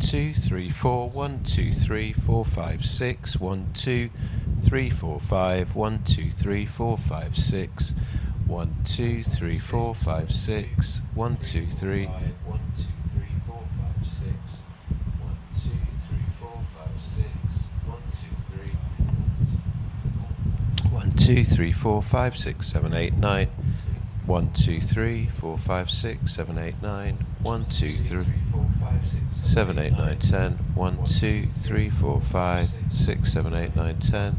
2 3 4 1 2 3 4 5 6 1 2 3 4 5 1 2 3 4 5 6 1 2 3 4 5 6 1 2 3 1 2 3 4 5 6 1 2 3 4 5 6 1 2 3 1 2 3 4 5 6 7 8 9 1 2 3 4 5 6 7 8 9 1 2 3 7 8 9 10 1 2 3 4 5 6 7 8 9 10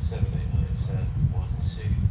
7 8 9 10 1 2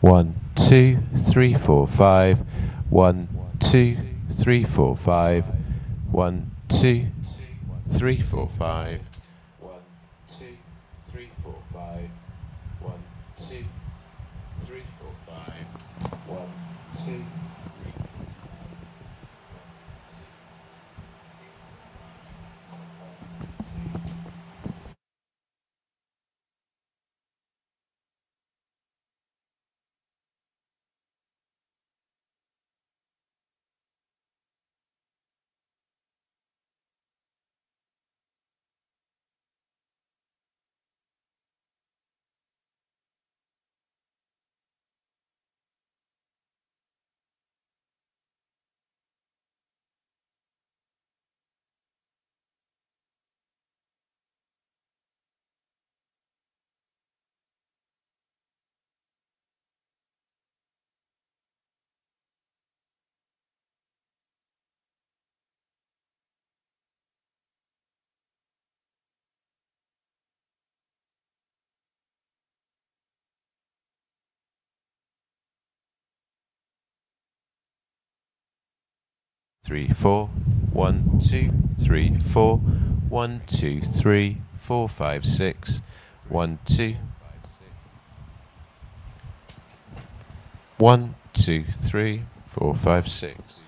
1 2 3 4 5 1 2 3 4 5 1 2 3 4 5 1 2 3 4 5 1 2 3 4 5 1 2 3 4 1 2 3 4 1 2 3 4 5 6 1 2 1 2 3 4 5 6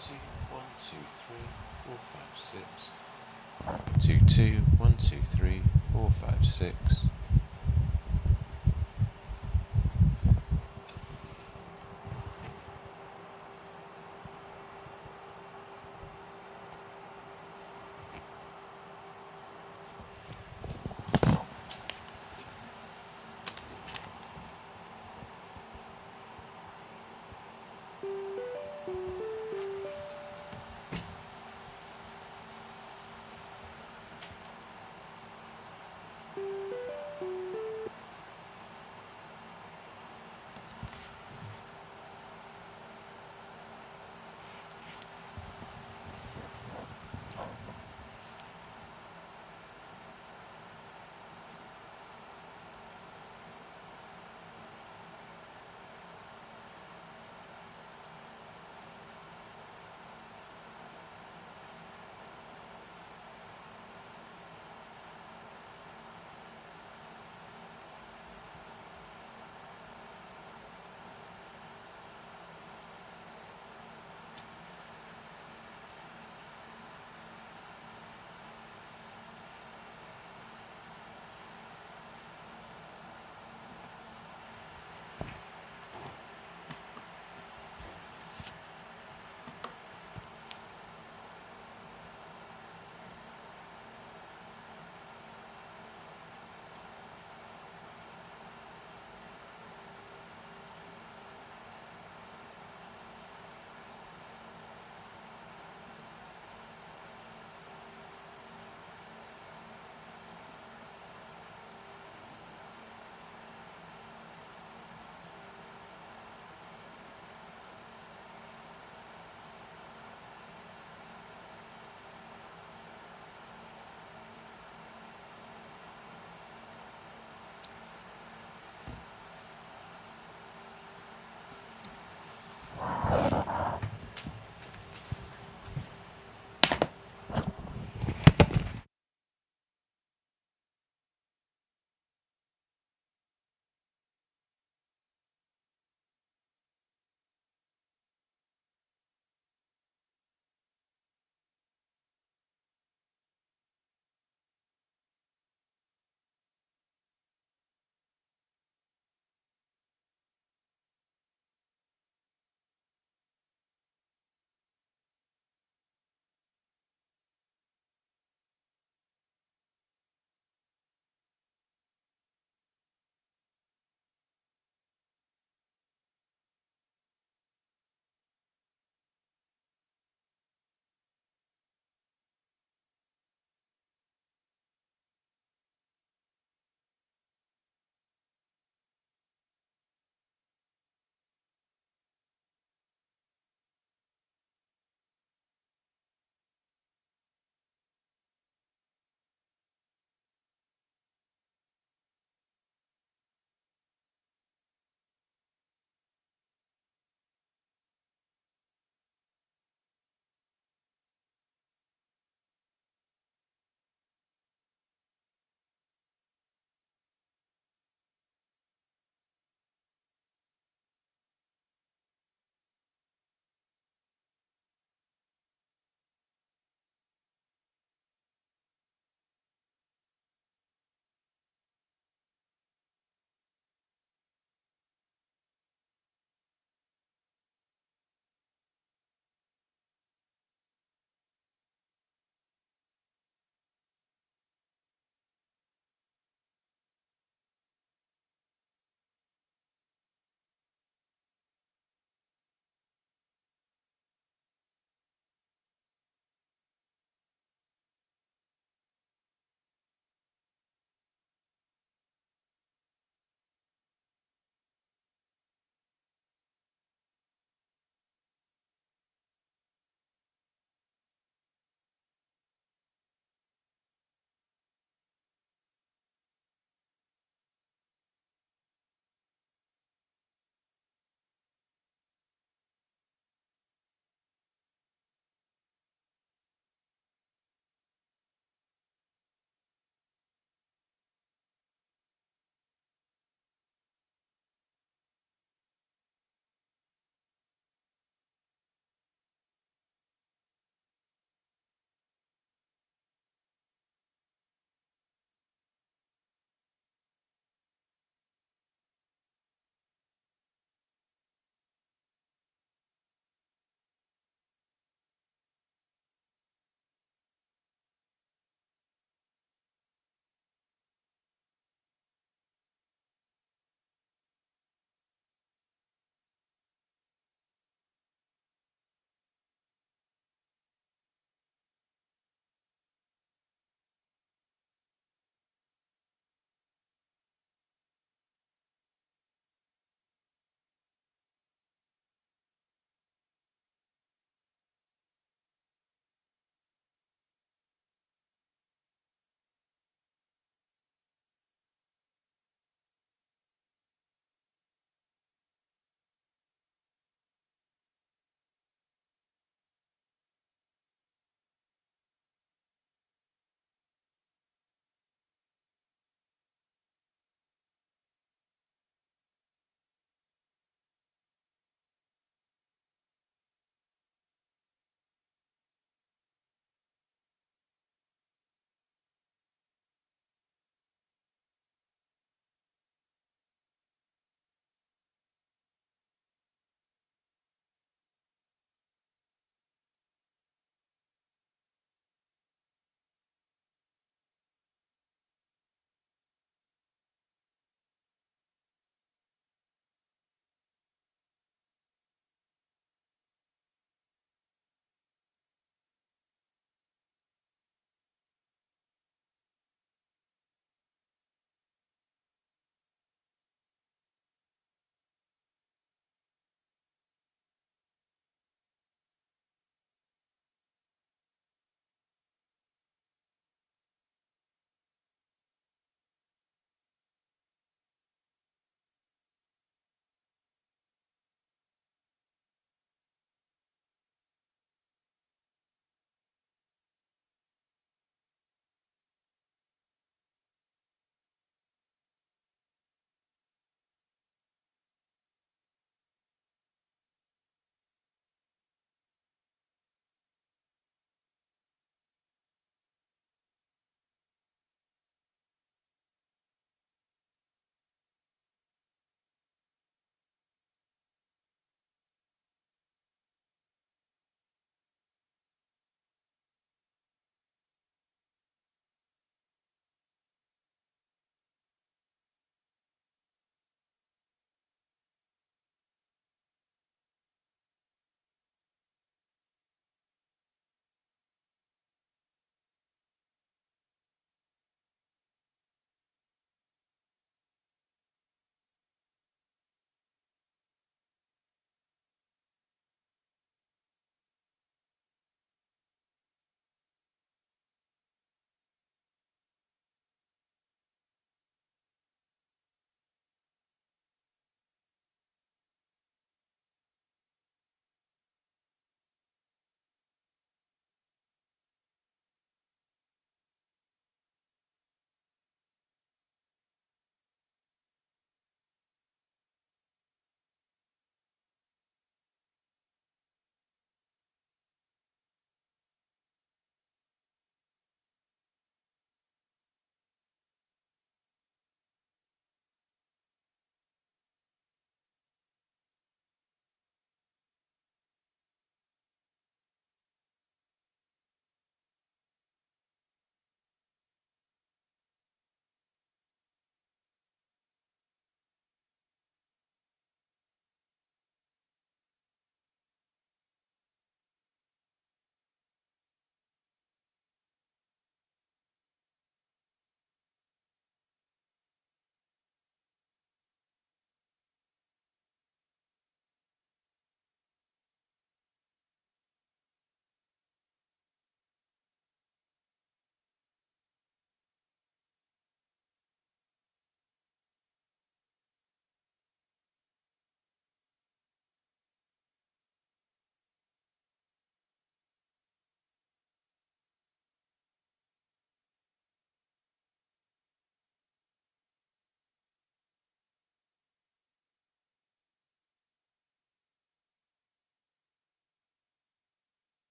two, 1, 2, 3, 4, 5, 6. 2, 2, 1, 2, 3, 4, 5, 6.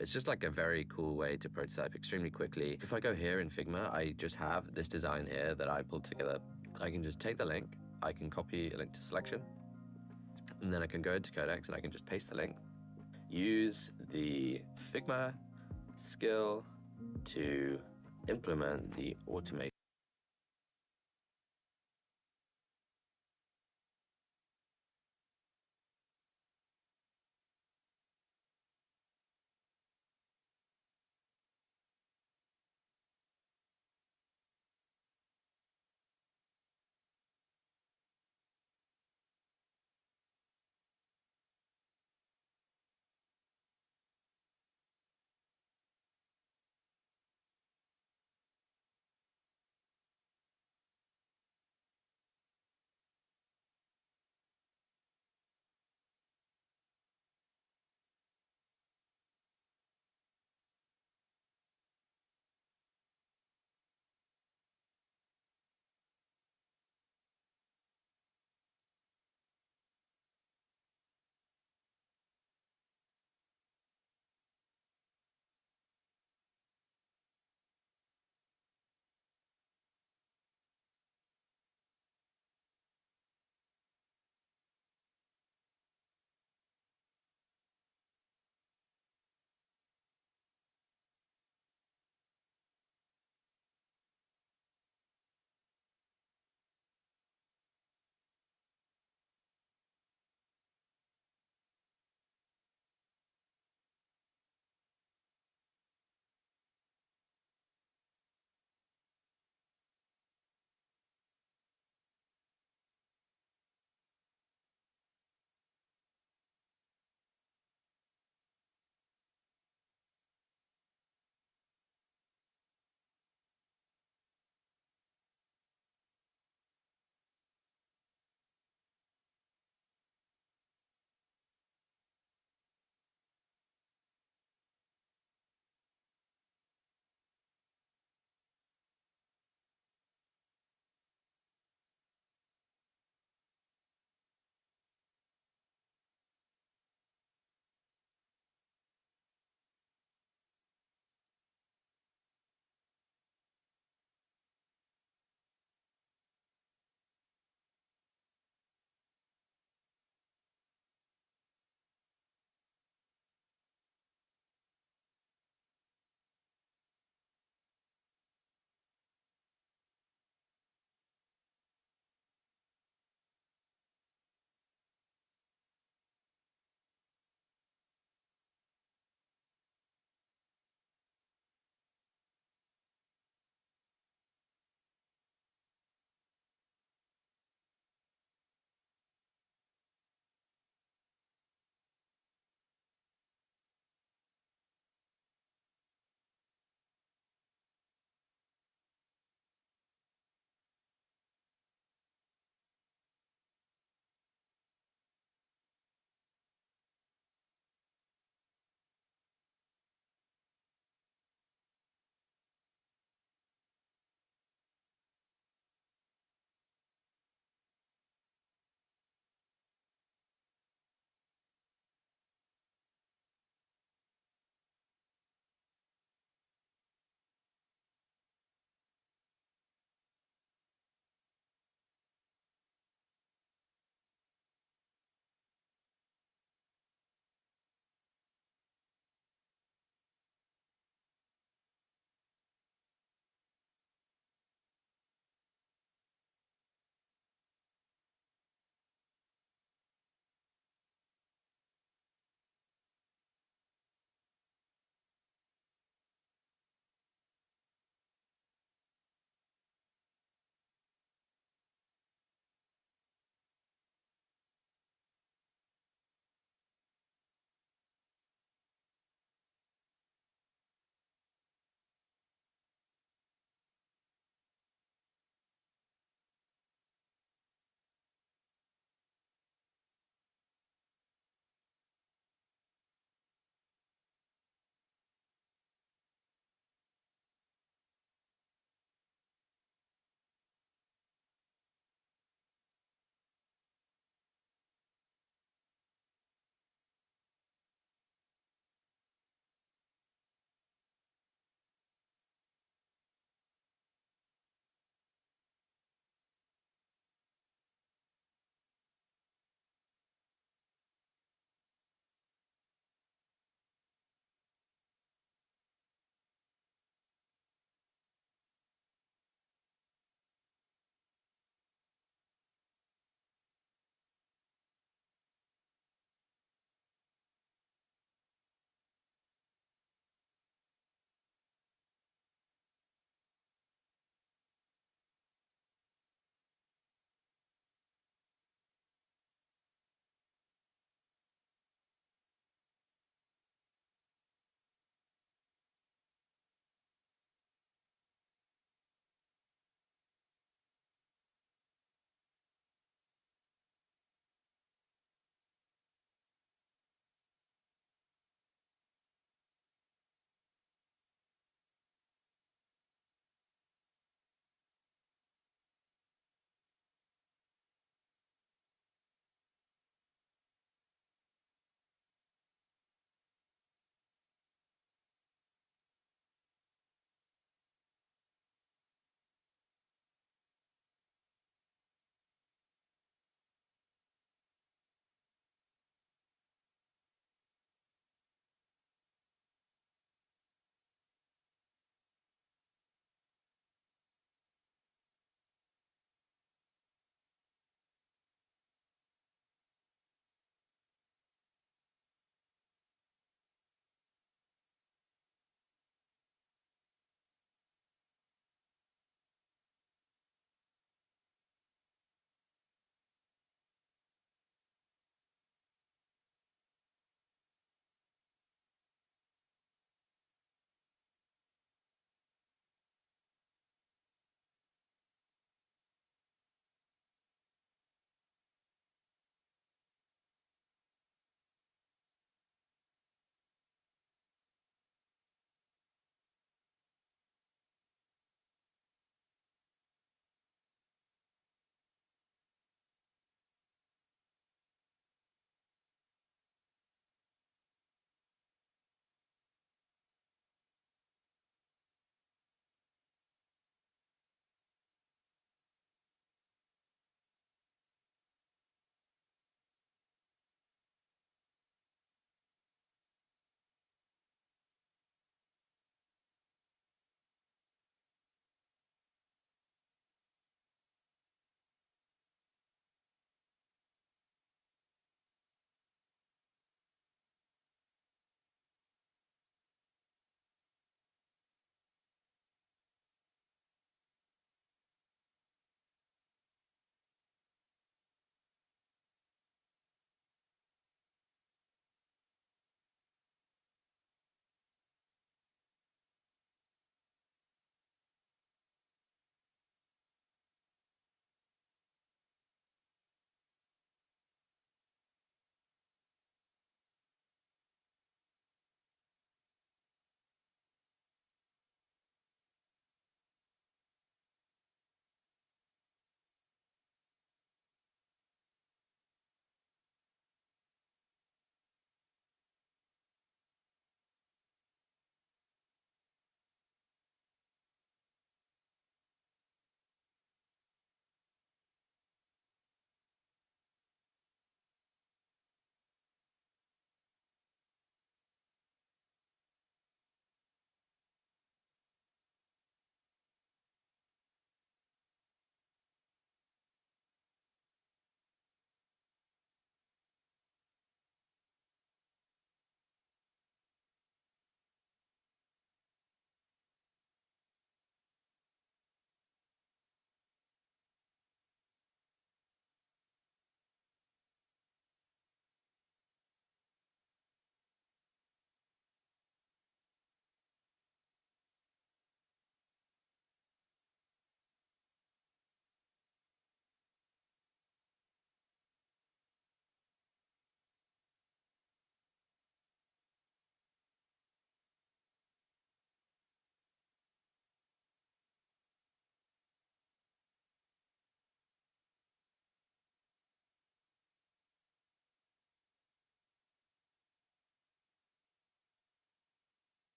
It's just like a very cool way to prototype extremely quickly. If I go here in Figma, I just have this design here that I pulled together. I can just take the link, I can copy a link to selection, and then I can go into Codex and I can just paste the link. Use the Figma skill to implement the automation.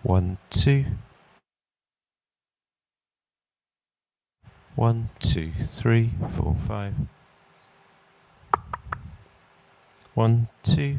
1, 2. 1, 2, 3, 4, 5. 1, 2.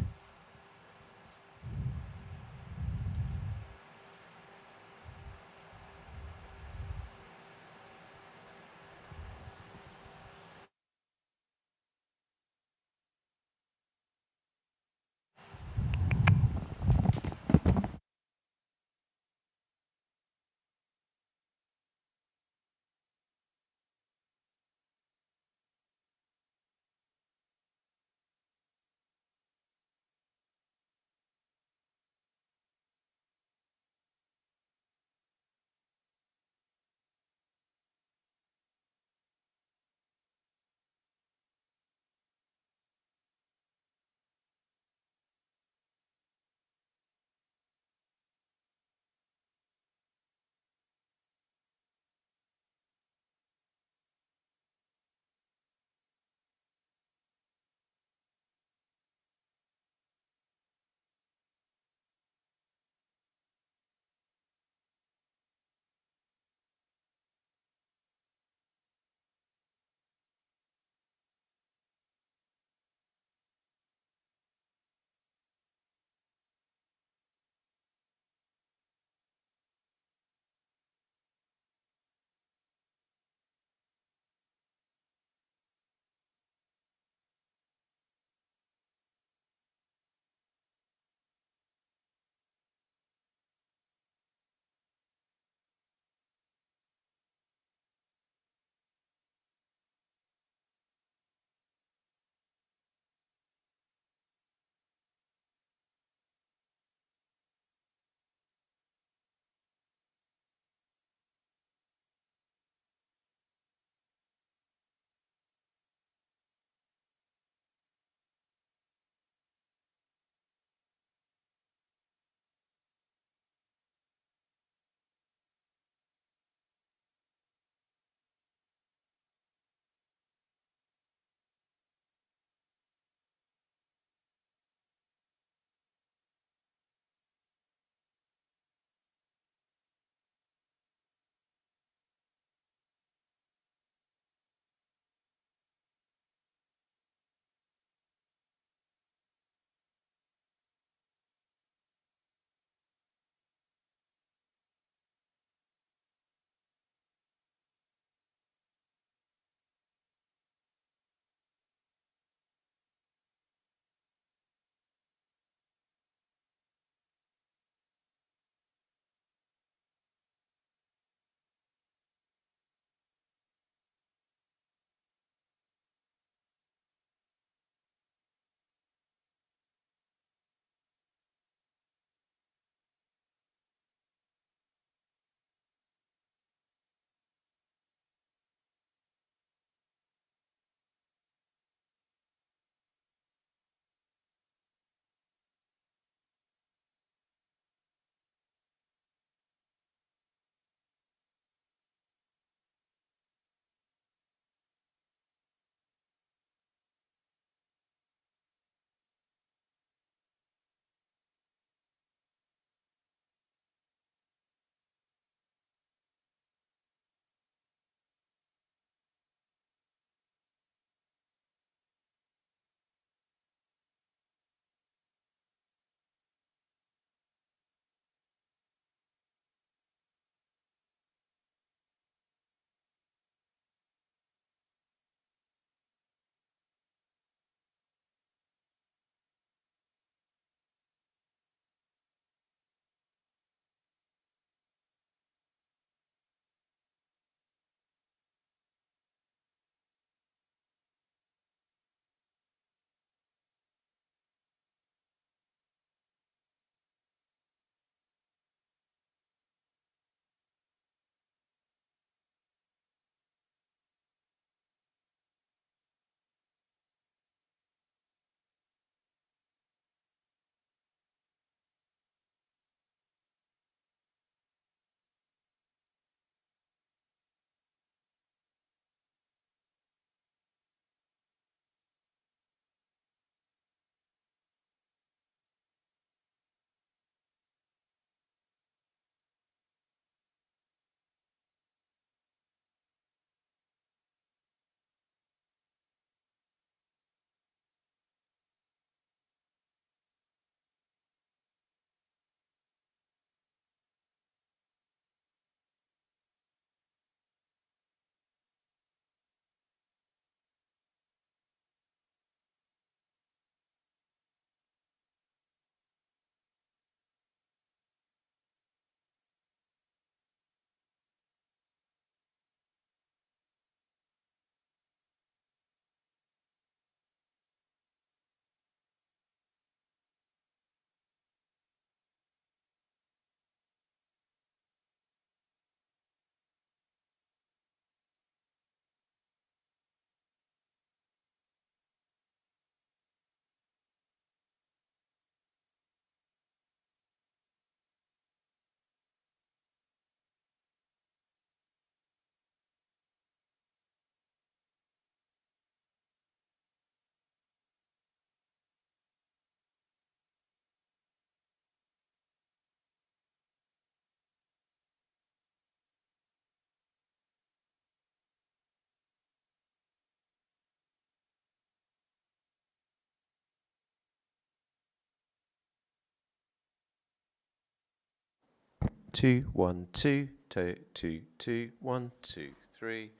2 1 2 2 2 2 1 2 3.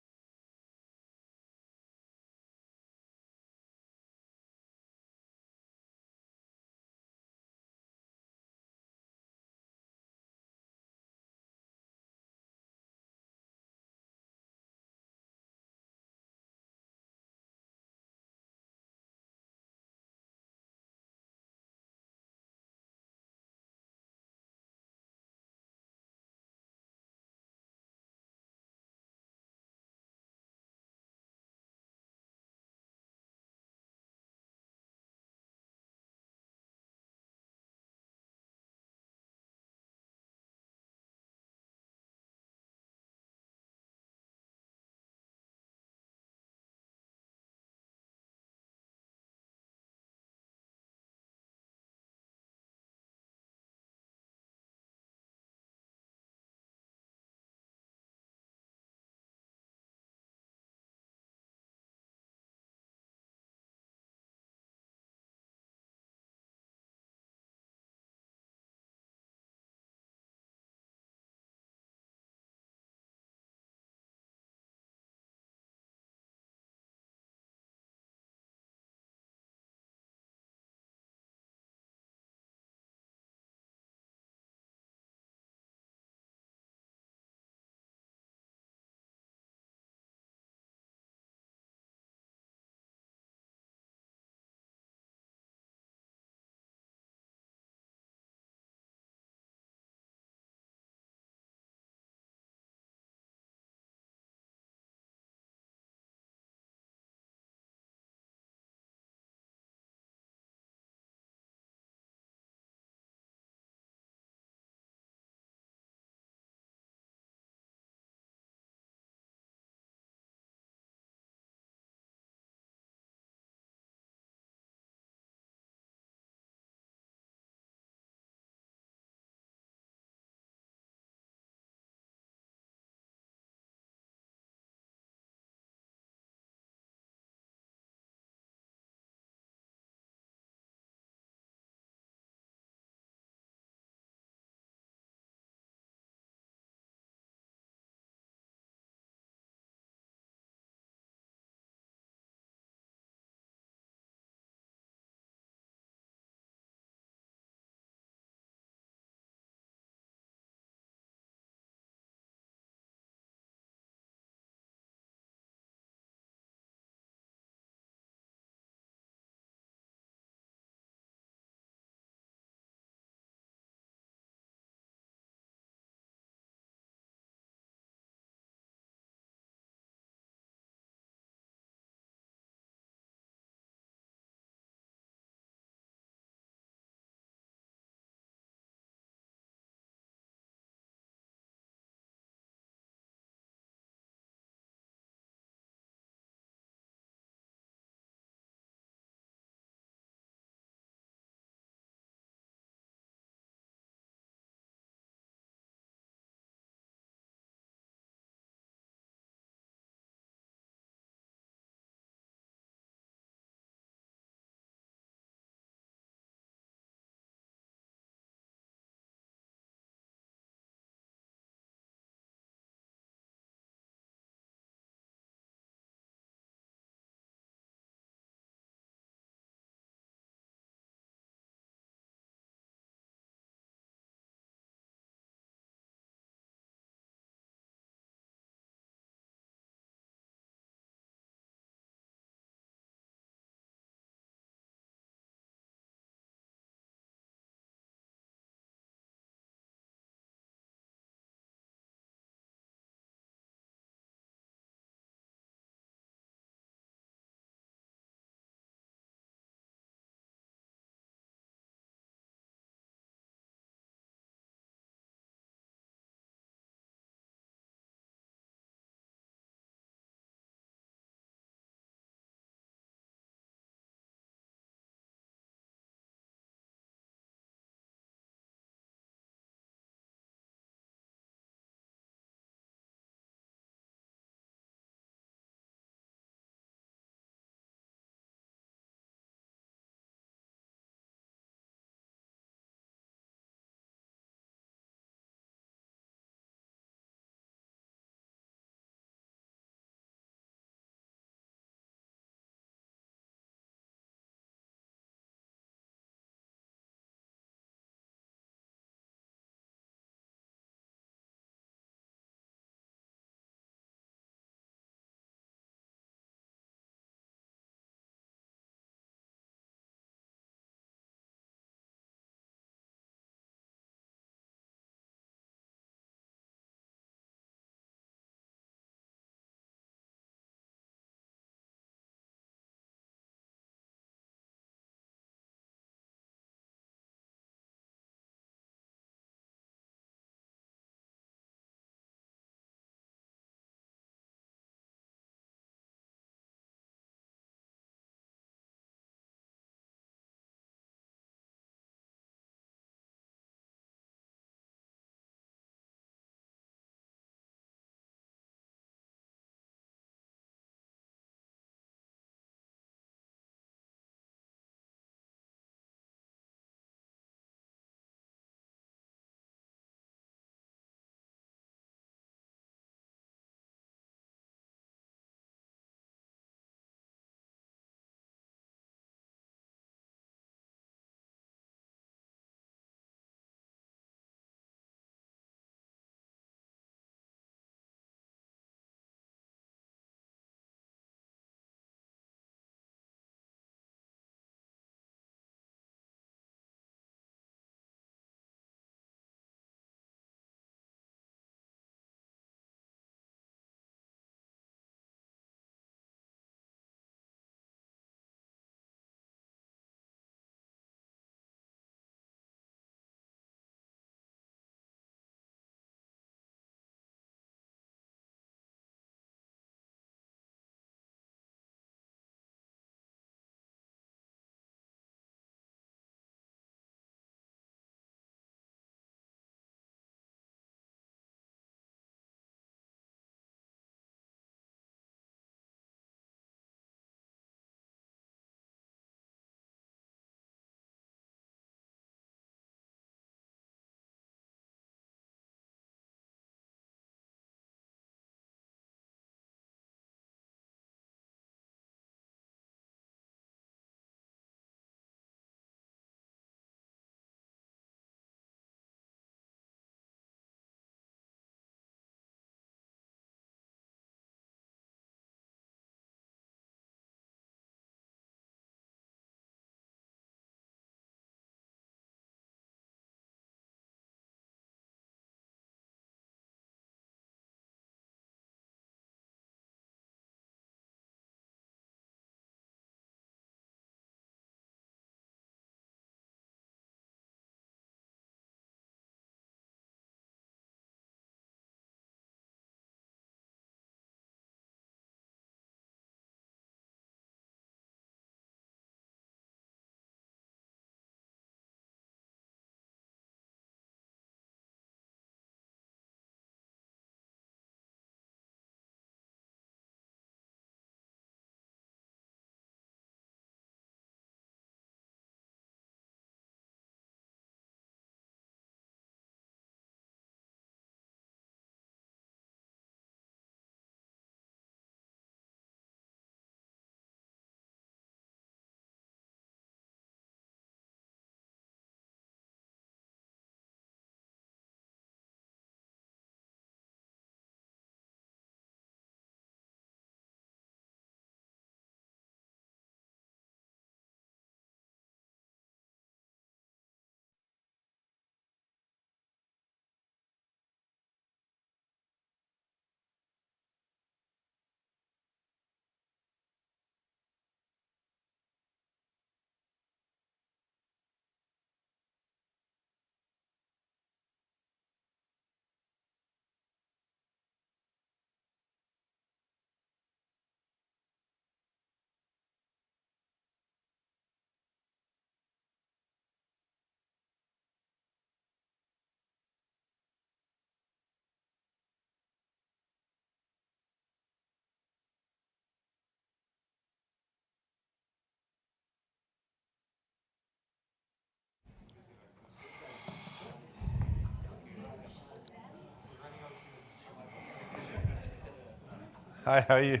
Hi, how are you?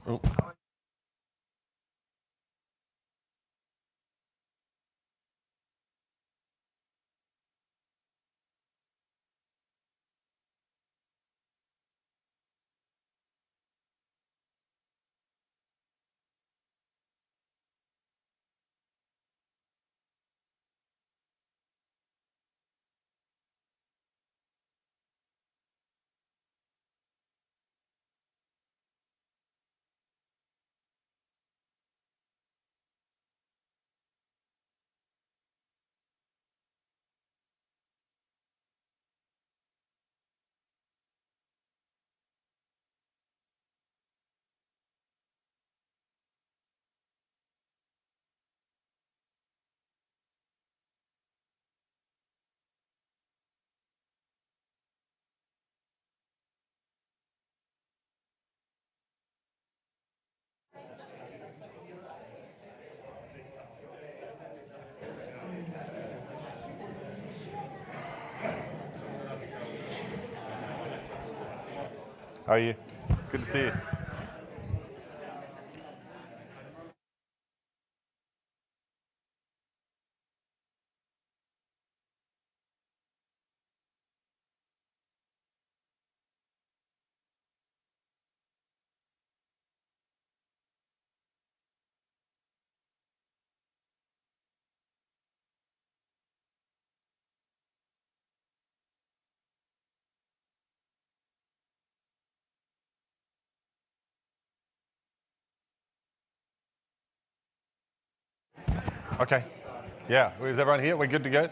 Oh. How are you? Good to see you. Okay. Yeah, is everyone here? We're good to go?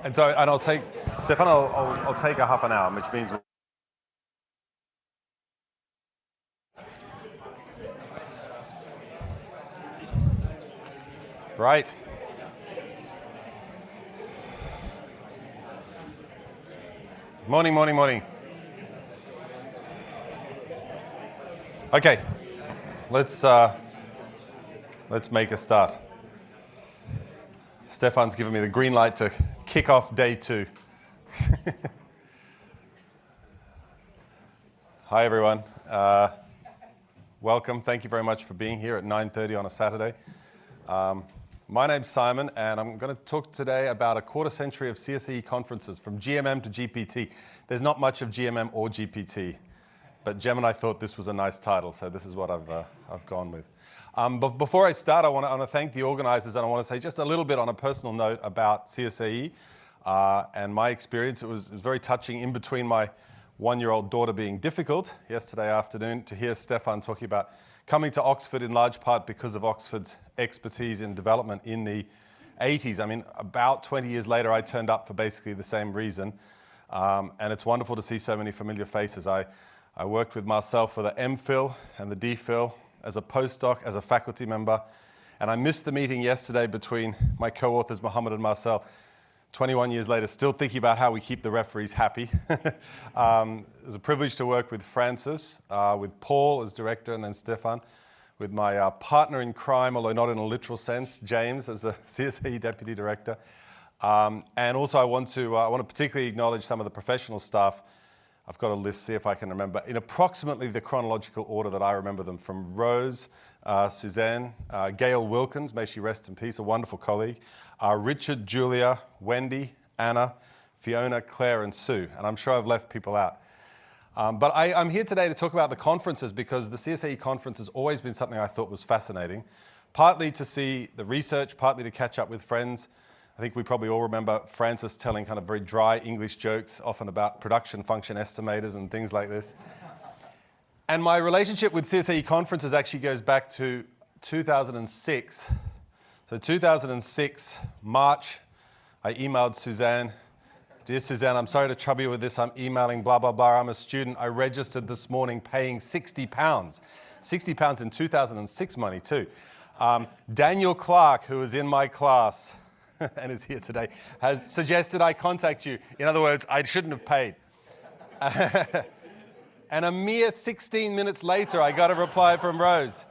And I'll take, Stefan, I'll take a half an hour, which means... Right. Morning, morning, morning. Okay, let's make a start. Stefan's given me the green light to kick off day 2. Hi, everyone. Welcome. Thank you very much for being here at 9:30 on a Saturday. My name's Simon, and I'm going to talk today about a quarter century of CSAE conferences from GMM to GPT. There's not much of GMM or GPT, but Gemini thought this was a nice title, so this is what I've gone with. But before I start, I want to thank the organizers, and I want to say just a little bit on a personal note about CSAE and my experience. It was very touching in between my 1-year-old daughter being difficult yesterday afternoon to hear Stefan talking about coming to Oxford in large part because of Oxford's expertise in development in the 80s. I mean, about 20 years later, I turned up for basically the same reason. And it's wonderful to see so many familiar faces. I worked with Marcel for the MPhil and the DPhil as a postdoc, as a faculty member. And I missed the meeting yesterday between my co-authors, Mohammed and Marcel. 21 years later, still thinking about how we keep the referees happy. It was a privilege to work with Francis, with Paul as director, and then Stefan, with my partner in crime, although not in a literal sense, James as the CSAE deputy director. And also I want to particularly acknowledge some of the professional staff. I've got a list, see if I can remember, in approximately the chronological order that I remember them, from Rose, Suzanne, Gail Wilkins, may she rest in peace, a wonderful colleague, Richard, Julia, Wendy, Anna, Fiona, Claire, and Sue. And I'm sure I've left people out. But I'm here today to talk about the conferences because the CSAE conference has always been something I thought was fascinating, partly to see the research, partly to catch up with friends. I think we probably all remember Francis telling kind of very dry English jokes, often about production function estimators and things like this. And my relationship with CSAE conferences actually goes back to 2006. So 2006, March, I emailed Suzanne. Dear Suzanne, I'm sorry to trouble you with this. I'm emailing blah, blah, blah. I'm a student. I registered this morning paying £60. £60 in 2006 money too. Daniel Clark, who was in my class and is here today, has suggested I contact you. In other words, I shouldn't have paid. And a mere 16 minutes later, I got a reply from Rose.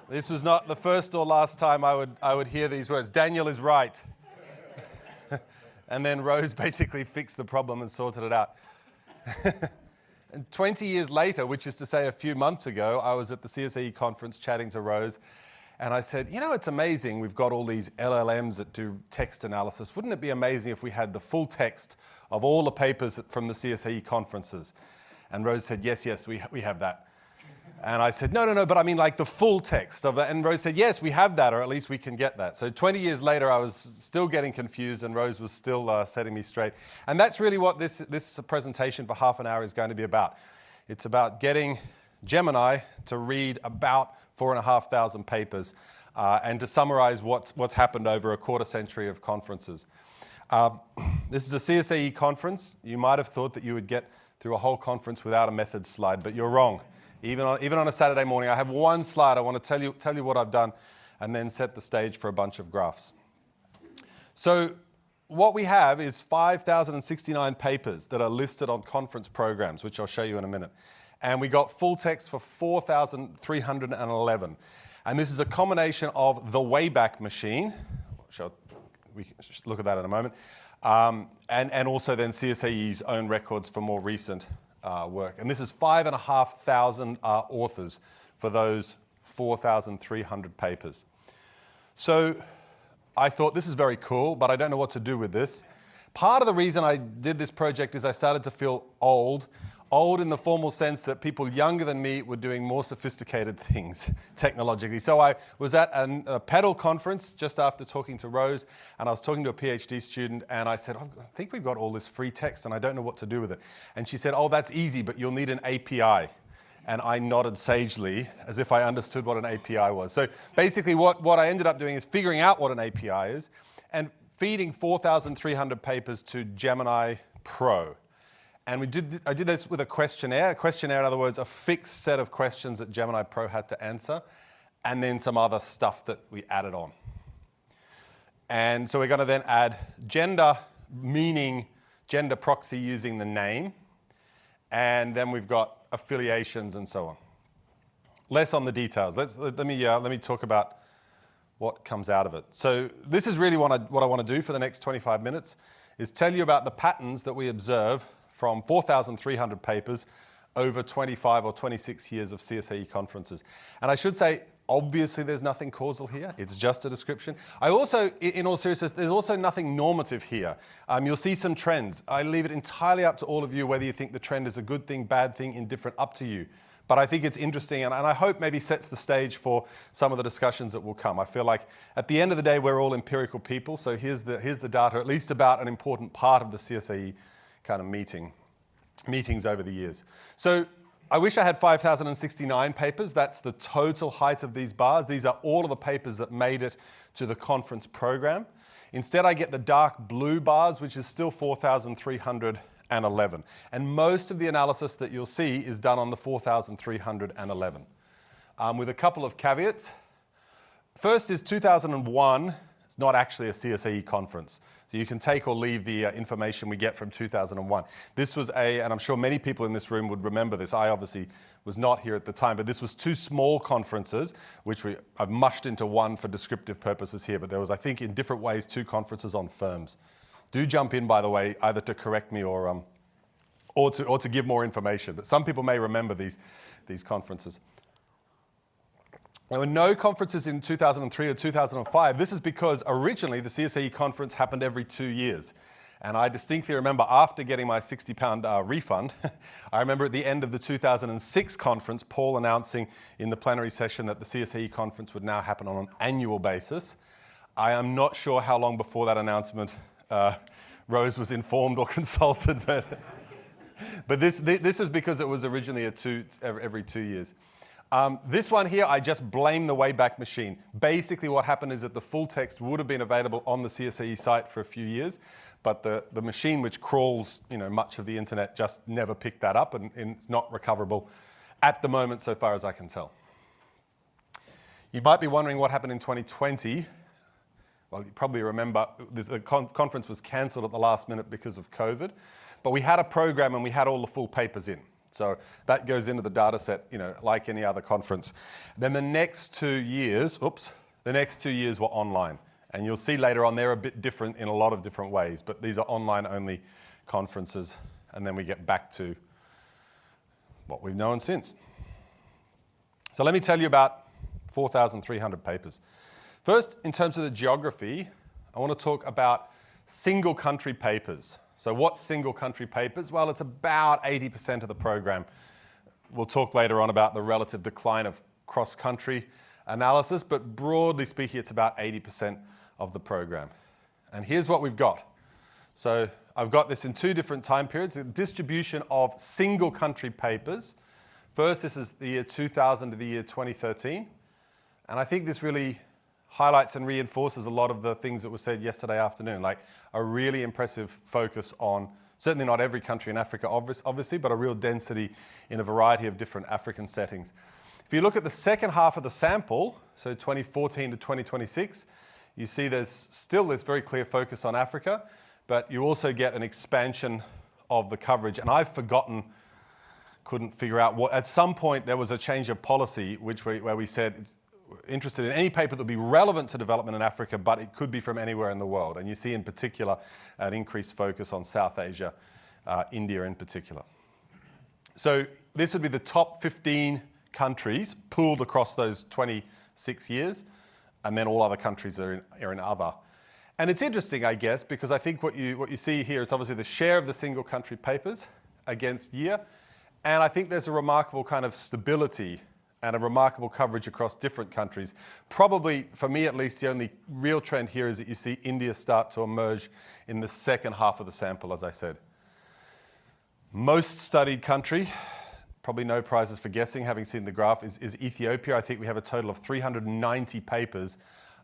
This was not the first or last time I would hear these words. Daniel is right. And then Rose basically fixed the problem and sorted it out. And 20 years later, which is to say a few months ago, I was at the CSAE conference chatting to Rose, and I said, you know, it's amazing we've got all these LLMs that do text analysis. Wouldn't it be amazing if we had the full text of all the papers from the CSAE conferences? And Rose said, yes, we have that. And I said, no, but I mean like the full text of that. And Rose said, yes, we have that, or at least we can get that. So 20 years later, I was still getting confused, and Rose was still setting me straight. And that's really what this presentation for half an hour is going to be about. It's about getting Gemini to read about 4,500 papers and to summarize what's happened over a quarter century of conferences. This is a CSAE conference. You might have thought that you would get through a whole conference without a methods slide, but you're wrong. Even on a Saturday morning, I have one slide. I want to tell you what I've done and then set the stage for a bunch of graphs. So what we have is 5,069 papers that are listed on conference programs, which I'll show you in a minute. And we got full text for 4,311. And this is a combination of the Wayback Machine, we can look at that in a moment, and also then CSAE's own records for more recent work. And this is 5,500 authors for those 4,300 papers. So I thought, this is very cool, but I don't know what to do with this. Part of the reason I did this project is I started to feel old in the formal sense that people younger than me were doing more sophisticated things technologically. So I was at a pedal conference just after talking to Rose, and I was talking to a PhD student, and I said, I think we've got all this free text and I don't know what to do with it. And she said, oh, that's easy, but you'll need an API. And I nodded sagely as if I understood what an API was. So basically what I ended up doing is figuring out what an API is and feeding 4,300 papers to Gemini Pro. And I did this with a questionnaire. A questionnaire, in other words, a fixed set of questions that Gemini Pro had to answer, and then some other stuff that we added on. And so we're going to then add gender, meaning gender proxy using the name, and then we've got affiliations and so on. Less on the details. Let me talk about what comes out of it. So this is really what I want to do for the next 25 minutes, is tell you about the patterns that we observe from 4,300 papers over 25 or 26 years of CSAE conferences. And I should say, obviously there's nothing causal here. It's just a description. I also, in all seriousness, there's also nothing normative here. You'll see some trends. I leave it entirely up to all of you whether you think the trend is a good thing, bad thing, indifferent, up to you. But I think it's interesting, and I hope maybe sets the stage for some of the discussions that will come. I feel like at the end of the day, we're all empirical people, so here's the data, at least about an important part of the CSAE kind of meetings over the years. So I wish I had 5,069 papers. That's the total height of these bars. These are all of the papers that made it to the conference program. Instead, I get the dark blue bars, which is still 4,311. And most of the analysis that you'll see is done on the 4,311, with a couple of caveats. First is 2001. It's not actually a CSAE conference. So you can take or leave the information we get from 2001. This was and I'm sure many people in this room would remember this. I obviously was not here at the time, but this was two small conferences, which I've mushed into one for descriptive purposes here, but there was, I think, in different ways, two conferences on firms. Do jump in, by the way, either to correct me or to give more information. But some people may remember these conferences. There were no conferences in 2003 or 2005. This is because originally the CSAE conference happened every 2 years. And I distinctly remember after getting my £60 refund, I remember at the end of the 2006 conference, Paul announcing in the plenary session that the CSAE conference would now happen on an annual basis. I am not sure how long before that announcement Rose was informed or consulted, but this is because it was originally every 2 years. This one here, I just blame the Wayback Machine. Basically what happened is that the full text would have been available on the CSAE site for a few years, but the machine which crawls much of the internet just never picked that up, and it's not recoverable at the moment so far as I can tell. You might be wondering what happened in 2020. Well, you probably remember the conference was cancelled at the last minute because of COVID, but we had a program and we had all the full papers in. So that goes into the data set, like any other conference. Then the next 2 years, were online. And you'll see later on they're a bit different in a lot of different ways, but these are online only conferences. And then we get back to what we've known since. So let me tell you about 4,300 papers. First, in terms of the geography, I want to talk about single country papers. So what's single country papers? Well, it's about 80% of the program. We'll talk later on about the relative decline of cross-country analysis, but broadly speaking, it's about 80% of the program. And here's what we've got. So I've got this in two different time periods, a distribution of single country papers. First, this is the year 2000 to the year 2013. And I think this really highlights and reinforces a lot of the things that were said yesterday afternoon, like a really impressive focus on, certainly not every country in Africa, obviously, but a real density in a variety of different African settings. If you look at the second half of the sample, so 2014 to 2026, you see there's still this very clear focus on Africa, but you also get an expansion of the coverage. And I've forgotten, couldn't figure out what, at some point there was a change of policy where we said it's interested in any paper that would be relevant to development in Africa, but it could be from anywhere in the world. And you see in particular an increased focus on South Asia, India in particular. So this would be the top 15 countries pooled across those 26 years, and then all other countries are in other. And it's interesting, I guess, because I think what you see here is obviously the share of the single country papers against year, and I think there's a remarkable kind of stability and a remarkable coverage across different countries. Probably, for me at least, the only real trend here is that you see India start to emerge in the second half of the sample, as I said. Most studied country, probably no prizes for guessing, having seen the graph, is Ethiopia. I think we have a total of 390 papers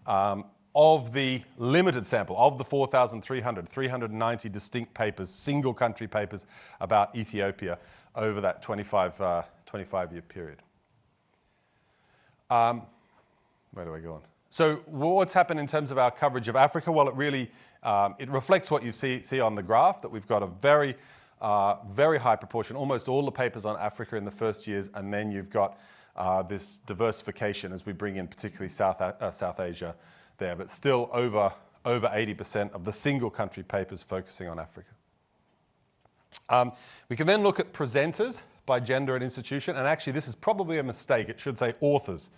of the limited sample, of the 4,300, 390 distinct papers, single country papers about Ethiopia over that 25-year period. Where do I go on? So what's happened in terms of our coverage of Africa? Well, it really, it reflects what you see on the graph, that we've got a very high proportion, almost all the papers on Africa in the first years, and then you've got this diversification as we bring in particularly South Asia there, but still over 80% of the single country papers focusing on Africa. We can then look at presenters by gender and institution, and actually this is probably a mistake. It should say authors.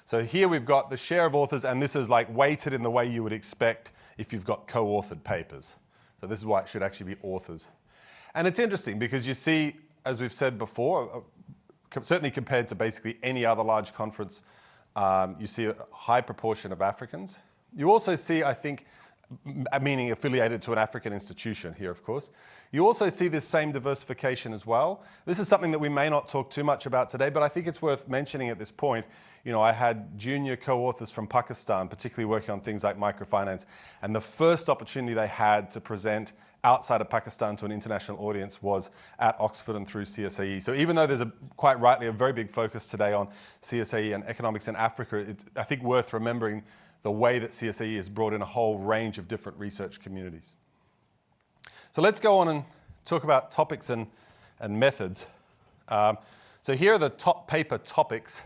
So here we've got the share of authors, and this is like weighted in the way you would expect if you've got co-authored papers. So this is why it should actually be authors. And it's interesting because you see, as we've said before, certainly compared to basically any other large conference, you see a high proportion of Africans. You also see, I think, meaning affiliated to an African institution here, of course. You also see this same diversification as well. This is something that we may not talk too much about today, but I think it's worth mentioning at this point. You know, I had junior co-authors from Pakistan, particularly working on things like microfinance, and the first opportunity they had to present outside of Pakistan to an international audience was at Oxford and through CSAE. So even though there's quite rightly a very big focus today on CSAE and economics in Africa, it's, I think, worth remembering the way that CSAE has brought in a whole range of different research communities. So let's go on and talk about topics and methods. So here are the top paper topics,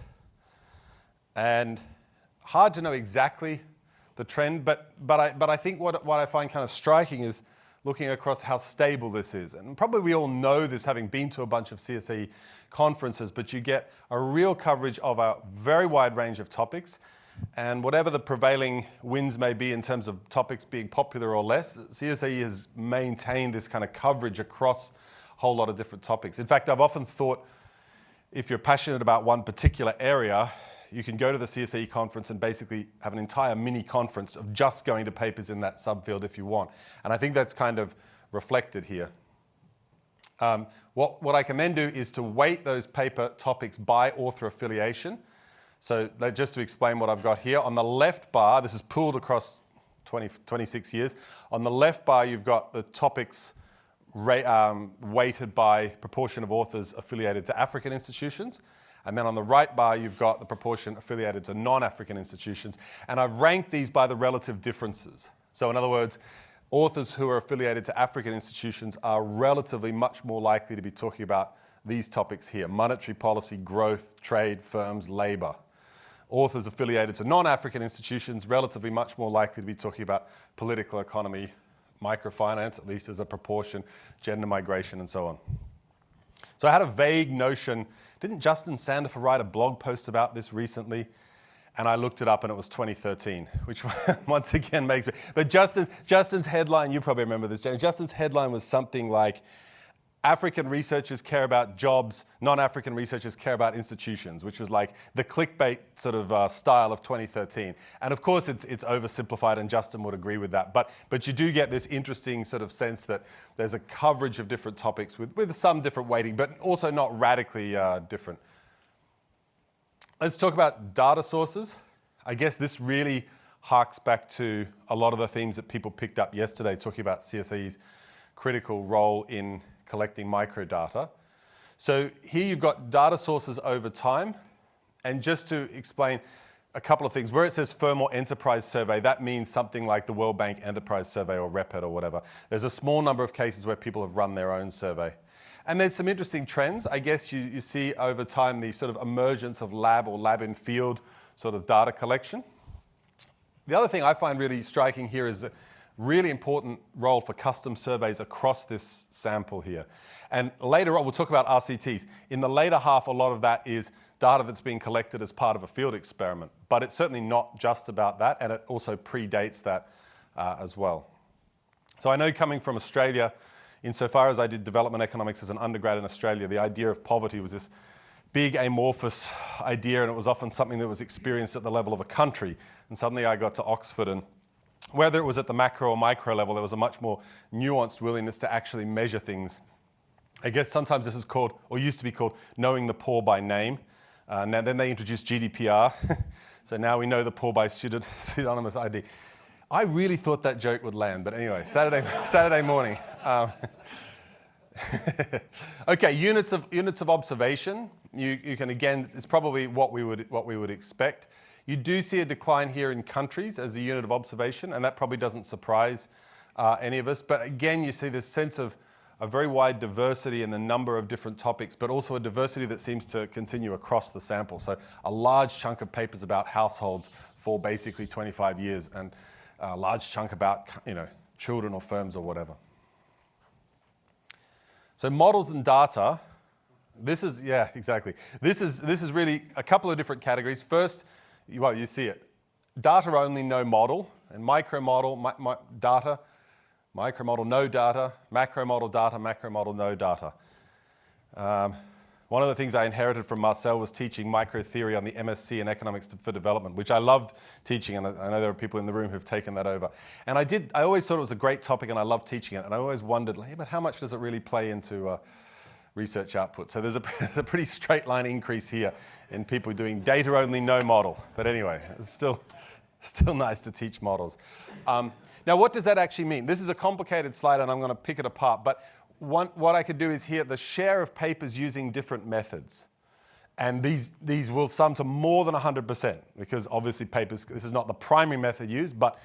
and hard to know exactly the trend, but I think what I find kind of striking is looking across how stable this is. And probably we all know this, having been to a bunch of CSAE conferences, but you get a real coverage of a very wide range of topics. And whatever the prevailing winds may be in terms of topics being popular or less, CSAE has maintained this kind of coverage across a whole lot of different topics. In fact, I've often thought if you're passionate about one particular area, you can go to the CSAE conference and basically have an entire mini conference of just going to papers in that subfield if you want. And I think that's kind of reflected here. What I can then do is to weight those paper topics by author affiliation. So just to explain what I've got here, on the left bar, this is pooled across 26 years. On the left bar, you've got the topics weighted by proportion of authors affiliated to African institutions. And then on the right bar, you've got the proportion affiliated to non-African institutions. And I've ranked these by the relative differences. So in other words, authors who are affiliated to African institutions are relatively much more likely to be talking about these topics here: monetary policy, growth, trade, firms, labor. Authors affiliated to non-African institutions relatively much more likely to be talking about political economy, microfinance, at least as a proportion, gender migration, and so on. So I had a vague notion. Didn't Justin Sandifer write a blog post about this recently? And I looked it up and it was 2013, which once again makes me, but Justin's headline, you probably remember this, James. Justin's headline was something like, African researchers care about jobs, non-African researchers care about institutions, which was like the clickbait sort of style of 2013. And of course it's oversimplified, and Justin would agree with that. But you do get this interesting sort of sense that there's a coverage of different topics with some different weighting, but also not radically different. Let's talk about data sources. I guess this really harks back to a lot of the themes that people picked up yesterday, talking about CSAE's critical role in collecting microdata. So here you've got data sources over time. And just to explain a couple of things, where it says firm or enterprise survey, that means something like the World Bank Enterprise Survey or REPET or whatever. There's a small number of cases where people have run their own survey. And there's some interesting trends. I guess you see over time the sort of emergence of lab or lab in field sort of data collection. The other thing I find really striking here is a really important role for custom surveys across this sample here. And later on, we'll talk about RCTs. In the later half, a lot of that is data that's being collected as part of a field experiment. But it's certainly not just about that, and it also predates that as well. So I know, coming from Australia, insofar as I did development economics as an undergrad in Australia, the idea of poverty was this big amorphous idea, and it was often something that was experienced at the level of a country. And suddenly I got to Oxford, and whether it was at the macro or micro level, there was a much more nuanced willingness to actually measure things. I guess sometimes this is called, or used to be called, knowing the poor by name. Now then they introduced GDPR, so now we know the poor by pseudonymous ID. I really thought that joke would land, but anyway, Saturday morning. Okay, units of observation. You can, again, it's probably what we would expect. You do see a decline here in countries as a unit of observation, and that probably doesn't surprise any of us. But again, you see this sense of a very wide diversity in the number of different topics, but also a diversity that seems to continue across the sample. So a large chunk of papers about households for basically 25 years, and a large chunk about, children or firms or whatever. So models and data. This is, yeah, exactly. This is really a couple of different categories. First, well, you see it. Data only, no model, and micro model, data, micro model, no data, macro model, macro model, no data. One of the things I inherited from Marcel was teaching micro theory on the MSc in Economics for Development, which I loved teaching, and I know there are people in the room who've taken that over. And I always thought it was a great topic, and I loved teaching it, and I always wondered, hey, but how much does it really play into research output? So there's a pretty straight line increase here in people doing data only, no model. But anyway, it's still nice to teach models. Now, what does that actually mean? This is a complicated slide, and I'm going to pick it apart. But what I could do is here the share of papers using different methods. And these will sum to more than 100%, because obviously papers, this is not the primary method used, but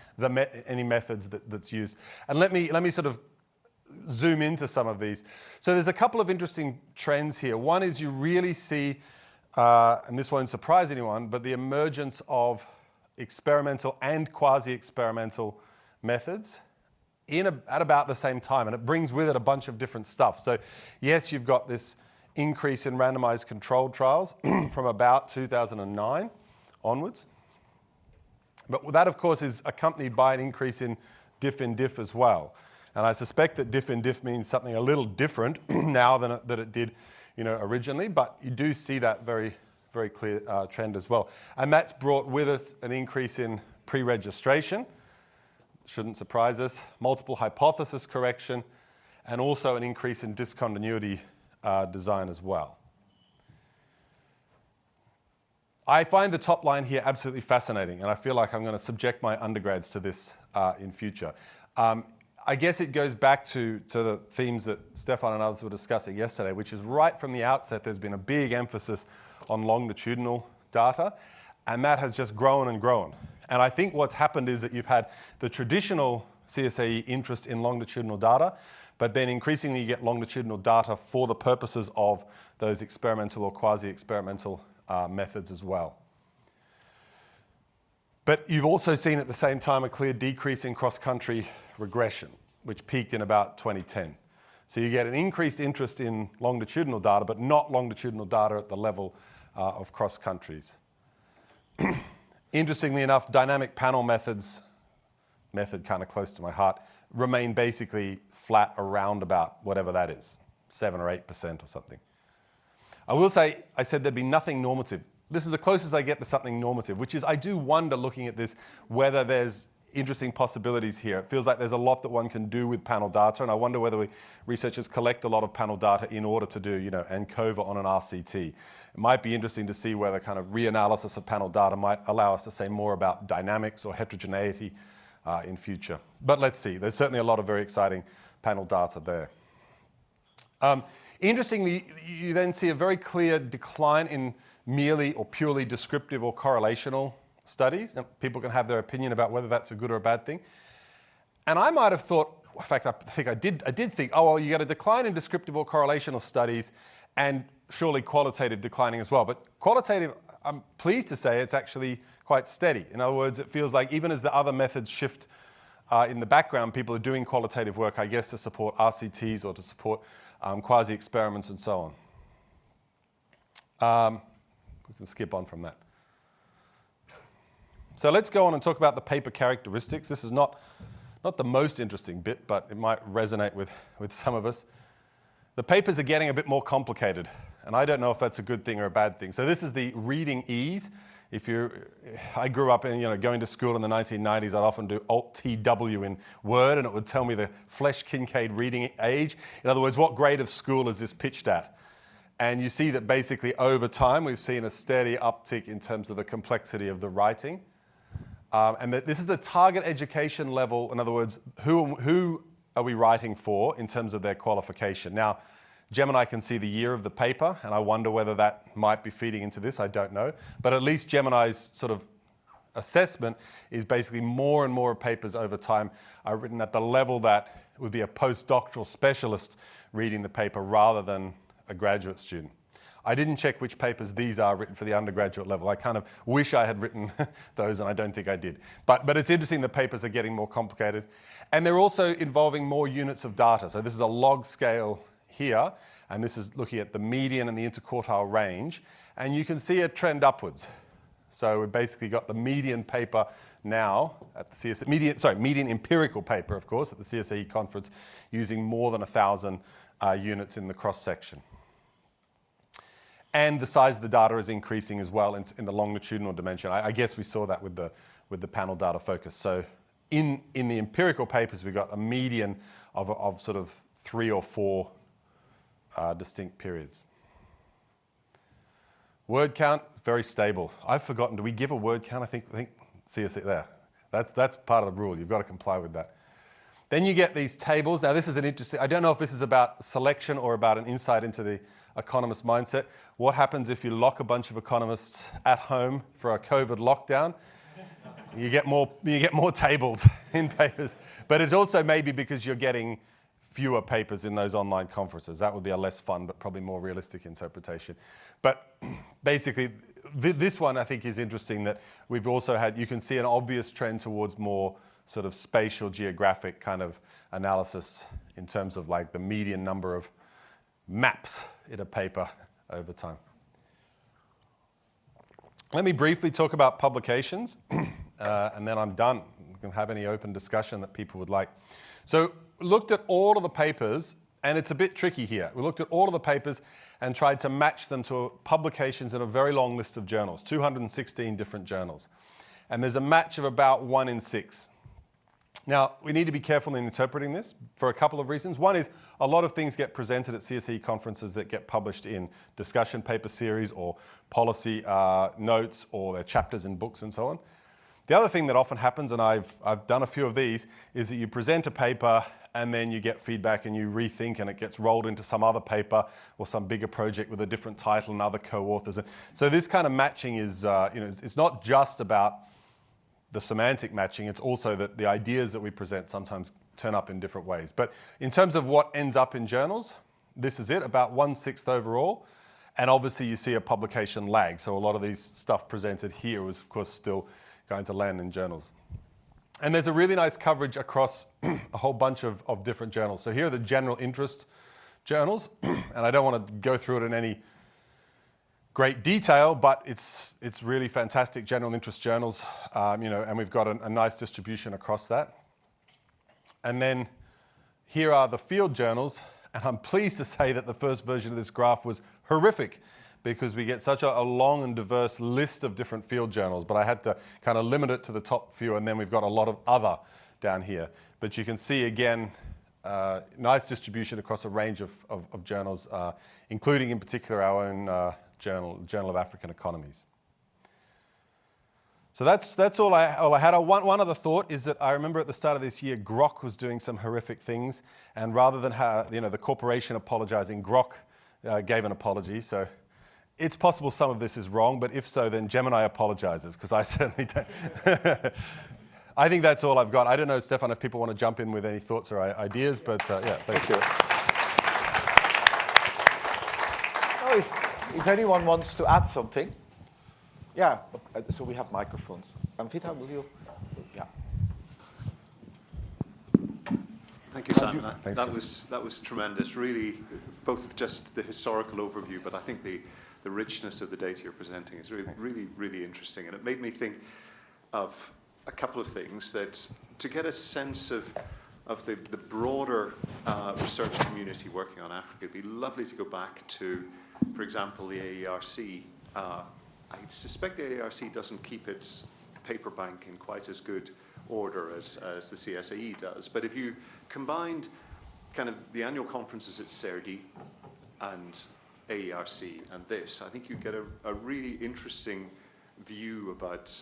any methods that's used. And let me sort of zoom into some of these. So there's a couple of interesting trends here. One is you really see, and this won't surprise anyone, but the emergence of experimental and quasi-experimental methods at about the same time, and it brings with it a bunch of different stuff. So yes, you've got this increase in randomized controlled trials from about 2009 onwards. But that, of course, is accompanied by an increase in diff in diff as well. And I suspect that diff in diff means something a little different now than it did, originally. But you do see that very, very clear trend as well. And that's brought with us an increase in pre-registration. Shouldn't surprise us. Multiple hypothesis correction, and also an increase in discontinuity design as well. I find the top line here absolutely fascinating, and I feel like I'm going to subject my undergrads to this in future. I guess it goes back to the themes that Stefan and others were discussing yesterday, which is right from the outset there's been a big emphasis on longitudinal data, and that has just grown and grown. And I think what's happened is that you've had the traditional CSAE interest in longitudinal data, but then increasingly you get longitudinal data for the purposes of those experimental or quasi-experimental methods as well. But you've also seen at the same time a clear decrease in cross-country regression, which peaked in about 2010. So you get an increased interest in longitudinal data, but not longitudinal data at the level of cross countries. Interestingly enough, dynamic panel method kind of close to my heart, remain basically flat around about whatever that is, 7 or 8% or something. I will say, I said there'd be nothing normative. This is the closest I get to something normative, which is I do wonder, looking at this, whether there's interesting possibilities here. It feels like there's a lot that one can do with panel data, and I wonder whether researchers collect a lot of panel data in order to do, ANCOVA on an RCT. It might be interesting to see whether kind of reanalysis of panel data might allow us to say more about dynamics or heterogeneity in future. But let's see. There's certainly a lot of very exciting panel data there. Interestingly, you then see a very clear decline in merely or purely descriptive or correlational studies. Now, people can have their opinion about whether that's a good or a bad thing. And I might have thought, in fact, I did think, oh, well, you get a decline in descriptive or correlational studies and surely qualitative declining as well. But qualitative, I'm pleased to say it's actually quite steady. In other words, it feels like even as the other methods shift in the background, people are doing qualitative work, I guess, to support RCTs or to support quasi-experiments and so on. We can skip on from that. So let's go on and talk about the paper characteristics. This is not the most interesting bit, but it might resonate with some of us. The papers are getting a bit more complicated, and I don't know if that's a good thing or a bad thing. So this is the reading ease. I grew up in, going to school in the 1990s, I'd often do Alt-TW in Word, and it would tell me the Flesch-Kincaid reading age. In other words, what grade of school is this pitched at? And you see that basically over time, we've seen a steady uptick in terms of the complexity of the writing. And this is the target education level. In other words, who are we writing for in terms of their qualification? Now, Gemini can see the year of the paper, and I wonder whether that might be feeding into this. I don't know. But at least Gemini's sort of assessment is basically more and more papers over time are written at the level that would be a postdoctoral specialist reading the paper rather than a graduate student. I didn't check which papers these are written for the undergraduate level. I kind of wish I had written those, and I don't think I did. But it's interesting the papers are getting more complicated. And they're also involving more units of data. So this is a log scale here, and this is looking at the median and the interquartile range. And you can see a trend upwards. So we've basically got the median paper now at the CSE, median empirical paper, of course, at the CSE conference, using more than 1,000 units in the cross-section. And the size of the data is increasing as well in the longitudinal dimension. I guess we saw that with the panel data focus. So in the empirical papers, we've got a median of sort of 3 or 4 distinct periods. Word count, very stable. I've forgotten, do we give a word count? I think CSE there. That's part of the rule. You've got to comply with that. Then you get these tables. Now this is an interesting, I don't know if this is about selection or about an insight into the economist mindset. What happens if you lock a bunch of economists at home for a COVID lockdown? You get more tables in papers. But it's also maybe because you're getting fewer papers in those online conferences. That would be a less fun, but probably more realistic interpretation. But basically, this one I think is interesting that we've also had, you can see an obvious trend towards more sort of spatial geographic kind of analysis in terms of like the median number of maps in a paper over time. Let me briefly talk about publications, and then I'm done. We can have any open discussion that people would like. So we looked at all of the papers, and it's a bit tricky here. We looked at all of the papers and tried to match them to publications in a very long list of journals, 216 different journals. And there's a match of about 1 in 6. Now, we need to be careful in interpreting this for a couple of reasons. One is a lot of things get presented at CSE conferences that get published in discussion paper series or policy notes or their chapters in books and so on. The other thing that often happens, and I've done a few of these, is that you present a paper and then you get feedback and you rethink and it gets rolled into some other paper or some bigger project with a different title and other co-authors. So this kind of matching is, it's not just about the semantic matching, it's also that the ideas that we present sometimes turn up in different ways. But in terms of what ends up in journals, this is it, about 1/6 overall. And obviously you see a publication lag. So a lot of these stuff presented here was, of course, still going to land in journals. And there's a really nice coverage across a whole bunch of different journals. So here are the general interest journals, and I don't want to go through it in any great detail, but it's really fantastic general interest journals, and we've got a nice distribution across that. And then here are the field journals, and I'm pleased to say that the first version of this graph was horrific because we get such a long and diverse list of different field journals, but I had to kind of limit it to the top few, and then we've got a lot of other down here. But you can see again, nice distribution across a range of journals, including in particular our own Journal of African Economies. So that's all I had. One other thought is that I remember at the start of this year, Grok was doing some horrific things, and rather than the corporation apologizing, Grok gave an apology. So it's possible some of this is wrong, but if so, then Gemini apologizes, because I certainly don't. I think that's all I've got. I don't know, Stefan, if people want to jump in with any thoughts or ideas, but yeah, thank you. If anyone wants to add something, yeah. So we have microphones. Vita, will you? Yeah. Thank you, Simon. That was tremendous. Really, both just the historical overview, but I think the richness of the data you're presenting is really interesting, and it made me think of a couple of things. That to get a sense of the broader research community working on Africa, it'd be lovely to go back to, for example, the AERC. I suspect the AERC doesn't keep its paper bank in quite as good order as the CSAE does. But if you combined kind of the annual conferences at CERDI and AERC and this, I think you get a really interesting view about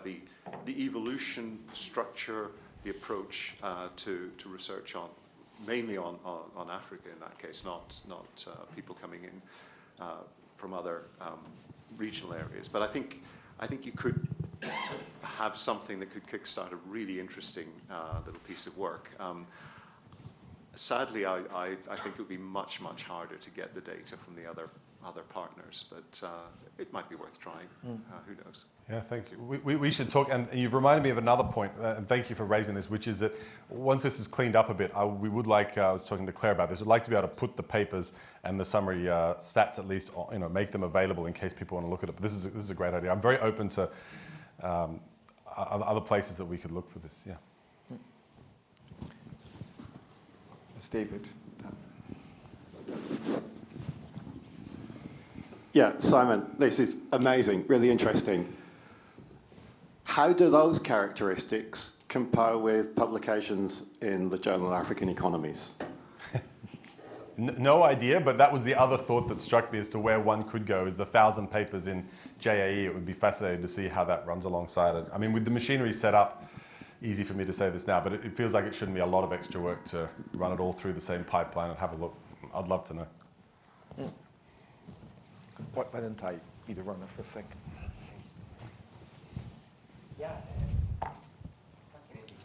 the evolution, structure, the approach to research on, mainly on Africa in that case, not people coming in from other regional areas. But I think you could have something that could kickstart a really interesting little piece of work. Sadly, I think it would be much harder to get the data from the other partners, but it might be worth trying. Who knows? Yeah, thanks. We should talk, and you've reminded me of another point, and thank you for raising this, which is that once this is cleaned up a bit, we would like, I was talking to Claire about this, we'd like to be able to put the papers and the summary stats at least, make them available in case people want to look at it. But this is a great idea. I'm very open to other places that we could look for this, yeah. It's David. Yeah, Simon, this is amazing, really interesting. How do those characteristics compare with publications in the Journal of African Economies? No idea, but that was the other thought that struck me as to where one could go, is the 1,000 papers in JAE. It would be fascinating to see how that runs alongside it. I mean, with the machinery set up, easy for me to say this now, but it feels like it shouldn't be a lot of extra work to run it all through the same pipeline and have a look. I'd love to know. Why don't I be the runner for a second? Yeah. Fascinating.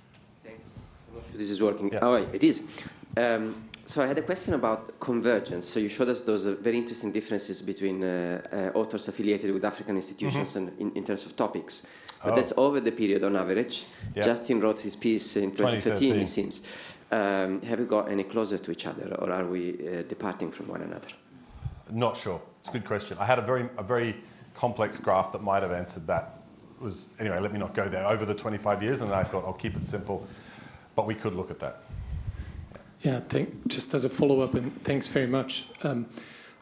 Thanks. I'm not sure this is working. Yeah. Oh, right, it is. So I had a question about convergence. So you showed us those very interesting differences between authors affiliated with African institutions and in terms of topics. But that's over the period on average. Yeah. Justin wrote his piece in 2013, it seems. Have we got any closer to each other, or are we departing from one another? Not sure. It's a good question. I had a very complex graph that might have answered that. Anyway, let me not go there. Over the 25 years, and I thought I'll keep it simple, but we could look at that. Yeah, just as a follow-up, and thanks very much.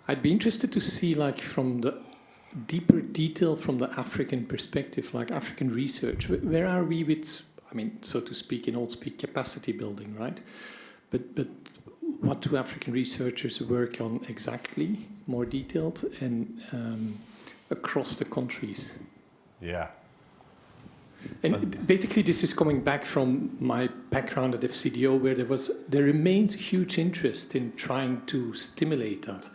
I'd be interested to see, like, from the deeper detail from the African perspective, like African research. Where are we with, I mean, so to speak, in old speak, capacity building, right? But what do African researchers work on exactly, more detailed, and across the countries? Yeah. And basically, this is coming back from my background at FCDO, where there remains huge interest in trying to stimulate that.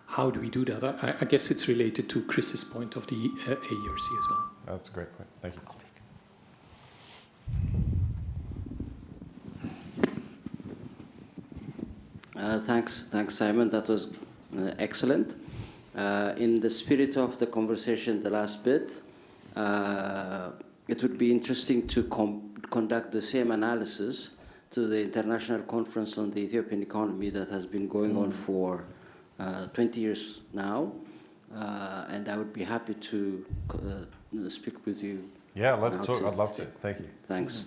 How do we do that? I guess it's related to Chris's point of the AERC as well. That's a great point. Thank you. Thanks, Simon. That was excellent. In the spirit of the conversation, the last bit, it would be interesting to would conduct the same analysis to the international conference on the Ethiopian economy that has been going on for 20 years now. And I would be happy to speak with you. Yeah, let's talk. I'd love to. Thank you. Thanks.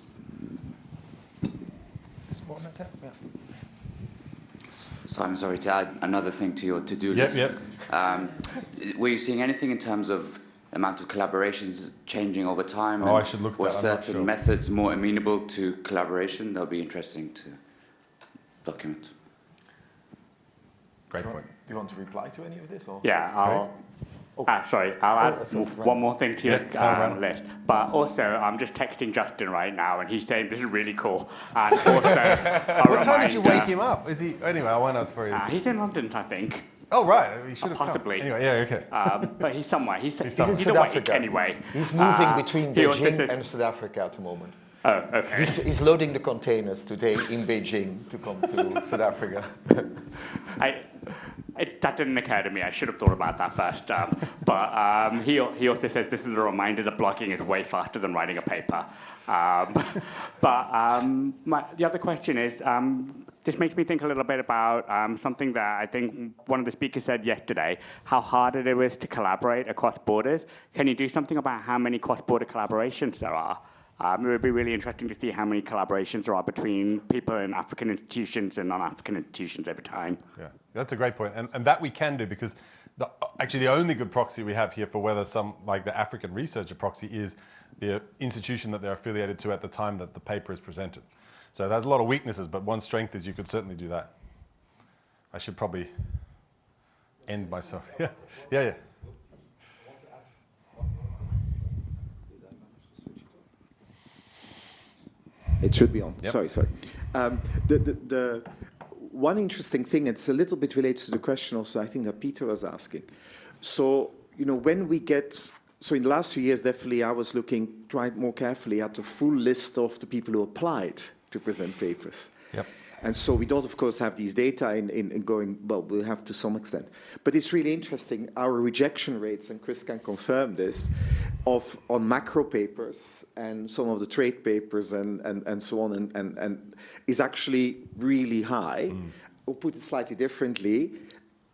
Yeah. Simon, sorry to add another thing to your to-do list. Yep. Were you seeing anything in terms of amount of collaborations changing over time? I should look at that. Or I'm not certain sure. methods more amenable to collaboration? That'll be interesting to document. Great point. Do you want to reply to any of this? Or? Yeah, I'll add one more thing to your list. But also, I'm just texting Justin right now, and he's saying this is really cool. And also, what time did you wake him up? Is he? Anyway, I won't ask for you. He's in London, I think. Oh right, he should have possibly. Come. Anyway, yeah, okay. But he's somewhere. He's in South Africa anyway. He's moving between Beijing and South Africa at the moment. Oh, okay. He's loading the containers today in Beijing to come to South Africa. That didn't occur to me. I should have thought about that first. But he also says this is a reminder that blogging is way faster than writing a paper. The other question is, this makes me think a little bit about something that I think one of the speakers said yesterday, how hard it is to collaborate across borders. Can you do something about how many cross-border collaborations there are? It would be really interesting to see how many collaborations there are between people in African institutions and non-African institutions over time. Yeah, that's a great point. And that we can do because actually the only good proxy we have here for whether some, like the African researcher proxy, is the institution that they're affiliated to at the time that the paper is presented. So there's a lot of weaknesses, but one strength is you could certainly do that. I should probably end myself. Yeah. It should be on. Yep. Sorry. The one interesting thing, it's a little bit related to the question also I think that Peter was asking. So, when we get, so in the last few years, definitely I was trying more carefully at the full list of the people who applied to present papers. Yep. And so we don't, of course, have these data in going, well, we'll have to some extent. But it's really interesting, our rejection rates, and Chris can confirm this, on macro papers and some of the trade papers and so on, and is actually really high. Or put it slightly differently,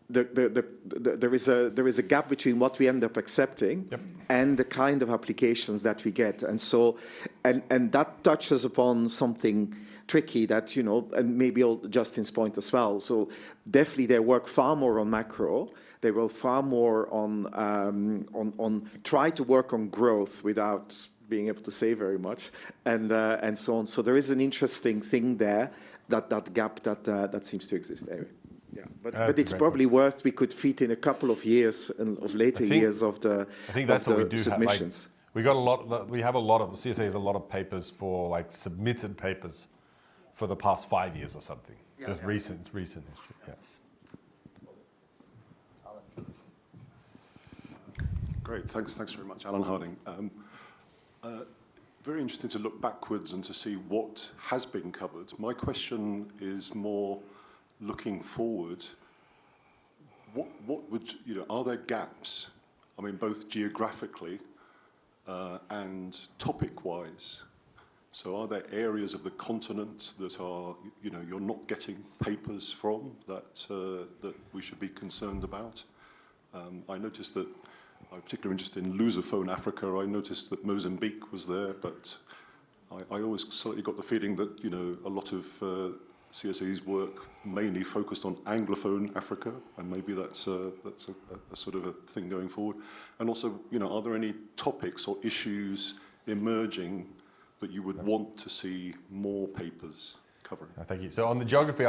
there is a gap between what we end up accepting and the kind of applications that we get. And so, and that touches upon something tricky that, and maybe Justin's point as well. So definitely they work far more on macro. They will far more on try to work on growth without being able to say very much, and so on. So there is an interesting thing there, that gap that seems to exist anyway. Yeah, but it's probably worth, we could fit in a couple of years of later years of the I think that's what we do submissions. We got a lot. We have a lot of CSA has a lot of papers for submitted papers for the past 5 years or something. Recent history. Yeah. Great, thanks very much, Alan Harding. Very interesting to look backwards and to see what has been covered. My question is more looking forward. What would, are there gaps? I mean, both geographically and topic-wise. So are there areas of the continent that are, you're not getting papers from that we should be concerned about? I noticed that I'm particularly interested in Lusophone Africa. I noticed that Mozambique was there, but I always slightly got the feeling that, a lot of CSA's work mainly focused on Anglophone Africa, and maybe that's a sort of a thing going forward. And also, are there any topics or issues emerging that you would want to see more papers covering? Thank you. So on the geography,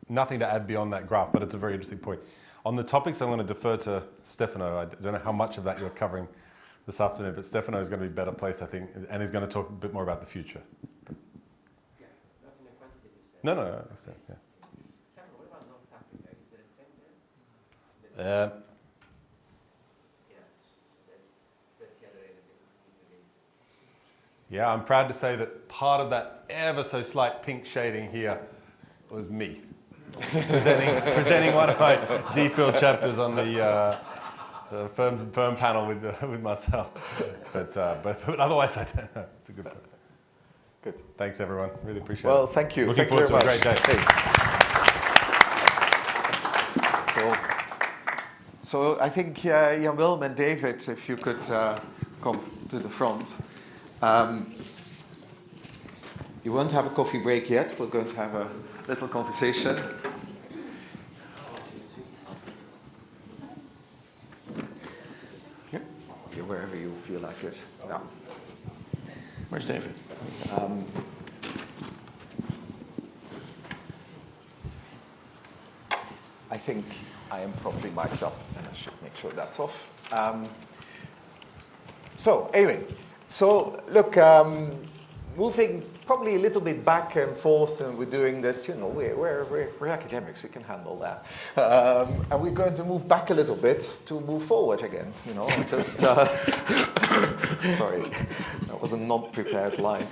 nothing to add beyond that graph, but it's a very interesting point. On the topics, I'm going to defer to Stefano. I don't know how much of that you're covering this afternoon, but Stefano is going to be better placed, I think, and he's going to talk a bit more about the future. Yeah, not in a quantitative sense. No, I understand. Yeah. Stefano, what about North Africa? Is there a trend there? That's the other area that Yeah, I'm proud to say that part of that ever so slight pink shading here was me. presenting one of my DPhil chapters on the firm panel with Marcel, but otherwise I don't know. It's a good point. Good. Thanks, everyone. Really appreciate it. Well, thank you. Looking Thank you forward to very a great day. So I think Jan Willem and David, if you could come to the front. You won't have a coffee break yet. We're going to have a little conversation. Yeah, wherever you feel like it. Yeah. Where's David? I think I am probably mic'd up, and I should make sure that's off. So anyway, look, moving probably a little bit back and forth, and we're doing this, you know, we're academics, we can handle that. And we're going to move back a little bit to move forward again, you know, just, sorry, that was a not prepared line.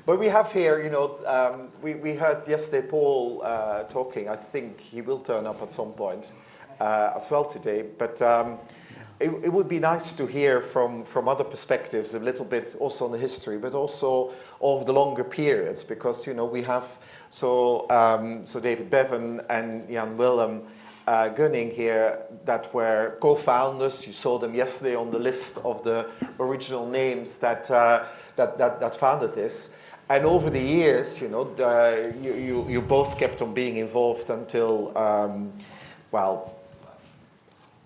But we have here, you know, we heard yesterday Paul talking. I think he will turn up at some point as well today. But it would be nice to hear from other perspectives a little bit also on the history, but also of the longer periods, because, you know, we have so David Bevan and Jan Willem Gunning here that were co-founders. You saw them yesterday on the list of the original names that founded this. And over the years, you know, you both kept on being involved until,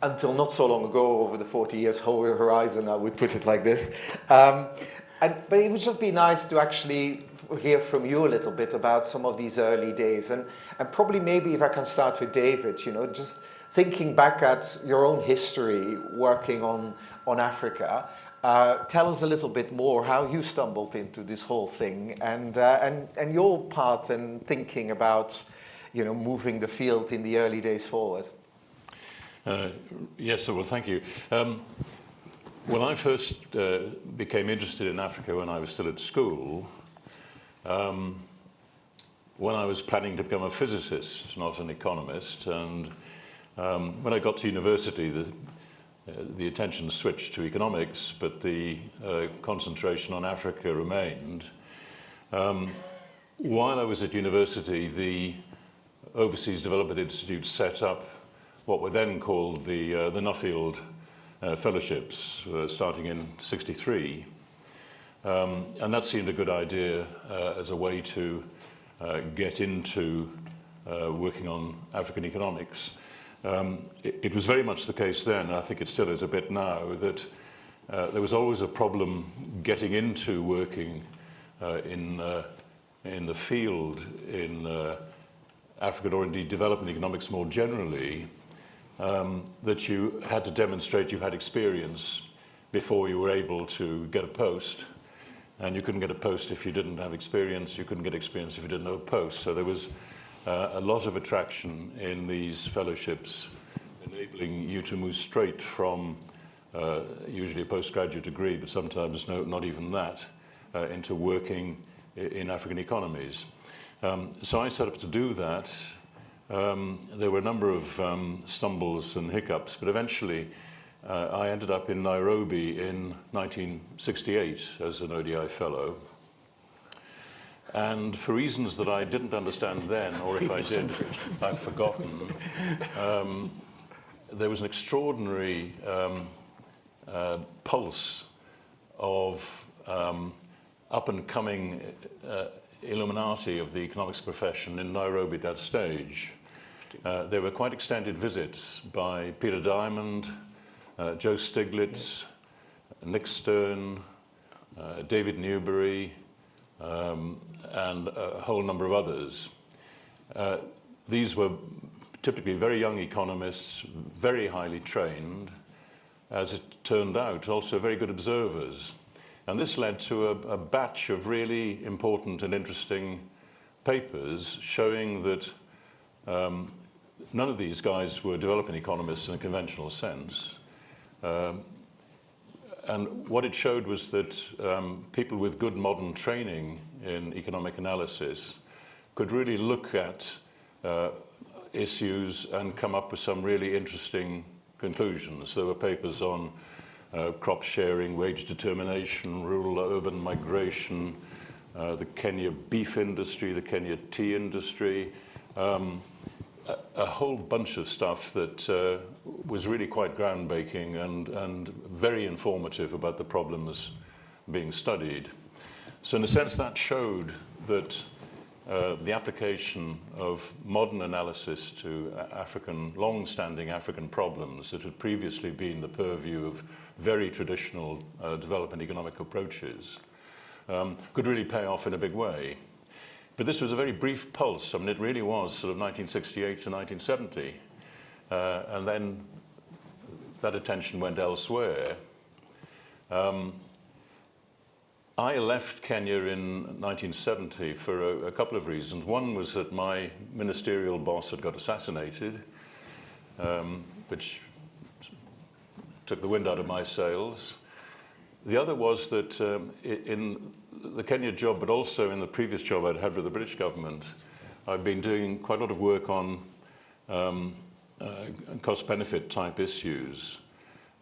until not so long ago, over the 40 years horizon, I would put it like this. But it would just be nice to actually hear from you a little bit about some of these early days. And probably maybe if I can start with David, you know, just thinking back at your own history working on Africa. Tell us a little bit more how you stumbled into this whole thing and your part in thinking about, you know, moving the field in the early days forward. Yes, well, thank you. When I first became interested in Africa when I was still at school, when I was planning to become a physicist, not an economist, and when I got to university, the attention switched to economics, but the concentration on Africa remained. While I was at university, the Overseas Development Institute set up what were then called the Nuffield Fellowships, starting in '63. And that seemed a good idea as a way to get into working on African economics. It was very much the case then, and I think it still is a bit now, that there was always a problem getting into working in the field in African or indeed developing economics more generally, that you had to demonstrate you had experience before you were able to get a post. And you couldn't get a post if you didn't have experience. You couldn't get experience if you didn't have a post. So there was a lot of attraction in these fellowships, enabling you to move straight from usually a postgraduate degree, but sometimes not even that, into working in African economies. So I set up to do that. There were a number of stumbles and hiccups, but eventually I ended up in Nairobi in 1968 as an ODI fellow. And for reasons that I didn't understand then, or if I did, I've forgotten, there was an extraordinary pulse of up-and-coming illuminati of the economics profession in Nairobi at that stage. There were quite extended visits by Peter Diamond, Joe Stiglitz, Nick Stern, David Newberry, and a whole number of others. These were typically very young economists, very highly trained, as it turned out, also very good observers. And this led to a batch of really important and interesting papers showing that none of these guys were developing economists in a conventional sense. And what it showed was that people with good modern training in economic analysis could really look at issues and come up with some really interesting conclusions. There were papers on crop sharing, wage determination, rural-urban migration, the Kenya beef industry, the Kenya tea industry, a whole bunch of stuff that was really quite groundbreaking and very informative about the problems being studied. So in a sense, that showed that the application of modern analysis to long-standing African problems that had previously been the purview of very traditional development economic approaches could really pay off in a big way. But this was a very brief pulse. I mean, it really was sort of 1968 to 1970. And then that attention went elsewhere. I left Kenya in 1970 for a couple of reasons. One was that my ministerial boss had got assassinated, which took the wind out of my sails. The other was that in the Kenya job, but also in the previous job I'd had with the British government, I'd been doing quite a lot of work on cost-benefit type issues,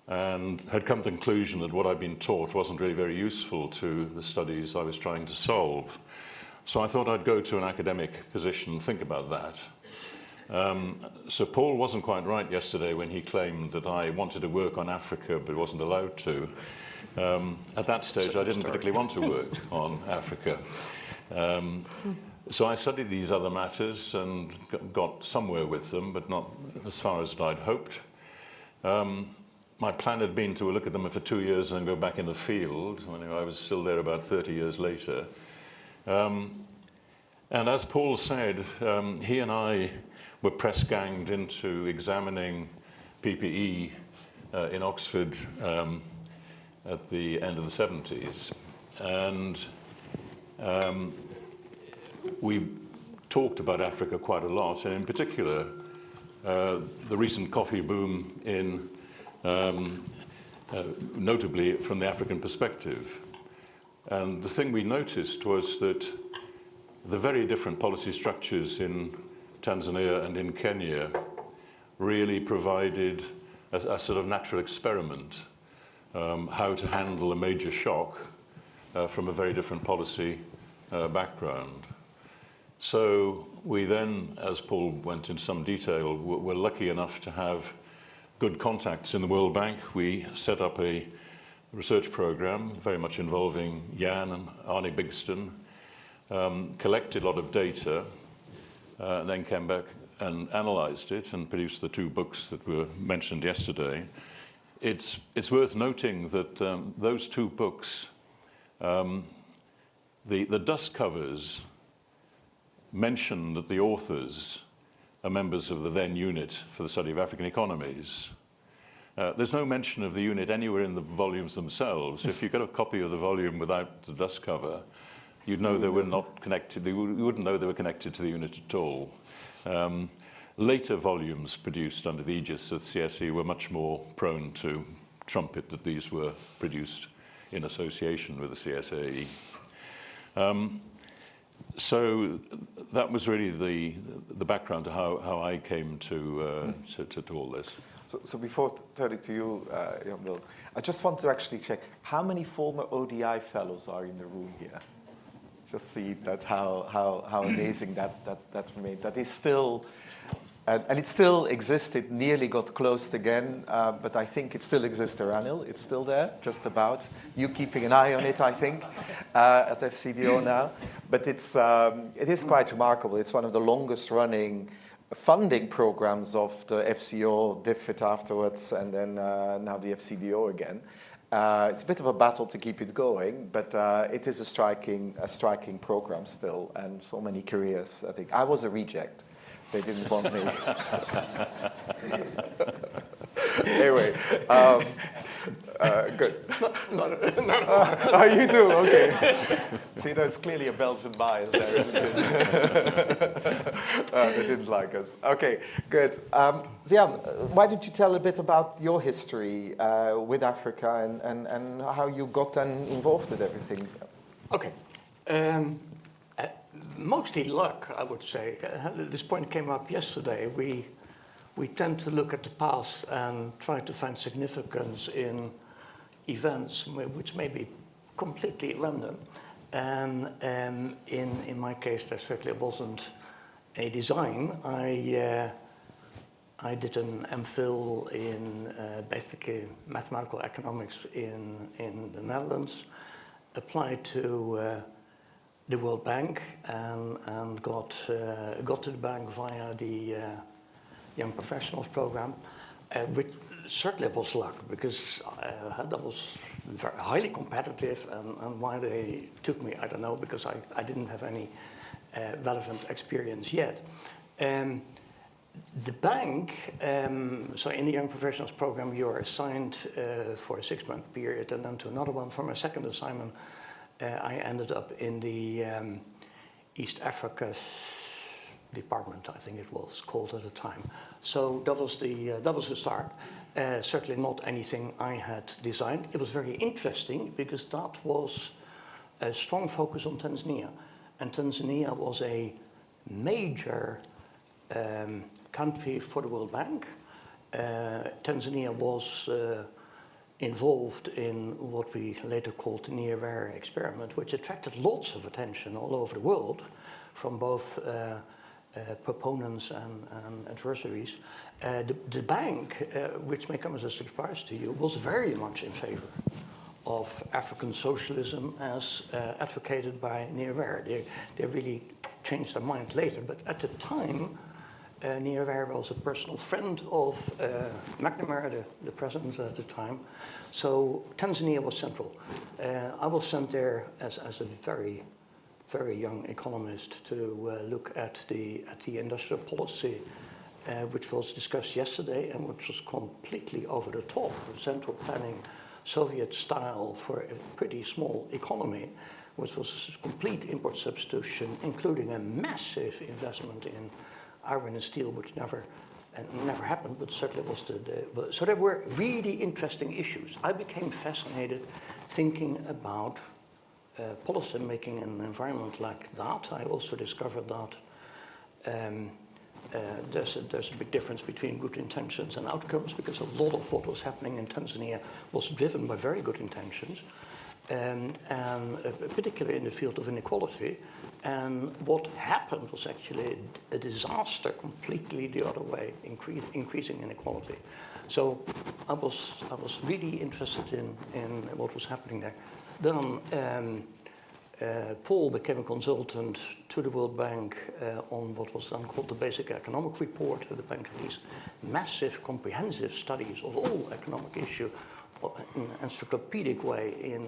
and had come to the conclusion that what I'd been taught wasn't really very useful to the studies I was trying to solve. So I thought I'd go to an academic position and think about that. So Paul wasn't quite right yesterday when he claimed that I wanted to work on Africa but wasn't allowed to. At that stage, I didn't particularly want to work on Africa. So I studied these other matters and got somewhere with them, but not as far as I'd hoped. My plan had been to look at them for 2 years and then go back in the field. I was still there about 30 years later. And as Paul said, he and I were press-ganged into examining PPE in Oxford at the end of the 70s. And we talked about Africa quite a lot, and in particular, the recent coffee boom in notably from the African perspective. And the thing we noticed was that the very different policy structures in Tanzania and in Kenya really provided a sort of natural experiment how to handle a major shock from a very different policy background. So we then, as Paul went into some detail, were lucky enough to have good contacts in the World Bank. We set up a research program very much involving Jan and Arnie Bigston, collected a lot of data, then came back and analyzed it and produced the 2 books that were mentioned yesterday. It's worth noting that those 2 books, the dust covers mention that the authors are members of the then unit for the study of African economies. There's no mention of the unit anywhere in the volumes themselves. If you got a copy of the volume without the dust cover, you'd know they were not connected. You wouldn't know they were connected to the unit at all. Later volumes produced under the aegis of CSE were much more prone to trumpet that these were produced in association with the CSAE. So that was really the background to how I came to all this. So before turning to you, Bill, I just want to actually check how many former ODI fellows are in the room here. Just see that how amazing that remained. That is still, and it still exists. It nearly got closed again, but I think it still exists, Ranil. It's still there, just about. You keeping an eye on it, I think, at FCDO now. But it is quite remarkable. It's one of the longest running funding programs of the FCO, DFID afterwards, and then now the FCDO again. It's a bit of a battle to keep it going, but it is a striking program still, and so many careers. I think I was a reject. They didn't want me. Anyway, good. Oh, you do? Okay. See, there's clearly a Belgian bias there, isn't it? They didn't like us. Okay, good. Zian, why don't you tell a bit about your history with Africa and how you got then involved with everything? Okay. Mostly luck, I would say. This point came up yesterday. We tend to look at the past and try to find significance in events which may be completely random. And in my case, there certainly wasn't a design. I did an MPhil in basically mathematical economics in the Netherlands, applied to the World Bank and got to the bank via the Young Professionals program, which certainly was luck, because that was very highly competitive, and why they took me, I don't know, because I didn't have any relevant experience yet. The bank, so in the Young Professionals program, you're assigned for a 6-month period and then to another one. For my second assignment, I ended up in the East Africa department, I think it was called at the time. So that was the start. Certainly not anything I had designed. It was very interesting because that was a strong focus on Tanzania. And Tanzania was a major country for the World Bank. Tanzania was involved in what we later called the Nyerere experiment, which attracted lots of attention all over the world from both proponents and adversaries. The bank, which may come as a surprise to you, was very much in favor of African socialism as advocated by Nyerere. They really changed their mind later, but at the time, Nyerere was a personal friend of McNamara, the president at the time. So Tanzania was central. I was sent there as a very, very young economist to look at the industrial policy, which was discussed yesterday and which was completely over the top. Central planning, Soviet style for a pretty small economy, which was complete import substitution, including a massive investment in iron and steel, which never happened, but certainly was so there were really interesting issues. I became fascinated thinking about policy making in an environment like that. I also discovered that there's a big difference between good intentions and outcomes, because a lot of what was happening in Tanzania was driven by very good intentions, and particularly in the field of inequality. And what happened was actually a disaster completely the other way, increasing inequality. So I was really interested in what was happening there. Then Paul became a consultant to the World Bank on what was then called the Basic Economic Report. The bank released massive, comprehensive studies of all economic issues in an encyclopedic way,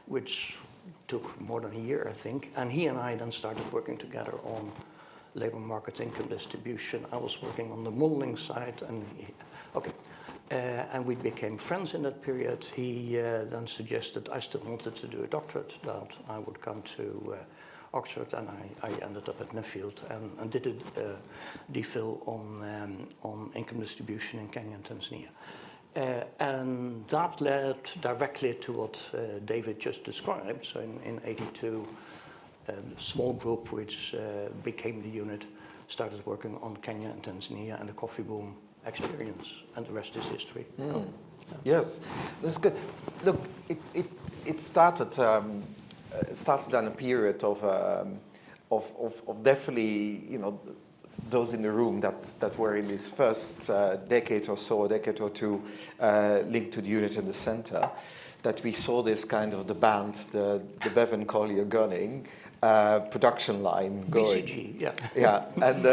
which took more than a year, I think. And he and I then started working together on labor market income distribution. I was working on the modeling side, and we became friends in that period. He then suggested I still wanted to do a doctorate, that I would come to Oxford, and I ended up at Nuffield and did a DPhil on income distribution in Kenya and Tanzania. And that led directly to what David just described. So in 82, a small group which became the unit started working on Kenya and Tanzania and the coffee boom experience, and the rest is history. Mm. Yes, that's good. Look, it started on a period of definitely, you know, those in the room that were in this first decade or two linked to the unit in the center, that we saw this kind of the band, the Bevan Collier gunning production line going. BCG, yeah. Yeah, and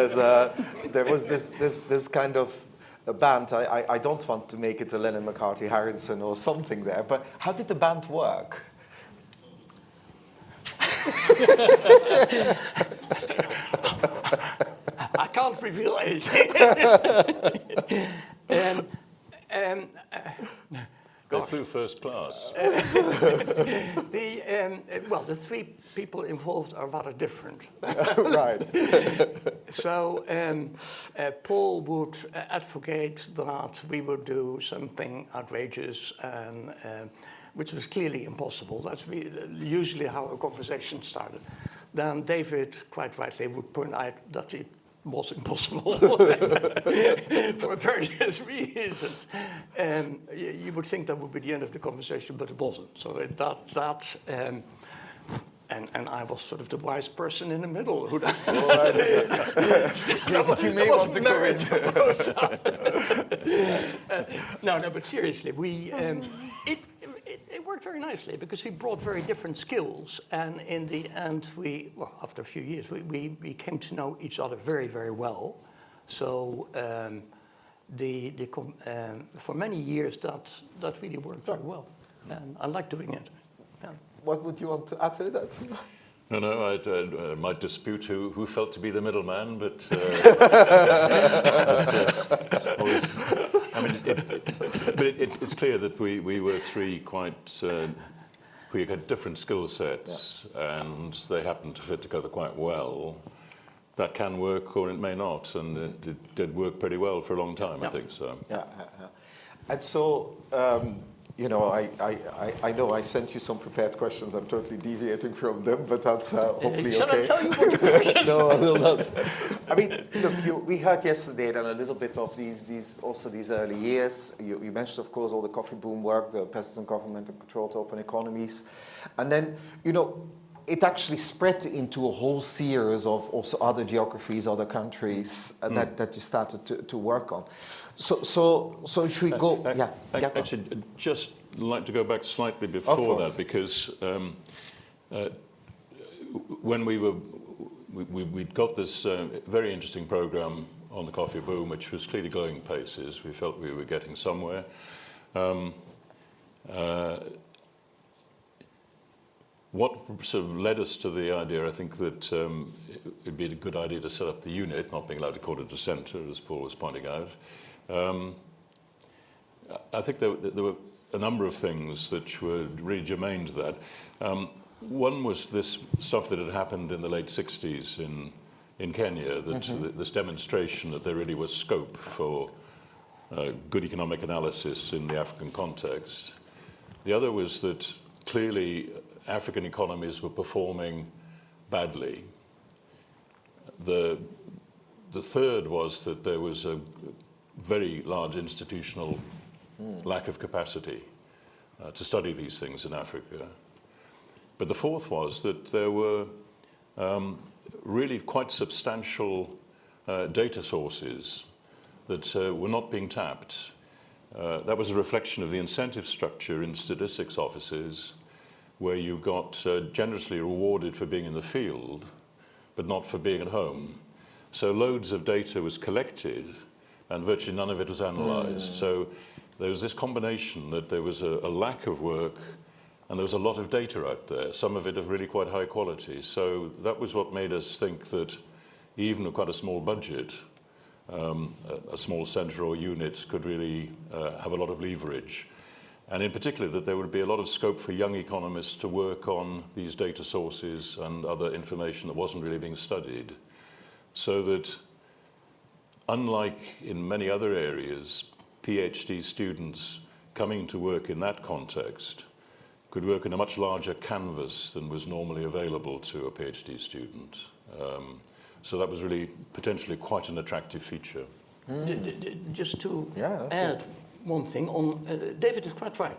there was this kind of a band. I don't want to make it a Lennon McCarthy Harrison or something there, but how did the band work? I can't reveal anything. They flew first class. The three people involved are rather different. Right. So Paul would advocate that we would do something outrageous, and which was clearly impossible. That's usually how a conversation started. Then David, quite rightly, would point out that it was impossible for various reasons. You would think that would be the end of the conversation, but it wasn't. So and I was sort of the wise person in the middle. Who that was merit. No, but seriously, it worked very nicely because we brought very different skills, and in the end, after a few years, we came to know each other very, very well. So for many years, that really worked very well, and I like doing it. Yeah. What would you want to add to that? No, I might dispute who felt to be the middleman, but it's clear that we were three quite. We had different skill sets, and they happened to fit together quite well. That can work, or it may not, and it did work pretty well for a long time. I think so. Yeah. And so. You know, I know I sent you some prepared questions. I'm totally deviating from them, but that's hopefully Shall okay. I tell you what the questions? No, I will not. I mean, look, we heard yesterday then a little bit of these early years. You mentioned, of course, all the coffee boom work, the President government and controlled open economies, and then it actually spread into a whole series of also other geographies, other countries that you started to work on. So if we go, Actually, I'd just like to go back slightly before that, because when we'd got this very interesting program on the coffee boom, which was clearly going places. We felt we were getting somewhere. What sort of led us to the idea, I think, that it'd be a good idea to set up the unit, not being allowed to call it a centre, as Paul was pointing out. I think there were a number of things that were really germane to that. One was this stuff that had happened in the late 60s in Kenya, that this demonstration that there really was scope for good economic analysis in the African context. The other was that clearly African economies were performing badly. The third was that there was a very large institutional lack of capacity to study these things in Africa. But the fourth was that there were really quite substantial data sources that were not being tapped. That was a reflection of the incentive structure in statistics offices, where you got generously rewarded for being in the field, but not for being at home. So loads of data was collected, and virtually none of it was analysed. So there was this combination that there was a lack of work, and there was a lot of data out there, some of it of really quite high quality. So that was what made us think that even with quite a small budget, a small centre or unit could really have a lot of leverage. And in particular, that there would be a lot of scope for young economists to work on these data sources and other information that wasn't really being studied. So that, unlike in many other areas, PhD students coming to work in that context could work in a much larger canvas than was normally available to a PhD student. So that was really potentially quite an attractive feature. Just to add one thing, David is quite right.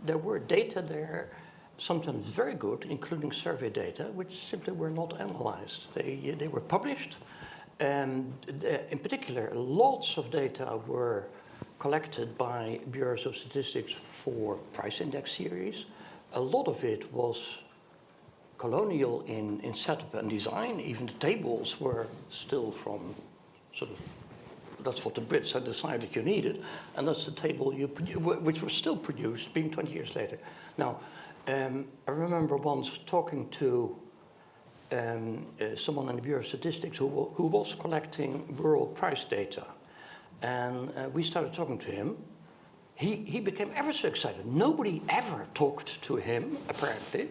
There were data there, sometimes very good, including survey data, which simply were not analyzed. They were published, and in particular, lots of data were collected by bureaus of statistics for price index series. A lot of it was colonial in setup and design. Even the tables were still from sort of, that's what the Brits had decided you needed, and that's the table which was still produced, being 20 years later. Now, I remember once talking to someone in the Bureau of Statistics who was collecting rural price data, and we started talking to him. He became ever so excited. Nobody ever talked to him, apparently,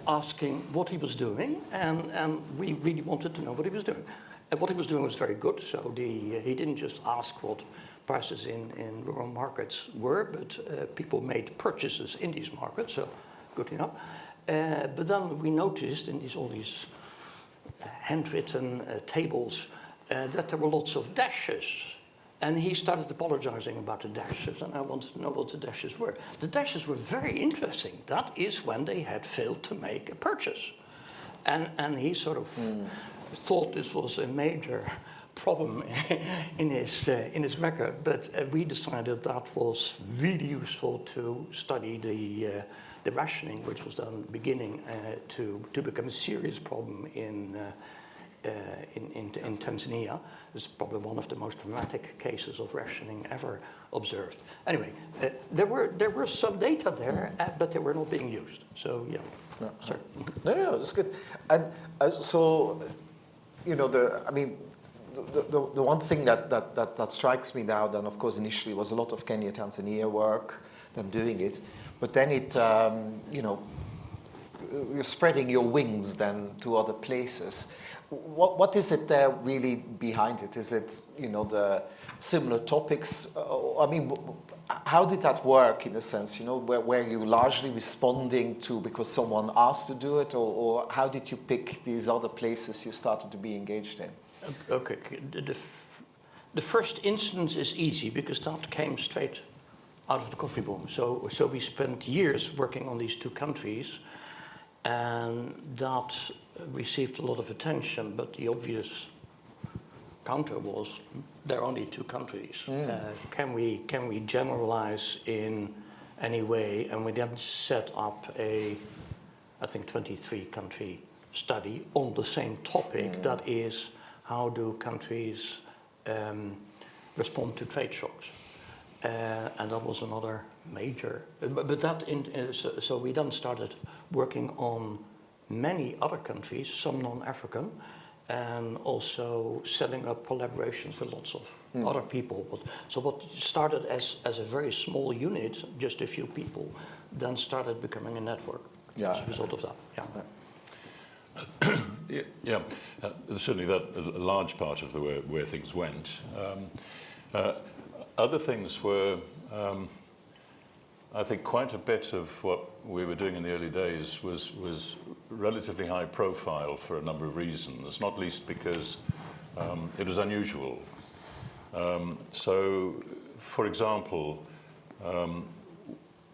asking what he was doing, and we really wanted to know what he was doing. And what he was doing was very good, so he didn't just ask what prices in rural markets were, but people made purchases in these markets, so good enough. But then we noticed in all these handwritten tables that there were lots of dashes. And he started apologizing about the dashes, and I wanted to know what the dashes were. The dashes were very interesting. That is when they had failed to make a purchase. And he sort of thought this was a major problem in his record, but we decided that was really useful to study the rationing, which was then beginning to become a serious problem in Tanzania. It's probably one of the most dramatic cases of rationing ever observed. Anyway, there were some data there, but they were not being used. So yeah, sorry. No, it's good. And so, you know, the one thing that strikes me now, then of course initially was a lot of Kenya, Tanzania work, then doing it, but then it, you know, you're spreading your wings then to other places. What is it there really behind it? Is it, you know, the similar topics? I mean, how did that work in a sense? You know, were you largely responding to because someone asked to do it, or how did you pick these other places you started to be engaged in? Okay, the first instance is easy because that came straight out of the coffee boom. So we spent years working on these two countries, and that received a lot of attention, but the obvious counter was there are only two countries. Can we generalize in any way? And we then set up a, I think, 23-country study on the same topic, that is, how do countries respond to trade shocks? And that was another major, but that, so we then started working on many other countries, some non-African, and also setting up collaborations with lots of other people. So what started as a very small unit, just a few people, then started becoming a network as a result of that. Certainly that a large part of the where things went. Other things were, I think, quite a bit of what we were doing in the early days was relatively high profile for a number of reasons, not least because it was unusual. So, for example,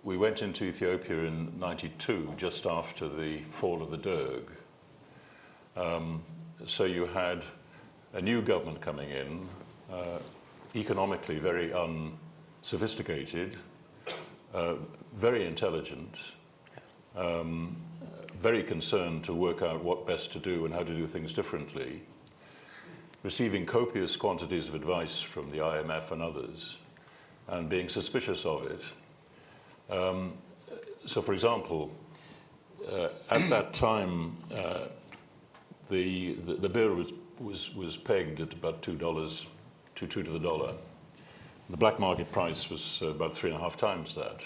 we went into Ethiopia in '92, just after the fall of the Derg. So you had a new government coming in, economically very unsophisticated, very intelligent, very concerned to work out what best to do and how to do things differently, receiving copious quantities of advice from the IMF and others, and being suspicious of it. So, for example, at that time, the birr was pegged at about $2 to the dollar. The black market price was about 3.5 times that.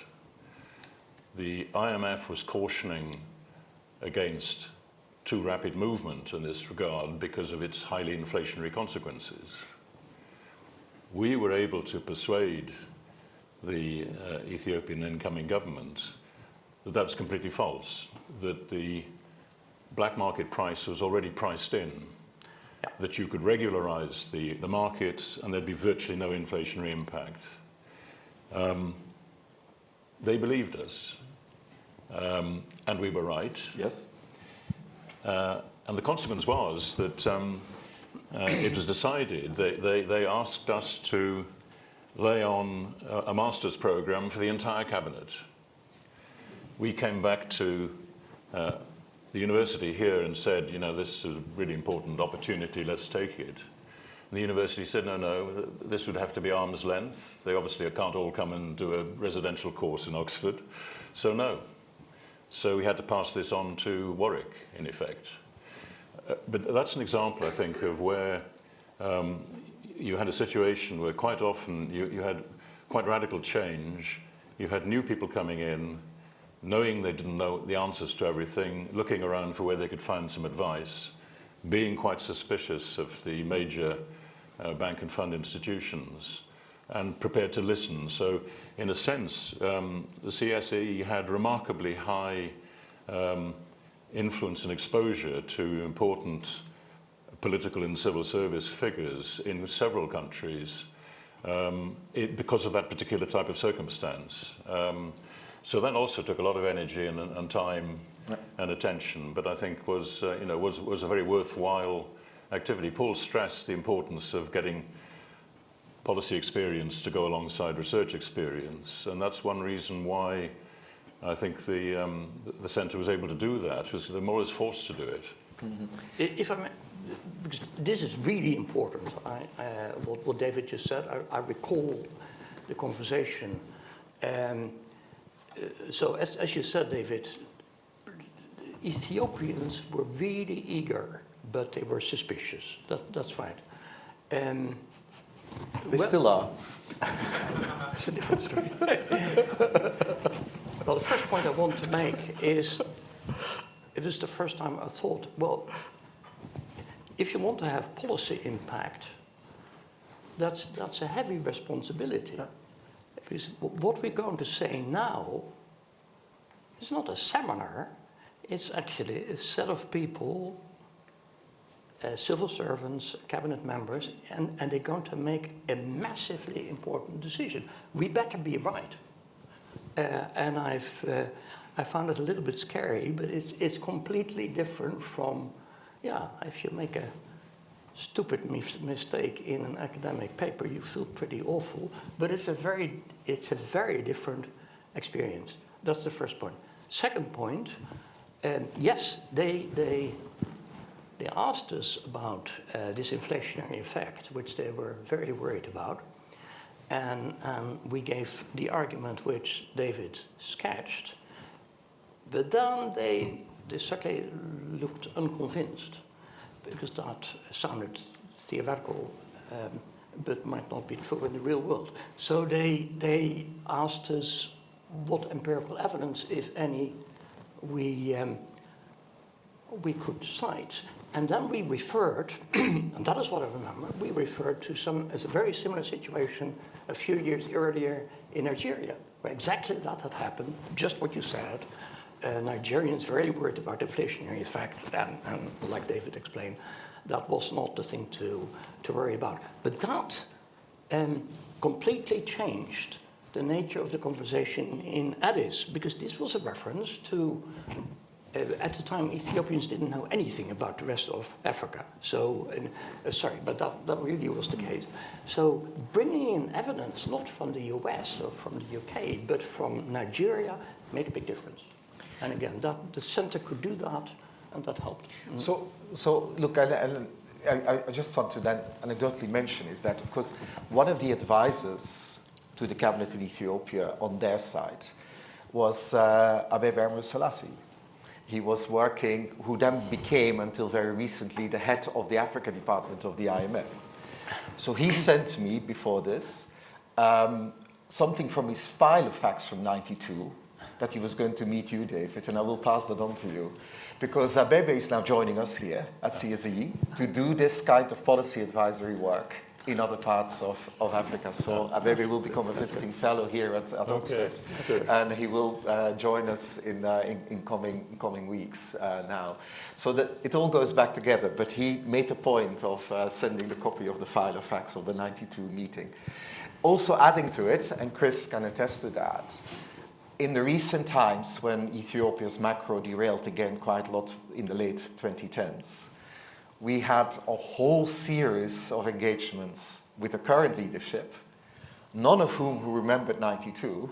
The IMF was cautioning against too rapid movement in this regard because of its highly inflationary consequences. We were able to persuade the Ethiopian incoming government that that was completely false, that the black market price was already priced in, that you could regularize the market and there'd be virtually no inflationary impact. They believed us, and we were right. Yes. And the consequence was that it was decided, they asked us to lay on a master's program for the entire cabinet. We came back to the university here and said, you know, this is a really important opportunity, let's take it. And the university said, no, this would have to be arm's length. They obviously can't all come and do a residential course in Oxford, so no. So we had to pass this on to Warwick, in effect. But that's an example, I think, of where you had a situation where quite often you had quite radical change. You had new people coming in, knowing they didn't know the answers to everything, looking around for where they could find some advice, being quite suspicious of the major bank and fund institutions, and prepared to listen. So, in a sense, the CSE had remarkably high influence and exposure to important political and civil service figures in several countries because of that particular type of circumstance. So that also took a lot of energy and time and attention, but I think was a very worthwhile activity. Paul stressed the importance of getting policy experience to go alongside research experience, and that's one reason why I think the centre was able to do that, because the more is forced to do it. Mm-hmm. If I may, because this is really important, what David just said, I recall the conversation. So as you said, David, Ethiopians were really eager, but they were suspicious. That's fine. They still are. It's a different story. Well, the first point I want to make is, it is the first time I thought, well, if you want to have policy impact, that's a heavy responsibility. Because what we're going to say now is not a seminar, it's actually a set of people, civil servants, cabinet members, and they're going to make a massively important decision. We better be right. And I found it a little bit scary, but it's completely different from, if you make a stupid mistake in an academic paper, you feel pretty awful, but it's a very different experience. That's the first point. Second point, yes, they asked us about this inflationary effect, which they were very worried about, and we gave the argument which David sketched, but then they certainly looked unconvinced, because that sounded theoretical, but might not be true in the real world. So they asked us what empirical evidence, if any, we could cite. And then we referred, and that is what I remember, we referred to a very similar situation a few years earlier in Nigeria, where exactly that had happened, just what you said. Nigerians very worried about the inflationary effect, and like David explained, that was not the thing to worry about. But that completely changed the nature of the conversation in Addis, because this was a reference to, at the time, Ethiopians didn't know anything about the rest of Africa. So, but that really was the case. So bringing in evidence, not from the US or from the UK, but from Nigeria, made a big difference. And again, the center could do that, and that helped. So look, I just want to then anecdotally mention is that, of course, one of the advisors to the cabinet in Ethiopia on their side was Abebe Amr Selassie. He was working, who then became, until very recently, the head of the Africa department of the IMF. So he sent me, before this, something from his file of facts from '92, that he was going to meet you, David, and I will pass that on to you. Because Abebe is now joining us here at CSE to do this kind of policy advisory work in other parts of Africa. So Abebe will become a visiting fellow here at Oxford, and he will join us in coming weeks now. So that it all goes back together, but he made a point of sending the copy of the file of facts of the '92 meeting. Also adding to it, and Chris can attest to that, in the recent times when Ethiopia's macro derailed again quite a lot in the late 2010s, we had a whole series of engagements with the current leadership, none of whom who remembered '92.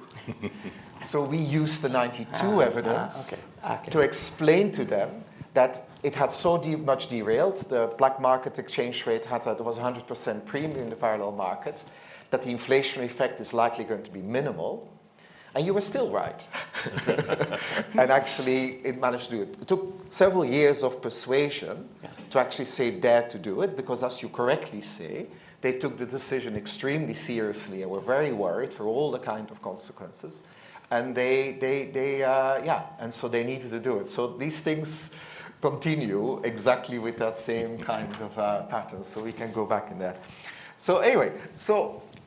So we used the '92 evidence to explain to them that it had so much derailed, the black market exchange rate there was 100% premium in the parallel market, that the inflationary effect is likely going to be minimal. And you were still right. And actually, it managed to do it. It took several years of persuasion to actually dare to do it, because as you correctly say, they took the decision extremely seriously and were very worried for all the kind of consequences. And and so they needed to do it. So these things continue exactly with that same kind of pattern. So we can go back in there. So anyway,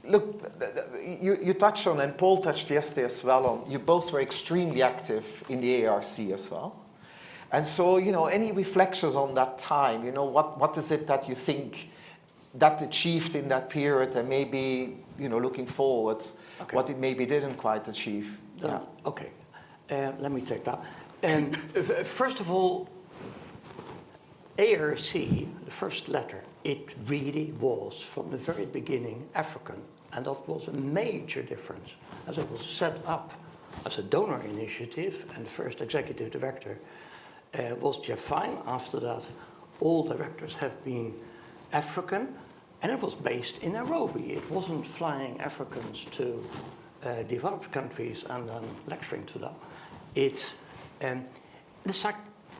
look, you touched on, and Paul touched yesterday as well on, you both were extremely active in the ARC as well. And so, any reflections on that time? What is it that you think that achieved in that period, and maybe, looking forward, what it maybe didn't quite achieve? Yeah. Okay, let me take that. First of all, ARC, the first letter, it really was from the very beginning African, and that was a major difference, as it was set up as a donor initiative, and the first executive director was Jeff Fine. After that, all directors have been African, and it was based in Nairobi. It wasn't flying Africans to developed countries and then lecturing to them.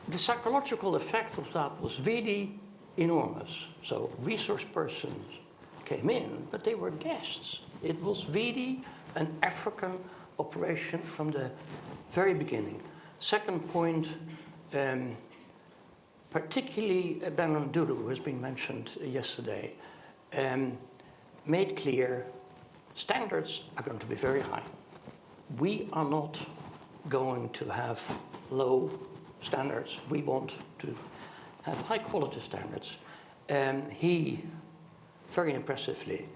The psychological effect of that was really enormous. So resource persons came in, but they were guests. It was really an African operation from the very beginning. Second point, particularly Ben Dudu, who has been mentioned yesterday, made clear standards are going to be very high. We are not going to have low standards. We want to have high quality standards. He, very impressively,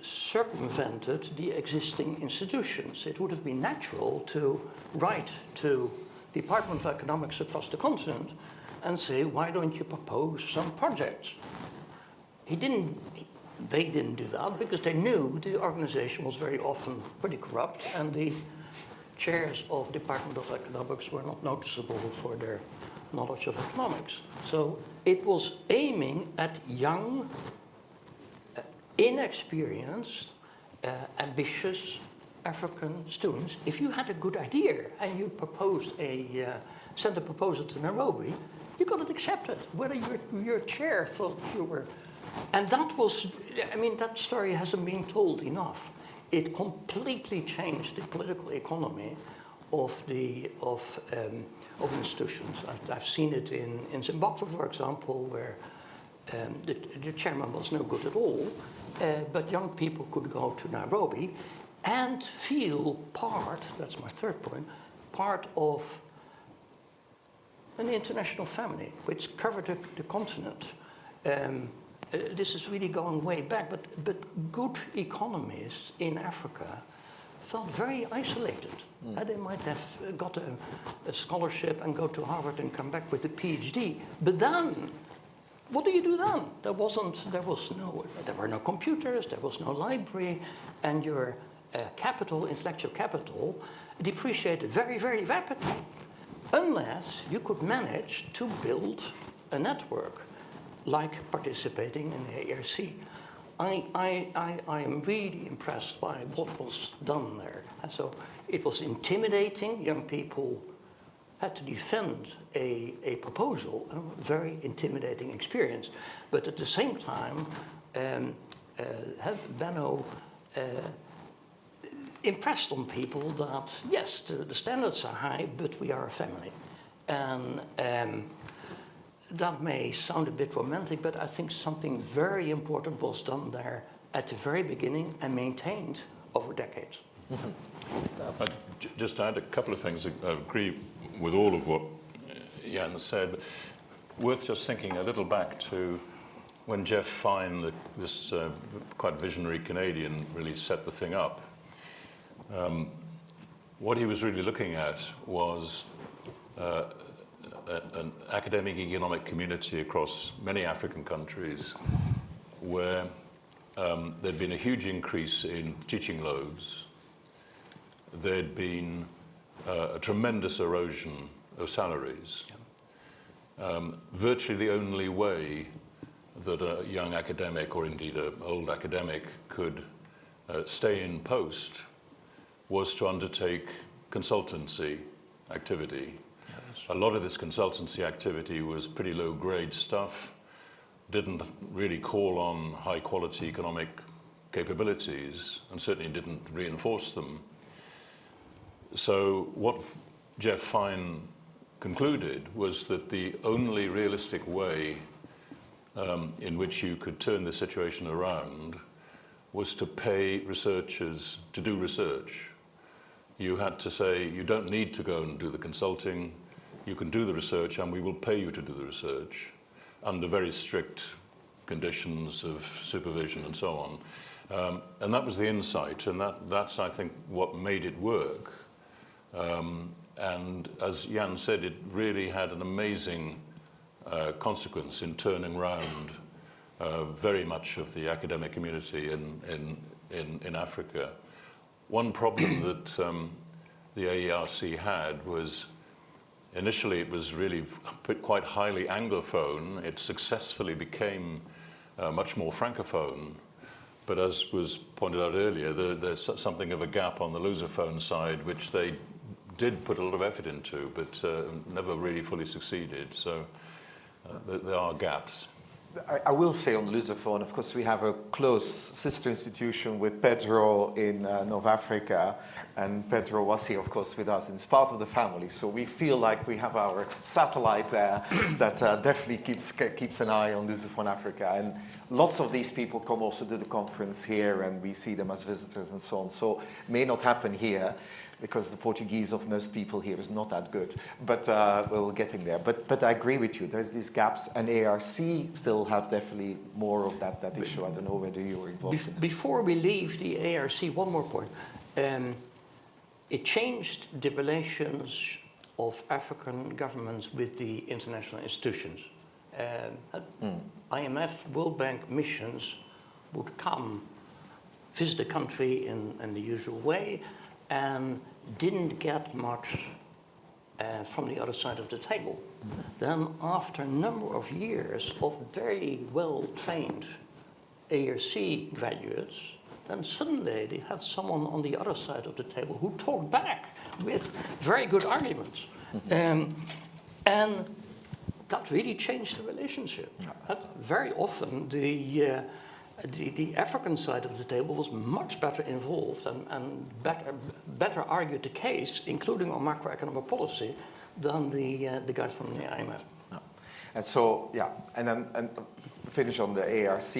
circumvented the existing institutions. It would have been natural to write to the Department of Economics across the continent and say, why don't you propose some projects? They didn't do that because they knew the organization was very often pretty corrupt, and the chairs of Department of Economics were not noticeable for their knowledge of economics. So it was aiming at young, inexperienced, ambitious African students. If you had a good idea and you sent a proposal to Nairobi, you got it accepted, whether your chair thought you were. And that was, that story hasn't been told enough. It completely changed the political economy of institutions. I've seen it in Zimbabwe, for example, where the chairman was no good at all, but young people could go to Nairobi and feel part, that's my third point, part of an international family which covered the continent. This is really going way back, but good economists in Africa felt very isolated. They might have got a scholarship and go to Harvard and come back with a PhD. But then, what do you do then? There were no computers, there was no library, and your intellectual capital, depreciated very, very rapidly, unless you could manage to build a network like participating in the ARC. I am really impressed by what was done there. And so it was intimidating. Young people had to defend a proposal, a very intimidating experience. But at the same time, Benno impressed on people that, yes, the standards are high, but we are a family. And that may sound a bit romantic, but I think something very important was done there at the very beginning and maintained over decades. Just to add a couple of things. I agree with all of what Jan said, but worth just thinking a little back to when Jeff Fine, this quite visionary Canadian, really set the thing up. What he was really looking at was an academic economic community across many African countries where there'd been a huge increase in teaching loads. There'd been a tremendous erosion of salaries. Virtually the only way that a young academic, or indeed an old academic, could stay in post was to undertake consultancy activity. A lot of this consultancy activity was pretty low-grade stuff, didn't really call on high-quality economic capabilities, and certainly didn't reinforce them. So what Jeff Fine concluded was that the only realistic way in which you could turn the situation around was to pay researchers to do research. You had to say, you don't need to go and do the consulting. you can do the research and we will pay you to do the research under very strict conditions of supervision and so on. And that was the insight, and that's, I think, what made it work. And as Jan said, it really had an amazing consequence in turning round very much of the academic community in Africa. One problem that the AERC had was initially it was really quite highly Anglophone. It successfully became much more Francophone. But as was pointed out earlier, there's something of a gap on the Lusophone side, which they did put a lot of effort into, but never really fully succeeded. So there are gaps. I will say on the Lusophone, of course, we have a close sister institution with Pedro in North Africa, and Pedro was here, of course, with us, and it's part of the family. So we feel like we have our satellite there that definitely keeps an eye on Lusophone Africa. And lots of these people come also to the conference here, and we see them as visitors and so on. So it may not happen here, because the Portuguese of most people here is not that good, but we're getting there. But I agree with you, there's these gaps, and ARC still have definitely more of that issue. I don't know whether you were involved. Before we leave the ARC, one more point. It changed the relations of African governments with the international institutions. IMF, World Bank missions would come, visit the country in the usual way, and didn't get much from the other side of the table. Then after a number of years of very well-trained ARC graduates, then suddenly they had someone on the other side of the table who talked back with very good arguments. And that really changed the relationship. Very often the African side of the table was much better involved and better argued the case, including on macroeconomic policy, than the guy from the IMF. And so, yeah, and finish on the ARC,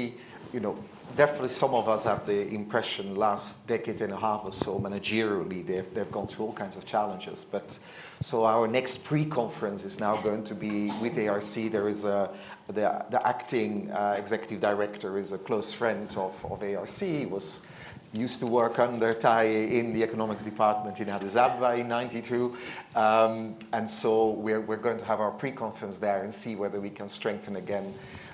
you know, definitely some of us have the impression last decade and a half or so, managerially, they've gone through all kinds of challenges. But so our next pre-conference is now going to be with ARC. There is the acting executive director is a close friend of ARC. Used to work under Tai in the economics department in Addis Ababa in '92. And so we're going to have our pre-conference there and see whether we can strengthen again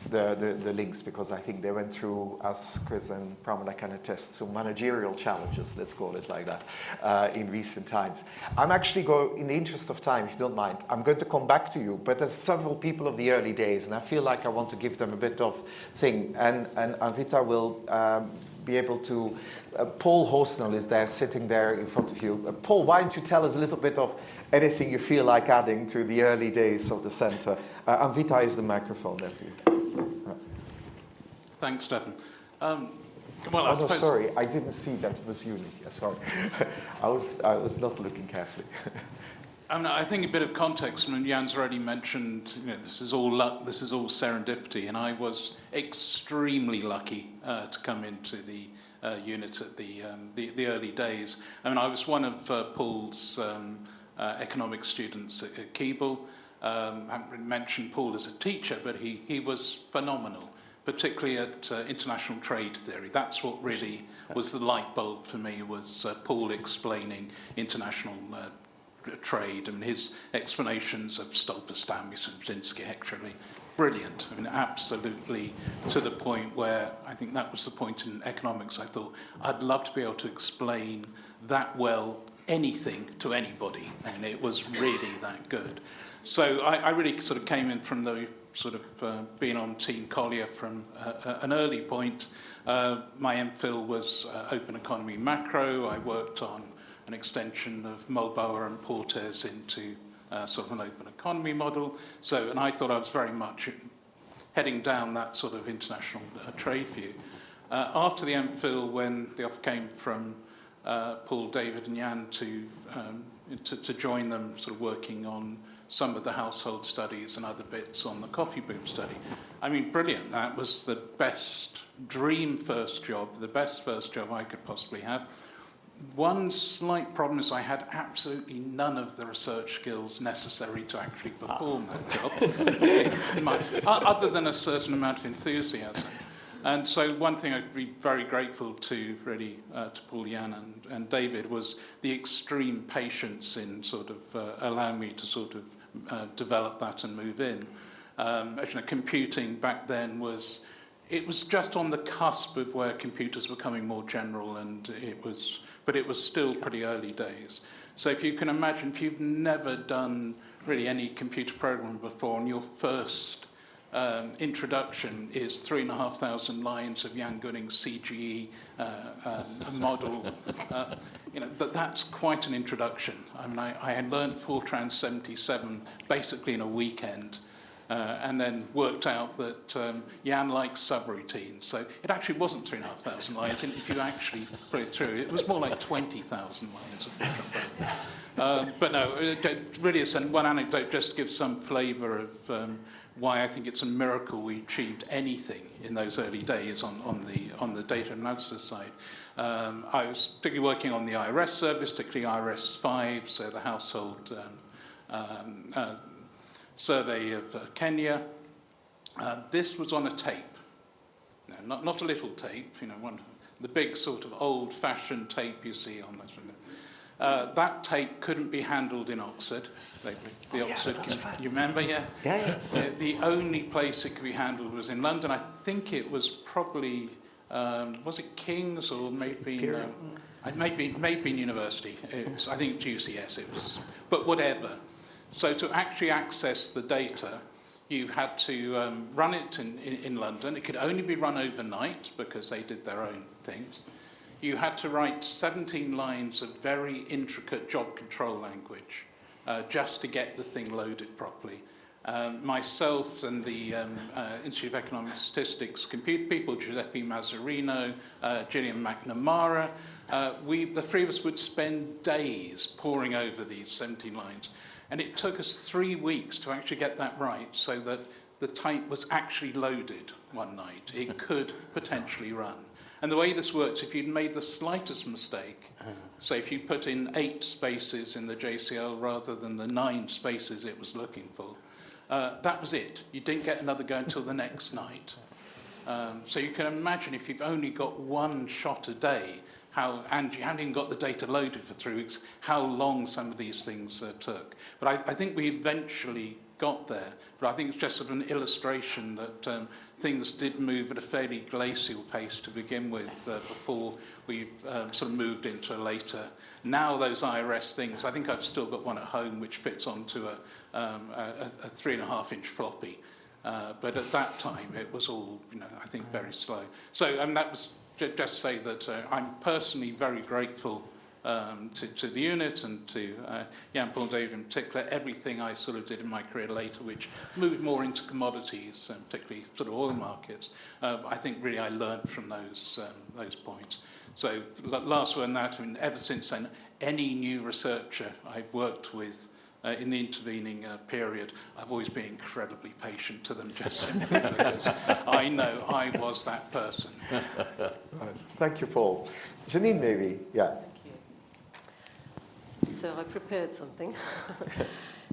the links, because I think they went through, as Chris and Pramila can attest, some managerial challenges, let's call it like that, in recent times. I'm actually going, in the interest of time, if you don't mind, I'm going to come back to you, but there's several people of the early days, and I feel like I want to give them a bit of thing, and Anvita will be able to, Paul Hoosnell is there, sitting there in front of you. Paul, why don't you tell us a little bit of anything you feel like adding to the early days of the center? Anvita is the microphone there for you. Thanks, Stefan. Sorry, I didn't see that was unity. Sorry, I was not looking carefully. I think a bit of context. I mean, Jan's already mentioned, you know, this is all luck, this is all serendipity, and I was extremely lucky to come into the unit at the early days. I mean, I was one of Paul's economics students at Keble. I haven't mentioned Paul as a teacher, but he was phenomenal, particularly at international trade theory. That's what really was the light bulb for me, was Paul explaining international trade, and his explanations of Stolper, Brzezinski, actually brilliant. I mean, absolutely to the point where I think that was the point in economics. I thought I'd love to be able to explain that well anything to anybody, and it was really that good. So I really sort of came in from the sort of being on Team Collier from an early point. My MPhil was open economy macro. I worked on an extension of Mulboa and Portes into sort of an open economy model. So, and I thought I was very much heading down that sort of international trade view. After the MPhil, when the offer came from Paul, David and Jan to join them, sort of working on some of the household studies and other bits on the coffee boom study. I mean, brilliant. That was the best dream first job, the best first job I could possibly have. One slight problem is I had absolutely none of the research skills necessary to actually perform that job, other than a certain amount of enthusiasm. And so one thing I'd be very grateful to, really, to Paul, Jan, and David, was the extreme patience in sort of allowing me to sort of develop that and move in. Actually, computing back then was just on the cusp of where computers were becoming more general, and but it was still pretty early days. So if you can imagine, if you've never done really any computer programming before, and your first introduction is 3,500 lines of Jan Gunning's CGE model, that's quite an introduction. I mean, I had learned Fortran 77 basically in a weekend. And then worked out that Jan likes subroutines. So it actually wasn't 3,500 lines. If you actually put it through, it was more like 20,000 lines of but no, it really is. And one anecdote just gives some flavour of why I think it's a miracle we achieved anything in those early days on the data analysis side. I was particularly working on the IRS service, particularly IRS 5, so the household survey of Kenya. This was on a tape. No, not a little tape, the big sort of old-fashioned tape you see on this. That tape couldn't be handled in Oxford. Oxford, you remember, yeah? Yeah. The only place it could be handled was in London. I think it was probably, was it King's or maybe maybe University. I think it's UCS. It was, but whatever. So to actually access the data, you had to run it in London. It could only be run overnight because they did their own things. You had to write 17 lines of very intricate job control language just to get the thing loaded properly. Myself and the Institute of Economic Statistics computer people, Giuseppe Mazzarino, Gillian McNamara, the three of us would spend days poring over these 17 lines. And it took us 3 weeks to actually get that right so that the tape was actually loaded one night. It could potentially run. And the way this works, if you'd made the slightest mistake, so if you put in 8 spaces in the JCL rather than the 9 spaces it was looking for, that was it. You didn't get another go until the next night. So you can imagine if you've only got one shot a day, and you hadn't even got the data loaded for 3 weeks, how long some of these things took. But I think we eventually got there. But I think it's just sort of an illustration that things did move at a fairly glacial pace to begin with before we sort of moved into a later. Now those IRS things, I think I've still got one at home which fits onto a 3.5-inch floppy. But at that time it was all, I think very slow. So that was just say that I'm personally very grateful to the unit and to Jan, Paul, David in particular, everything I sort of did in my career later, which moved more into commodities, particularly sort of oil markets. I think really I learned from those points. So last word on that, ever since then, any new researcher I've worked with in the intervening period, I've always been incredibly patient to them, just simply because I know I was that person. Thank you, Paul. Janine, maybe, yeah. So I prepared something.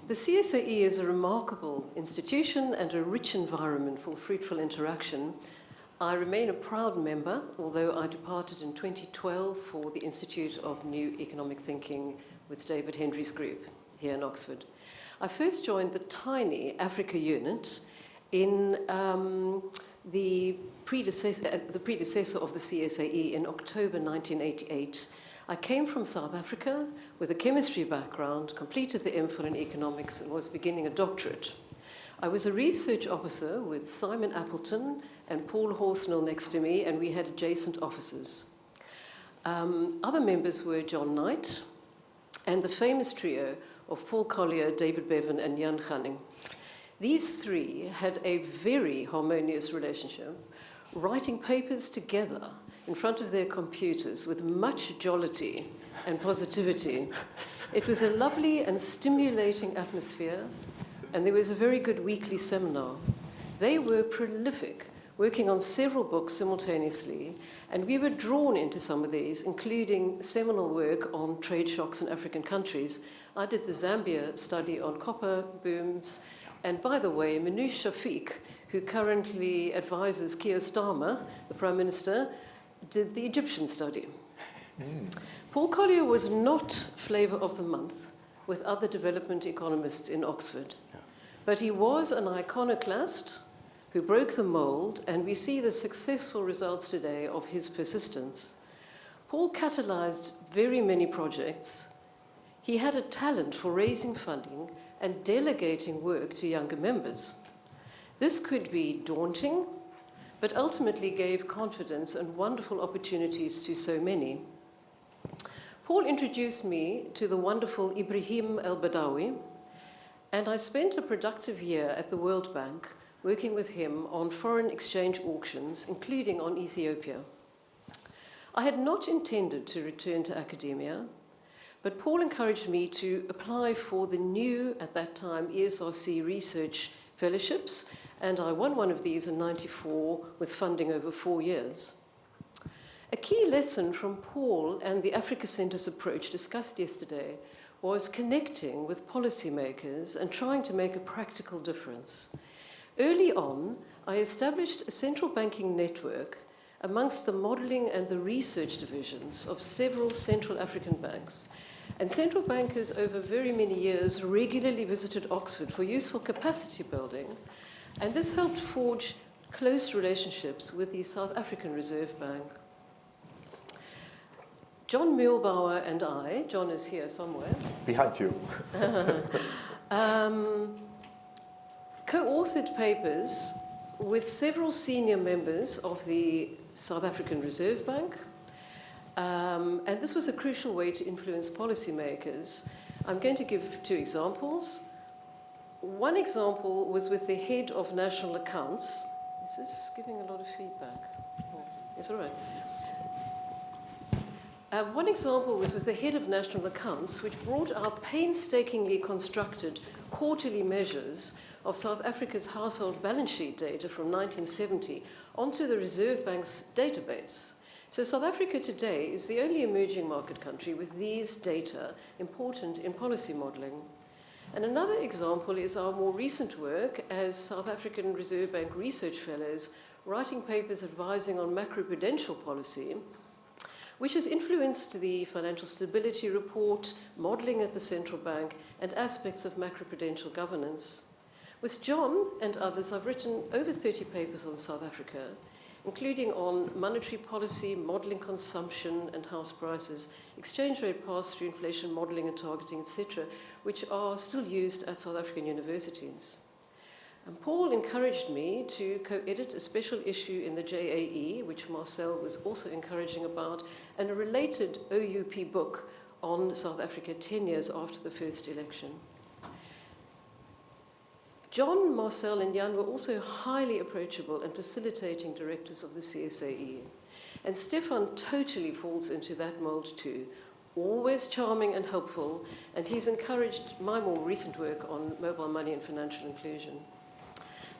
The CSAE is a remarkable institution and a rich environment for fruitful interaction. I remain a proud member, although I departed in 2012 for the Institute of New Economic Thinking with David Hendry's group here in Oxford. I first joined the tiny Africa unit in the predecessor of the CSAE in October 1988. I came from South Africa with a chemistry background, completed the MPhil in economics, and was beginning a doctorate. I was a research officer with Simon Appleton and Paul Horsnell next to me, and we had adjacent offices. Other members were John Knight and the famous trio of Paul Collier, David Bevan, and Jan Gunning. These three had a very harmonious relationship, writing papers together in front of their computers with much jollity and positivity. It was a lovely and stimulating atmosphere, and there was a very good weekly seminar. They were prolific working on several books simultaneously, and we were drawn into some of these, including seminal work on trade shocks in African countries. I did the Zambia study on copper booms, and by the way, Manoush Shafiq, who currently advises Keir Starmer, the Prime Minister, did the Egyptian study. Paul Collier was not flavour of the month with other development economists in Oxford, but he was an iconoclast who broke the mould, and we see the successful results today of his persistence. Paul catalysed very many projects. He had a talent for raising funding and delegating work to younger members. This could be daunting, but ultimately gave confidence and wonderful opportunities to so many. Paul introduced me to the wonderful Ibrahim El-Badawi, and I spent a productive year at the World Bank working with him on foreign exchange auctions, including on Ethiopia. I had not intended to return to academia, but Paul encouraged me to apply for the new, at that time, ESRC research fellowships, and I won one of these in '94 with funding over 4 years. A key lesson from Paul and the Africa Centre's approach discussed yesterday was connecting with policymakers and trying to make a practical difference. Early on, I established a central banking network amongst the modelling and the research divisions of several Central African banks. And central bankers over very many years regularly visited Oxford for useful capacity building, and this helped forge close relationships with the South African Reserve Bank. John Muehlbauer and I, John is here somewhere. Behind you. Co-authored papers with several senior members of the South African Reserve Bank, and this was a crucial way to influence policymakers. I'm going to give 2 examples. One example was with the head of national accounts. Is this giving a lot of feedback? Oh, it's all right. One example was with the head of national accounts, which brought our painstakingly constructed quarterly measures of South Africa's household balance sheet data from 1970 onto the Reserve Bank's database. So South Africa today is the only emerging market country with these data important in policy modelling. And another example is our more recent work as South African Reserve Bank research fellows writing papers advising on macroprudential policy, which has influenced the Financial Stability Report, modelling at the central bank, and aspects of macroprudential governance. With John and others, I've written over 30 papers on South Africa, including on monetary policy, modelling consumption and house prices, exchange rate pass-through, inflation modelling and targeting, etc., which are still used at South African universities. And Paul encouraged me to co-edit a special issue in the JAE, which Marcel was also encouraging about, and a related OUP book on South Africa 10 years after the first election. John, Marcel, and Jan were also highly approachable and facilitating directors of the CSAE. And Stefan totally falls into that mould too, always charming and helpful, and he's encouraged my more recent work on mobile money and financial inclusion.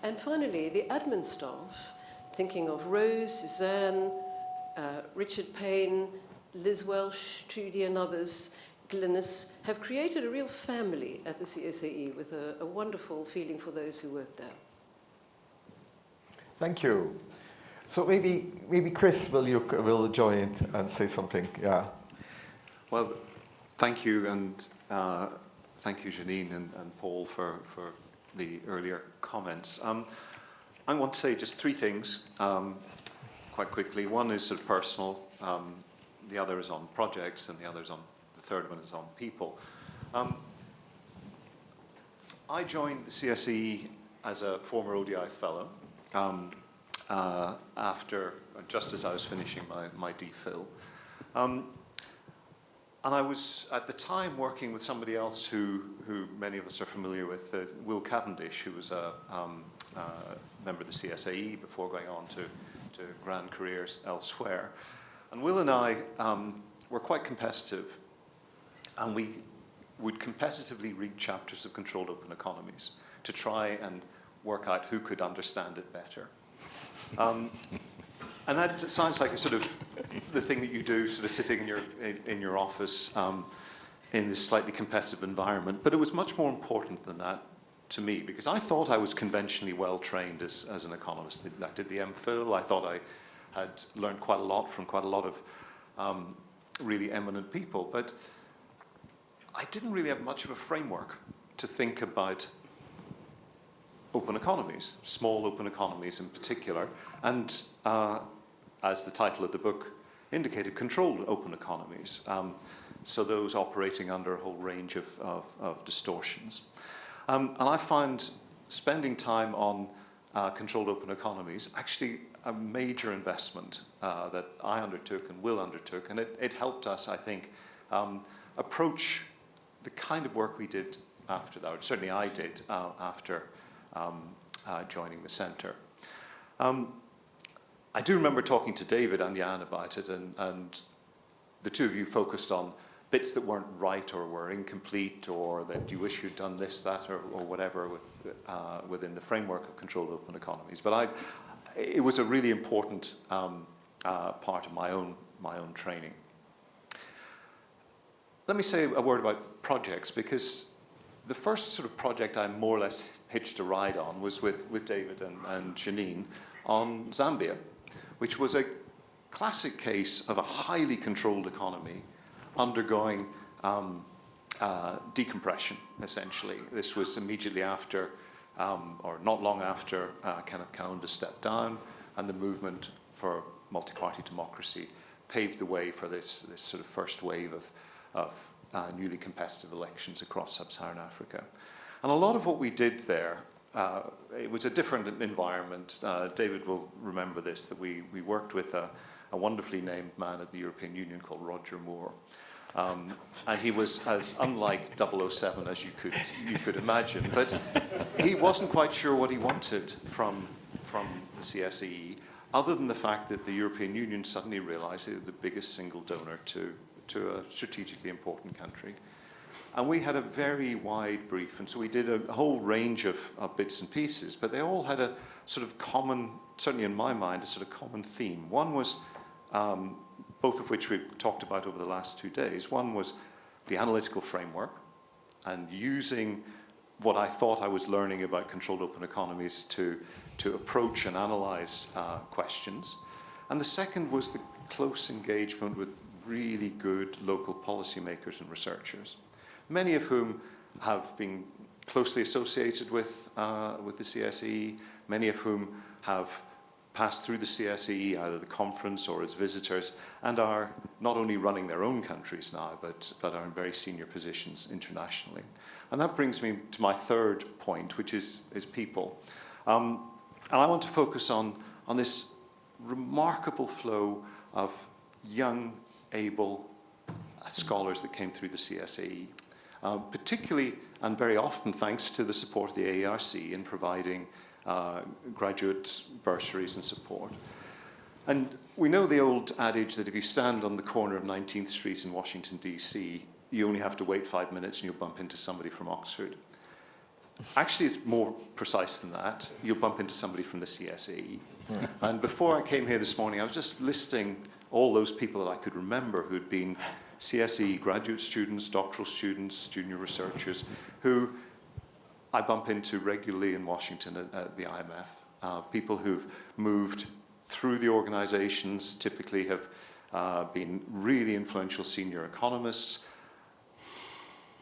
And finally, the admin staff, thinking of Rose, Suzanne, Richard Payne, Liz Welsh, Trudy and others, Glynis, have created a real family at the CSAE with a wonderful feeling for those who work there. Thank you. So maybe Chris will join in and say something. Yeah. Well, thank you, and thank you, Janine and Paul, for the earlier comments. I want to say just 3 things quite quickly. One is sort of personal, the other is on projects, and the third one is on people. I joined the CSE as a former ODI fellow just as I was finishing my DPhil. And I was, at the time, working with somebody else who many of us are familiar with, Will Cavendish, who was a member of the CSAE before going on to grand careers elsewhere. And Will and I were quite competitive, and we would competitively read chapters of Controlled Open Economies to try and work out who could understand it better. And that sounds like a sort of the thing that you do, sort of sitting in your office in this slightly competitive environment. But it was much more important than that to me, because I thought I was conventionally well trained as an economist. I did the MPhil. I thought I had learned quite a lot from quite a lot of really eminent people. But I didn't really have much of a framework to think about open economies, small open economies in particular, and as the title of the book indicated, controlled open economies. So those operating under a whole range of distortions. And I find spending time on controlled open economies actually a major investment that I undertook and will undertook, and it helped us, I think, approach the kind of work we did after that, or certainly I did after joining the centre. I do remember talking to David and Jan about it, and the two of you focused on bits that weren't right or were incomplete, or that you wish you'd done this, that, or whatever within the framework of controlled open economies. But it was a really important part of my own training. Let me say a word about projects, because the first sort of project I more or less hitched a ride on was with David and Janine on Zambia, which was a classic case of a highly controlled economy undergoing decompression, essentially. This was immediately after, or not long after, Kenneth Kaunda stepped down, and the movement for multi-party democracy paved the way for this sort of first wave of newly competitive elections across sub-Saharan Africa. And a lot of what we did there, it was a different environment. David will remember this, that we worked with a wonderfully named man at the European Union called Roger Moore. And he was as unlike 007 as you could imagine, but he wasn't quite sure what he wanted from the CSEE, other than the fact that the European Union suddenly realized they were the biggest single donor to a strategically important country. And we had a very wide brief, and so we did a whole range of bits and pieces, but they all had a sort of common, certainly in my mind, a sort of common theme. One was, both of which we've talked about over the last 2 days. One was the analytical framework, and using what I thought I was learning about controlled open economies to approach and analyze questions. And the second was the close engagement with really good local policymakers and researchers, many of whom have been closely associated with the CSEE, many of whom have passed through the CSEE, either the conference or as visitors, and are not only running their own countries now, but are in very senior positions internationally. And that brings me to my third point, which is people. And I want to focus on this remarkable flow of young, able scholars that came through the CSEE, particularly and very often thanks to the support of the AERC in providing graduate bursaries and support. And we know the old adage that if you stand on the corner of 19th Street in Washington, D.C., you only have to wait 5 minutes and you'll bump into somebody from Oxford. Actually, it's more precise than that. You'll bump into somebody from the CSEE. And before I came here this morning, I was just listing all those people that I could remember who'd been CSEE graduate students, doctoral students, junior researchers, who I bump into regularly in Washington at the IMF. People who've moved through the organizations, typically have been really influential senior economists,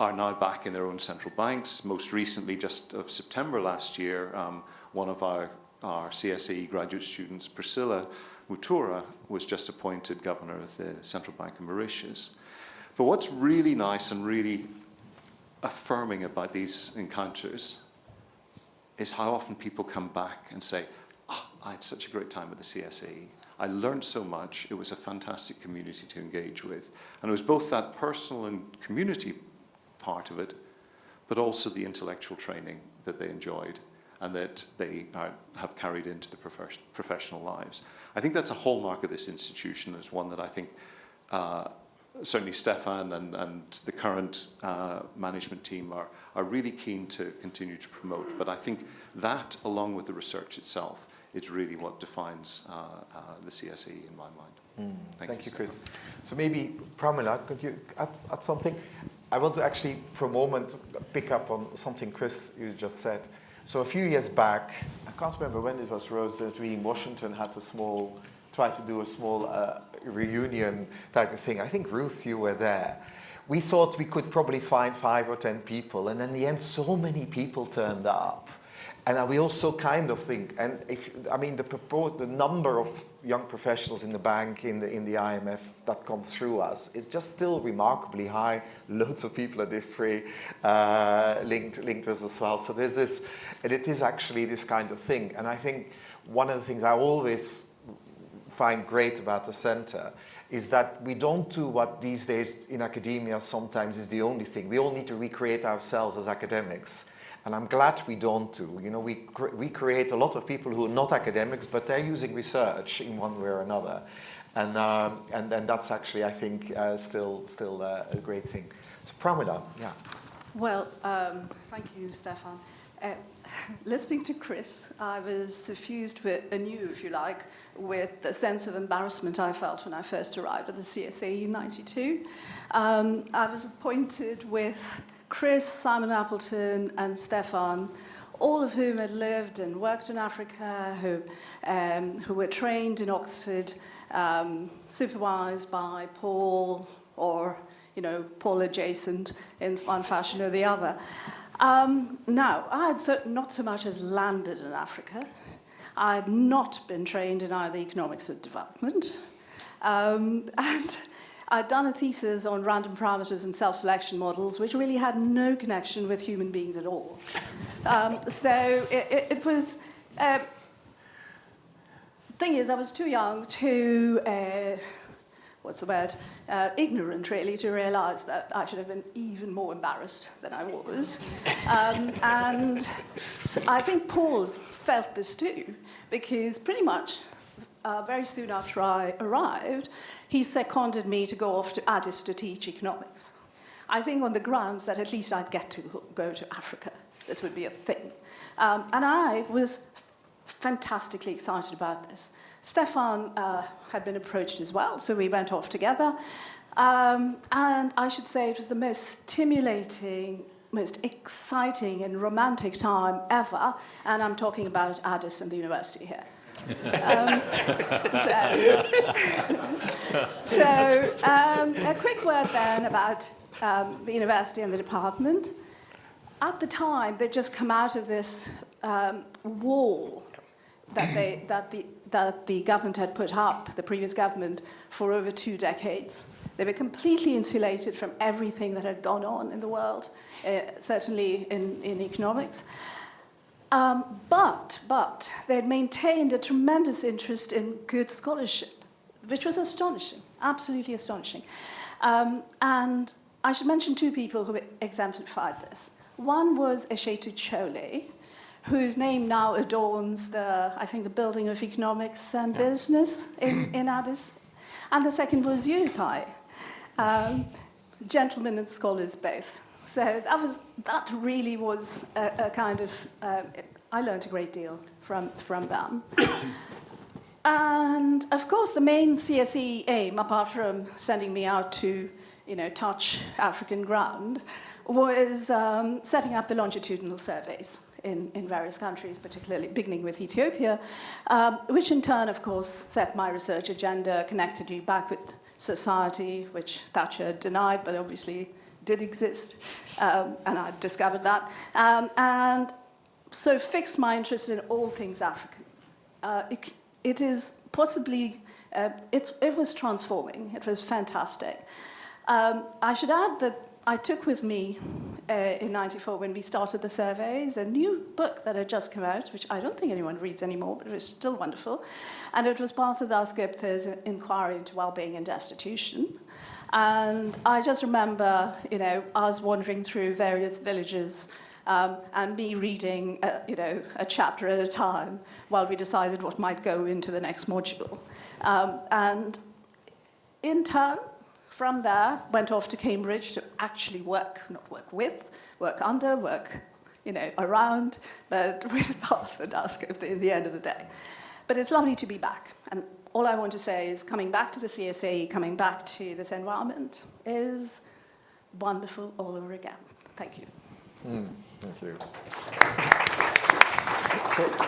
are now back in their own central banks. Most recently, just of September last year, one of our CSEE graduate students, Priscilla Mutura, was just appointed governor of the Central Bank of Mauritius. But what's really nice and really affirming about these encounters is how often people come back and say, oh, I had such a great time at the CSEE. I learned so much. It was a fantastic community to engage with. And it was both that personal and community part of it, but also the intellectual training that they enjoyed and that they have carried into the professional lives. I think that's a hallmark of this institution, as one that I think certainly Stefan and the current management team are really keen to continue to promote. But I think that, along with the research itself, is really what defines the CSE in my mind. Thank you, Chris. So maybe, Pramila, could you add something? I want to actually, for a moment, pick up on something, Chris, you just said. So a few years back, I can't remember when it was, Rose, that we in Washington had tried to do a small reunion type of thing. I think, Ruth, you were there. We thought we could probably find 5 or 10 people, and in the end, so many people turned up. And we also kind of think, and the number of young professionals in the bank, in the IMF that come through us is just still remarkably high. Loads of people at IFPRI linked to us as well. So there's this, and it is actually this kind of thing. And I think one of the things I always find great about the center is that we don't do what these days in academia sometimes is the only thing. We all need to recreate ourselves as academics. And I'm glad we don't do. You know, we create a lot of people who are not academics, but they're using research in one way or another. And then that's actually, I think, still a great thing. So Pramila, yeah. Well, thank you, Stefan. Listening to Chris, I was suffused anew, if you like, with the sense of embarrassment I felt when I first arrived at the CSAE in '92. I was appointed with Chris, Simon Appleton, and Stefan, all of whom had lived and worked in Africa, who were trained in Oxford, supervised by Paul, or Paul adjacent in one fashion or the other. Now, I had not so much as landed in Africa. I had not been trained in either economics or development, and I'd done a thesis on random parameters and self-selection models, which really had no connection with human beings at all. So it was... thing is, I was too young, too... ignorant, really, to realize that I should have been even more embarrassed than I was. And I think Paul felt this too, because pretty much very soon after I arrived, he seconded me to go off to Addis to teach economics. I think on the grounds that at least I'd get to go to Africa. This would be a thing. And I was fantastically excited about this. Stefan had been approached as well, so we went off together. And I should say it was the most stimulating, most exciting and romantic time ever. And I'm talking about Addis and the university here. A quick word then about the university and the department. At the time, they'd just come out of this wall that the government had put up, the previous government, for over 2 decades. They were completely insulated from everything that had gone on in the world, certainly in economics. But they had maintained a tremendous interest in good scholarship, which was astonishing, absolutely astonishing. And I should mention 2 people who exemplified this. One was Eshetu Chole, whose name now adorns the Building of Economics and Business in Addis. And the second was Yuthai, gentlemen and scholars both. So that really was a kind of, I learned a great deal from them. And of course, the main CSE aim, apart from sending me out to, touch African ground, was setting up the longitudinal surveys in various countries, particularly beginning with Ethiopia, which in turn, of course, set my research agenda, connected me back with society, which Thatcher denied, but obviously did exist, and I discovered that, and so fixed my interest in all things African. It is possibly, it was transforming, it was fantastic. I should add that I took with me in '94, when we started the surveys, a new book that had just come out, which I don't think anyone reads anymore, but it was still wonderful. And it was Partha Das-Gupta's Inquiry into Wellbeing and Destitution. And I just remember, us wandering through various villages and me reading, a chapter at a time while we decided what might go into the next module. And in turn, from there, went off to Cambridge to actually work, not work with, work under, work, around, but with Partha Das-Gupta in the end of the day. But it's lovely to be back. And all I want to say is coming back to the CSAE, coming back to this environment is wonderful all over again. Thank you. Thank you.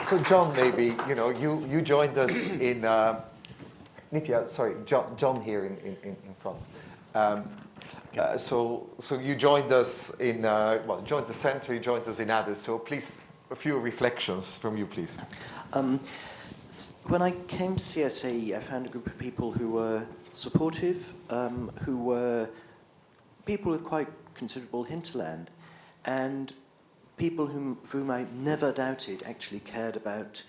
So John, maybe, you joined us in, Nitya, sorry, John here in front. So you joined us in, joined the center, you joined us in Addis, so please, a few reflections from you, please. When I came to CSAE, I found a group of people who were supportive, who were people with quite considerable hinterland, and people whom I never doubted actually cared about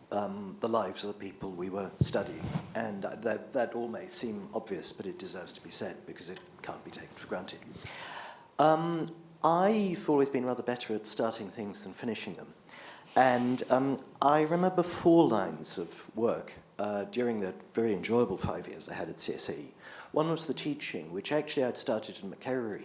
the lives of the people we were studying. And that all may seem obvious, but it deserves to be said because it can't be taken for granted. I've always been rather better at starting things than finishing them. And I remember 4 lines of work during the very enjoyable 5 years I had at CSAE. One was the teaching, which actually I'd started in Makerere.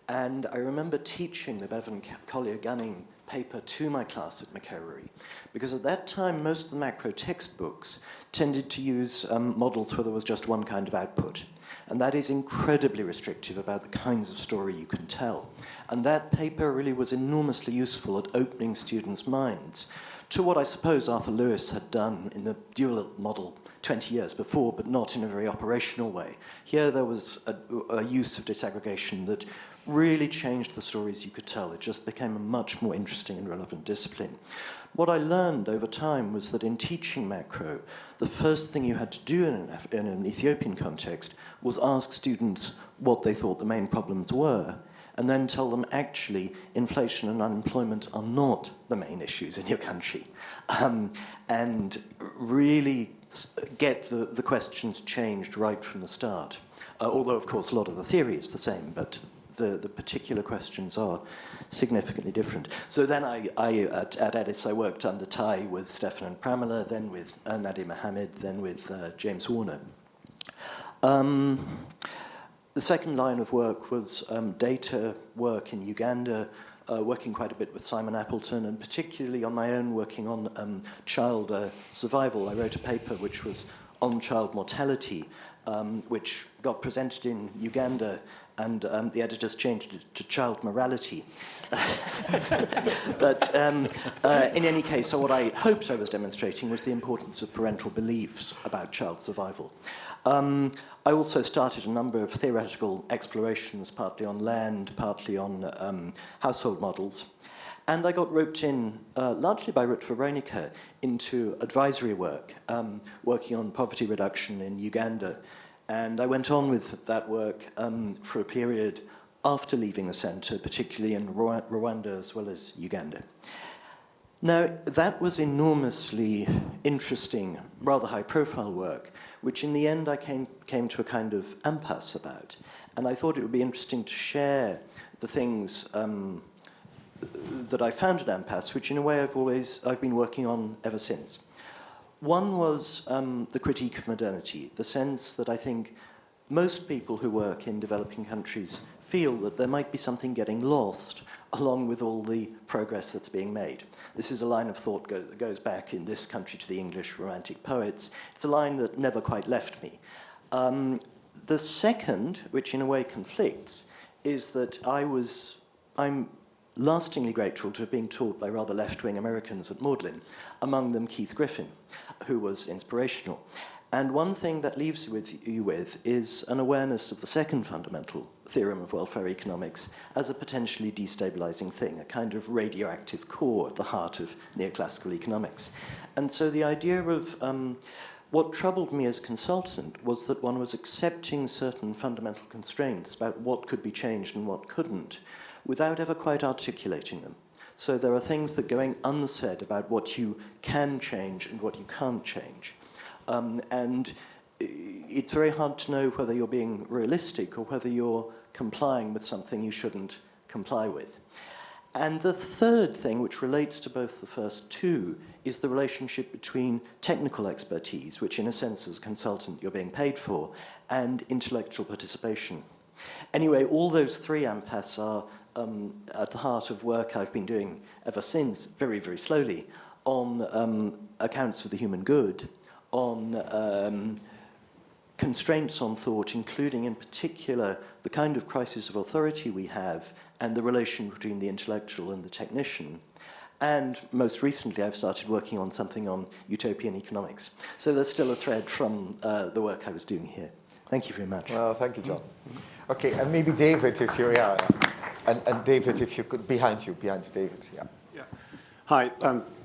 And I remember teaching the Bevan Collier-Gunning paper to my class at Makerere, because at that time most of the macro textbooks tended to use models where there was just one kind of output. And that is incredibly restrictive about the kinds of story you can tell. And that paper really was enormously useful at opening students' minds to what I suppose Arthur Lewis had done in the dual model 20 years before, but not in a very operational way. Here there was a use of disaggregation that really changed the stories you could tell. It just became a much more interesting and relevant discipline. What I learned over time was that in teaching macro, the first thing you had to do in an Ethiopian context was ask students what they thought the main problems were, and then tell them actually inflation and unemployment are not the main issues in your country. And really get the questions changed right from the start. Although, of course, a lot of the theory is the same, but the particular questions are significantly different. So then at Addis, I worked under Tai with Stefan and Pramila, then with Nadia Mohammed, then with James Warner. The second line of work was data work in Uganda, working quite a bit with Simon Appleton, and particularly on my own working on child survival. I wrote a paper which was on child mortality, which got presented in Uganda, and the editors changed it to child morality. But in any case, so what I hoped I was demonstrating was the importance of parental beliefs about child survival. I also started a number of theoretical explorations, partly on land, partly on household models. And I got roped in, largely by Ruth Veronica, into advisory work, working on poverty reduction in Uganda. And I went on with that work for a period after leaving the centre, particularly in Rwanda as well as Uganda. Now, that was enormously interesting, rather high-profile work, which in the end I came to a kind of impasse about. And I thought it would be interesting to share the things that I found at impasse, which in a way I've been working on ever since. One was the critique of modernity, the sense that I think most people who work in developing countries feel that there might be something getting lost along with all the progress that's being made. This is a line of thought that goes back in this country to the English Romantic poets. It's a line that never quite left me. The second, which in a way conflicts, is that I'm lastingly grateful to have been taught by rather left-wing Americans at Magdalen, among them Keith Griffin, who was inspirational. And one thing that leaves you with is an awareness of the second fundamental theorem of welfare economics as a potentially destabilizing thing, a kind of radioactive core at the heart of neoclassical economics. And so the idea of what troubled me as a consultant was that one was accepting certain fundamental constraints about what could be changed and what couldn't, without ever quite articulating them. So there are things that are going unsaid about what you can change and what you can't change. And it's very hard to know whether you're being realistic or whether you're complying with something you shouldn't comply with. And the third thing, which relates to both the first two, is the relationship between technical expertise, which in a sense as a consultant you're being paid for, and intellectual participation. Anyway, all those three impasses are at the heart of work I've been doing ever since, very, very slowly, on accounts of the human good, on constraints on thought, including in particular the kind of crisis of authority we have and the relation between the intellectual and the technician. And most recently, I've started working on something on utopian economics. So there's still a thread from the work I was doing here. Thank you very much. Well, thank you, John. Okay, and maybe David, if you, and David, if you could, behind you, David, yeah. Hi,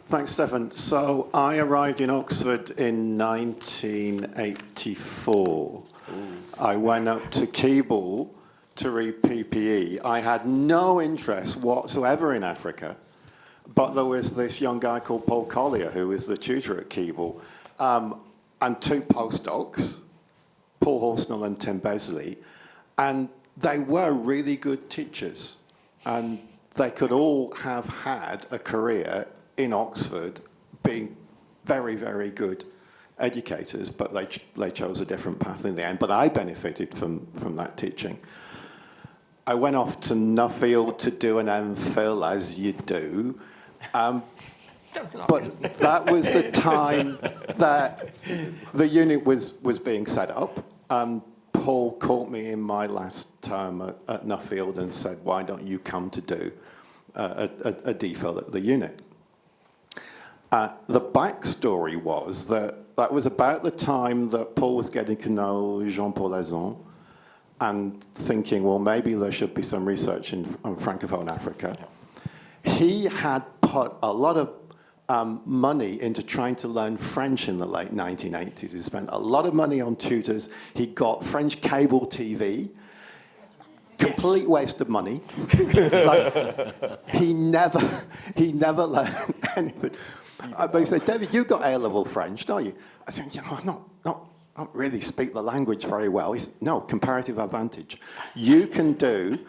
thanks, Stefan. So I arrived in Oxford in 1984. I went up to Keble to read PPE. I had no interest whatsoever in Africa, but there was this young guy called Paul Collier, who was the tutor at Keble, and two postdocs, Paul Horsnell and Tim Besley, and they were really good teachers, and they could all have had a career in Oxford being very, very good educators, but they chose a different path in the end. But I benefited from that teaching. I went off to Nuffield to do an MPhil, as you do. But that was the time that the unit was being set up. Paul caught me in my last term at Nuffield and said, why don't you come to do a DPhil at the unit? The backstory was that was about the time that Paul was getting to know Jean-Paul Lezon and thinking, well, maybe there should be some research on Francophone Africa. He had put a lot of money into trying to learn French in the late 1980s. He spent a lot of money on tutors. He got French cable TV. Complete waste of money. He never learned anything. But he said, David, you've got A-level French, don't you? I said, I don't really speak the language very well. He said, no, comparative advantage. You can do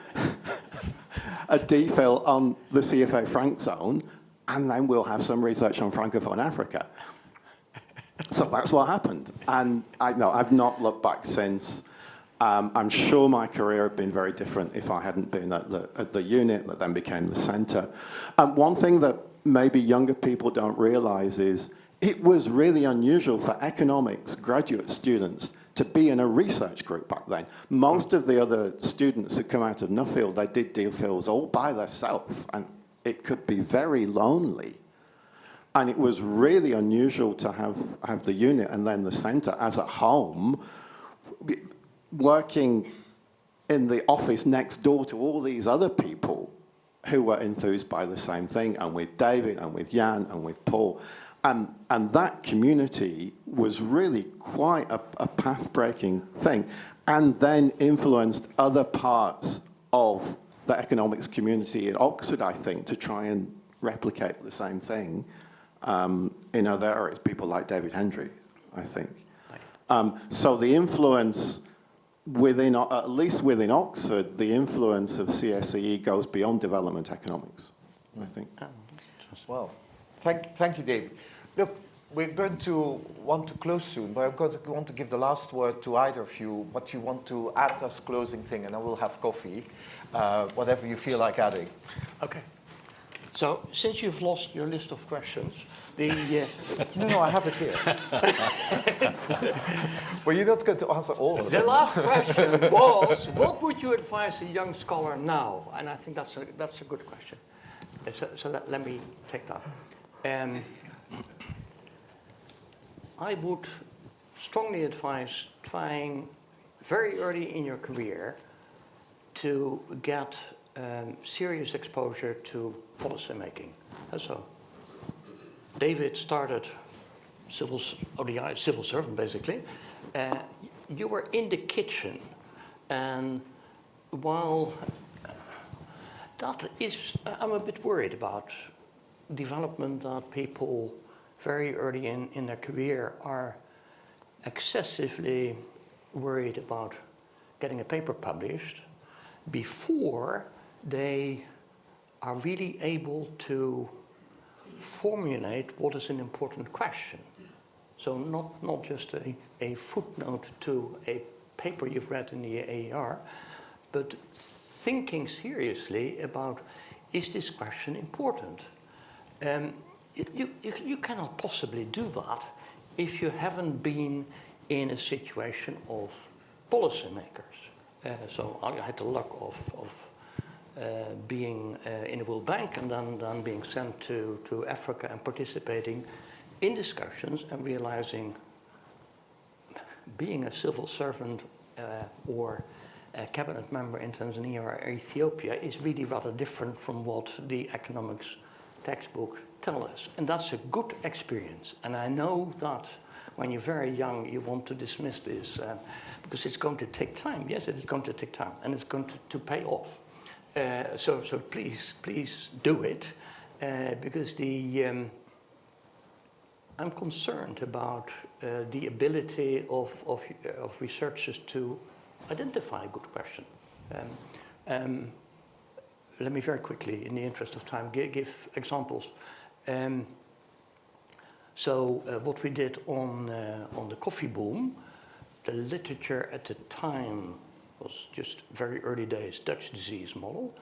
a DPhil on the CFA Franc zone, and then we'll have some research on Francophone Africa. So that's what happened. And I've not looked back since. I'm sure my career had been very different if I hadn't been at the unit that then became the centre. One thing that maybe younger people don't realise is it was really unusual for economics graduate students to be in a research group back then. Most of the other students who come out of Nuffield, they did DPhils all by themselves, and it could be very lonely. And it was really unusual to have the unit and then the centre as a home, working in the office next door to all these other people who were enthused by the same thing, and with David, and with Jan, and with Paul. And that community was really quite a path-breaking thing, and then influenced other parts of the economics community at Oxford, I think, to try and replicate the same thing in other areas, people like David Hendry, I think. So the influence within, at least within Oxford, the influence of CSEE goes beyond development economics, I think. Well, thank you, David. Look, we're going to want to close soon, but I'm going to want to give the last word to either of you, what you want to add as closing thing, and then we'll have coffee, whatever you feel like adding. Okay. So, since you've lost your list of questions, the... No, I have it here. Well, you're not going to answer all of them. The last question was, what would you advise a young scholar now? And I think that's a good question. So let me take that. I would strongly advise trying very early in your career to get serious exposure to policy making. So David started civil servant basically. You were in the kitchen, and while that is, I'm a bit worried about development that people very early in their career are excessively worried about getting a paper published before they are really able to formulate what is an important question. So not just a footnote to a paper you've read in the AER, but thinking seriously about, is this question important? you cannot possibly do that if you haven't been in a situation of policymakers. So I had the luck of being in the World Bank and then being sent to Africa and participating in discussions and realizing being a civil servant or a cabinet member in Tanzania or Ethiopia is really rather different from what the economics textbook tell us. And that's a good experience. And I know that when you're very young, you want to dismiss this because it's going to take time. Yes, it is going to take time, and it's going to pay off. So please do it, because I'm concerned about the ability of researchers to identify a good question. Let me very quickly, in the interest of time, give examples. What we did on the coffee boom, the literature at the time was just very early days, Dutch disease model.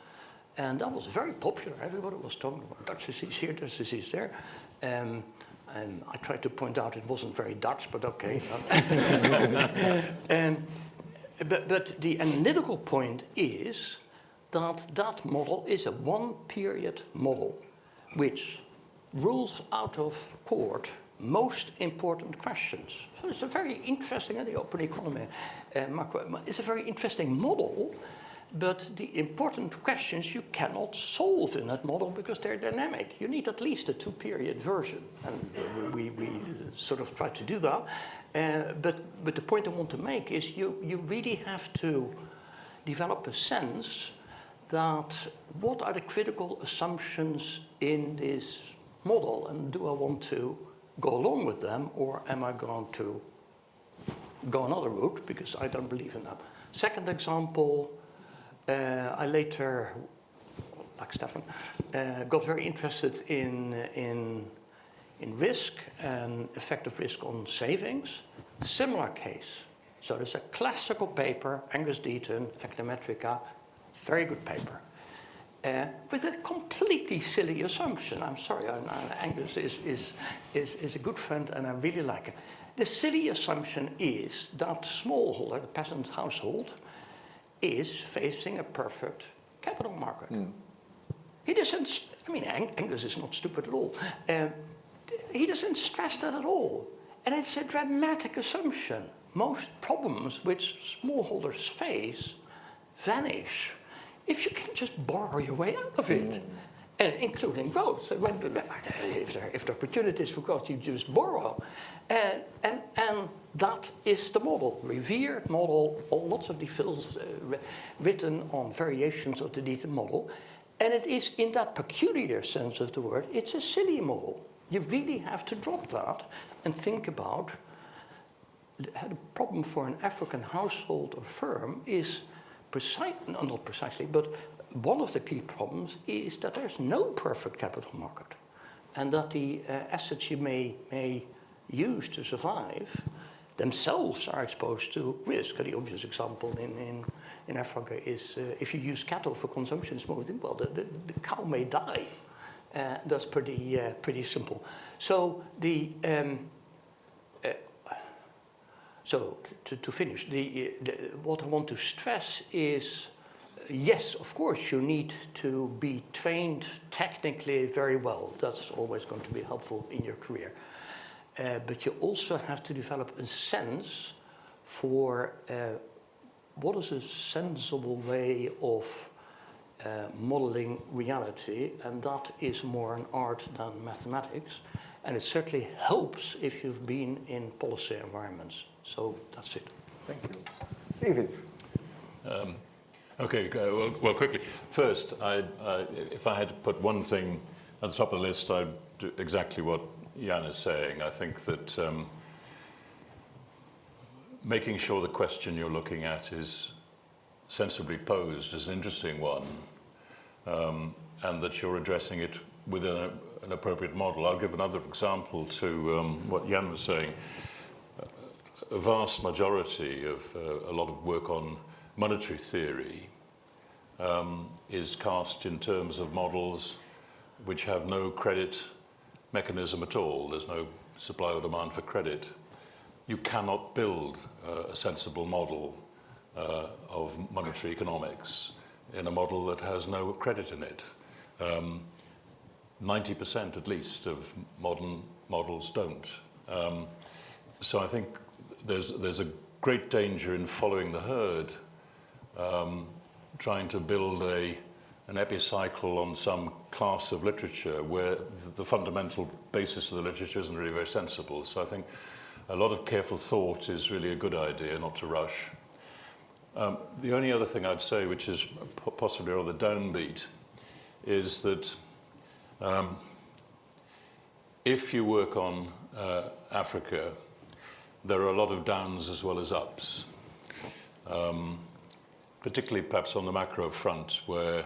And that was very popular. Everybody was talking about Dutch disease here, Dutch disease there. And I tried to point out it wasn't very Dutch, but okay. But the analytical point is that model is a one-period model, which rules out of court most important questions. So it's a very interesting, the open economy, it's a very interesting model, but the important questions you cannot solve in that model because they're dynamic. You need at least a two-period version, and we sort of try to do that. But the point I want to make is you really have to develop a sense that what are the critical assumptions in this model, and do I want to go along with them, or am I going to go another route because I don't believe in that? Second example, I later, like Stefan, got very interested in risk and effect of risk on savings. Similar case. So there's a classical paper, Angus Deaton, Econometrica, very good paper. With a completely silly assumption. I'm sorry, Angus is a good friend and I really like him. The silly assumption is that smallholder, the peasant household, is facing a perfect capital market. He doesn't, Angus is not stupid at all. He doesn't stress that at all. And it's a dramatic assumption. Most problems which smallholders face vanish if you can just borrow your way out of it, including growth. If there are opportunities for growth, you just borrow. And that is the model, revered model, lots of defils written on variations of the Deaton model. And it is, in that peculiar sense of the word, it's a silly model. You really have to drop that and think about the problem for an African household or firm is not precisely, but one of the key problems is that there's no perfect capital market, and that the assets you may use to survive themselves are exposed to risk. The obvious example in Africa is if you use cattle for consumption smoothing, well, the cow may die. That's pretty simple. So So to finish, what I want to stress is, yes, of course, you need to be trained technically very well. That's always going to be helpful in your career. But you also have to develop a sense for what is a sensible way of modeling reality, and that is more an art than mathematics. And it certainly helps if you've been in policy environments. So that's it. Thank you. David. Okay, well, quickly. First, if I had to put one thing at the top of the list, I'd do exactly what Jan is saying. I think that making sure the question you're looking at is sensibly posed is an interesting one, and that you're addressing it within an appropriate model. I'll give another example to what Jan was saying. A vast majority of a lot of work on monetary theory is cast in terms of models which have no credit mechanism at all. There's no supply or demand for credit. You cannot build a sensible model of monetary economics in a model that has no credit in it. 90% at least of modern models don't. So I think there's a great danger in following the herd, trying to build an epicycle on some class of literature where the fundamental basis of the literature isn't really very sensible. So I think a lot of careful thought is really a good idea, not to rush. The only other thing I'd say, which is possibly rather downbeat, is that if you work on Africa, there are a lot of downs as well as ups, particularly perhaps on the macro front, where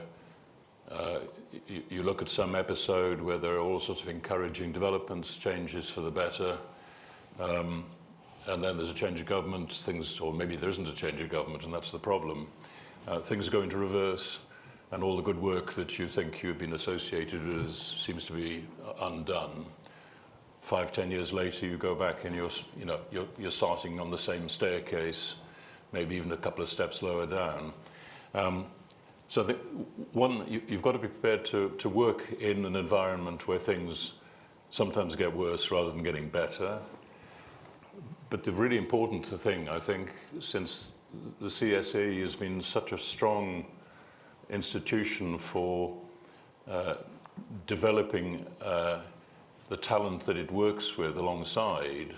you look at some episode where there are all sorts of encouraging developments, changes for the better, and then there's a change of government, or maybe there isn't a change of government, and that's the problem. Things go into reverse, and all the good work that you think you've been associated with seems to be undone. 5-10 years later, you go back and you're starting on the same staircase, maybe even a couple of steps lower down. So I think, one, you've got to be prepared to work in an environment where things sometimes get worse rather than getting better. But the really important thing, I think, since the CSE has been such a strong institution for developing the talent that it works with alongside,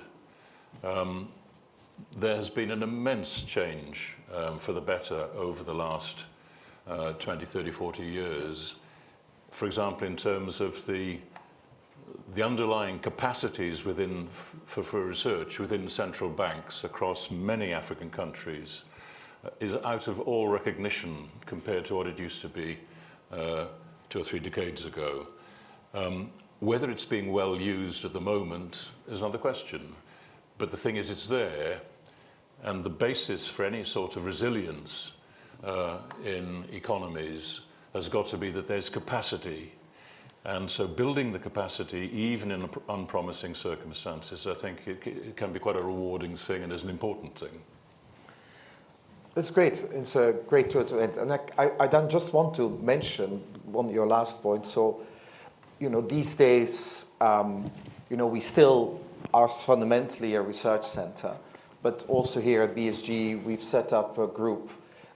there has been an immense change for the better over the last 20, 30, 40 years. For example, in terms of the underlying capacities for research within central banks across many African countries is out of all recognition compared to what it used to be 2 or 3 decades ago. Whether it's being well used at the moment is another question. But the thing is, it's there, and the basis for any sort of resilience in economies has got to be that there's capacity. And so building the capacity, even in unpromising circumstances, I think it can be quite a rewarding thing and is an important thing. That's great. It's a great way to end. And I then just want to mention your last point. So, these days, we still are fundamentally a research center, but also here at BSG, we've set up a group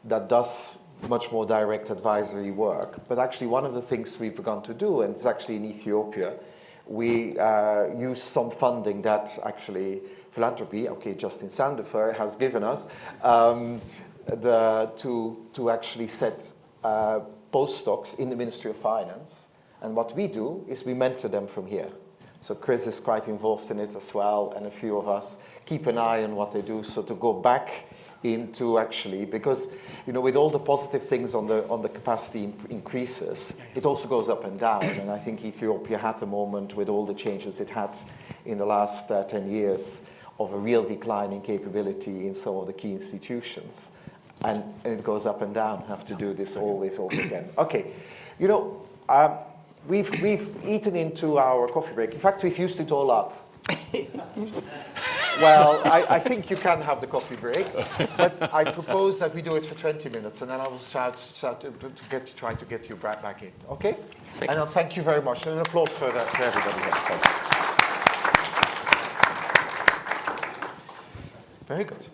that does much more direct advisory work. But actually, one of the things we've begun to do, and it's actually in Ethiopia, we use some funding that actually philanthropy, Justin Sandifer, has given us to actually set postdocs in the Ministry of Finance. And what we do is we mentor them from here. So Chris is quite involved in it as well, and a few of us keep an eye on what they do. So to go back into actually, because with all the positive things on the capacity increases, it also goes up and down. And I think Ethiopia had a moment with all the changes it had in the last 10 years of a real decline in capability in some of the key institutions. And it goes up and down. Have to do this always over again. Okay, we've eaten into our coffee break. In fact, we've used it all up. Well, I think you can have the coffee break, but I propose that we do it for 20 minutes, and then I will try to get you back in. Okay? And I'll thank you very much. And an applause for everybody here. Very good.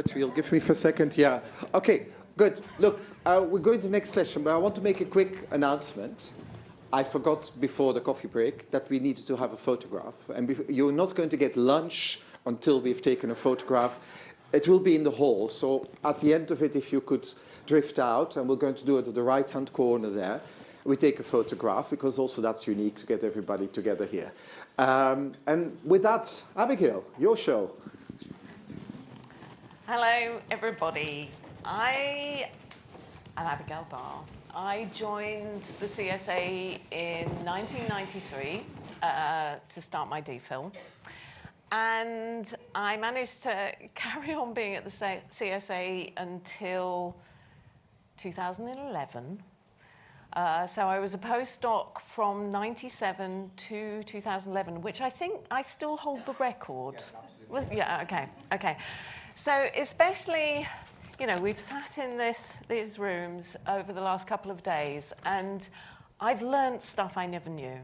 Fred, you'll give me for a second? Yeah. Okay, good. Look, we're going to the next session, but I want to make a quick announcement. I forgot before the coffee break that we needed to have a photograph. And you're not going to get lunch until we've taken a photograph. It will be in the hall. So at the end of it, if you could drift out, and we're going to do it at the right-hand corner there. We take a photograph, because also that's unique to get everybody together here. And with that, Abigail, your show. Hello, everybody. I am Abigail Barr. I joined the CSA in 1993 to start my DPhil. And I managed to carry on being at the CSA until 2011. So I was a postdoc from 97 to 2011, which I think I still hold the record. Yeah, absolutely. Yeah, okay. So especially, you know, we've sat in these rooms over the last couple of days, and I've learned stuff I never knew.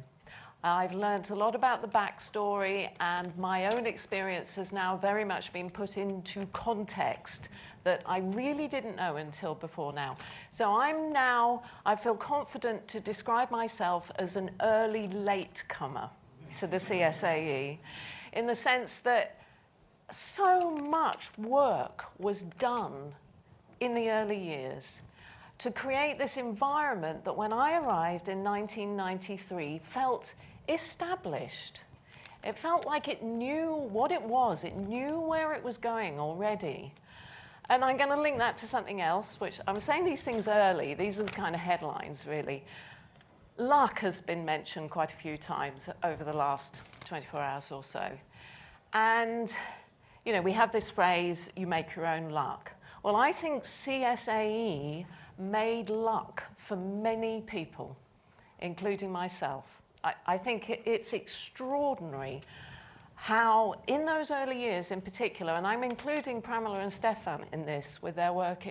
I've learned a lot about the backstory, and my own experience has now very much been put into context that I really didn't know until before now. So I feel confident to describe myself as an early latecomer to the CSAE, in the sense that so much work was done in the early years to create this environment that when I arrived in 1993 felt established. It felt like it knew what it was. It knew where it was going already. And I'm going to link that to something else, which I'm saying these things early. These are the kind of headlines, really. Luck has been mentioned quite a few times over the last 24 hours or so. And, you know, we have this phrase, you make your own luck. Well, I think CSAE made luck for many people, including myself. I think it's extraordinary how, in those early years in particular, and I'm including Pramila and Stefan in this, with their work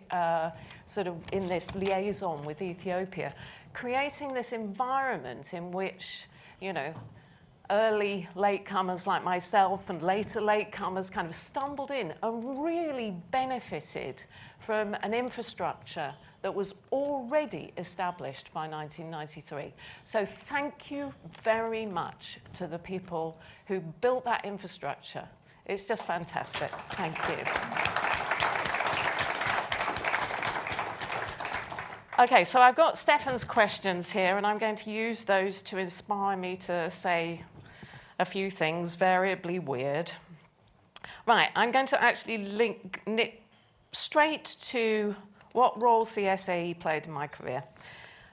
sort of in this liaison with Ethiopia, creating this environment in which, you know, early latecomers like myself and later latecomers kind of stumbled in and really benefited from an infrastructure that was already established by 1993. So thank you very much to the people who built that infrastructure. It's just fantastic. Thank you. Okay, so I've got Stefan's questions here, and I'm going to use those to inspire me to say a few things variably weird. Right, I'm going to actually link it straight to what role CSAE played in my career.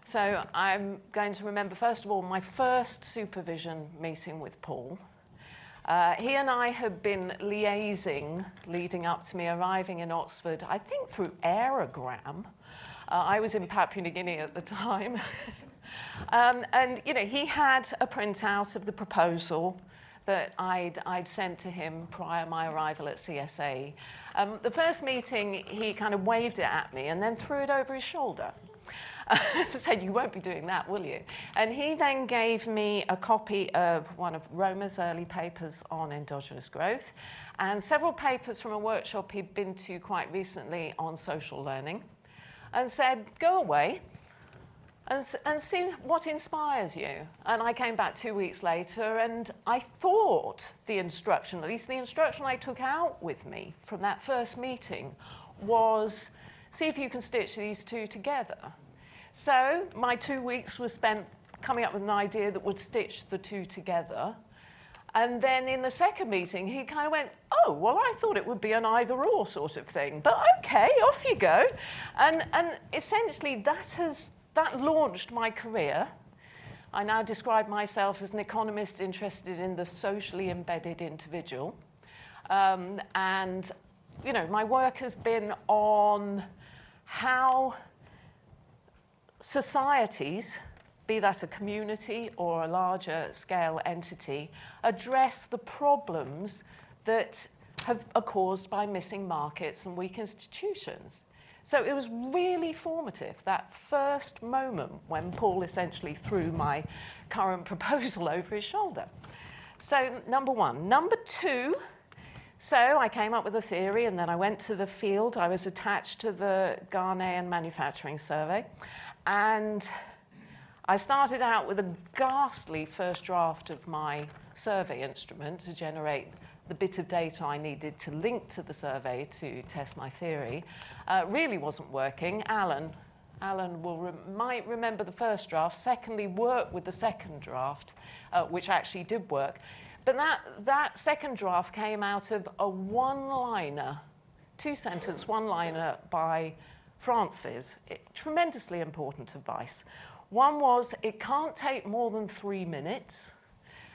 So I'm going to remember, first of all, my first supervision meeting with Paul. He and I had been liaising leading up to me arriving in Oxford, I think through aerogram. I was in Papua New Guinea at the time. And, you know, he had a printout of the proposal that I'd sent to him prior to my arrival at CSA. The first meeting, he kind of waved it at me and then threw it over his shoulder. Said, you won't be doing that, will you? And he then gave me a copy of one of Roma's early papers on endogenous growth and several papers from a workshop he'd been to quite recently on social learning, and said, go away and see what inspires you. And I came back 2 weeks later, and I thought the instruction, at least the instruction I took out with me from that first meeting, was see if you can stitch these two together. So my 2 weeks was spent coming up with an idea that would stitch the two together. And then in the second meeting, he kind of went, oh, well, I thought it would be an either-or sort of thing, but okay, off you go. And essentially, that launched my career. I now describe myself as an economist interested in the socially embedded individual. And, you know, my work has been on how societies, be that a community or a larger scale entity, address the problems that are caused by missing markets and weak institutions. So it was really formative, that first moment when Paul essentially threw my current proposal over his shoulder. So number one. Number two, So I came up with a theory, and then I went to the field. I was attached to the Ghanaian Manufacturing Survey, and I started out with a ghastly first draft of my survey instrument to generate the bit of data I needed to link to the survey to test my theory. Really wasn't working. Alan might remember the first draft. Secondly, worked with the second draft, which actually did work. But that second draft came out of a one-liner, two-sentence one-liner by Francis. Tremendously important advice. One was, it can't take more than 3 minutes.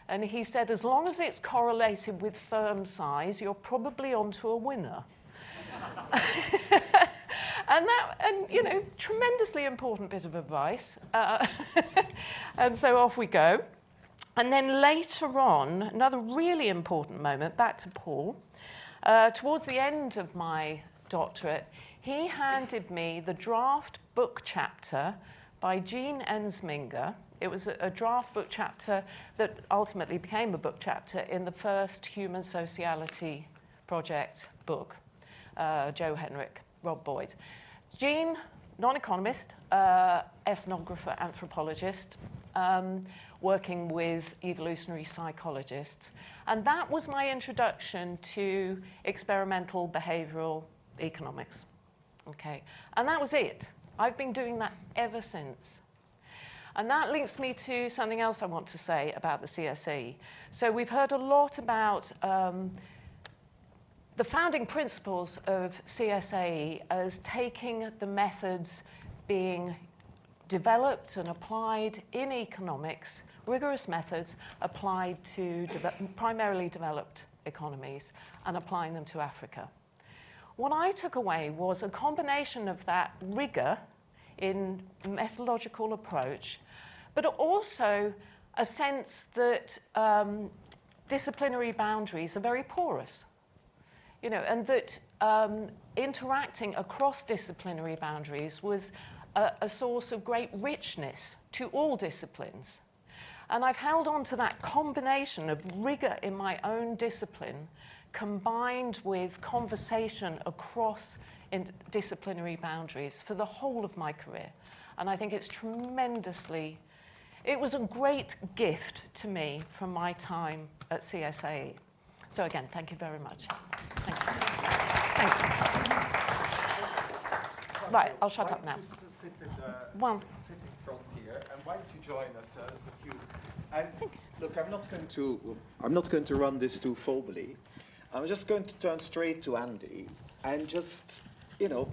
And he said, as long as it's correlated with firm size, you're probably onto a winner. And you know, tremendously important bit of advice. And so off we go. And then later on, another really important moment, back to Paul. Towards the end of my doctorate, he handed me the draft book chapter by Jean Ensminger. It was a draft book chapter that ultimately became a book chapter in the first Human Sociality Project book, Joe Henrik, Rob Boyd. Jean, non-economist, ethnographer, anthropologist, working with evolutionary psychologists. And that was my introduction to experimental behavioral economics. Okay, and that was it. I've been doing that ever since. And that links me to something else I want to say about the CSE. So we've heard a lot about the founding principles of CSAE as taking the methods being developed and applied in economics, rigorous methods applied to primarily developed economies, and applying them to Africa. What I took away was a combination of that rigor in methodological approach, but also a sense that disciplinary boundaries are very porous, you know, and that interacting across disciplinary boundaries was a source of great richness to all disciplines. And I've held on to that combination of rigor in my own discipline combined with conversation across disciplinary boundaries for the whole of my career. And I think it's tremendously, it was a great gift to me from my time at CSAE. So again, thank you very much. Thank you. Thank you. Right, I'll shut up now. Sit in front here, and why don't you join us with you? And look, I'm not going to run this too formally. I'm just going to turn straight to Andy and just, you know,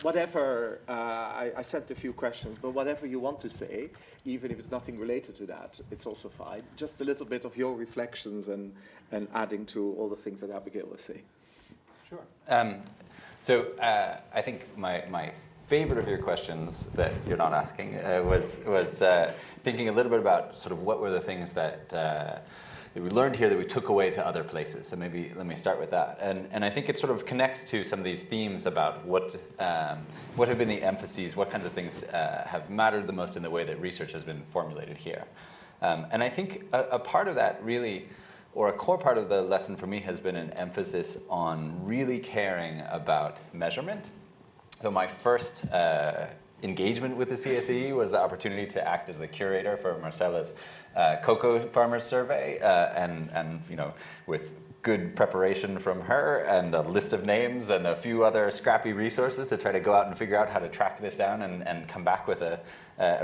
whatever, I sent a few questions, but whatever you want to say, even if it's nothing related to that, it's also fine. Just a little bit of your reflections and adding to all the things that Abigail was saying. Sure. So I think my favorite of your questions that you're not asking was thinking a little bit about sort of what were the things that we learned here that we took away to other places. So maybe let me start with that. And I think it sort of connects to some of these themes about what have been the emphases, what kinds of things have mattered the most in the way that research has been formulated here. And I think a part of that really, or a core part of the lesson for me has been an emphasis on really caring about measurement. So my first engagement with the CSE was the opportunity to act as the curator for Marcella's cocoa farmers survey, and you know, with good preparation from her and a list of names and a few other scrappy resources to try to go out and figure out how to track this down and come back with a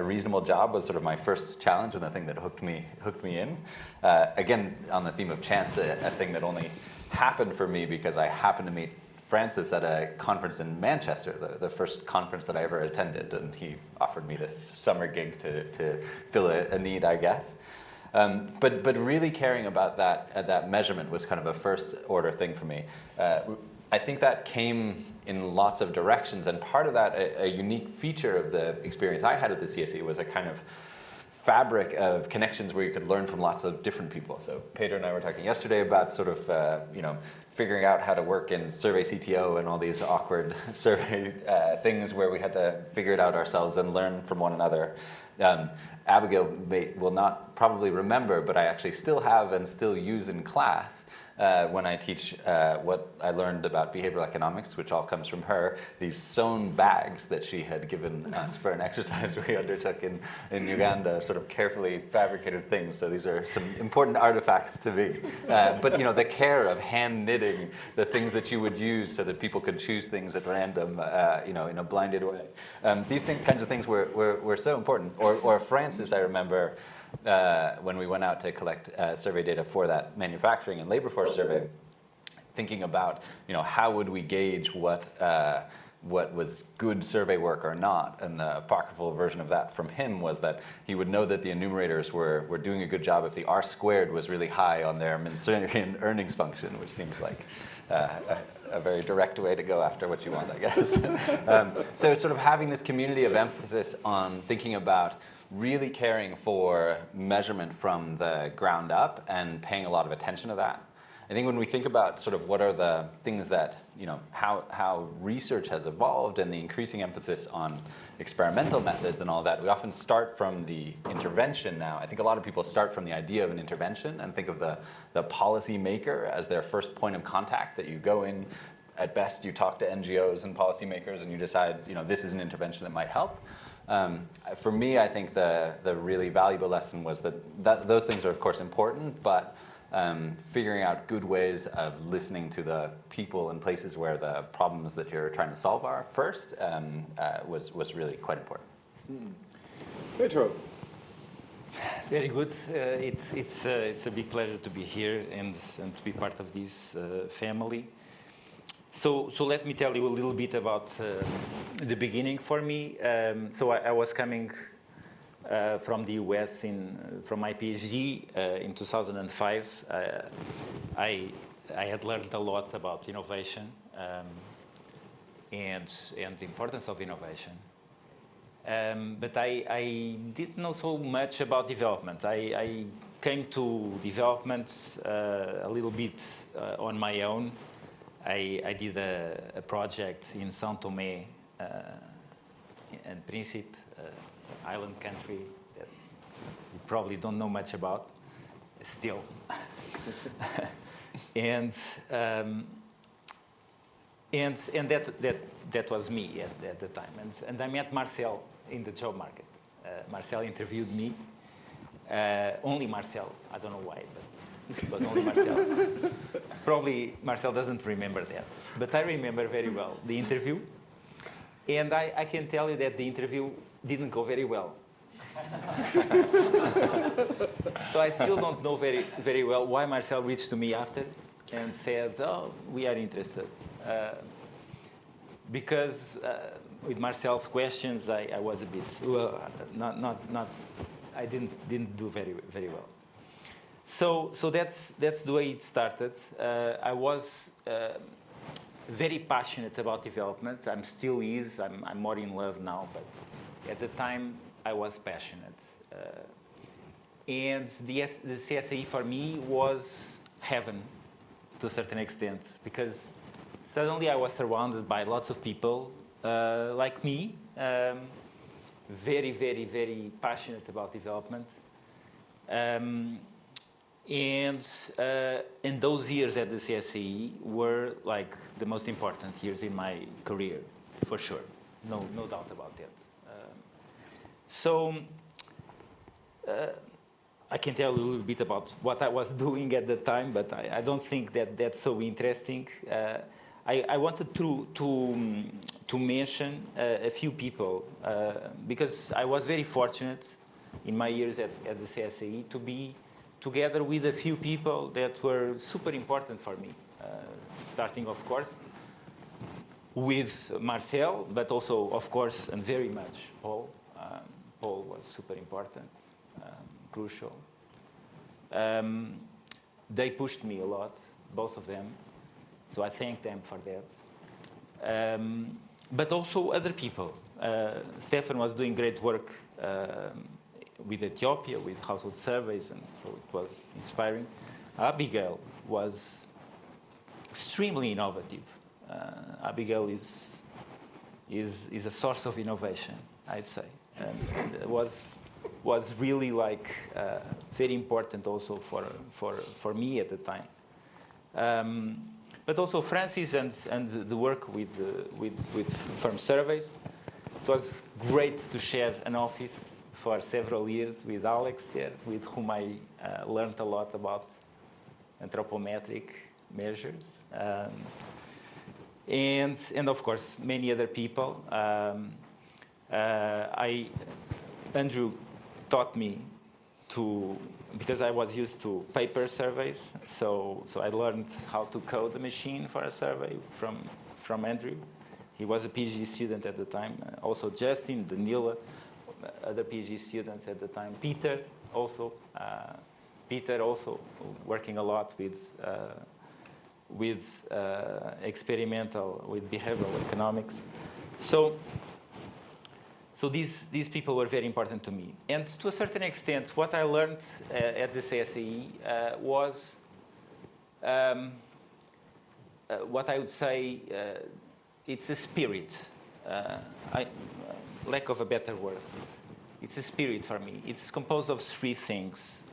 reasonable job was sort of my first challenge and the thing that hooked me in. Again, on the theme of chance, a thing that only happened for me because I happened to meet Francis at a conference in Manchester, the first conference that I ever attended, and he offered me this summer gig to fill a need, I guess. But really caring about that measurement was kind of a first order thing for me. I think that came in lots of directions, and part of that, a unique feature of the experience I had at the CSE was a kind of fabric of connections where you could learn from lots of different people. So Peter and I were talking yesterday about sort of, you know, figuring out how to work in survey CTO and all these awkward survey things where we had to figure it out ourselves and learn from one another. Abigail will not probably remember, but I actually still have and still use in class when I teach what I learned about behavioral economics, which all comes from her, these sewn bags that she had given us for an exercise we undertook in Uganda, sort of carefully fabricated things. So these are some important artifacts to me. But the care of hand knitting the things that you would use so that people could choose things at random, in a blinded way. These kinds of things were so important. Or Francis, I remember, when we went out to collect survey data for that manufacturing and labor force survey, thinking about how would we gauge what was good survey work or not, and the apocryphal version of that from him was that he would know that the enumerators were doing a good job if the R squared was really high on their Mansurian earnings function, which seems like a very direct way to go after what you want, I guess. So sort of having this community of emphasis on thinking about really caring for measurement from the ground up and paying a lot of attention to that. I think when we think about sort of what are the things that, how research has evolved and the increasing emphasis on experimental methods and all that, we often start from the intervention now. I think a lot of people start from the idea of an intervention and think of the policy maker as their first point of contact, that you go in, at best you talk to NGOs and policymakers and you decide, this is an intervention that might help. For me, I think the really valuable lesson was that those things are, of course, important, but figuring out good ways of listening to the people and places where the problems that you're trying to solve are first was really quite important. Pedro. Very good. It's a big pleasure to be here and to be part of this family. So let me tell you a little bit about the beginning for me. So I was coming from the US from my PhD in 2005. I had learned a lot about innovation and the importance of innovation. But I didn't know so much about development. I came to development a little bit on my own. I did a project in São Tomé and Príncipe, island country that you probably don't know much about still. and that was me at the time. And I met Marcel in the job market. Marcel interviewed me. Only Marcel. I don't know why, but it was only Marcel. Probably Marcel doesn't remember that, but I remember very well the interview. And I can tell you that the interview didn't go very well. So I still don't know very well why Marcel reached to me after and said, "Oh, we are interested." Because with Marcel's questions, I was a bit I didn't do very well. So that's the way it started. I was very passionate about development. I'm still is. I'm more in love now, but at the time I was passionate. And the CSAE for me was heaven to a certain extent, because suddenly I was surrounded by lots of people like me, very, very, very passionate about development. And those years at the CSAE were like the most important years in my career, for sure. No doubt about that. So I can tell a little bit about what I was doing at the time, but I don't think that's so interesting. I wanted to mention a few people because I was very fortunate in my years at the CSAE to be together with a few people that were super important for me, starting, of course, with Marcel, but also, of course, and very much Paul. Paul was super important, crucial. They pushed me a lot, both of them, so I thank them for that. But also other people. Stefan was doing great work with Ethiopia, with household surveys, and so it was inspiring. Abigail was extremely innovative. Abigail is a source of innovation, I'd say. And was was really like very important also for me at the time. But also Francis and the work with firm surveys. It was great to share an office for several years with Alex there, with whom I learned a lot about anthropometric measures. And of course, many other people. Andrew taught me because I was used to paper surveys, so I learned how to code the machine for a survey from Andrew. He was a PhD student at the time. Also Justin, Danila, other PhD students at the time. Peter also working a lot with behavioral economics. So these people were very important to me. And to a certain extent, what I learned at the CSAE was what I would say, it's a spirit. Lack of a better word. It's a spirit for me. It's composed of three things.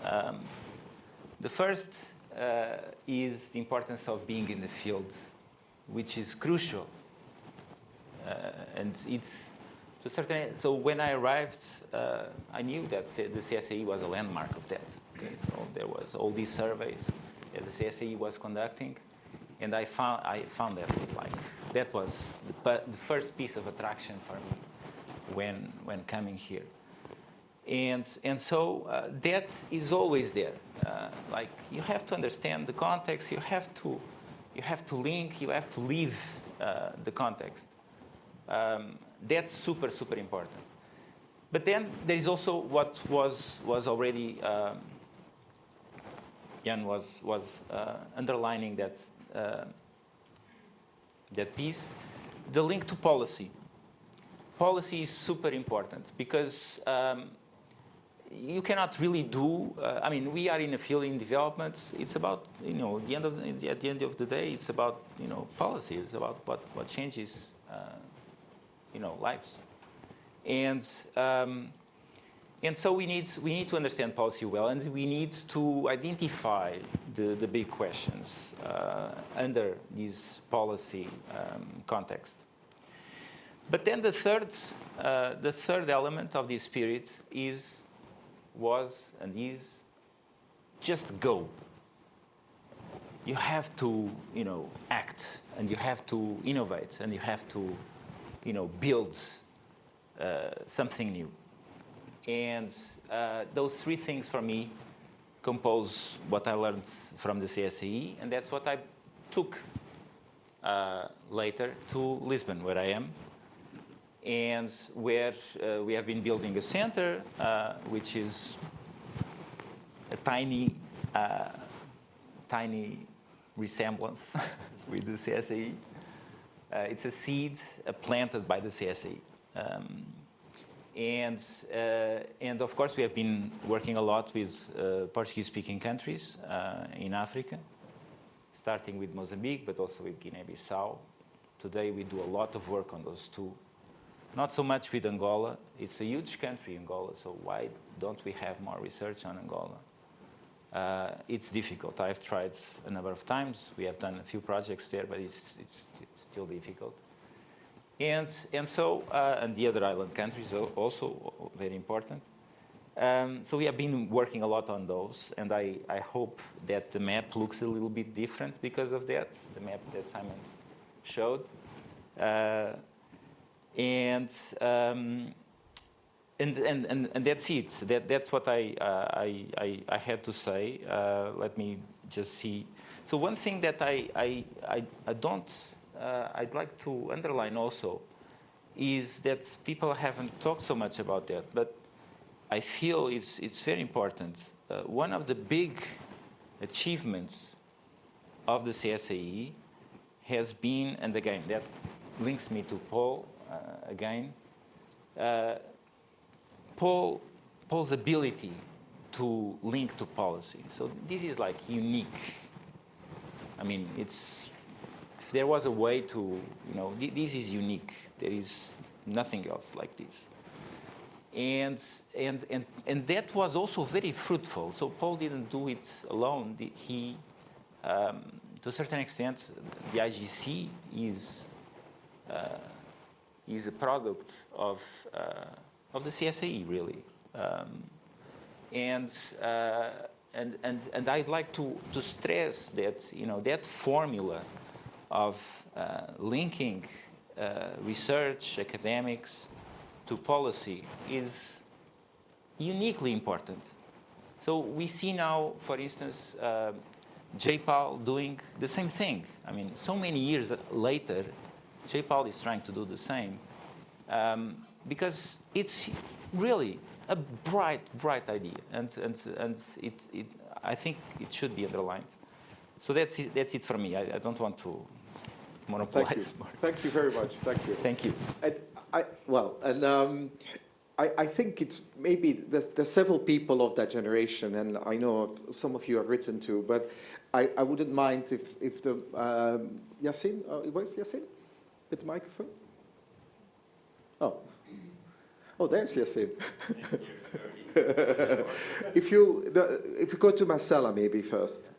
The first is the importance of being in the field, which is crucial. And it's to a certain. So when I arrived, I knew that the CSAE was a landmark of that. Okay, so there was all these surveys that the CSAE was conducting, and I found that was the first piece of attraction for me when coming here. And so that is always there. Like you have to understand the context. You have to link. You have to live the context. That's super important. But then there is also what was already Jan was underlining that piece, the link to policy. Policy is super important because you cannot really do. I mean, we are in a field in development. It's about at the end of the day, it's about policy. It's about what changes lives, and so we need to understand policy well, and we need to identify the big questions under this policy context. But then the third element of this spirit was just go. You have to act, and you have to innovate, and you have to build something new. And those three things for me compose what I learned from the CSAE, and that's what I took later to Lisbon, where I am, and where we have been building a center, which is a tiny resemblance with the CSAE. It's a seed planted by the CSAE. And of course, we have been working a lot with Portuguese-speaking countries in Africa, starting with Mozambique, but also with Guinea-Bissau. Today, we do a lot of work on those two. Not so much with Angola. It's a huge country, Angola, so why don't we have more research on Angola? It's difficult. I've tried a number of times. We have done a few projects there, but it's still difficult. And so the other island countries are also very important. So we have been working a lot on those, and I hope that the map looks a little bit different because of that, the map that Simon showed. And that's it. That's what I had to say. Let me just see. So one thing that I'd like to underline also is that people haven't talked so much about that, but I feel it's very important. One of the big achievements of the CSAE has been, and again, that links me to Paul again, Paul's ability to link to policy. So this is like unique. I mean, if there was a way to, this is unique. There is nothing else like this. And that was also very fruitful. So Paul didn't do it alone. He, to a certain extent, the IGC is a product of the CSAE, really. And I'd like to stress that, you know, that formula of linking research, academics, to policy is uniquely important. So we see now, for instance, JPAL doing the same thing. I mean, so many years later, JPAL is trying to do the same because it's really a bright idea, and I think it should be underlined. So that's it for me. I don't want to monopolize more. Thank you very much. Thank you. Thank you. I think it's maybe there's several people of that generation, and I know some of you have written to, but I wouldn't mind if the Yassine, where's Yassine with the microphone? Oh, there's Yassine. If you go to Marcella maybe first.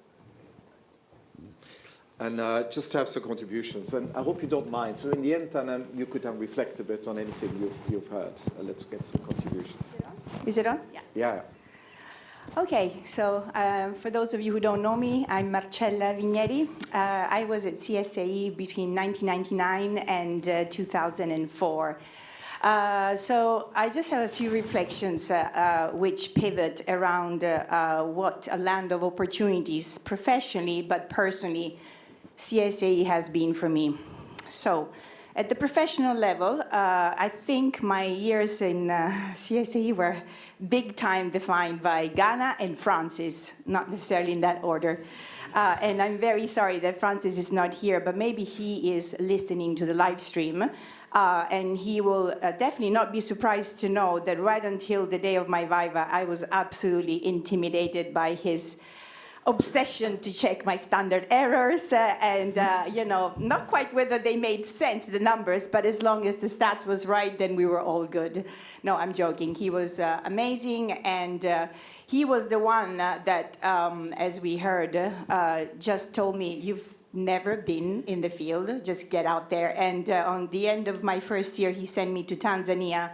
And just to have some contributions. And I hope you don't mind. So in the end, you could reflect a bit on anything you've heard. Let's get some contributions. Is it on? Yeah. Yeah. Okay, so for those of you who don't know me, I'm Marcella Vigneri. I was at CSAE between 1999 and 2004. So I just have a few reflections which pivot around what a land of opportunities professionally, but personally, CSAE has been for me. So at the professional level, I think my years in CSAE were big time defined by Ghana and Francis, not necessarily in that order. And I'm very sorry that Francis is not here, but maybe he is listening to the live stream. And he will definitely not be surprised to know that right until the day of my Viva, I was absolutely intimidated by his obsession to check my standard errors and, you know, not quite whether they made sense, the numbers, but as long as the stats was right, then we were all good. No, I'm joking. He was amazing, and he was the one that, as we heard, just told me, you've never been in the field, just get out there. And on the end of my first year, he sent me to Tanzania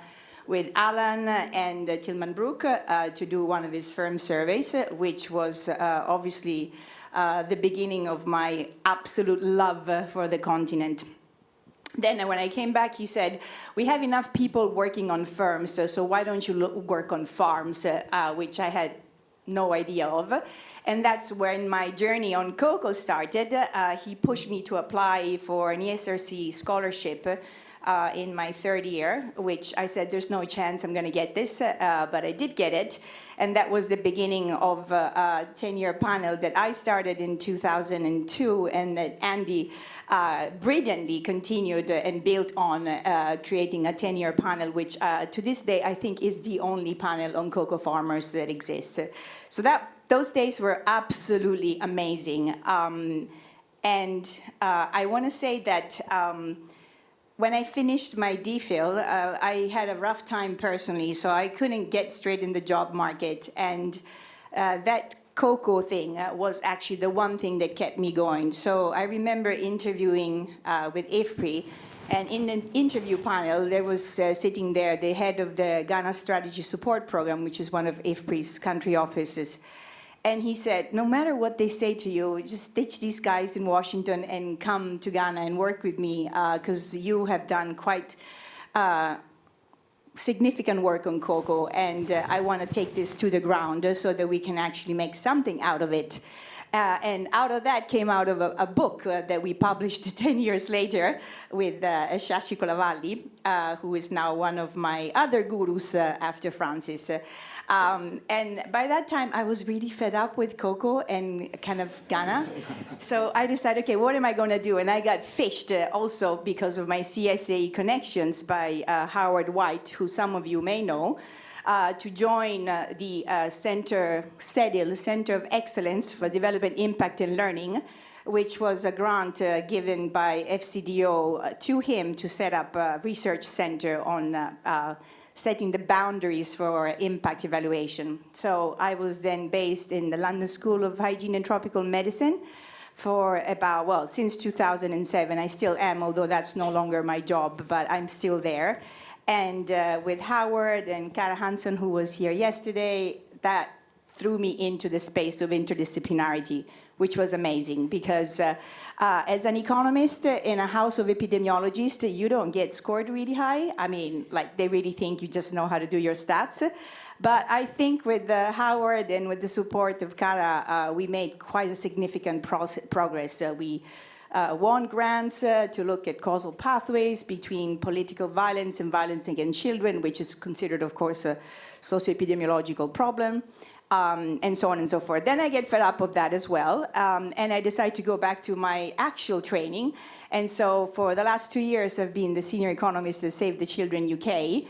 with Alan and Tilman Brook to do one of his firm surveys, which was obviously the beginning of my absolute love for the continent. Then when I came back, he said, we have enough people working on firms, so why don't you work on farms, which I had no idea of. And that's when my journey on cocoa started. He pushed me to apply for an ESRC scholarship in my third year, which I said, there's no chance I'm going to get this, but I did get it. And that was the beginning of a 10-year panel that I started in 2002, and that Andy brilliantly continued and built on, creating a 10-year panel, which to this day I think is the only panel on cocoa farmers that exists. So those days were absolutely amazing. And I want to say that when I finished my DPhil, I had a rough time personally, so I couldn't get straight in the job market. And that cocoa thing was actually the one thing that kept me going. So I remember interviewing with IFPRI, and in an interview panel, there was sitting there the head of the Ghana Strategy Support Program, which is one of IFPRI's country offices. And he said, no matter what they say to you, just ditch these guys in Washington and come to Ghana and work with me, because you have done quite significant work on cocoa, and I want to take this to the ground so that we can actually make something out of it. And out of that came out of a book that we published 10 years later with Shashi Kolavalli, who is now one of my other gurus after Francis. And by that time, I was really fed up with cocoa and kind of Ghana. So I decided, okay, what am I going to do? And I got fished also because of my CSAE connections by Howard White, who some of you may know, to join the CEDIL, Center of Excellence for Development Impact and Learning, which was a grant given by FCDO to him to set up a research center on setting the boundaries for impact evaluation. So I was then based in the London School of Hygiene and Tropical Medicine for about, well, since 2007. I still am, although that's no longer my job, but I'm still there. And with Howard and Cara Hansen, who was here yesterday, that threw me into the space of interdisciplinarity, which was amazing because as an economist in a house of epidemiologists, you don't get scored really high. I mean, like they really think you just know how to do your stats. But I think with Howard and with the support of Cara, we made quite a significant progress. We won grants to look at causal pathways between political violence and violence against children, which is considered, of course, a socio-epidemiological problem. And so on and so forth. Then I get fed up of that as well, and I decide to go back to my actual training. And so for the last 2 years, I've been the senior economist at Save the Children UK,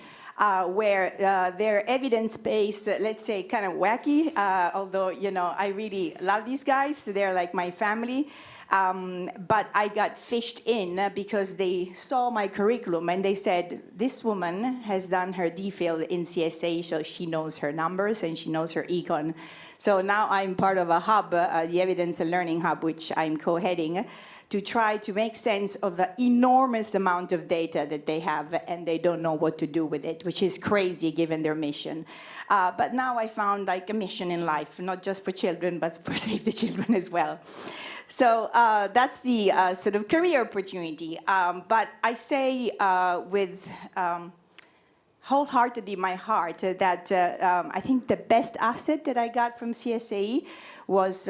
where they're evidence-based, let's say, kind of wacky, although, you know, I really love these guys. They're like my family. But I got fished in because they saw my curriculum and they said, this woman has done her DPhil in CSA, so she knows her numbers and she knows her econ. So now I'm part of a hub, the Evidence and Learning Hub, which I'm co-heading, to try to make sense of the enormous amount of data that they have and they don't know what to do with it, which is crazy given their mission. But now I found like a mission in life, not just for children, but for Save the Children as well. So that's the sort of career opportunity. But I say with wholeheartedly my heart that I think the best asset that I got from CSAE was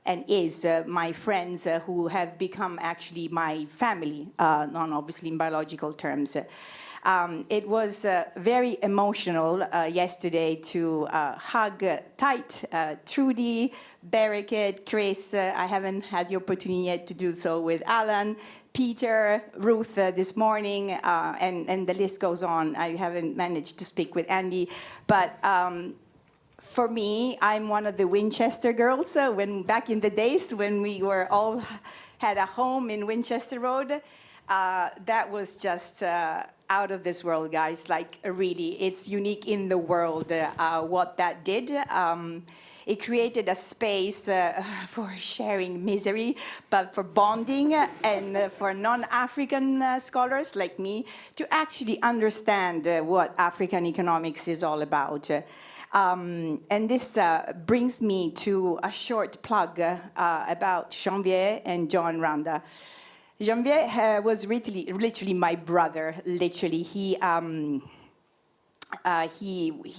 and is my friends who have become actually my family, not obviously in biological terms. It was very emotional yesterday to hug tight Trudy, Barricade, Chris. I haven't had the opportunity yet to do so with Alan, Peter, Ruth this morning, and the list goes on. I haven't managed to speak with Andy, but for me, I'm one of the Winchester girls. When back in the days when we were all had a home in Winchester Road, that was just out of this world, guys. Like really, it's unique in the world what that did. It created a space for sharing misery, but for bonding and for non-African scholars like me to actually understand what African economics is all about. And this brings me to a short plug about Janvier and John Randa. Janvier was literally my brother, literally. He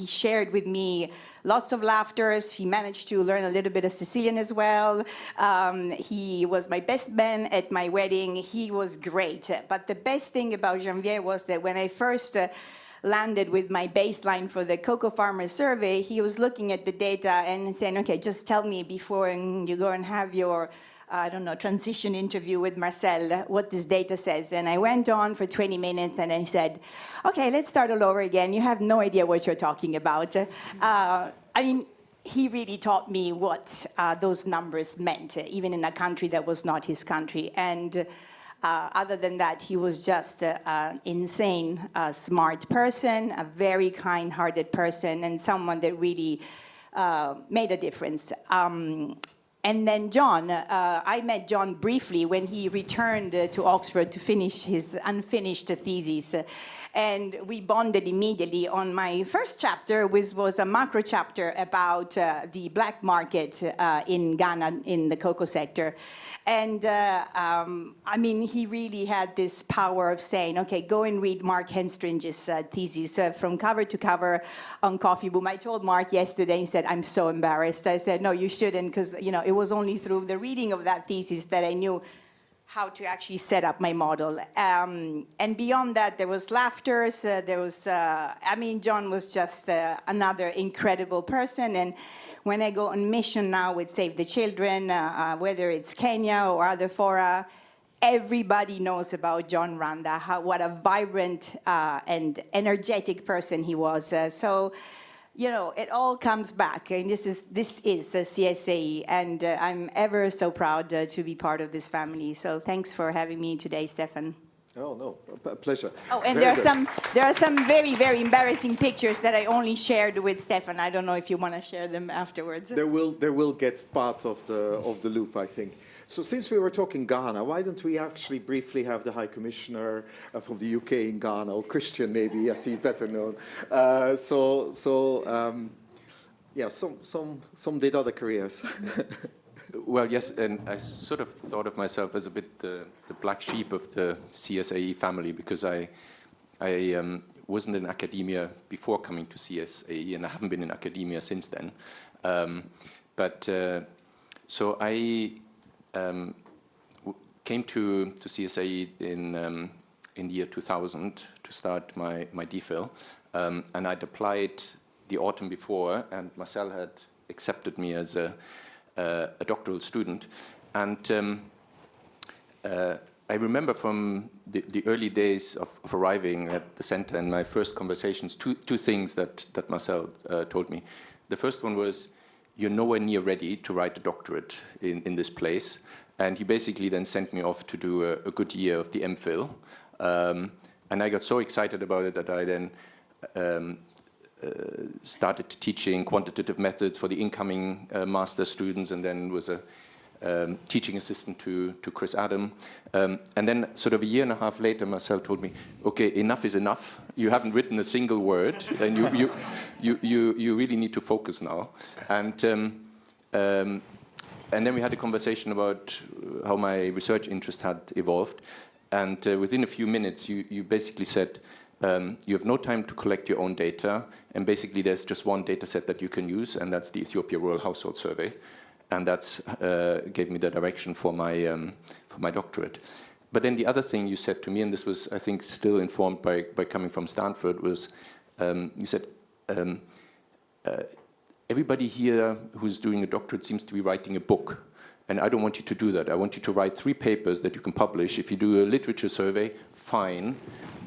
shared with me lots of laughters. He managed to learn a little bit of Sicilian as well. He was my best man at my wedding. He was great. But the best thing about Janvier was that when I first landed with my baseline for the cocoa farmer survey, he was looking at the data and saying, okay, just tell me before you go and have your I don't know, transition interview with Marcel, what this data says. And I went on for 20 minutes and I said, okay, let's start all over again. You have no idea what you're talking about. I mean, he really taught me what those numbers meant, even in a country that was not his country. And other than that, he was just an insane, smart person, a very kind-hearted person, and someone that really made a difference. And then John, I met John briefly when he returned to Oxford to finish his unfinished thesis. And we bonded immediately on my first chapter, which was a macro chapter about the black market in Ghana in the cocoa sector. And I mean, he really had this power of saying, okay, go and read Mark Henstringe's thesis from cover to cover on Coffee Boom. I told Mark yesterday, he said, I'm so embarrassed. I said, no, you shouldn't, because you know, it was only through the reading of that thesis that I knew how to actually set up my model. And beyond that, there was laughter. There was, I mean, John was just another incredible person. And when I go on mission now with Save the Children, whether it's Kenya or other fora, everybody knows about John Randa, what a vibrant and energetic person he was. So, you know, it all comes back, and this is CSAE, and I'm ever so proud to be part of this family. So thanks for having me today, Stefan. Oh, no, a pleasure. Oh, and Very there are some very, very embarrassing pictures that I only shared with Stefan. I don't know if you want to share them afterwards. They will get part of the loop, I think. So since we were talking Ghana, why don't we actually briefly have the High Commissioner from the UK in Ghana, or Christian maybe, as he's better known. Yeah, some did other careers. Well, yes, and I sort of thought of myself as a bit the black sheep of the CSAE family, because I wasn't in academia before coming to CSAE, and I haven't been in academia since then. So I came to CSAE in the year 2000 to start my DPhil, and I'd applied the autumn before, and Marcel had accepted me as a doctoral student. And I remember from the early days of arriving at the center and my first conversations, two things that Marcel told me. The first one was, you're nowhere near ready to write a doctorate in this place. And he basically then sent me off to do a good year of the MPhil. And I got so excited about it that I then started teaching quantitative methods for the incoming master students, and then was a teaching assistant to Chris Adam. And then sort of a year and a half later, Marcel told me, okay, enough is enough. You haven't written a single word, and you really need to focus now. And then we had a conversation about how my research interest had evolved. And within a few minutes, you basically said, you have no time to collect your own data, and basically there's just one data set that you can use, and that's the Ethiopia Rural Household Survey, and that's gave me the direction for my doctorate. But then the other thing you said to me, and this was, I think, still informed by coming from Stanford, was you said, everybody here who's doing a doctorate seems to be writing a book. And I don't want you to do that. I want you to write 3 papers that you can publish. If you do a literature survey, fine,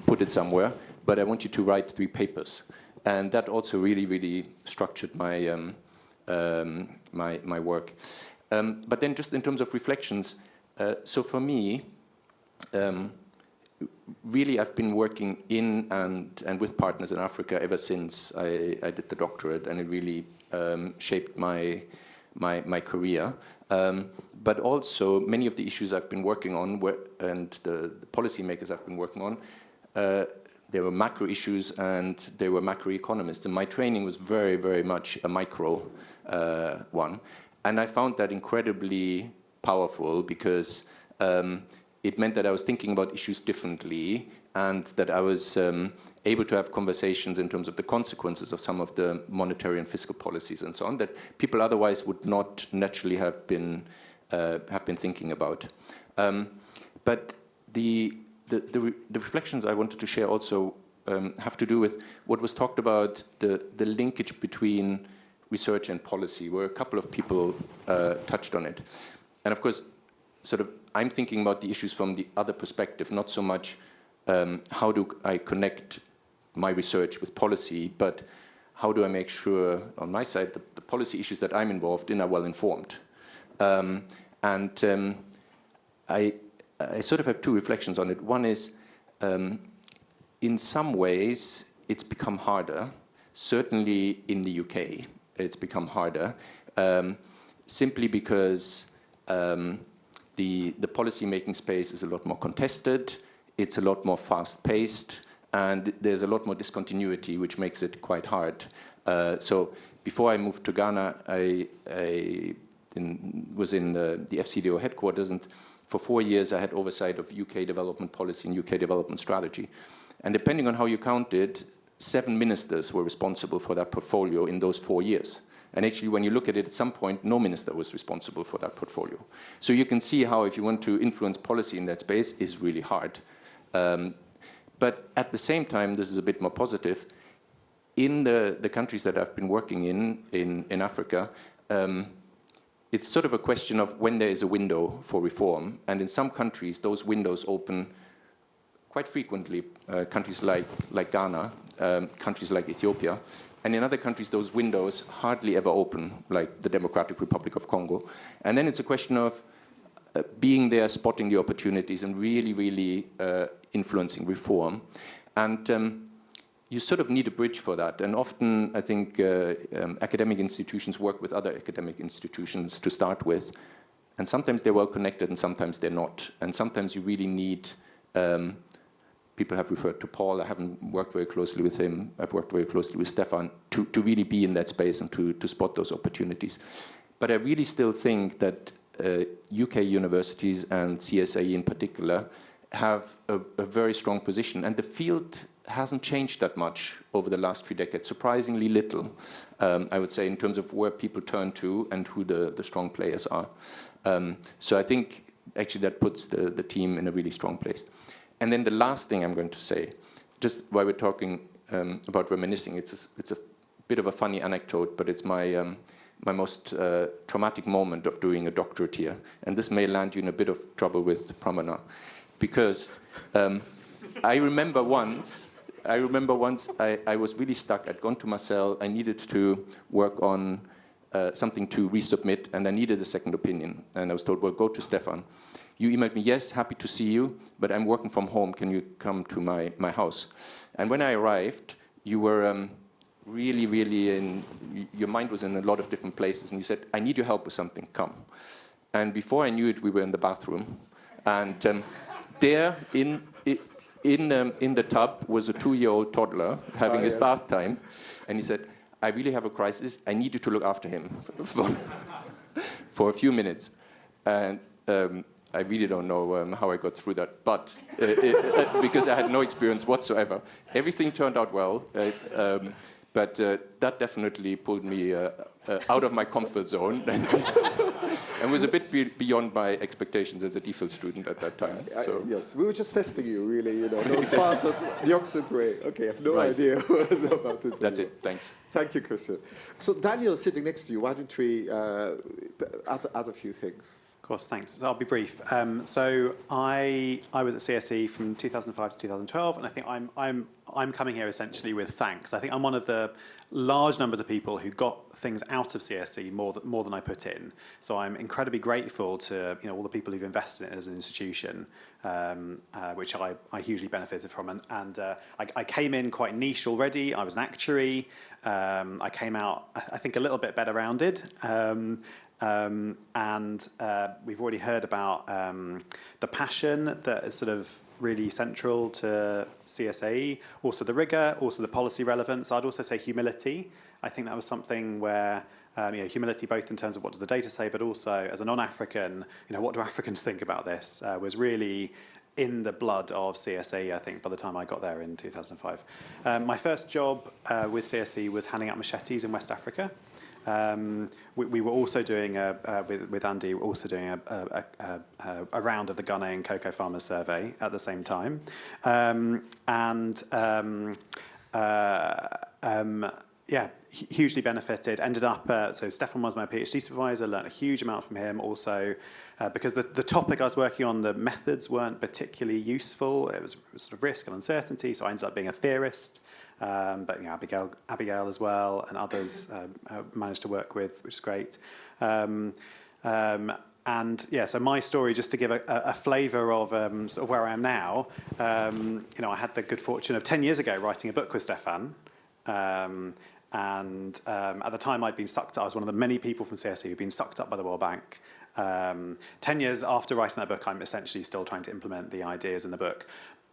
put it somewhere. But I want you to write 3 papers. And that also really, really structured my, my work. But then just in terms of reflections, so for me, really I've been working in and with partners in Africa ever since I did the doctorate, and it really shaped my career. But also, many of the issues I've been working on and the policymakers I've been working on, there were macro issues and there were macroeconomists. And my training was very, very much a micro one. And I found that incredibly powerful, because it meant that I was thinking about issues differently, and that I was able to have conversations in terms of the consequences of some of the monetary and fiscal policies and so on that people otherwise would not naturally have been thinking about. But the reflections I wanted to share also have to do with what was talked about, the linkage between research and policy, where a couple of people touched on it. And of course, sort of, I'm thinking about the issues from the other perspective, not so much how do I connect my research with policy, but how do I make sure on my side that the policy issues that I'm involved in are well informed. I sort of have 2 reflections on it. One is, in some ways, it's become harder. Certainly in the UK, it's become harder, simply because the policy-making space is a lot more contested, it's a lot more fast-paced, and there's a lot more discontinuity, which makes it quite hard. So before I moved to Ghana, I was in the FCDO headquarters, and for 4 years I had oversight of UK development policy and UK development strategy. And depending on how you counted, 7 ministers were responsible for that portfolio in those 4 years. And actually, when you look at it, at some point, no minister was responsible for that portfolio. So you can see how, if you want to influence policy in that space, is really hard. But at the same time, this is a bit more positive. In the countries that I've been working in Africa, it's sort of a question of when there is a window for reform. And in some countries, those windows open quite frequently, countries like Ghana, countries like Ethiopia. And in other countries, those windows hardly ever open, like the Democratic Republic of Congo. And then it's a question of, being there, spotting the opportunities, and really, really influencing reform. And you sort of need a bridge for that. And often, I think, academic institutions work with other academic institutions to start with. And sometimes they're well connected, and sometimes they're not. And sometimes you really need, people have referred to Paul. I haven't worked very closely with him. I've worked very closely with Stefan to really be in that space and to spot those opportunities. But I really still think that UK universities and CSAE in particular have a very strong position. And the field hasn't changed that much over the last 3 decades, surprisingly little, I would say, in terms of where people turn to and who the strong players are. So I think actually that puts the team in a really strong place. And then the last thing I'm going to say, just while we're talking about reminiscing, it's a bit of a funny anecdote, but it's my most traumatic moment of doing a doctorate here. And this may land you in a bit of trouble with Pramana, because I remember once I was really stuck. I'd gone to Marcel. I needed to work on something to resubmit, and I needed a second opinion. And I was told, well, go to Stefan. You emailed me, yes, happy to see you, but I'm working from home. Can you come to my house? And when I arrived, you were really, really your mind was in a lot of different places. And you said, I need your help with something, come. And before I knew it, we were in the bathroom. And there in the tub was a 2-year-old toddler having his bath time. And he said, I really have a crisis. I need you to look after him for a few minutes. And I really don't know how I got through that, but because I had no experience whatsoever. Everything turned out well, but that definitely pulled me out of my comfort zone and was a bit beyond my expectations as a DPhil student at that time. So. Yes, we were just testing you, really, no part of the Oxford way. Okay, I have no idea about this. That's it, thanks. Thank you, Christian. So Daniel is sitting next to you. Why don't we add a few things? Of course, thanks. I'll be brief. So I was at CSE from 2005 to 2012, and I think I'm coming here essentially with thanks. I think I'm one of the large numbers of people who got things out of CSE more than I put in. So I'm incredibly grateful to all the people who've invested in it as an institution, which I hugely benefited from. And I came in quite niche already. I was an actuary. I came out, I think, a little bit better rounded. And we've already heard about the passion that is sort of really central to CSAE, also the rigor, also the policy relevance. I'd also say humility. I think that was something where humility both in terms of what does the data say, but also as a non-African, what do Africans think about this, was really in the blood of CSAE, I think, by the time I got there in 2005. My first job with CSE was handing out machetes in West Africa. We were also doing, with Andy, also doing a round of the Ghanaian cocoa farmers survey at the same time. Hugely benefited. Ended up, so Stefan was my PhD supervisor, learned a huge amount from him also, because the topic I was working on, the methods weren't particularly useful. It was sort of risk and uncertainty, so I ended up being a theorist. But Abigail as well, and others managed to work with, which is great. So my story, just to give a flavour of sort of where I am now, I had the good fortune of 10 years ago writing a book with Stefan. At the time I'd been sucked up, I was one of the many people from CSE who'd been sucked up by the World Bank. 10 years after writing that book, I'm essentially still trying to implement the ideas in the book.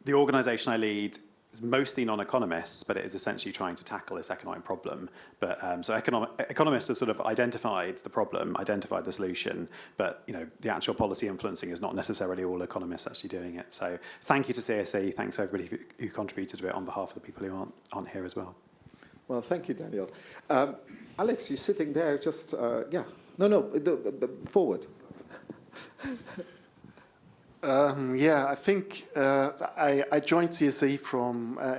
The organisation I lead is mostly non-economists, but it is essentially trying to tackle this economic problem. But so economists have sort of identified the problem, identified the solution, but the actual policy influencing is not necessarily all economists actually doing it. So thank you to CSE, thanks to everybody who contributed to it on behalf of the people who aren't here as well. Well, thank you, Daniel. Alex, you're sitting there. Just forward. I think I joined CSE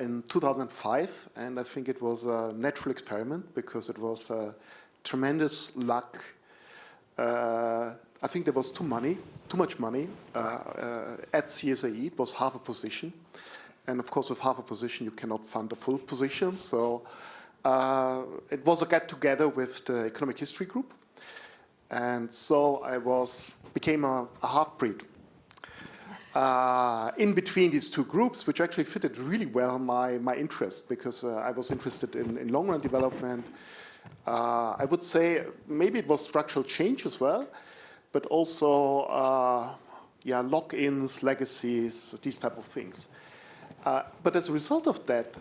in 2005, and I think it was a natural experiment because it was tremendous luck. I think there was too much money at CSE. It was half a position, and of course, with half a position, you cannot fund a full position. So it was a get-together with the economic history group. And so I became a half-breed. In between these two groups, which actually fitted really well my interest, because I was interested in long-run development. I would say maybe it was structural change as well, but also lock-ins, legacies, these type of things. But as a result of that,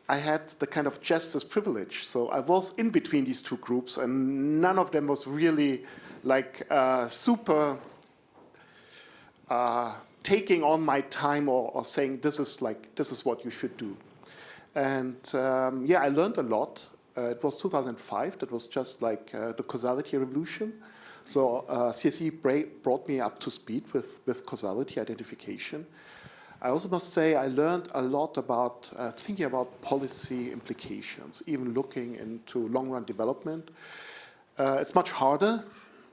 I had the kind of justice privilege. So I was in between these two groups, and none of them was really like super taking on my time or saying this is what you should do. And I learned a lot. It was 2005. That was just like the causality revolution. So CSE brought me up to speed with causality identification. I also must say I learned a lot about thinking about policy implications, even looking into long-run development. It's much harder,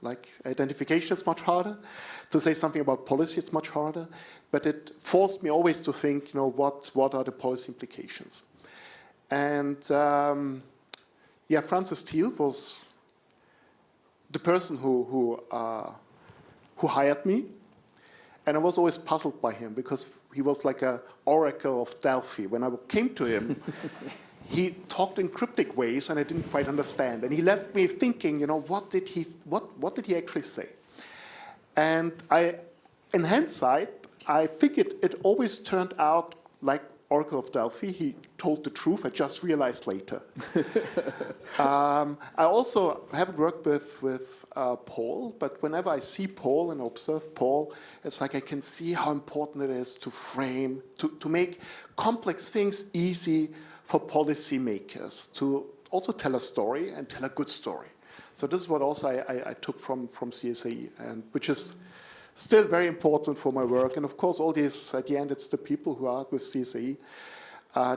like identification is much harder. To say something about policy, it's much harder. But it forced me always to think, what are the policy implications? And Francis Thiel was the person who hired me. And I was always puzzled by him because he was like an oracle of Delphi. When I came to him, he talked in cryptic ways, and I didn't quite understand. And he left me thinking, what did he actually say? And in hindsight, I think it always turned out like Oracle of Delphi. He told the truth. I just realized later. I also haven't worked with Paul, but whenever I see Paul and observe Paul, it's like I can see how important it is to frame, to make complex things easy for policymakers, to also tell a story and tell a good story. So this is what also I took from CSAE, and which is still very important for my work. And of course, all these, at the end, it's the people who are with CSAE.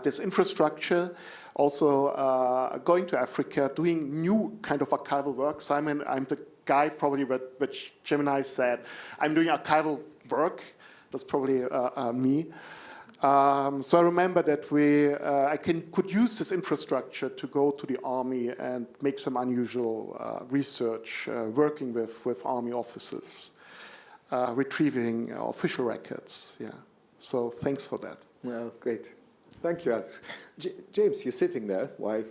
There's infrastructure, also going to Africa, doing new kind of archival work. Simon, I'm the guy probably which Gemini said, I'm doing archival work. That's probably me. So I remember that I could use this infrastructure to go to the army and make some unusual research, working with army officers, retrieving official records. Yeah. So thanks for that. Well, great. Thank you, Alex. James, you're sitting there. Why?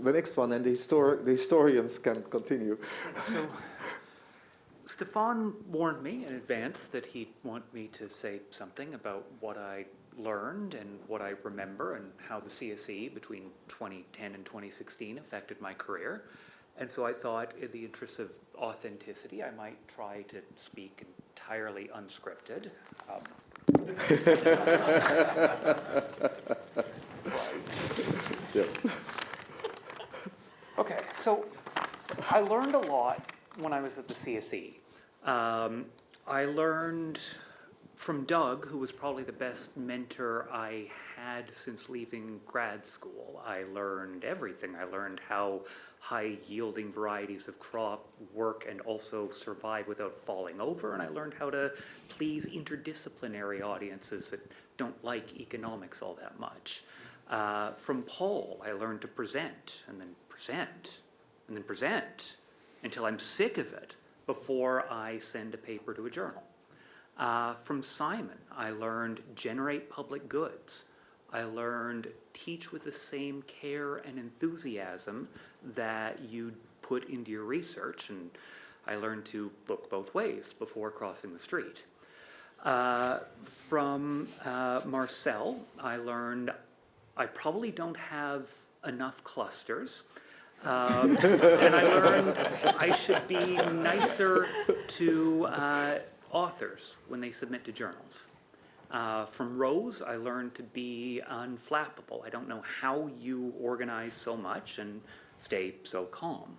The next one, and the historians can continue. So Stefan warned me in advance that he'd want me to say something about what I learned and what I remember and how the CSE between 2010 and 2016 affected my career. And so I thought, in the interest of authenticity, I might try to speak entirely unscripted. Yes. Okay, so I learned a lot when I was at the CSE. I learned from Doug, who was probably the best mentor I had since leaving grad school. I learned everything. I learned how high-yielding varieties of crop work and also survive without falling over, and I learned how to please interdisciplinary audiences that don't like economics all that much. From Paul, I learned to present, and then present, and then present, until I'm sick of it before I send a paper to a journal. From Simon, I learned generate public goods. I learned teach with the same care and enthusiasm that you put into your research, and I learned to look both ways before crossing the street. From Marcel, I learned I probably don't have enough clusters. And I learned I should be nicer to authors when they submit to journals. From Rose, I learned to be unflappable. I don't know how you organize so much and stay so calm.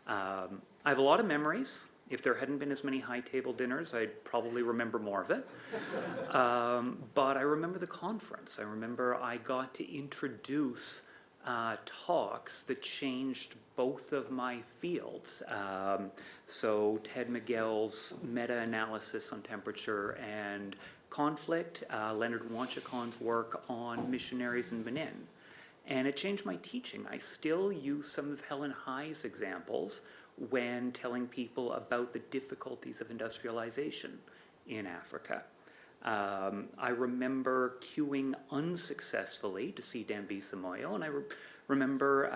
I have a lot of memories. If there hadn't been as many high table dinners, I'd probably remember more of it. But I remember the conference. I remember I got to introduce talks that changed both of my fields. So Ted Miguel's meta-analysis on temperature and conflict, Leonard Wanchakon's work on missionaries in Benin. And it changed my teaching. I still use some of Helen Hai's examples when telling people about the difficulties of industrialization in Africa. I remember queuing unsuccessfully to see Dambisa Moyo, and I remember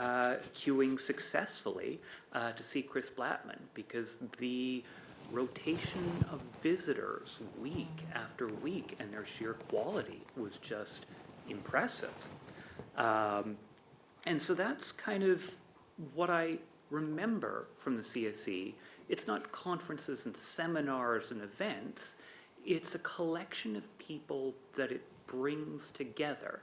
queuing successfully to see Chris Blattman, because the rotation of visitors week after week and their sheer quality was just impressive. And so that's kind of what I remember from the CSE. It's not conferences and seminars and events. It's a collection of people that it brings together,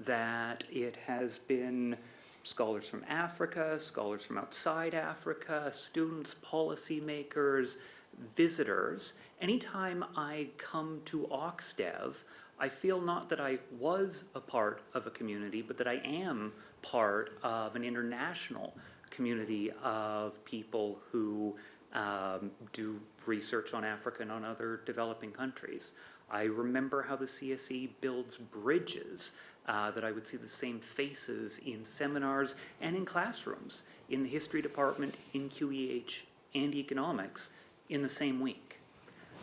that it has been scholars from Africa, scholars from outside Africa, students, policymakers, visitors. Anytime I come to Oxdev, I feel not that I was a part of a community, but that I am part of an international community of people who do research on Africa and on other developing countries. I remember how the CSE builds bridges, that I would see the same faces in seminars and in classrooms, in the history department, in QEH, and economics, in the same week.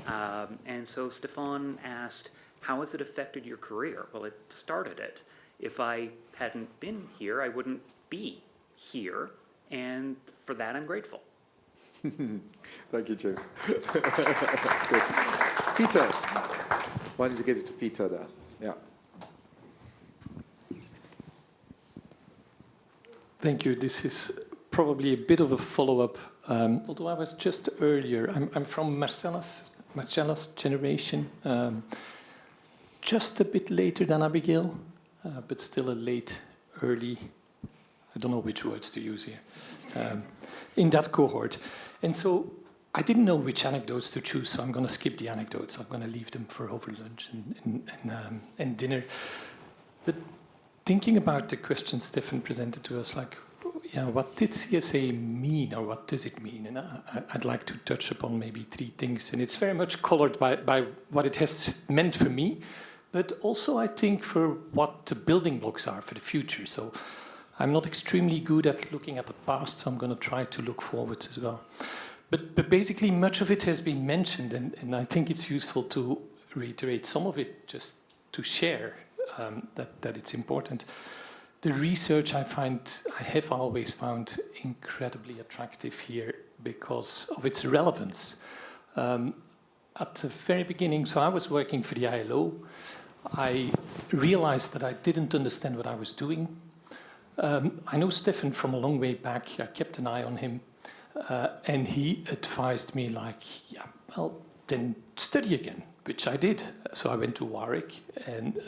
And so Stefan asked, how has it affected your career? Well, it started it. If I hadn't been here, I wouldn't be here, and for that I'm grateful. Thank you, James. Peter, why don't you get it to Peter there? Yeah. Thank you. This is probably a bit of a follow-up. Although I was just earlier, I'm from Marcella's generation, just a bit later than Abigail, but still a late, early, I don't know which words to use here, in that cohort. And so I didn't know which anecdotes to choose, so I'm going to skip the anecdotes. I'm going to leave them for over lunch and dinner. But thinking about the question Stefan presented to us, like, yeah, what did CSA mean, or what does it mean? And I'd like to touch upon maybe three things. And it's very much colored by what it has meant for me, but also I think for what the building blocks are for the future. So I'm not extremely good at looking at the past, so I'm going to try to look forwards as well. But basically, much of it has been mentioned, and I think it's useful to reiterate some of it just to share that it's important. The research I have always found incredibly attractive here because of its relevance. At the very beginning, so I was working for the ILO. I realized that I didn't understand what I was doing. I know Stefan from a long way back. I kept an eye on him. And he advised me, like, yeah, well, then study again, which I did. So I went to Warwick, and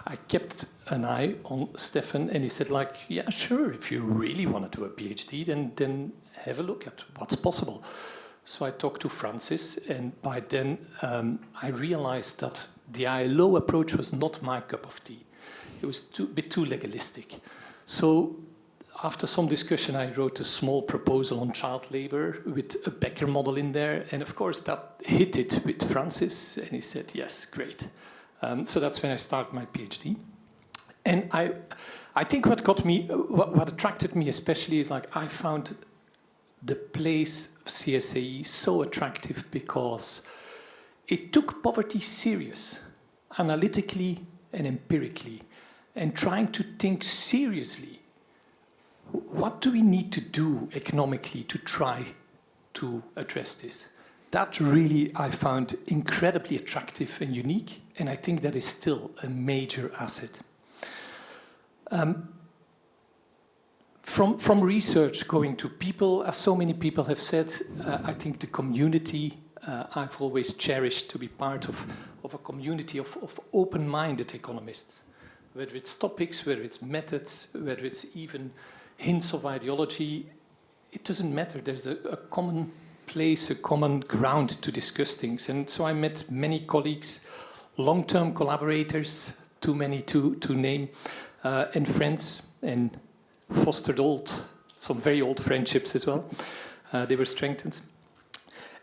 I kept an eye on Stefan, and he said, like, yeah, sure, if you really want to do a PhD, then have a look at what's possible. So I talked to Francis, and by then I realized that the ILO approach was not my cup of tea. It was a bit too legalistic. So after some discussion, I wrote a small proposal on child labor with a Becker model in there. And of course, that hit it with Francis. And he said, yes, great. So that's when I started my PhD. And I think what got me, what attracted me especially is, like, I found the place of CSAE so attractive because it took poverty serious, analytically and empirically, and trying to think seriously. What do we need to do economically to try to address this? That really I found incredibly attractive and unique, and I think that is still a major asset. From research going to people, as so many people have said, I think the community, I've always cherished to be part of a community of open-minded economists, whether it's topics, whether it's methods, whether it's even hints of ideology, it doesn't matter. There's a common place, a common ground to discuss things. And so I met many colleagues, long-term collaborators, too many to name, and friends, and fostered some very old friendships as well. They were strengthened.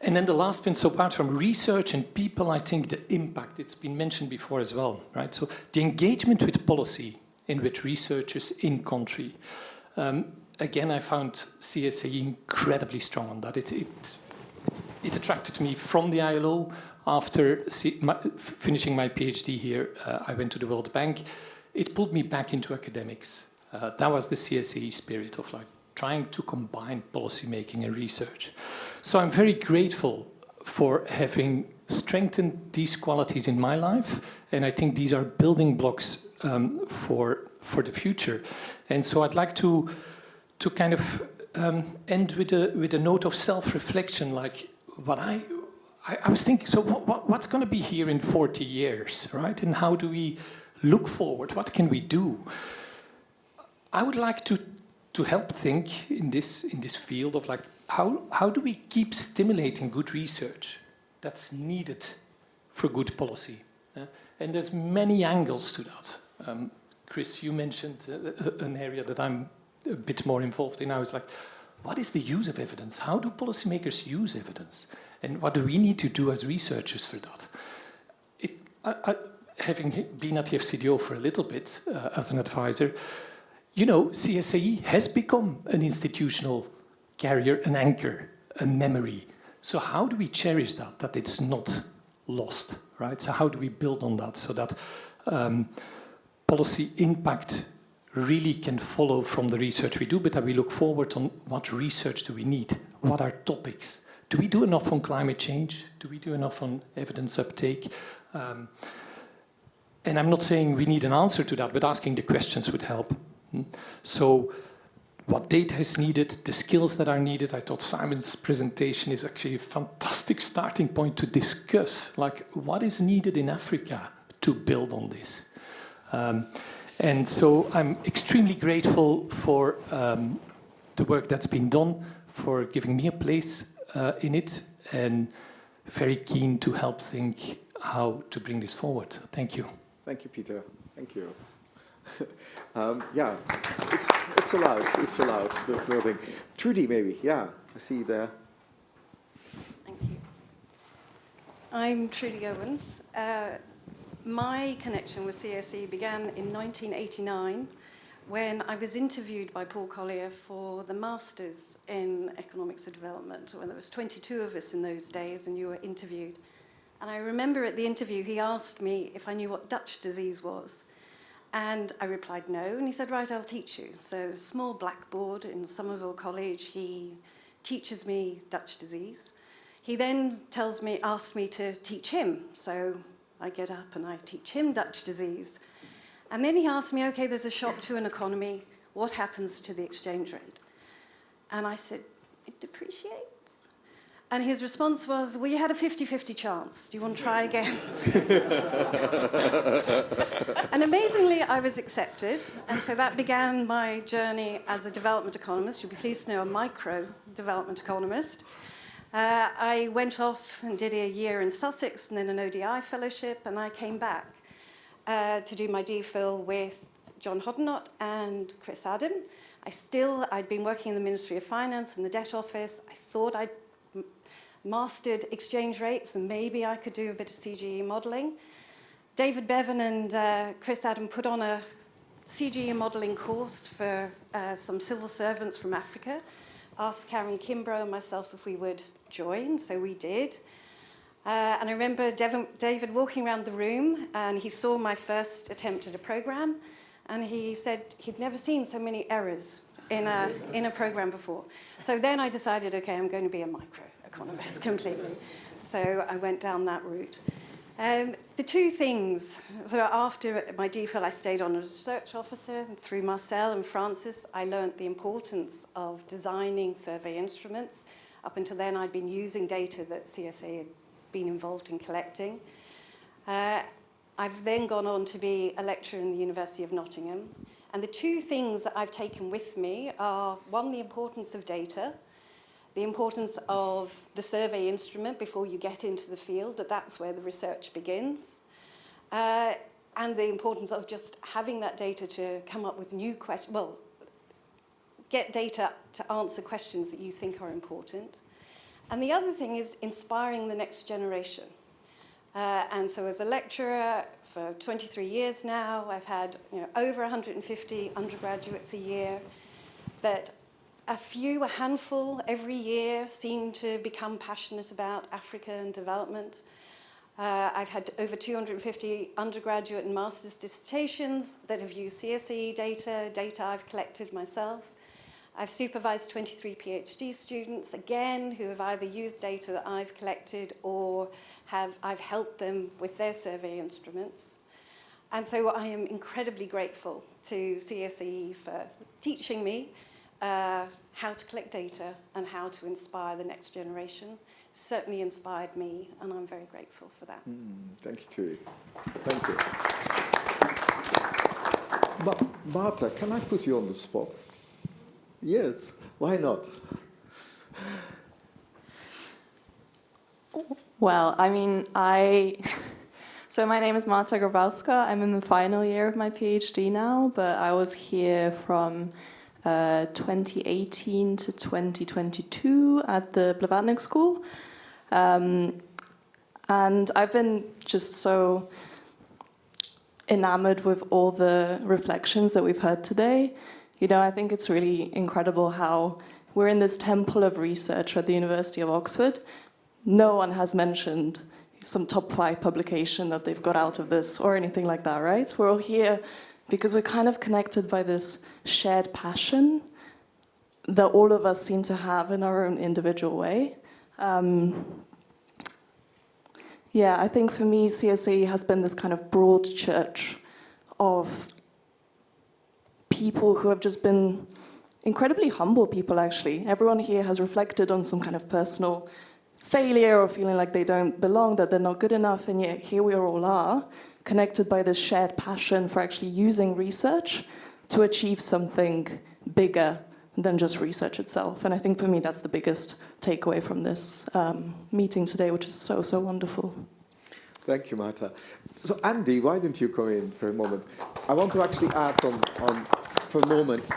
And then the last point, so apart from research and people, I think the impact, it's been mentioned before as well, right? So the engagement with policy and with researchers in country. again, I found CSAE incredibly strong on that. It attracted me from the ILO. After finishing my PhD here, I went to the World Bank. It pulled me back into academics. That was the CSAE spirit of like trying to combine policymaking and research. So I'm very grateful for having strengthened these qualities in my life, and I think these are building blocks for the future. And so I'd like to kind of end with a note of self-reflection, like what I was thinking, so what's going to be here in 40 years, right? And how do we look forward? What can we do? I would like to help think in this field of like, how do we keep stimulating good research that's needed for good policy? And there's many angles to that. Chris, you mentioned an area that I'm a bit more involved in. I was like, what is the use of evidence? How do policymakers use evidence? And what do we need to do as researchers for that? Having been at the FCDO for a little bit as an advisor, you know, CSAE has become an institutional carrier, an anchor, a memory. So how do we cherish that it's not lost, right? So how do we build on that so that policy impact really can follow from the research we do, but that we look forward on what research do we need? What are topics? Do we do enough on climate change? Do we do enough on evidence uptake? And I'm not saying we need an answer to that, but asking the questions would help. So what data is needed, the skills that are needed. I thought Simon's presentation is actually a fantastic starting point to discuss, like what is needed in Africa to build on this. And so I'm extremely grateful for the work that's been done, for giving me a place in it, and very keen to help think how to bring this forward. Thank you. Thank you, Peter. Thank you. Yeah, it's allowed. It's allowed. There's nothing. Trudy, maybe. Yeah, I see you there. Thank you. I'm Trudy Owens. My connection with CSE began in 1989 when I was interviewed by Paul Collier for the Masters in Economics of Development, when there was 22 of us in those days and you were interviewed. And I remember at the interview he asked me if I knew what Dutch disease was. And I replied no, and he said, right, I'll teach you. So small blackboard in Somerville College, he teaches me Dutch disease. He then asks me to teach him. So I get up and I teach him Dutch disease. And then he asked me, okay, there's a shock to an economy. What happens to the exchange rate? And I said, it depreciates. And his response was, well, you had a 50-50 chance. Do you want to try again? And amazingly, I was accepted. And so that began my journey as a development economist. You'll be pleased to know, a micro development economist. I went off and did a year in Sussex and then an ODI fellowship, and I came back to do my DPhil with John Hoddenott and Chris Adam. I'd been working in the Ministry of Finance and the Debt Office. I thought I'd mastered exchange rates and maybe I could do a bit of CGE modelling. David Bevan and Chris Adam put on a CGE modelling course for some civil servants from Africa, asked Karen Kimbrough and myself if we would join, so we did. And I remember David walking around the room and he saw my first attempt at a program and he said he'd never seen so many errors in a program before. So then I decided, okay, I'm going to be a microeconomist completely. So I went down that route. The two things, so after my DPhil, I stayed on as a research officer, and through Marcel and Francis, I learnt the importance of designing survey instruments. Up until then, I'd been using data that CSA had been involved in collecting. I've then gone on to be a lecturer in the University of Nottingham. And the two things that I've taken with me are, one, the importance of data, the importance of the survey instrument before you get into the field, that's where the research begins, and the importance of just having that data to come up with new questions, well, get data to answer questions that you think are important. And the other thing is inspiring the next generation. And so as a lecturer for 23 years now, I've had over 150 undergraduates a year that a handful every year seem to become passionate about Africa and development. I've had over 250 undergraduate and master's dissertations that have used CSE data I've collected myself. I've supervised 23 PhD students, again, who have either used data that I've collected or I've helped them with their survey instruments. And so I am incredibly grateful to CSE for teaching me how to collect data and how to inspire the next generation. Certainly inspired me, and I'm very grateful for that. Thank you, Julie. Thank you. Marta, can I put you on the spot? Yes, why not? Well, I mean, so my name is Marta Grabowska. I'm in the final year of my PhD now, but I was here from 2018 to 2022 at the Blavatnik School. And I've been just so enamored with all the reflections that we've heard today. You know, I think it's really incredible how we're in this temple of research at the University of Oxford. No one has mentioned some top 5 publication that they've got out of this or anything like that, right? We're all here because we're kind of connected by this shared passion that all of us seem to have in our own individual way. Yeah, I think for me, CSE has been this kind of broad church of people who have just been incredibly humble people, actually. Everyone here has reflected on some kind of personal failure or feeling like they don't belong, that they're not good enough, and yet here we all are, connected by this shared passion for actually using research to achieve something bigger than just research itself. And I think for me, that's the biggest takeaway from this meeting today, which is so, so wonderful. Thank you, Marta. So Andy, why don't you come in for a moment? I want to actually add on for a moment,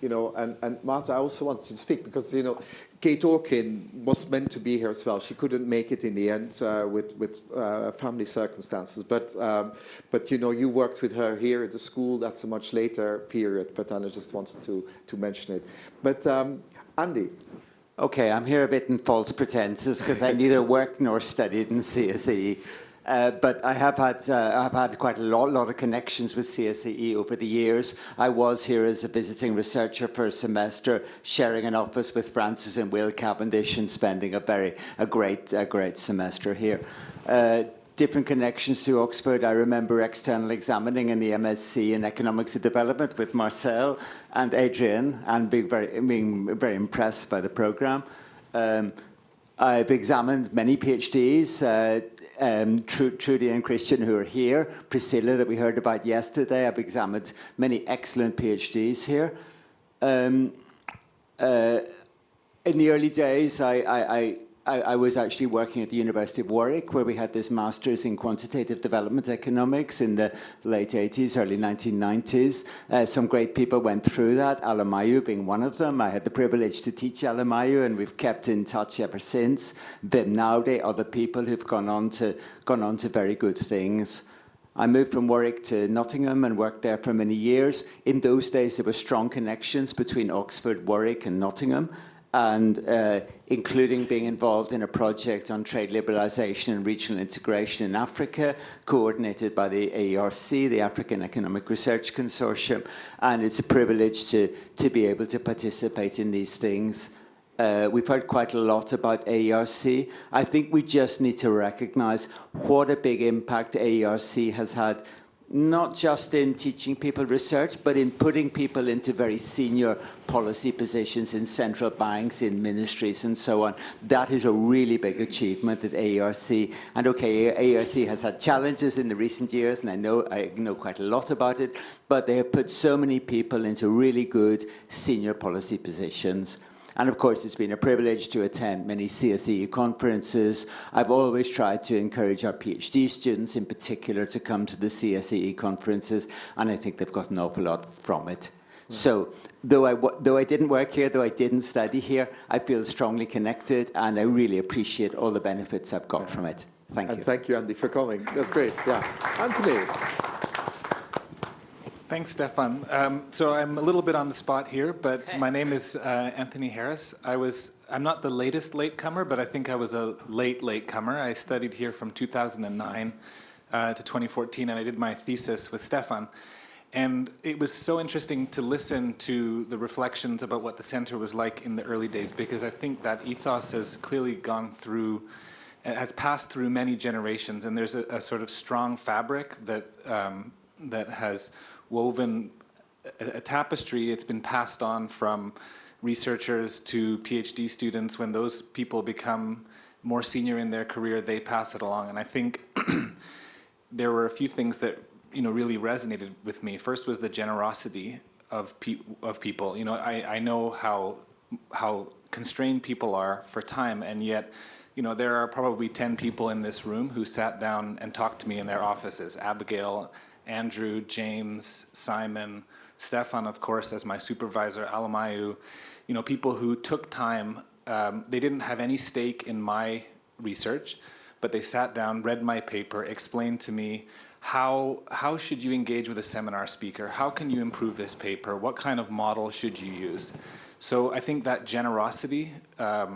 you know, and Marta, I also want to speak because, you know, Kate Orkin was meant to be here as well. She couldn't make it in the end with family circumstances. But you know, you worked with her here at the school. That's a much later period. But I just wanted to mention it. But Andy. Okay, I'm here a bit in false pretenses because I neither worked nor studied in CSE. But I have had quite a lot of connections with CSE over the years. I was here as a visiting researcher for a semester, sharing an office with Francis and Will Cavendish, and spending a great semester here. Different connections to Oxford. I remember external examining in the MSc in Economics of Development with Marcel and Adrian, and being very impressed by the program. I've examined many PhDs, Trudy and Christian, who are here, Priscilla, that we heard about yesterday. I've examined many excellent PhDs here. In the early days, I was actually working at the University of Warwick, where we had this master's in quantitative development economics in the late 80s, early 1990s. Some great people went through that, Alamayu being one of them. I had the privilege to teach Alamayu, and we've kept in touch ever since. Vim Naude, other people who've gone on to very good things. I moved from Warwick to Nottingham and worked there for many years. In those days, there were strong connections between Oxford, Warwick, and Nottingham, and including being involved in a project on trade liberalisation and regional integration in Africa, coordinated by the AERC, the African Economic Research Consortium, and it's a privilege to be able to participate in these things. We've heard quite a lot about AERC. I think we just need to recognise what a big impact AERC has had, not just in teaching people research, but in putting people into very senior policy positions in central banks, in ministries, and so on. That is a really big achievement at AERC. And okay, AERC has had challenges in the recent years, and I know quite a lot about it, but they have put so many people into really good senior policy positions. And of course, it's been a privilege to attend many CSE conferences. I've always tried to encourage our PhD students in particular to come to the CSE conferences, and I think they've got an awful lot from it. So though I didn't work here, though I didn't study here, I feel strongly connected, and I really appreciate all the benefits I've got from it. Thank you. And thank you, Andy, for coming. That's great. Yeah. Anthony. Thanks, Stefan. So I'm a little bit on the spot here, but my name is Anthony Harris. I'm not the latest latecomer, but I think I was a late latecomer. I studied here from 2009 to 2014, and I did my thesis with Stefan. And it was so interesting to listen to the reflections about what the center was like in the early days, because I think that ethos has clearly gone through, has passed through many generations, and there's a sort of strong fabric that that has woven a tapestry. It's been passed on from researchers to PhD students. When those people become more senior in their career, they pass it along. And I think there were a few things that really resonated with me. First was the generosity of people. I know how constrained people are for time, and yet there are probably 10 people in this room who sat down and talked to me in their offices. Abigail, Andrew, James, Simon, Stefan, of course, as my supervisor, Alamayu, people who took time. They didn't have any stake in my research, but they sat down, read my paper, explained to me how should you engage with a seminar speaker? How can you improve this paper? What kind of model should you use? So I think that generosity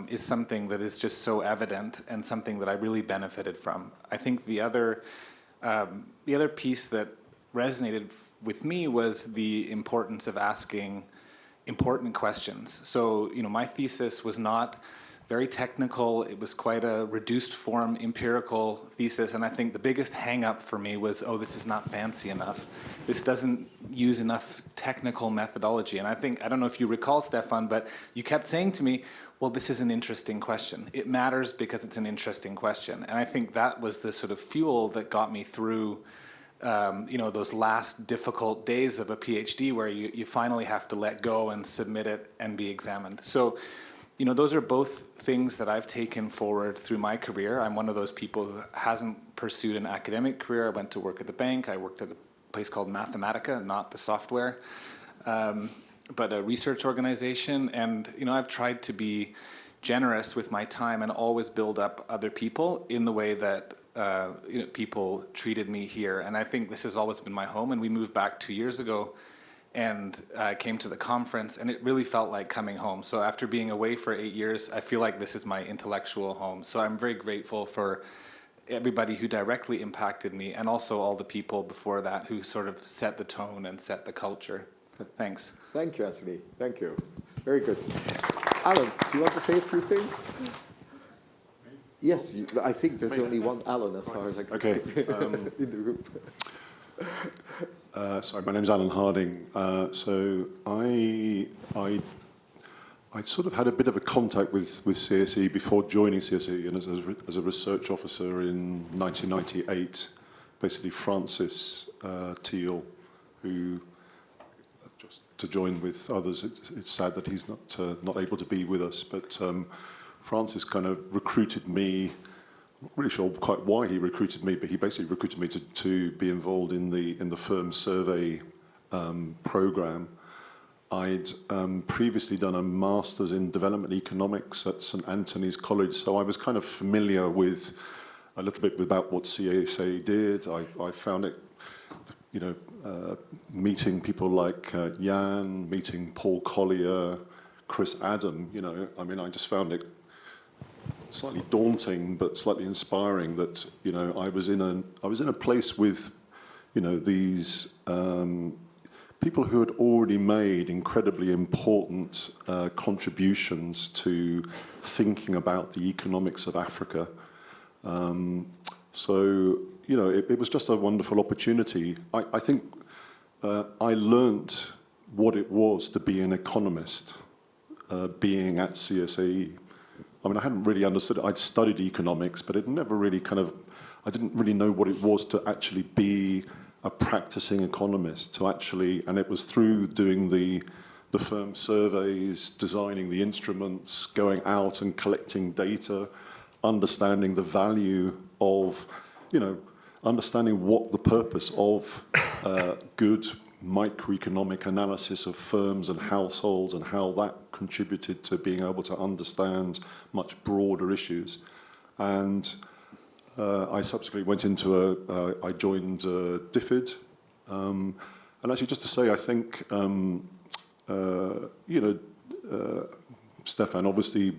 is something that is just so evident and something that I really benefited from. I think the other piece that resonated with me was the importance of asking important questions. So, my thesis was not very technical. It was quite a reduced form empirical thesis, and I think the biggest hang-up for me was, this is not fancy enough. This doesn't use enough technical methodology. And I don't know if you recall, Stefan, but you kept saying to me, well, this is an interesting question. It matters because it's an interesting question. And I think that was the sort of fuel that got me through those last difficult days of a PhD where you finally have to let go and submit it and be examined. So, those are both things that I've taken forward through my career. I'm one of those people who hasn't pursued an academic career. I went to work at the bank. I worked at a place called Mathematica, not the software, but a research organization. And, I've tried to be generous with my time and always build up other people in the way that people treated me here. And I think this has always been my home. And we moved back 2 years ago and came to the conference, and it really felt like coming home. So after being away for 8 years, I feel like this is my intellectual home. So I'm very grateful for everybody who directly impacted me, and also all the people before that who sort of set the tone and set the culture. Thanks. Thank you, Anthony. Thank you. Very good. Alan, do you want to say a few things? Yes, I think there's only one Alan as far as I can see in the room. Sorry, my name's Alan Harding. So I sort of had a bit of a contact with CSE before joining CSE, and as a research officer in 1998, basically Francis Thiel, who just to join with others. It's sad that he's not able to be with us, but Francis kind of recruited me. Not really sure quite why he recruited me, but he basically recruited me to be involved in the firm survey program. I'd previously done a master's in development economics at St Anthony's College, so I was kind of familiar with a little bit about what CSA did. I found it, meeting people like Jan, meeting Paul Collier, Chris Adam. I just found it slightly daunting, but slightly inspiring that I was in a place with these people who had already made incredibly important contributions to thinking about the economics of Africa. So it was just a wonderful opportunity. I think I learnt what it was to be an economist, being at CSAE. I hadn't really understood it. I'd studied economics, but it never really I didn't really know what it was to actually be a practicing economist, and it was through doing the firm surveys, designing the instruments, going out and collecting data, understanding the value of, understanding what the purpose of good microeconomic analysis of firms and households and how that contributed to being able to understand much broader issues. And I subsequently went into I joined DFID, And actually, just to say, I think, Stefan obviously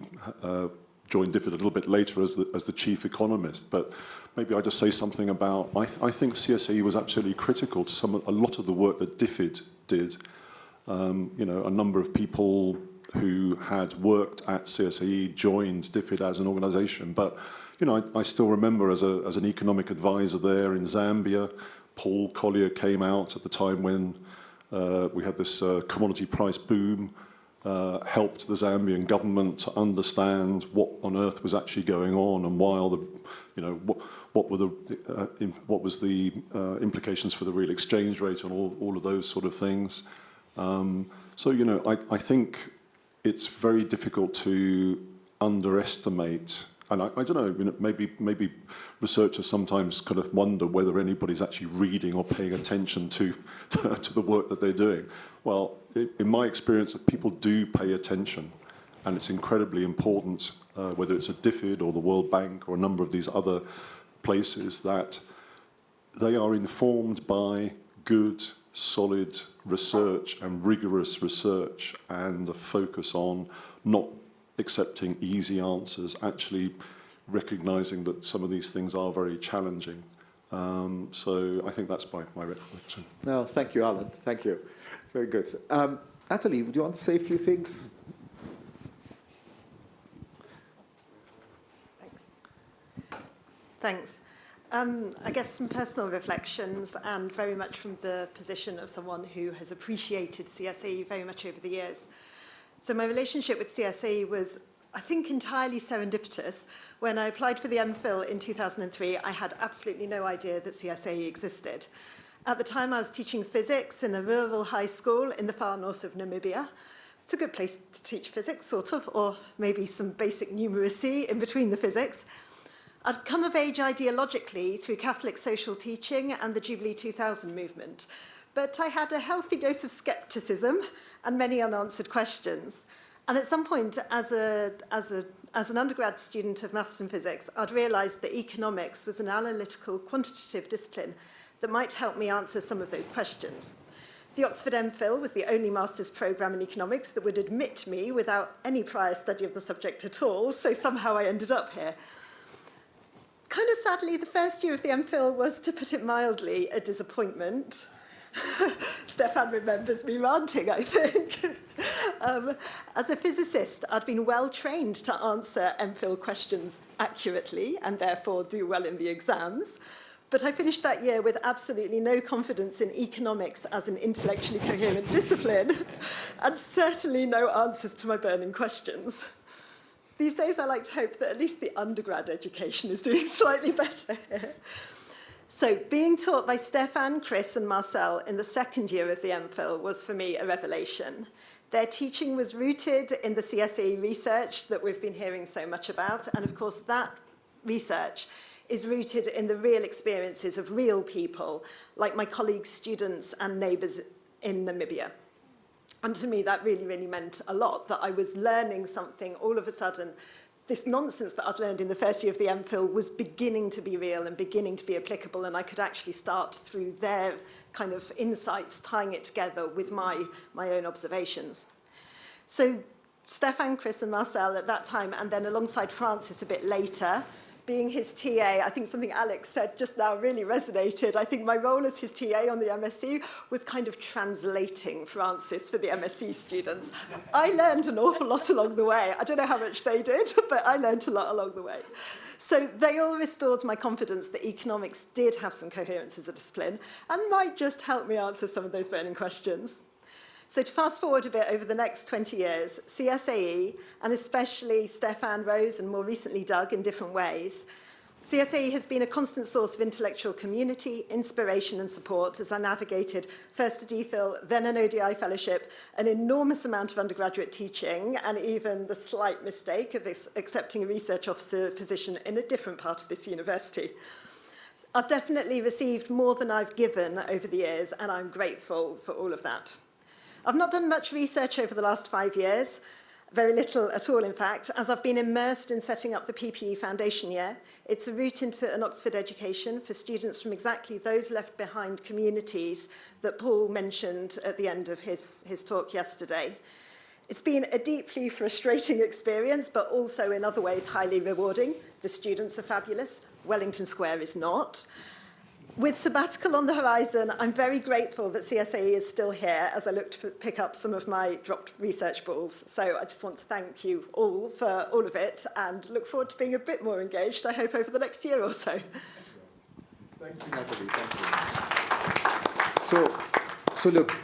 joined DFID a little bit later as the chief economist, but maybe I'll just say something about, I think CSAE was absolutely critical to a lot of the work that DFID did. A number of people who had worked at CSAE joined DFID as an organization, but I still remember as an economic advisor there in Zambia, Paul Collier came out at the time when we had this commodity price boom, helped the Zambian government to understand what on earth was actually going on, and while what was the implications for the real exchange rate and all of those sort of things. I think it's very difficult to underestimate. And I don't know, maybe researchers sometimes kind of wonder whether anybody's actually reading or paying attention to the work that they're doing. Well, in my experience, people do pay attention, and it's incredibly important, whether it's at DFID or the World Bank or a number of these other places, that they are informed by good, solid research and rigorous research, and a focus on not accepting easy answers, actually recognizing that some of these things are very challenging. So I think that's my reflection. No, thank you, Alan. Thank you. Very good. Natalie, would you want to say a few things? Thanks. I guess some personal reflections, and very much from the position of someone who has appreciated CSAE very much over the years. So my relationship with CSAE was, I think, entirely serendipitous. When I applied for the MPhil in 2003, I had absolutely no idea that CSAE existed. At the time, I was teaching physics in a rural high school in the far north of Namibia. It's a good place to teach physics, sort of, or maybe some basic numeracy in between the physics. I'd come of age ideologically through Catholic social teaching and the Jubilee 2000 movement, but I had a healthy dose of skepticism and many unanswered questions. And at some point, as an undergrad student of maths and physics, I'd realized that economics was an analytical, quantitative discipline that might help me answer some of those questions. The Oxford MPhil was the only master's programme in economics that would admit me without any prior study of the subject at all, so somehow I ended up here. Kind of sadly, the first year of the MPhil was, to put it mildly, a disappointment. Stefan remembers me ranting, I think. As a physicist, I'd been well trained to answer MPhil questions accurately and therefore do well in the exams. But I finished that year with absolutely no confidence in economics as an intellectually coherent discipline, and certainly no answers to my burning questions. These days, I like to hope that at least the undergrad education is doing slightly better here. So being taught by Stefan, Chris, and Marcel in the second year of the MPhil was, for me, a revelation. Their teaching was rooted in the CSAE research that we've been hearing so much about, and of course, that research is rooted in the real experiences of real people, like my colleagues, students, and neighbours in Namibia. And to me, that really, really meant a lot, that I was learning something all of a sudden. This nonsense that I'd learned in the first year of the MPhil was beginning to be real and beginning to be applicable, and I could actually start through their kind of insights, tying it together with my own observations. So Stefan, Chris, and Marcel at that time, and then alongside Francis a bit later, being his TA, I think something Alex said just now really resonated. I think my role as his TA on the MSc was kind of translating Francis for the MSc students. I learned an awful lot along the way. I don't know how much they did, but I learned a lot along the way. So they all restored my confidence that economics did have some coherence as a discipline and might just help me answer some of those burning questions. So to fast forward a bit over the next 20 years, CSAE, and especially Stefan, Rose, and more recently Doug in different ways, CSAE has been a constant source of intellectual community, inspiration, and support as I navigated first a DPhil, then an ODI fellowship, an enormous amount of undergraduate teaching, and even the slight mistake of accepting a research officer position in a different part of this university. I've definitely received more than I've given over the years, and I'm grateful for all of that. I've not done much research over the last 5 years. Very little at all, in fact, as I've been immersed in setting up the PPE Foundation Year. It's a route into an Oxford education for students from exactly those left behind communities that Paul mentioned at the end of his talk yesterday. It's been a deeply frustrating experience, but also in other ways highly rewarding. The students are fabulous. Wellington Square is not. With sabbatical on the horizon, I'm very grateful that CSAE is still here as I look to pick up some of my dropped research balls. So I just want to thank you all for all of it and look forward to being a bit more engaged, I hope, over the next year or so. Thank you, Natalie. Thank you. So look,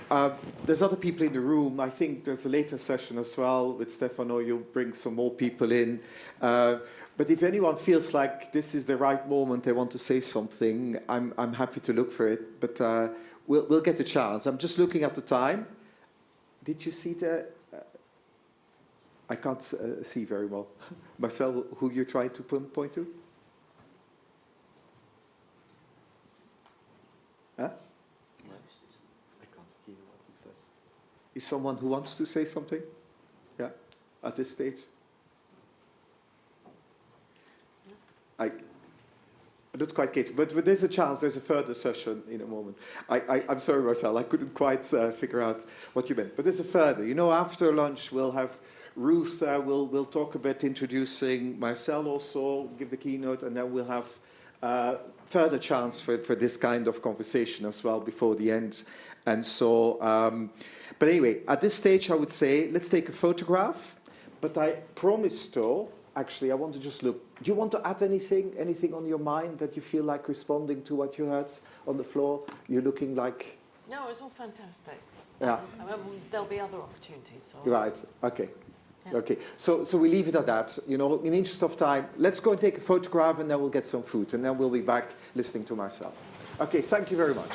there's other people in the room. I think there's a later session as well with Stefano. You'll bring some more people in. But if anyone feels like this is the right moment, they want to say something, I'm happy to look for it. But we'll get a chance. I'm just looking at the time. Did you see the... I can't see very well. Marcel, who you're trying to point to? Huh? Is someone who wants to say something? Yeah, at this stage? I'm not quite getting, but there's a chance, there's a further session in a moment. I'm sorry, Marcel, I couldn't quite figure out what you meant. But there's a further. You know, after lunch, we'll have Ruth, we'll talk a bit, introducing Marcel also, give the keynote, and then we'll have further chance for this kind of conversation as well before the end. And so, but anyway, at this stage, I would say, let's take a photograph. But I promised, though, actually, I want to just look. Do you want to add anything on your mind that you feel like responding to what you heard on the floor? You're looking like... No, it's all fantastic. Yeah. There'll be other opportunities. So Right, okay. Yeah. Okay, so we leave it at that. You know, in the interest of time, let's go and take a photograph and then we'll get some food and then we'll be back listening to Marcel. Okay, thank you very much.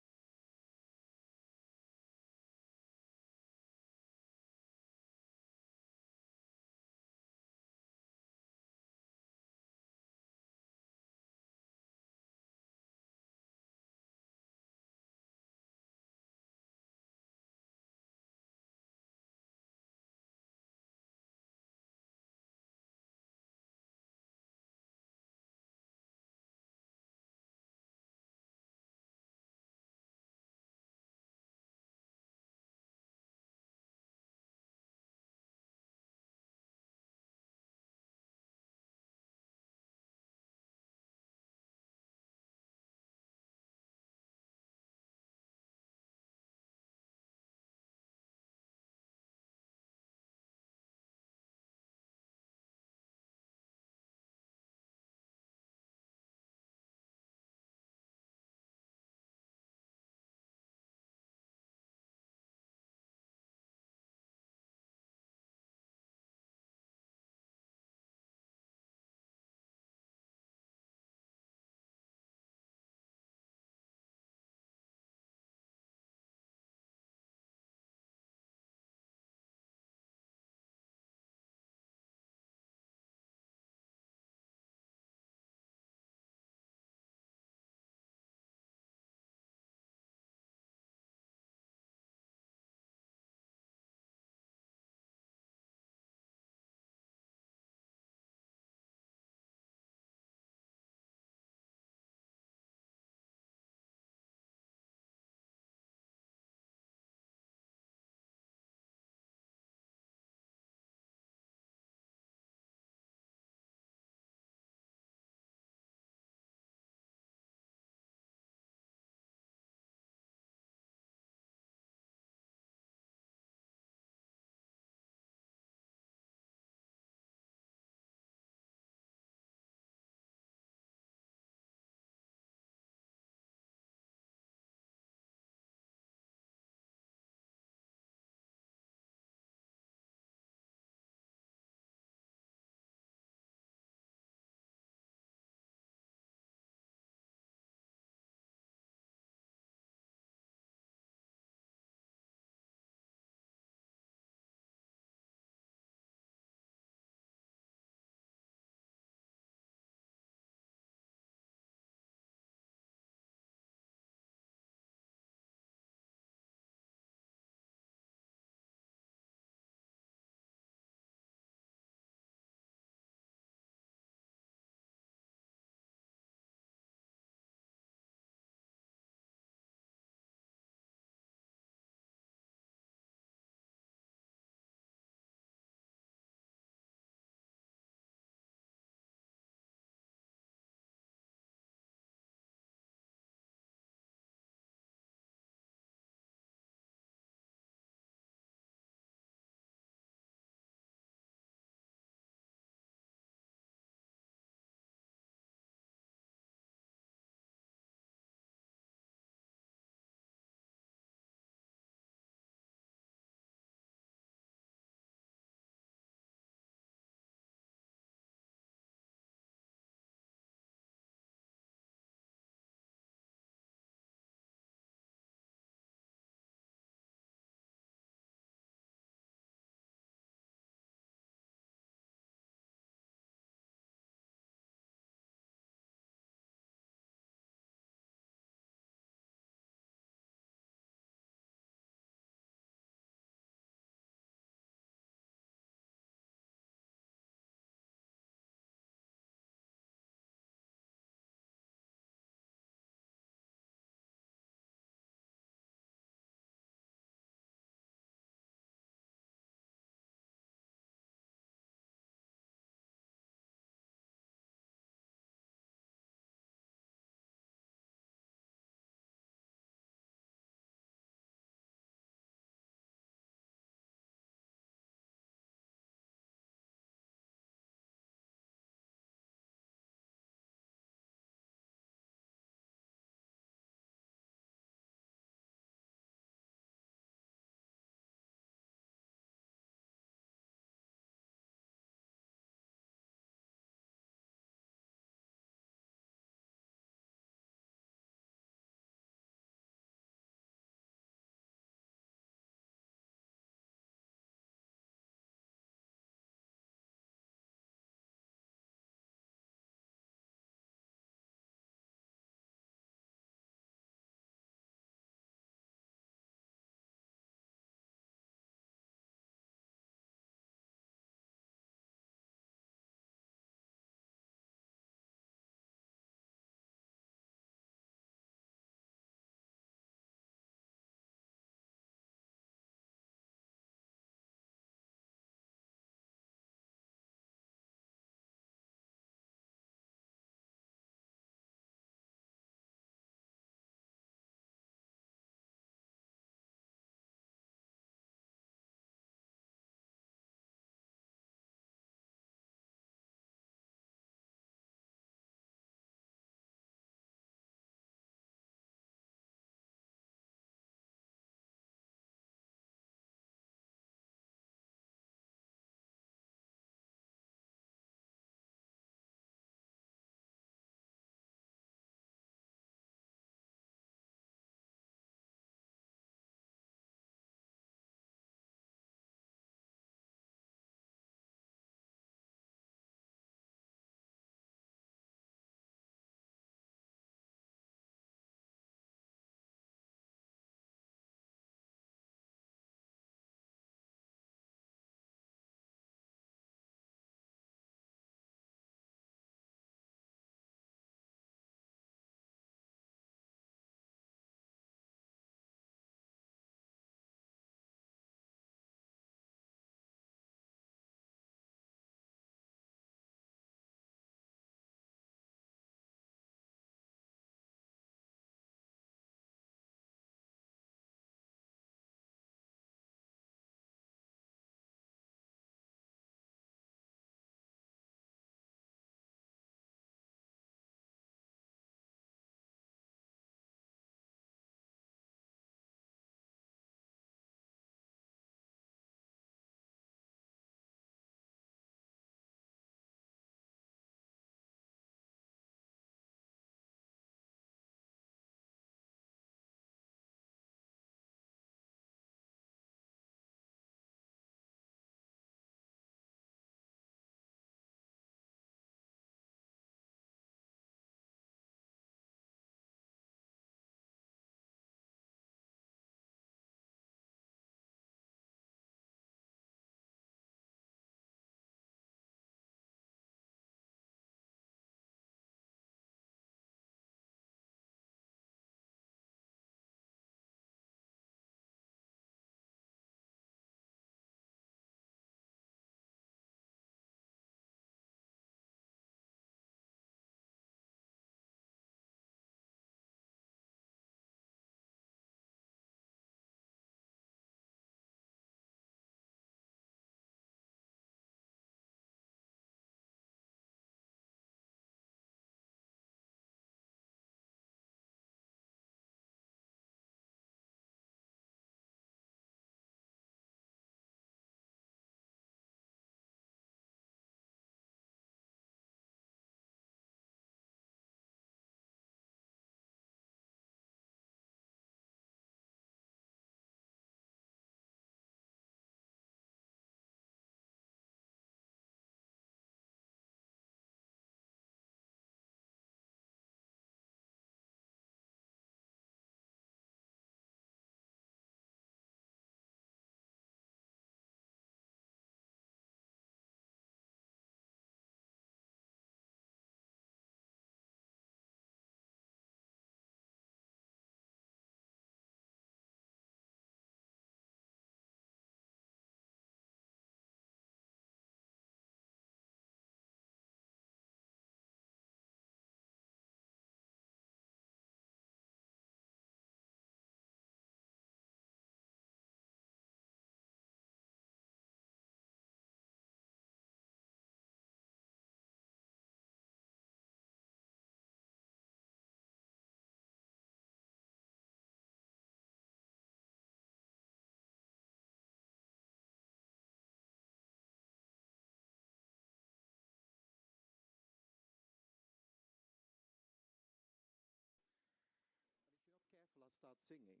start singing.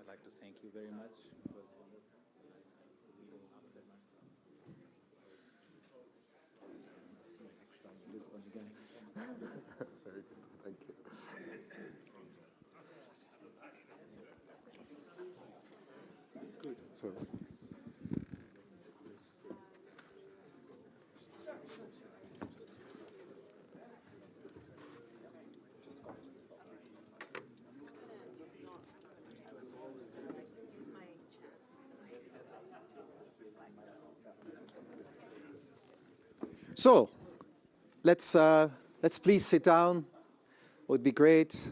I'd like to thank you very much. It was wonderful. See you next time in Lisbon again. Very good, thank you. Good. So. So, let's please sit down. Would be great.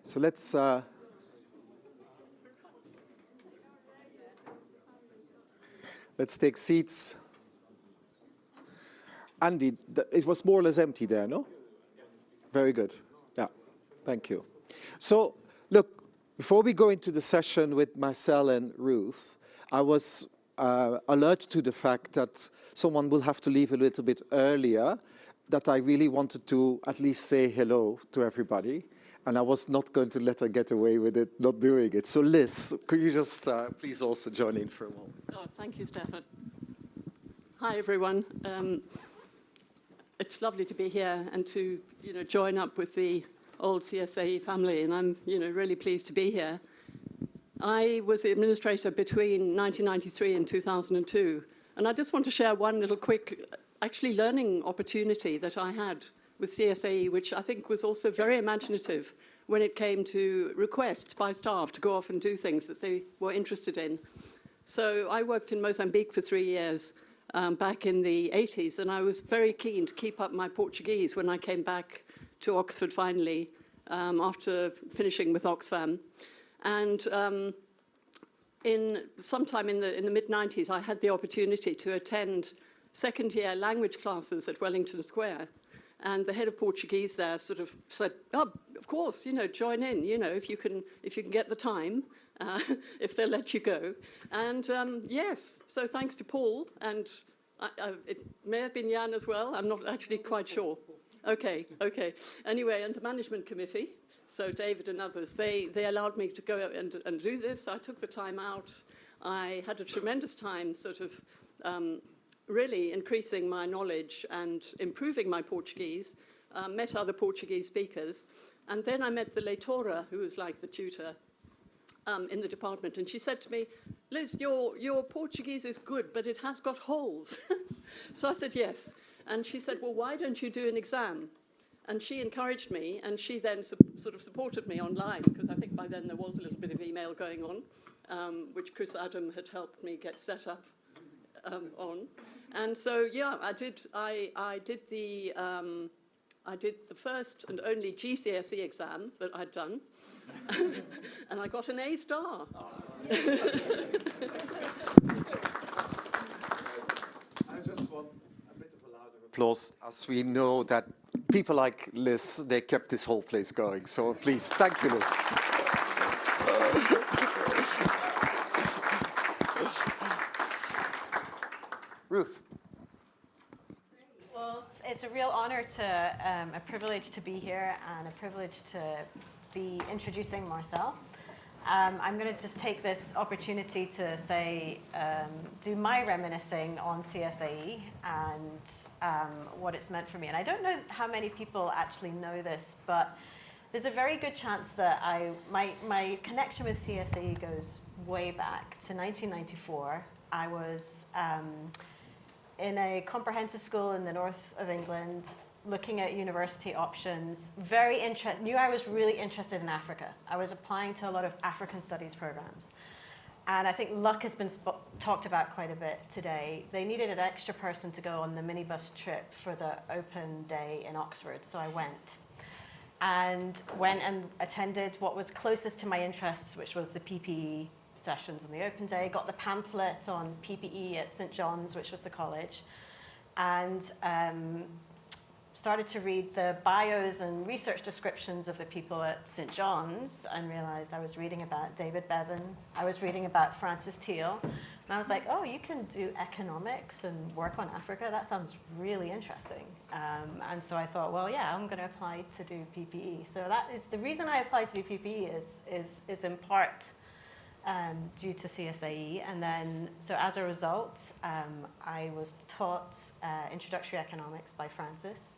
So let's take seats. Andy, it was more or less empty there, no? Very good. Yeah, thank you. So, look, before we go into the session with Marcel and Ruth, I was alert to the fact that someone will have to leave a little bit earlier, that I really wanted to at least say hello to everybody. And I was not going to let her get away with it, not doing it. So Liz, could you just please also join in for a moment? Oh, thank you, Stefan. Hi, everyone. It's lovely to be here and to join up with the old CSAE family, and I'm really pleased to be here. I was the administrator between 1993 and 2002, and I just want to share one little quick, actually learning opportunity that I had with CSAE, which I think was also very imaginative when it came to requests by staff to go off and do things that they were interested in. So I worked in Mozambique for 3 years back in the 80s, and I was very keen to keep up my Portuguese when I came back to Oxford finally, after finishing with Oxfam. And sometime in the mid-90s, I had the opportunity to attend second-year language classes at Wellington Square. And the head of Portuguese there sort of said, "Oh, of course, join in, if you can get the time, if they'll let you go." And yes, so thanks to Paul, and it may have been Jan as well. I'm not actually quite sure. Okay. Anyway, and the management committee, so David and others, they allowed me to go and do this. I took the time out. I had a tremendous time sort of really increasing my knowledge and improving my Portuguese, met other Portuguese speakers, and then I met the leitora, who was like the tutor in the department, and she said to me, "Liz, your Portuguese is good, but it has got holes." So I said, "Yes." And she said, "Well, why don't you do an exam?" And she encouraged me, and she then sort of supported me online, because I think by then there was a little bit of email going on, which Chris Adam had helped me get set up on. And so, yeah, I did the first and only GCSE exam that I'd done, and I got an A star. I just want a bit of a louder applause, as we know that people like Liz, they kept this whole place going. So please, thank you, Liz. Ruth. Well, it's a real honor a privilege to be here and a privilege to be introducing Marcel. I'm going to just take this opportunity to say, do my reminiscing on CSAE and what it's meant for me. And I don't know how many people actually know this, but there's a very good chance that my connection with CSAE goes way back to 1994. I was in a comprehensive school in the north of England, looking at university options, knew I was really interested in Africa. I was applying to a lot of African studies programs. And I think luck has been talked about quite a bit today. They needed an extra person to go on the minibus trip for the open day in Oxford, so I went. And went and attended what was closest to my interests, which was the PPE sessions on the open day, got the pamphlet on PPE at St. John's, which was the college, and started to read the bios and research descriptions of the people at St. John's and realized I was reading about David Bevan, I was reading about Francis Teal, and I was like, oh, you can do economics and work on Africa? That sounds really interesting. And so I thought, well, yeah, I'm going to apply to do PPE. So that is the reason I applied to do PPE is in part due to CSAE. And then, so as a result, I was taught introductory economics by Francis.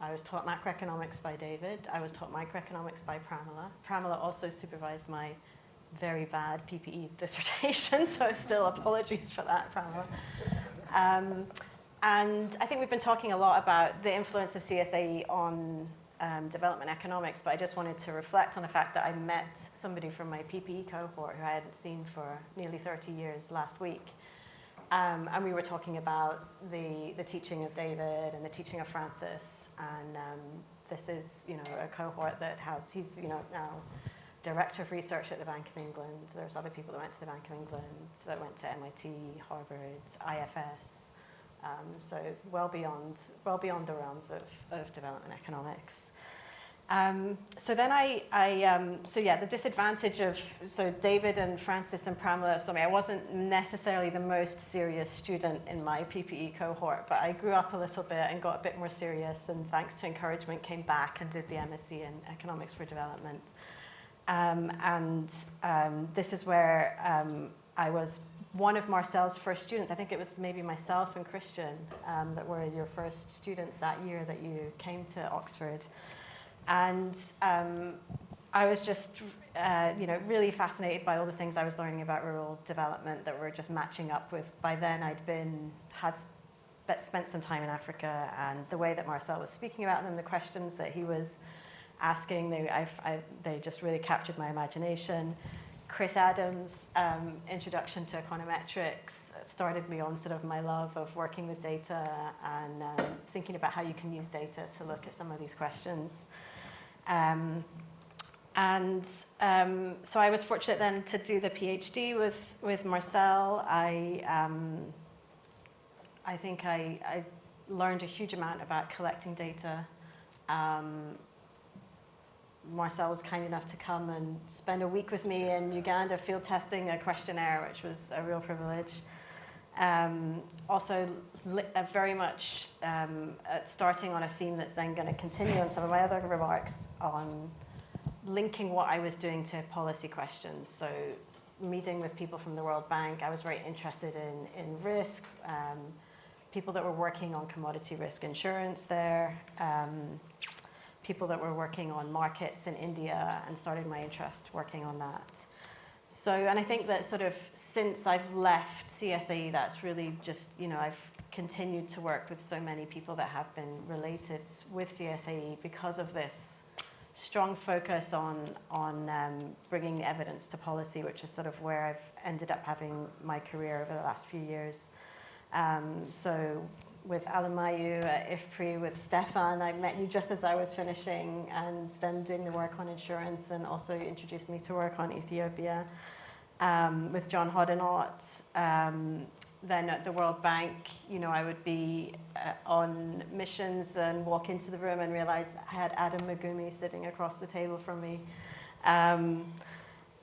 I was taught macroeconomics by David. I was taught microeconomics by Pramila. Pramila also supervised my very bad PPE dissertation, so still apologies for that, Pramila. And I think we've been talking a lot about the influence of CSAE on development economics, but I just wanted to reflect on the fact that I met somebody from my PPE cohort who I hadn't seen for nearly 30 years last week. And we were talking about the teaching of David and the teaching of Francis. And this is, a cohort that he's, now director of research at the Bank of England. There's other people that went to the Bank of England, that went to MIT, Harvard, IFS. So well beyond the realms of development economics. So then the disadvantage of, David and Francis and Pramila, I wasn't necessarily the most serious student in my PPE cohort, but I grew up a little bit and got a bit more serious, and thanks to encouragement came back and did the MSc in Economics for Development. This is where I was one of Marcel's first students. I think it was maybe myself and Christian that were your first students that year that you came to Oxford. And I was just, really fascinated by all the things I was learning about rural development that were just matching up with. By then, had spent some time in Africa, and the way that Marcel was speaking about them, the questions that he was asking, they just really captured my imagination. Chris Adams' introduction to econometrics started me on sort of my love of working with data and thinking about how you can use data to look at some of these questions. So I was fortunate then to do the PhD with Marcel. I think I learned a huge amount about collecting data. Marcel was kind enough to come and spend a week with me in Uganda field testing a questionnaire, which was a real privilege. Also, very much starting on a theme that's then going to continue on some of my other remarks on linking what I was doing to policy questions. So meeting with people from the World Bank, I was very interested in risk, people that were working on commodity risk insurance there, people that were working on markets in India, and started my interest working on that. So, and I think that sort of since I've left CSAE, that's really just, I've continued to work with so many people that have been related with CSAE because of this strong focus on bringing evidence to policy, which is sort of where I've ended up having my career over the last few years. So with Alamayu at IFPRI, with Stefan, I met you just as I was finishing, and then doing the work on insurance, and also introduced me to work on Ethiopia. With John Hoddinott, then at the World Bank, I would be on missions and walk into the room and realize I had Adam Magumi sitting across the table from me.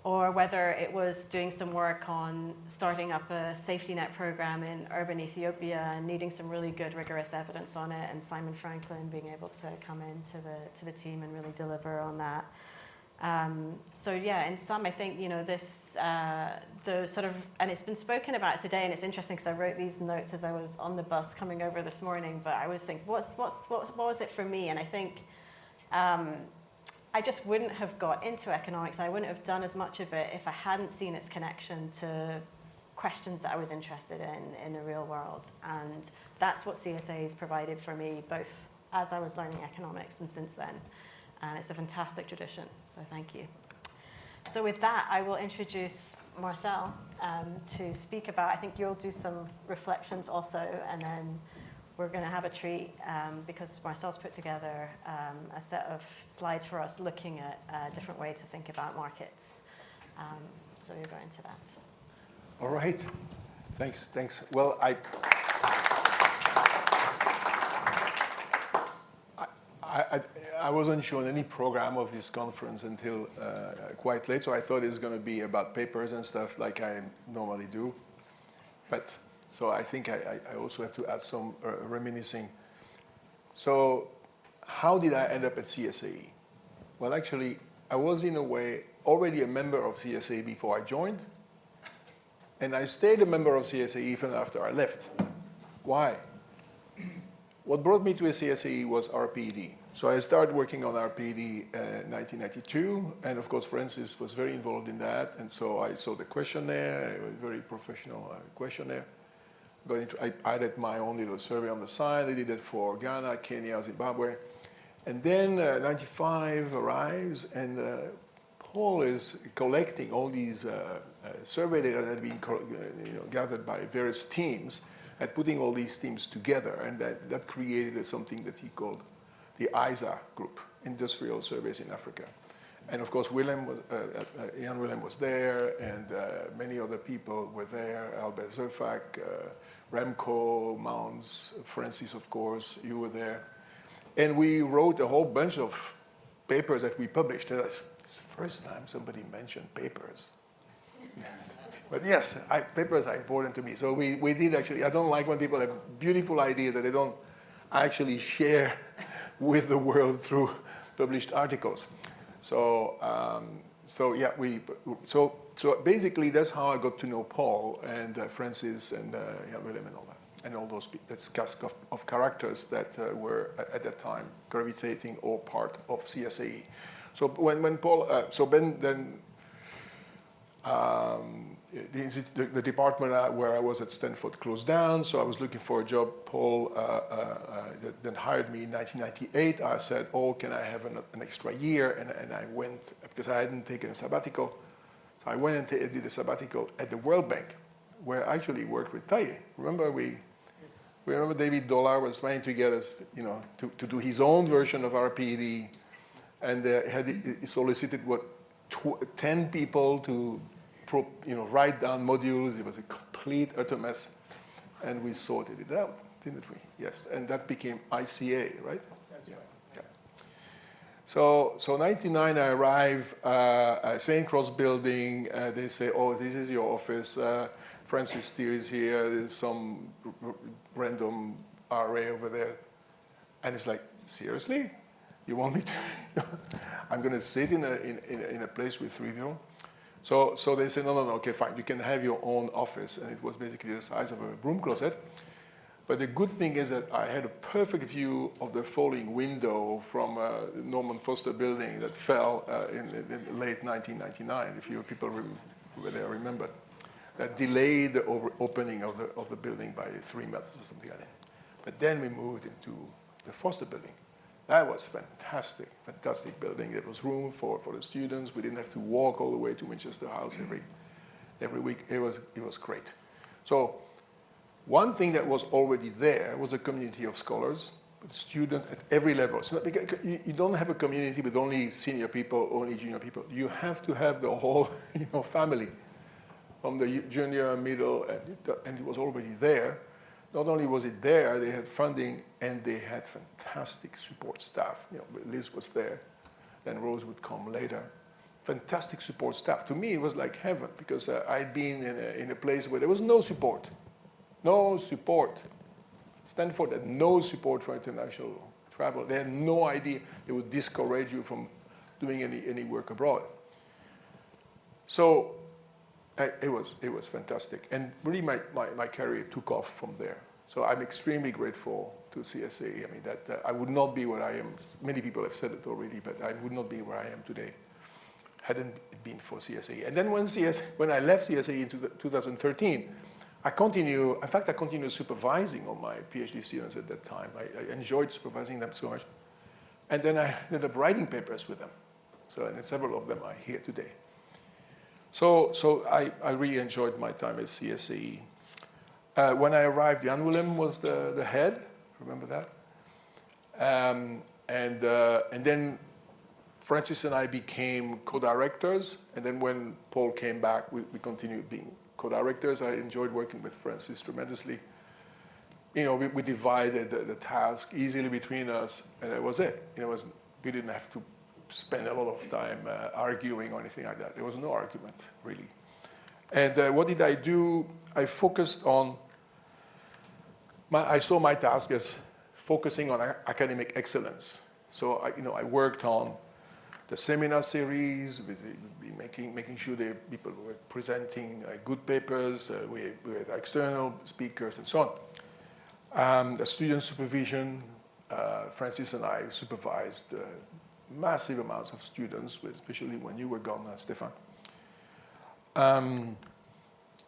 Or whether it was doing some work on starting up a safety net program in urban Ethiopia and needing some really good rigorous evidence on it, and Simon Franklin being able to come into the team and really deliver on that. So yeah, in sum, I think, this, the sort of, and it's been spoken about today, and it's interesting because I wrote these notes as I was on the bus coming over this morning, but I was thinking, what was it for me? And I think, I just wouldn't have got into economics. I wouldn't have done as much of it if I hadn't seen its connection to questions that I was interested in the real world. And that's what CSA has provided for me, both as I was learning economics and since then. And it's a fantastic tradition, so thank you. So with that, I will introduce Marcel to speak about, I think you'll do some reflections also, and then we're going to have a treat because Marcel's put together a set of slides for us looking at a different way to think about markets. So you'll go into that. All right. Thanks. Well, I wasn't shown any program of this conference until quite late, so I thought it was going to be about papers and stuff like I normally do. But so I think I also have to add some reminiscing. So how did I end up at CSAE? Well, actually, I was in a way already a member of CSAE before I joined, and I stayed a member of CSAE even after I left. Why? What brought me to a CSAE was RPD. So I started working on RPD in 1992, and of course Francis was very involved in that, and so I saw the questionnaire. It was a very professional questionnaire. I added my own little survey on the side. I did it for Ghana, Kenya, Zimbabwe. And then 95 arrives, and Paul is collecting all these survey data that had been gathered by various teams and putting all these teams together. And that created something that he called the ISA group, Industrial Surveys in Africa. And of course, Jan Willem was there, and many other people were there, Albert Zerfak, Remco, Mounds, Francis, of course, you were there. And we wrote a whole bunch of papers that we published. It's the first time somebody mentioned papers. But yes, papers are important to me. So we did actually, I don't like when people have beautiful ideas that they don't actually share with the world through published articles. So basically that's how I got to know Paul and Francis and Jan Willem and all that, and all those people. That's cast of characters that were at that time gravitating or part of CSAE. So when Paul, the department where I was at Stanford closed down, so I was looking for a job. Paul then hired me in 1998. I said, oh, can I have an extra year? And I went, because I hadn't taken a sabbatical. So I went and did a sabbatical at the World Bank, where I actually worked with Taye. Remember we remember David Dollar was trying to get us, to do his own version of RPD, and he solicited 10 people to write down modules. It was a complete utter mess, and we sorted it out, didn't we? Yes, and that became ICA, right? That's right. Yeah. So 99, I arrive at St. Cross building. They say, oh, this is your office. Francis Steer is here. There's some random RA over there. And it's like, seriously? You want me to? I'm going to sit in a place with 3 people? So they said, no, okay, fine. You can have your own office. And it was basically the size of a broom closet. But the good thing is that I had a perfect view of the falling window from Norman Foster building that fell in late 1999, if you people who were there remember. That delayed the opening of the building by 3 months or something like that. But then we moved into the Foster building. That was fantastic building. There was room for the students. We didn't have to walk all the way to Winchester House every week. It was great. So one thing that was already there was a community of scholars, with students at every level. So you don't have a community with only senior people, only junior people. You have to have the whole family, from the junior, middle, and it was already there. Not only was it there, they had funding, and they had fantastic support staff. Liz was there, then Rose would come later. Fantastic support staff. To me, it was like heaven, because I'd been in a place where there was no support. No support. Stanford had no support for international travel. They had no idea. They would discourage you from doing any work abroad. So it was fantastic. And really my career took off from there. So I'm extremely grateful to CSAE. I mean, that I would not be where I am. Many people have said it already, but I would not be where I am today hadn't it been for CSAE. And then when I left CSAE in 2013, I continued supervising all my PhD students at that time. I enjoyed supervising them so much. And then I ended up writing papers with them. And several of them are here today. So I really enjoyed my time at CSAE. When I arrived, Jan Willem was the head. Remember that? And then Francis and I became co-directors, and then when Paul came back, we continued being co-directors. I enjoyed working with Francis tremendously. We divided the task easily between us, and that was it. We didn't have to spend a lot of time arguing or anything like that. There was no argument, really. And what did I do? I focused on, I saw my task as focusing on academic excellence. So I worked on the seminar series, making sure that people were presenting good papers, we had external speakers and so on. The student supervision, Francis and I supervised massive amounts of students, especially when you were gone, Stefan.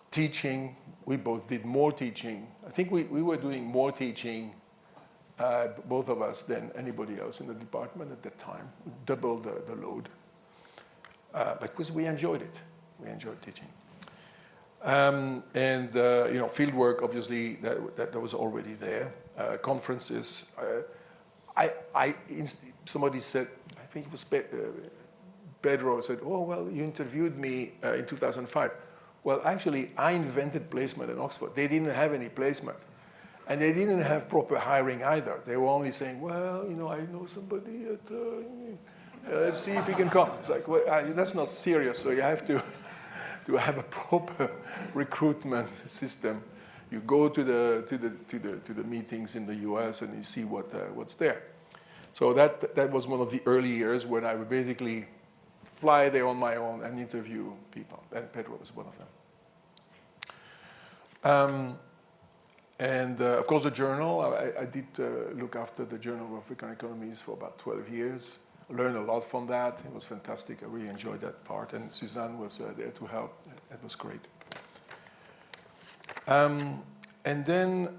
Teaching, we both did more teaching. I think we were doing more teaching, both of us, than anybody else in the department at that time. We doubled the load. But because we enjoyed it. We enjoyed teaching. Field work, obviously, that was already there. Conferences. Somebody said, I think it was Pedro said, oh, well, you interviewed me in 2005. Well, actually, I invented placement in Oxford. They didn't have any placement. And they didn't have proper hiring either. They were only saying, well, I know somebody at, let's see if he can come. It's like, well, that's not serious. So you have to have a proper recruitment system. You go to the meetings in the US and you see what's there. So that was one of the early years when I would basically fly there on my own and interview people. And Pedro was one of them. Of course, the journal. I did look after the Journal of Economies for about 12 years. Learned a lot from that. It was fantastic. I really enjoyed that part. And Suzanne was there to help. That was great. And then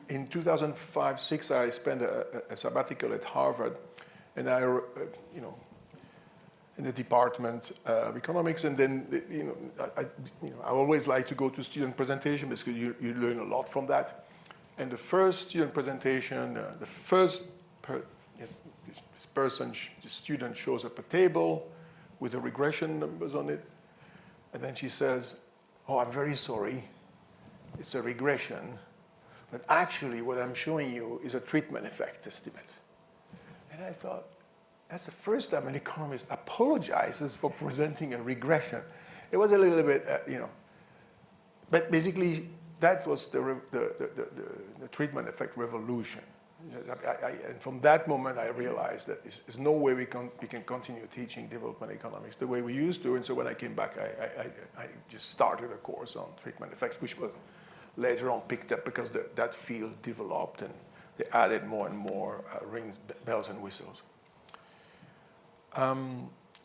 in 2005-06, I spent a sabbatical at Harvard, and in the department of economics, and then I always like to go to student presentation because you learn a lot from that. And the first student presentation, the student shows up a table with the regression numbers on it, and then she says, "Oh, I'm very sorry, it's a regression, but actually what I'm showing you is a treatment effect estimate." And I thought, that's the first time an economist apologizes for presenting a regression. It was a little bit, but basically that was the treatment effect revolution. And from that moment, I realized that there's no way we can continue teaching development economics the way we used to. And so when I came back, I just started a course on treatment effects, which was later on picked up because that field developed and they added more and more rings, bells and whistles.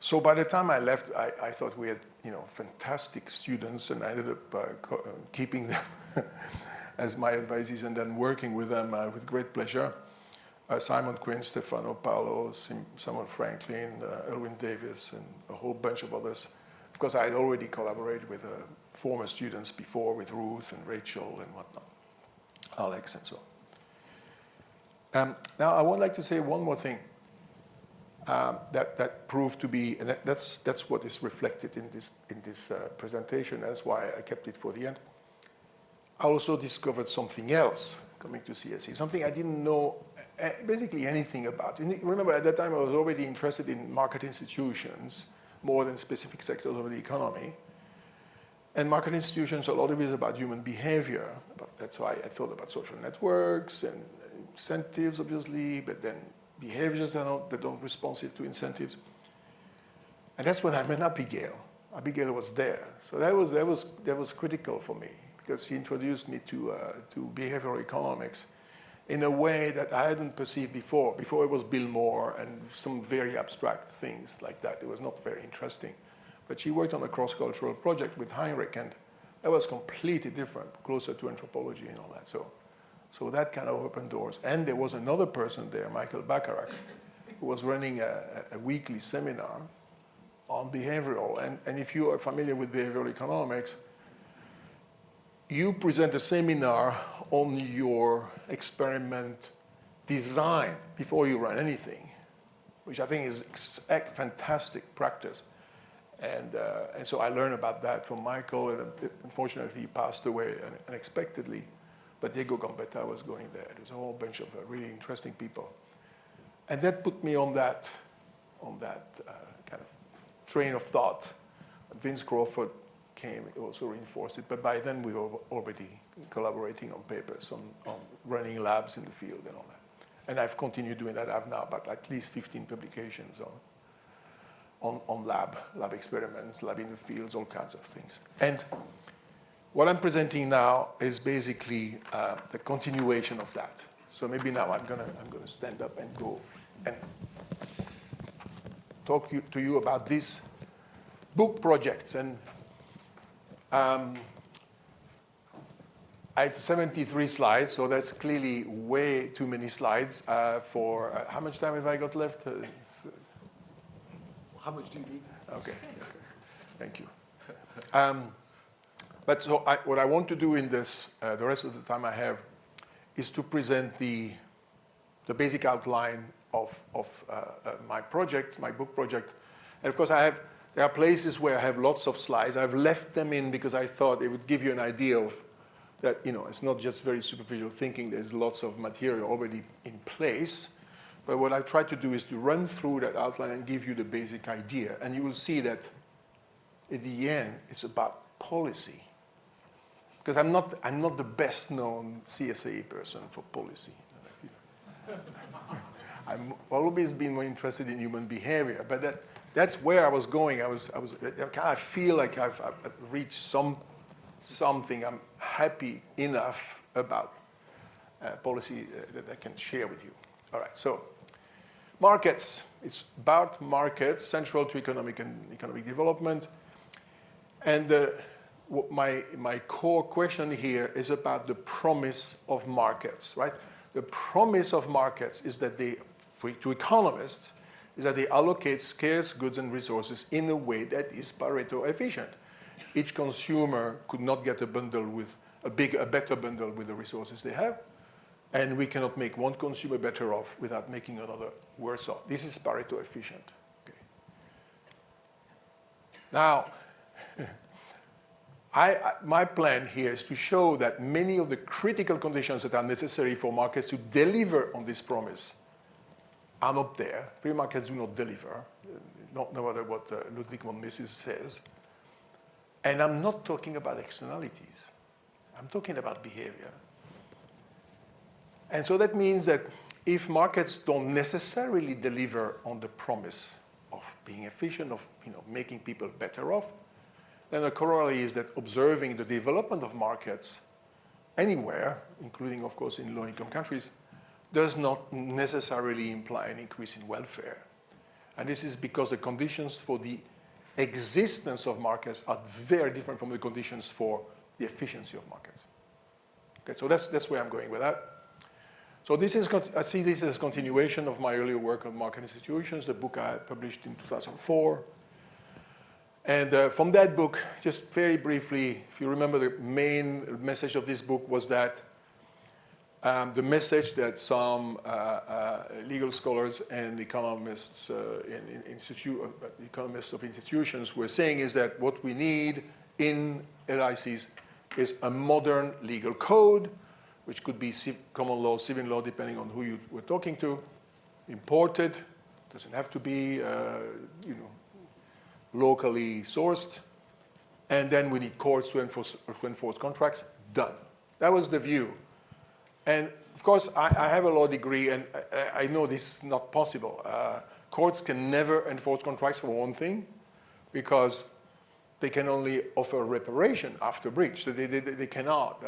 So by the time I left, I thought we had fantastic students, and I ended up keeping them as my advisees and then working with them with great pleasure. Simon Quinn, Stefano Paolo, Simon Franklin, Elwin Davis, and a whole bunch of others. Of course, I had already collaborated with former students before, with Ruth and Rachel and whatnot, Alex and so on. Now, I would like to say one more thing. That proved to be, and that's what is reflected in this presentation. That's why I kept it for the end. I also discovered something else coming to CSE, something I didn't know basically anything about. And remember, at that time, I was already interested in market institutions more than specific sectors of the economy. And market institutions, a lot of it is about human behavior. That's why I thought about social networks and incentives, obviously, but then behaviors that don't responsive to incentives. And that's when I met Abigail. Abigail was there. So that was critical for me because she introduced me to behavioral economics in a way that I hadn't perceived before. Before it was Bill Moore and some very abstract things like that. It was not very interesting. But she worked on a cross-cultural project with Heinrich, and that was completely different, closer to anthropology and all that. So that kind of opened doors. And there was another person there, Michael Bacharach, who was running a weekly seminar on behavioral. And if you are familiar with behavioral economics, you present a seminar on your experiment design before you run anything. which I think is fantastic practice. And so I learned about that from Michael, and unfortunately he passed away unexpectedly. But Diego Gambetta was going there. There's a whole bunch of really interesting people. And that put me on that kind of train of thought. Vince Crawford came, also reinforced it. But by then we were already collaborating on papers, on running labs in the field and all that. And I've continued doing that. I have now about at least 15 publications on lab experiments, lab in the fields, all kinds of things. And what I'm presenting now is basically the continuation of that. So maybe now I'm gonna stand up and go and talk to you about these book projects. And I have 73 slides, so that's clearly way too many slides for how much time have I got left? How much do you need? Okay. Thank you. But so what I want to do in this, the rest of the time I have, is to present the basic outline of my project, my book project. And of course, there are places where I have lots of slides. I've left them in because I thought it would give you an idea of that, it's not just very superficial thinking. There's lots of material already in place. But what I try to do is to run through that outline and give you the basic idea. And you will see that at the end, it's about policy. Because I'm not the best known CSAE person for policy. I've always been more interested in human behavior, but that's where I was going. I feel like I've reached something. I'm happy enough about policy that I can share with you. All right, so markets. It's about markets, central to economic development. And my core question here is about the promise of markets, right? The promise of markets is that to economists, is that they allocate scarce goods and resources in a way that is Pareto efficient. Each consumer could not get a better bundle with the resources they have, and we cannot make one consumer better off without making another worse off. This is Pareto efficient. Okay. Now, my plan here is to show that many of the critical conditions that are necessary for markets to deliver on this promise are not there. Free markets do not deliver, no matter what Ludwig von Mises says. And I'm not talking about externalities. I'm talking about behavior. And so that means that if markets don't necessarily deliver on the promise of being efficient, of making people better off, then the corollary is that observing the development of markets anywhere, including, of course, in low-income countries, does not necessarily imply an increase in welfare. And this is because the conditions for the existence of markets are very different from the conditions for the efficiency of markets. Okay, so that's where I'm going with that. So I see this as a continuation of my earlier work on market institutions, the book I published in 2004. And from that book, just very briefly, if you remember, the main message of this book was that the message that some legal scholars and economists, economists of institutions were saying is that what we need in LICs is a modern legal code, which could be common law, civil law, depending on who you were talking to, imported, doesn't have to be, locally sourced, and then we need courts to enforce contracts. Done. That was the view. And of course, I have a law degree, and I know this is not possible. Courts can never enforce contracts for one thing, because they can only offer reparation after breach. So they cannot,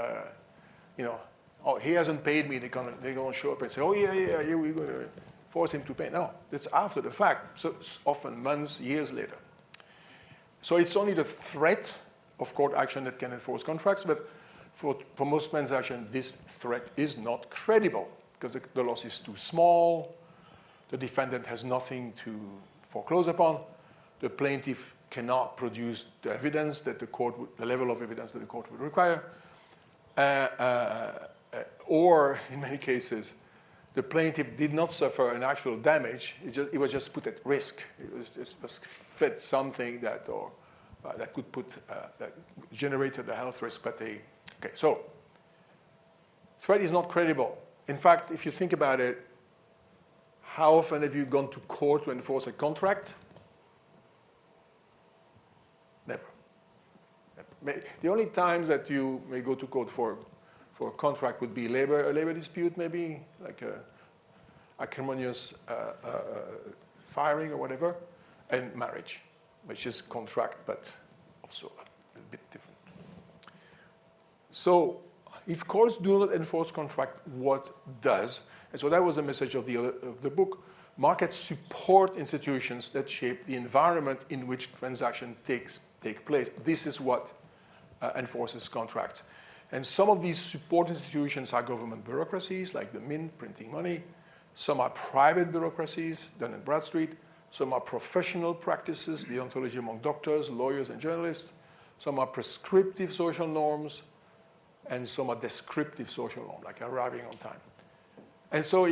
oh, he hasn't paid me. They're gonna show up and say, oh yeah, we're gonna force him to pay. No, that's after the fact. So often months, years later. So it's only the threat of court action that can enforce contracts, but for most transactions, this threat is not credible because the loss is too small, the defendant has nothing to foreclose upon, the plaintiff cannot produce the evidence that the level of evidence that the court would require, or in many cases, the plaintiff did not suffer an actual damage. It was just put at risk. It was just fed something that that could put that generated a health risk. But okay, so threat is not credible. In fact, if you think about it, how often have you gone to court to enforce a contract? Never. The only times that you may go to court for a contract would be a labor dispute, maybe, like a acrimonious firing or whatever, and marriage, which is contract, but also a bit different. So if courts do not enforce contract, what does? And so that was the message of the book. Markets support institutions that shape the environment in which transaction take place. This is what enforces contracts. And some of these support institutions are government bureaucracies, like the Mint printing money. Some are private bureaucracies, Dun & Bradstreet. Some are professional practices, deontology among doctors, lawyers, and journalists. Some are prescriptive social norms, and some are descriptive social norms, like arriving on time. And so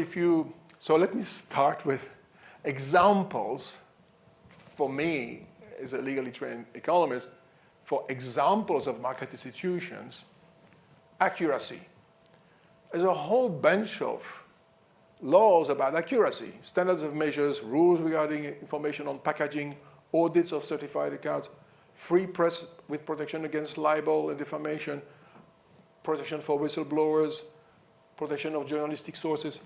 let me start with examples for me, as a legally trained economist, for examples of market institutions. Accuracy. There's a whole bunch of laws about accuracy, standards of measures, rules regarding information on packaging, audits of certified accounts, free press with protection against libel and defamation, protection for whistleblowers, protection of journalistic sources.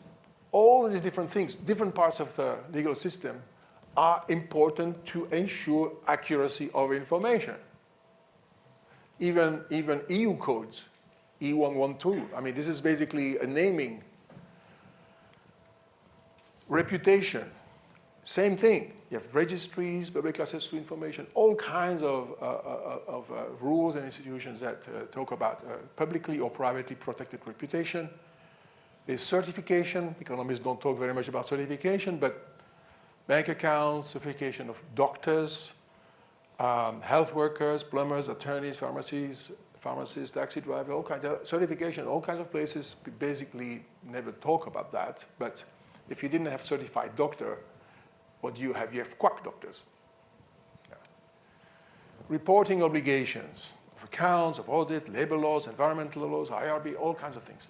All these different things, different parts of the legal system are important to ensure accuracy of information. Even EU codes, E112, I mean, this is basically a naming. Reputation, same thing. You have registries, public access to information, all kinds of rules and institutions that talk about publicly or privately protected reputation. There's certification. Economists don't talk very much about certification, but bank accounts, certification of doctors, health workers, plumbers, attorneys, pharmacists, taxi drivers, all kinds of certification, all kinds of places basically never talk about that. But if you didn't have certified doctor, what do you have? You have quack doctors. Yeah. Reporting obligations of accounts, of audit, labor laws, environmental laws, IRB, all kinds of things.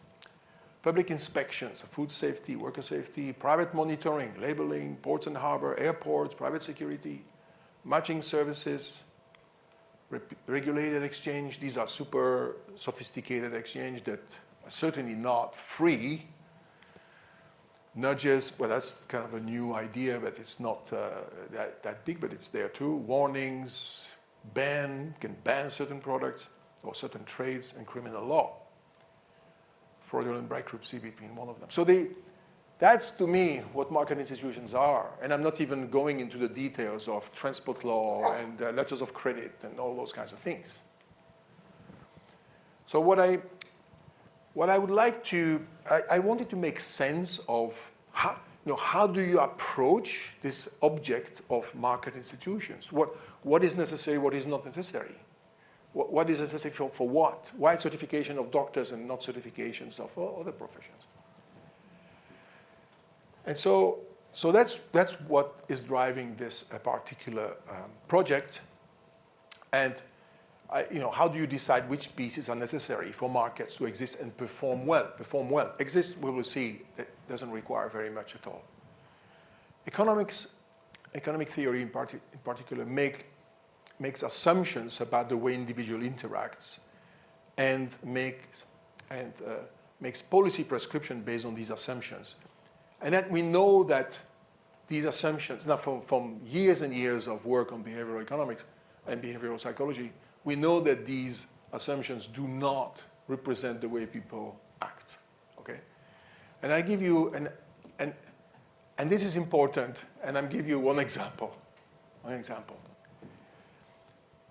Public inspections of food safety, worker safety, private monitoring, labeling, ports and harbor, airports, private security, matching services, regulated exchange. These are super sophisticated exchange that are certainly not free. Nudges, well, that's kind of a new idea, but it's not that big, but it's there too. Warnings, can ban certain products or certain trades, and criminal law. Fraudulent bankruptcy between one of them. So that's, to me, what market institutions are. And I'm not even going into the details of transport law and letters of credit and all those kinds of things. So what I would like to, I wanted to make sense of how do you approach this object of market institutions? What is necessary, what is not necessary? What is necessary for what? Why certification of doctors and not certifications of other professions? And so that's what is driving this particular project. And how do you decide which pieces are necessary for markets to exist and perform well? Exist, we will see, that doesn't require very much at all. Economic theory in particular makes assumptions about the way individual interacts and makes policy prescription based on these assumptions. And that we know that these assumptions, now from years and years of work on behavioral economics and behavioral psychology, we know that these assumptions do not represent the way people act, okay? And I give you, and this is important, and I'm give you one example.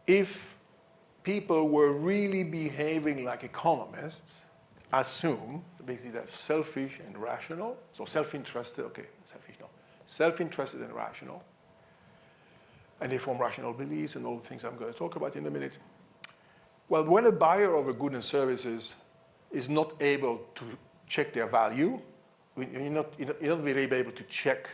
If people were really behaving like economists, assume, basically they're selfish and rational, so self-interested, okay, selfish, no, self-interested and rational, and they form rational beliefs and all the things I'm going to talk about in a minute. Well, when a buyer of a good and services is not able to check their value, you're not really able to check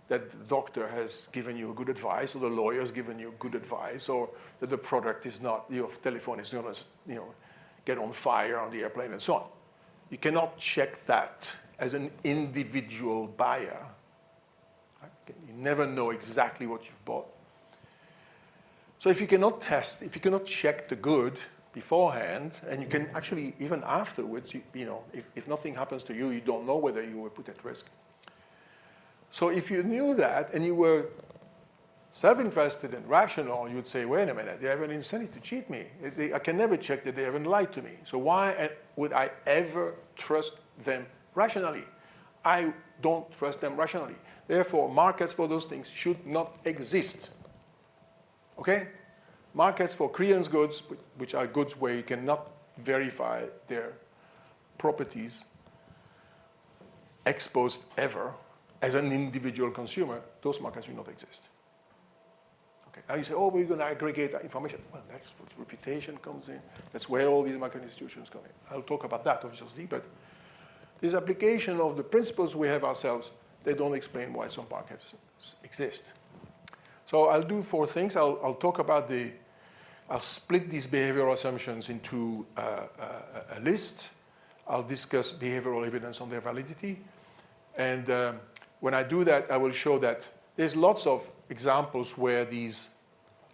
that the doctor has given you good advice, or the lawyer has given you good advice, or that the product is not, your telephone is going to, get on fire on the airplane and so on. You cannot check that as an individual buyer. You never know exactly what you've bought. So if you cannot test, if you cannot check the good beforehand, and you can actually, even afterwards, if nothing happens to you, you don't know whether you were put at risk. So if you knew that and you were self-interested and rational, you'd say, wait a minute, they have an incentive to cheat me. I can never check that they haven't lied to me. So why would I ever trust them rationally? I don't trust them rationally. Therefore, markets for those things should not exist. Okay? Markets for credence goods, which are goods where you cannot verify their properties, exposed ever, as an individual consumer, those markets should not exist. Okay. Now you say, oh, we're going to aggregate that information. Well, that's what reputation comes in. That's where all these market institutions come in. I'll talk about that, obviously, but this application of the principles we have ourselves, they don't explain why some markets exist. So I'll do 4 things. I'll talk about I'll split these behavioral assumptions into a list. I'll discuss behavioral evidence on their validity. And when I do that, I will show that there's lots of examples where these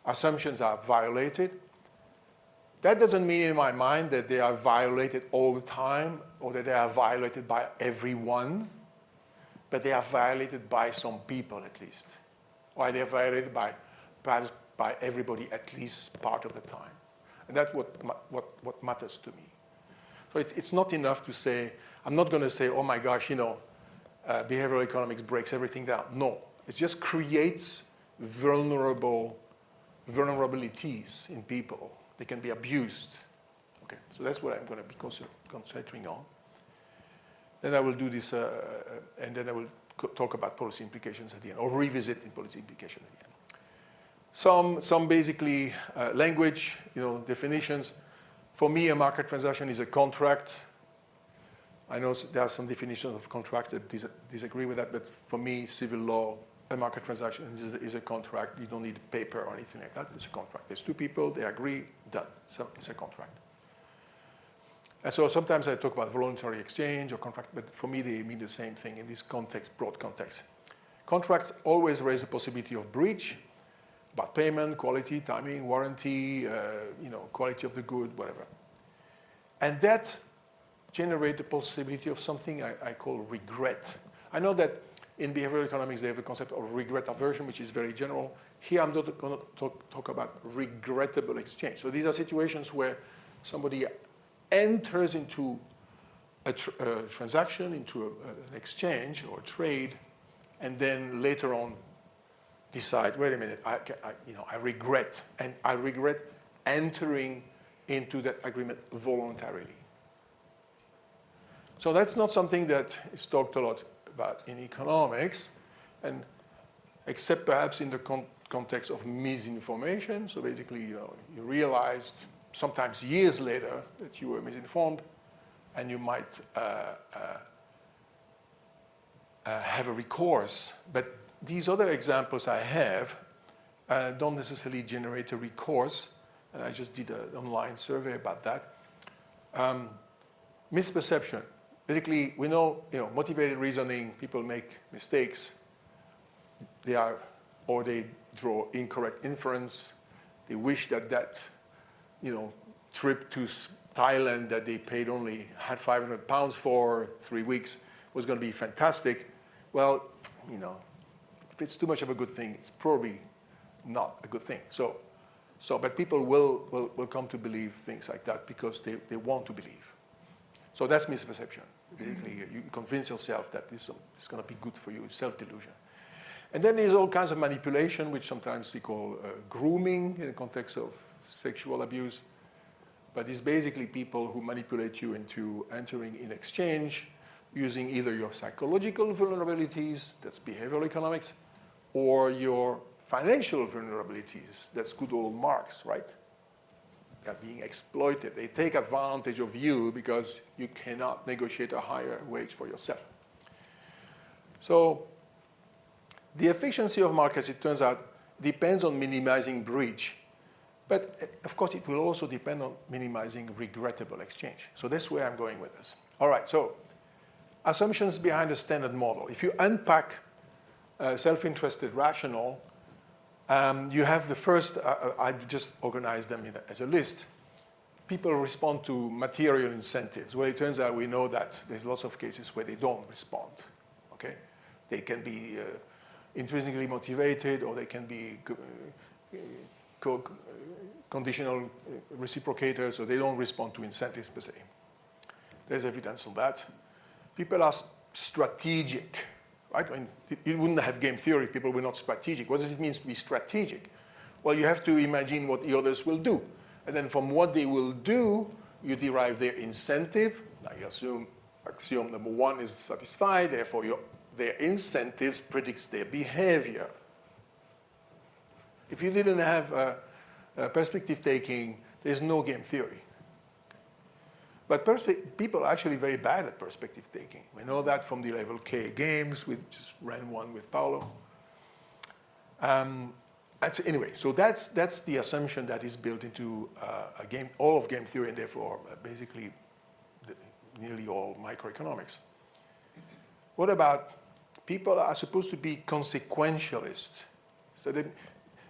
assumptions are violated. That doesn't mean in my mind that they are violated all the time or that they are violated by everyone, but they are violated by some people at least. Or they are violated perhaps by everybody at least part of the time. And that's what matters to me. So it's not enough to say, I'm not going to say, oh my gosh, behavioral economics breaks everything down. No, it just creates vulnerabilities in people. They can be abused. Okay, so that's what I'm going to be concentrating on. Then I will do this, and then I will talk about policy implications at the end, or revisit the policy implication at the end. Some basically language, definitions. For me, a market transaction is a contract. I know there are some definitions of contracts that disagree with that, but for me, civil law, a market transaction is a contract. You don't need paper or anything like that. It's a contract. There's 2 people, they agree, done. So it's a contract. And so sometimes I talk about voluntary exchange or contract, but for me, they mean the same thing in this context, broad context. Contracts always raise the possibility of breach about payment, quality, timing, warranty, quality of the good, whatever. And that generate the possibility of something I call regret. I know that in behavioral economics, they have a concept of regret aversion, which is very general. Here, I'm not going to talk about regrettable exchange. So these are situations where somebody enters into a transaction, into an exchange or a trade, and then later on decide, wait a minute, I regret, and I regret entering into that agreement voluntarily. So that's not something that is talked a lot about in economics, and except perhaps in the context of misinformation. So basically, you realized sometimes years later that you were misinformed, and you might have a recourse. But these other examples I have don't necessarily generate a recourse. And I just did an online survey about that. Misperception. Basically, we know, motivated reasoning, people make mistakes. They draw incorrect inference. They wish that trip to Thailand that they had £500 for 3 weeks was going to be fantastic. Well, if it's too much of a good thing, it's probably not a good thing. But people will come to believe things like that because they want to believe. So that's misperception. Basically, you convince yourself that this is going to be good for you, self-delusion. And then there's all kinds of manipulation, which sometimes we call grooming in the context of sexual abuse. But it's basically people who manipulate you into entering in exchange using either your psychological vulnerabilities, that's behavioral economics, or your financial vulnerabilities, that's good old Marx, right? They're being exploited. They take advantage of you because you cannot negotiate a higher wage for yourself. So the efficiency of markets, it turns out, depends on minimizing breach. But of course, it will also depend on minimizing regrettable exchange. So that's where I'm going with this. All right, so assumptions behind the standard model. If you unpack self-interested rational, you have the first, I've just organized them as a list. People respond to material incentives. Well, it turns out we know that there's lots of cases where they don't respond, okay? They can be intrinsically motivated, or they can be conditional reciprocators, or they don't respond to incentives per se. There's evidence of that. People are strategic, right? I mean, you wouldn't have game theory if people were not strategic. What does it mean to be strategic? Well, you have to imagine what the others will do. And then from what they will do, you derive their incentive. Now you assume axiom number one is satisfied, therefore their incentives predicts their behavior. If you didn't have perspective taking, there's no game theory. But people are actually very bad at perspective taking. We know that from the level K games. We just ran one with Paolo. Anyway, so that's the assumption that is built into all of game theory, and therefore basically nearly all microeconomics. What about people are supposed to be consequentialists? So the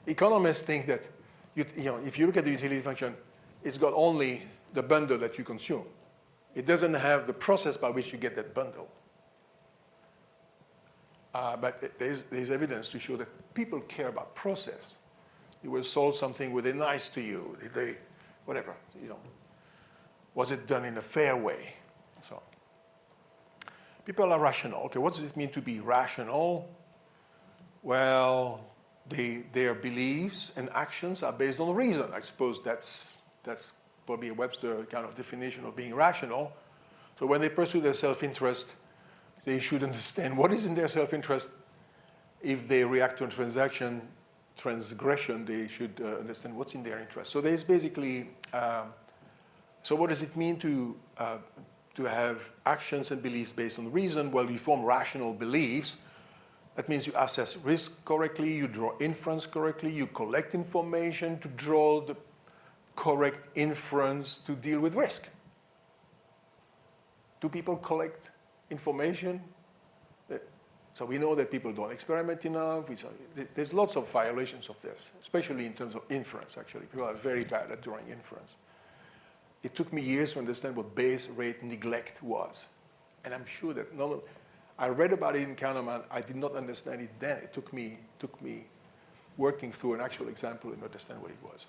economists think that if you look at the utility function, it's got only the bundle that you consume. It doesn't have the process by which you get that bundle. But there's evidence to show that people care about process. You will solve something, were they nice to you? Did they, whatever, was it done in a fair way? So people are rational. Okay, what does it mean to be rational? Well, their beliefs and actions are based on reason. I suppose that's probably a Webster kind of definition of being rational. So when they pursue their self-interest, they should understand what is in their self-interest. If they react to a transgression, they should understand what's in their interest. So there's basically, so what does it mean to have actions and beliefs based on reason? Well, you form rational beliefs. That means you assess risk correctly, you draw inference correctly, you collect information to draw the correct inference to deal with risk. Do people collect information? So we know that people don't experiment enough. There's lots of violations of this, especially in terms of inference, actually. People are very bad at drawing inference. It took me years to understand what base rate neglect was. And I'm sure that I read about it in Kahneman. I did not understand it then. It took me working through an actual example to understand what it was.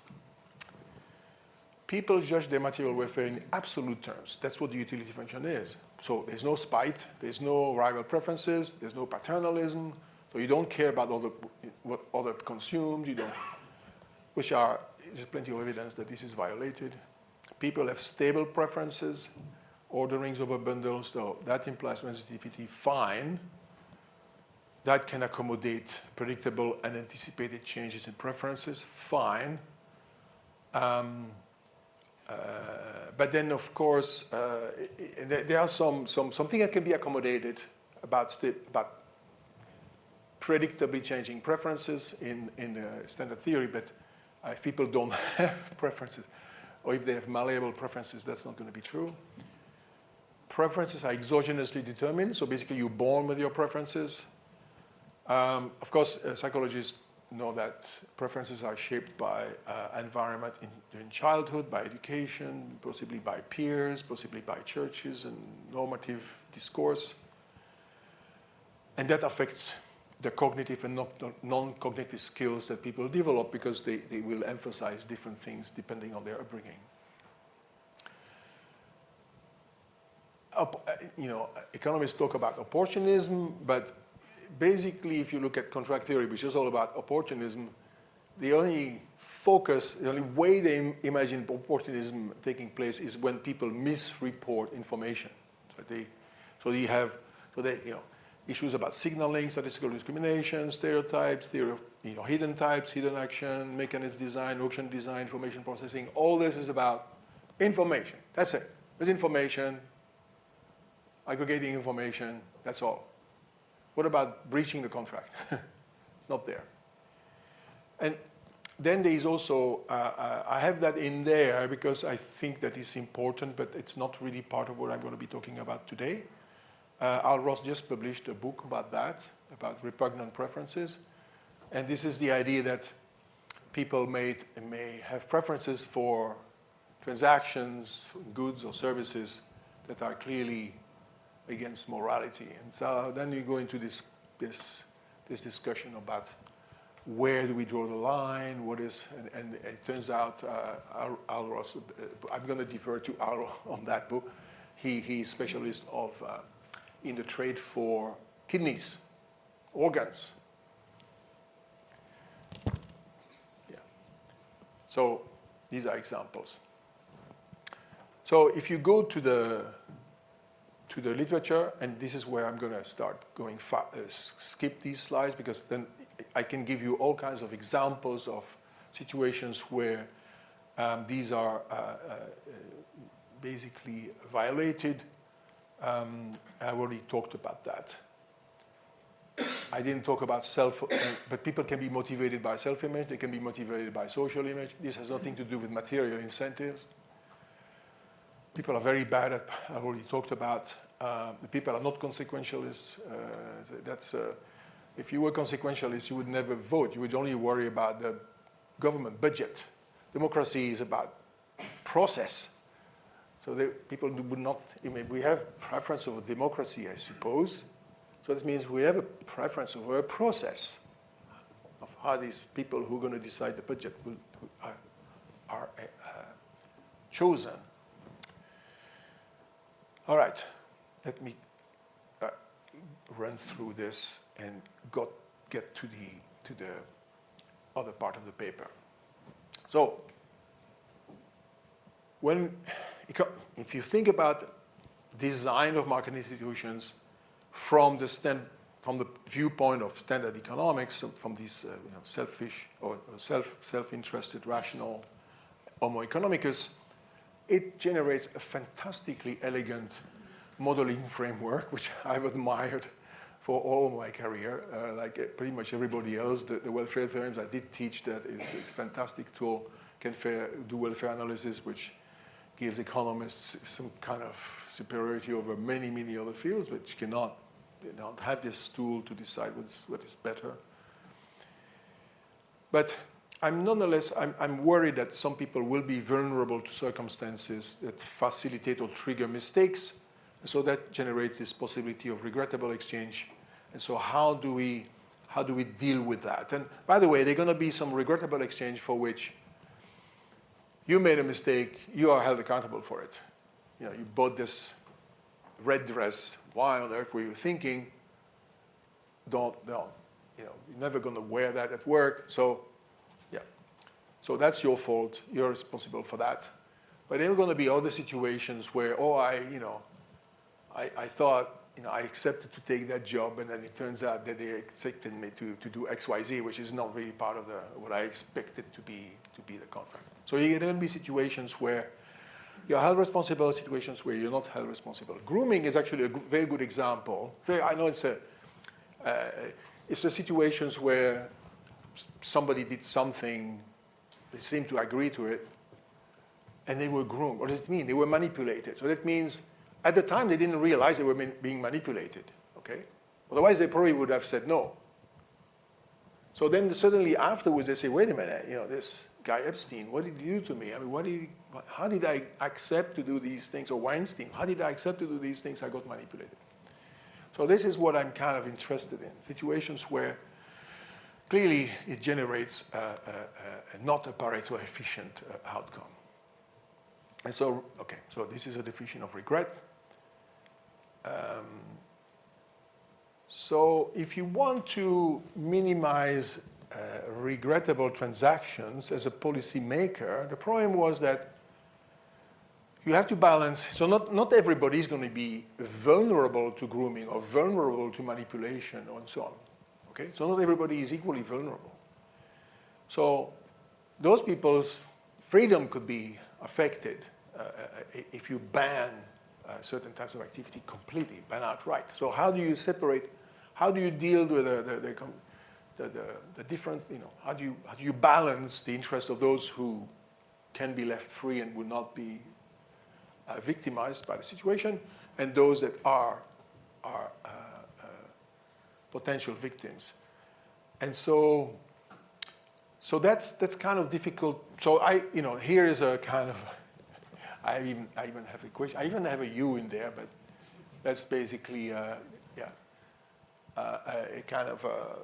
People judge their material welfare in absolute terms. That's what the utility function is. So there's no spite, there's no rival preferences, there's no paternalism. So you don't care about what other consumed, there's plenty of evidence that this is violated. People have stable preferences, orderings over bundles, so that implies sensitivity, fine. That can accommodate predictable and anticipated changes in preferences, fine. But then, of course, there are something that can be accommodated about predictably changing preferences in standard theory, but if people don't have preferences, or if they have malleable preferences, that's not going to be true. Preferences are exogenously determined, so basically you're born with your preferences. Of course, psychologists know that preferences are shaped by environment in childhood, by education, possibly by peers, possibly by churches and normative discourse. And that affects the cognitive and non-cognitive skills that people develop because they will emphasize different things depending on their upbringing. Economists talk about opportunism, but basically, if you look at contract theory, which is all about opportunism, the only way they imagine opportunism taking place is when people misreport information. Issues about signaling, statistical discrimination, stereotypes, theory of hidden types, hidden action, mechanism design, auction design, information processing. All this is about information. That's it. There's information, aggregating information. That's all. What about breaching the contract? It's not there. And then there is also, I have that in there because I think that is important, but it's not really part of what I'm going to be talking about today. Al Ross just published a book about that, about repugnant preferences. And this is the idea that people may have preferences for transactions, goods or services that are clearly against morality. And so then you go into this discussion about where do we draw the line, what is, and it turns out Al Ross, I'm going to defer to Al on that book. He's specialist in the trade for kidneys, organs. Yeah. So these are examples. So if you go to the literature, and this is where I'm going to start going skip these slides, because then I can give you all kinds of examples of situations where these are basically violated. I already talked about that. I didn't talk about but people can be motivated by self-image, they can be motivated by social image. This has nothing to do with material incentives. People are very bad at, I already talked about, the people are not consequentialists. If you were consequentialist, you would never vote. You would only worry about the government budget. Democracy is about process. So people would not, we have preference over democracy, I suppose. So this means we have a preference over a process of how these people who are going to decide the budget are chosen. All right, let me run through this and get to the other part of the paper. So, if you think about design of market institutions from the viewpoint of standard economics, from these selfish or self-interested, rational Homo economicus, it generates a fantastically elegant modeling framework, which I've admired for all my career. Like pretty much everybody else, the welfare theorems, I did teach that. It's a fantastic tool, can do welfare analysis, which gives economists some kind of superiority over many, many other fields, which cannot have this tool to decide what is better. But nonetheless, I'm worried that some people will be vulnerable to circumstances that facilitate or trigger mistakes. And so that generates this possibility of regrettable exchange. And so how do we deal with that? And by the way, there are going to be some regrettable exchange for which you made a mistake, you are held accountable for it. You bought this red dress. Why on earth were you thinking? You're never going to wear that at work. So So that's your fault. You're responsible for that. But there are going to be other situations where, I thought, I accepted to take that job, and then it turns out that they expected me to do X, Y, Z, which is not really part of what I expected to be the contract. So there are going to be situations where you're held responsible, situations where you're not held responsible. Grooming is actually a very good example. I know it's a situations where somebody did something, they seemed to agree to it, and they were groomed. What does it mean? They were manipulated. So that means at the time they didn't realize they were being manipulated. Okay? Otherwise they probably would have said no. So then suddenly afterwards they say, wait a minute, this guy Epstein, what did he do to me? I mean, how did I accept to do these things? Or Weinstein, how did I accept to do these things? I got manipulated. So this is what I'm kind of interested in, situations where clearly it generates not a Pareto efficient outcome. And so, okay, so this is a definition of regret. So if you want to minimize regrettable transactions as a policy maker, the problem was that you have to balance. So not everybody is going to be vulnerable to grooming or vulnerable to manipulation and so on. Okay, so not everybody is equally vulnerable. So those people's freedom could be affected if you ban certain types of activity completely, ban outright. So how do you separate? how do you deal with the different, how do you balance the interest of those who can be left free and will not be victimized by the situation, and those that are potential victims. And so that's kind of difficult. So here is a kind of, I even have a question. I even have a U in there, but that's basically a kind of a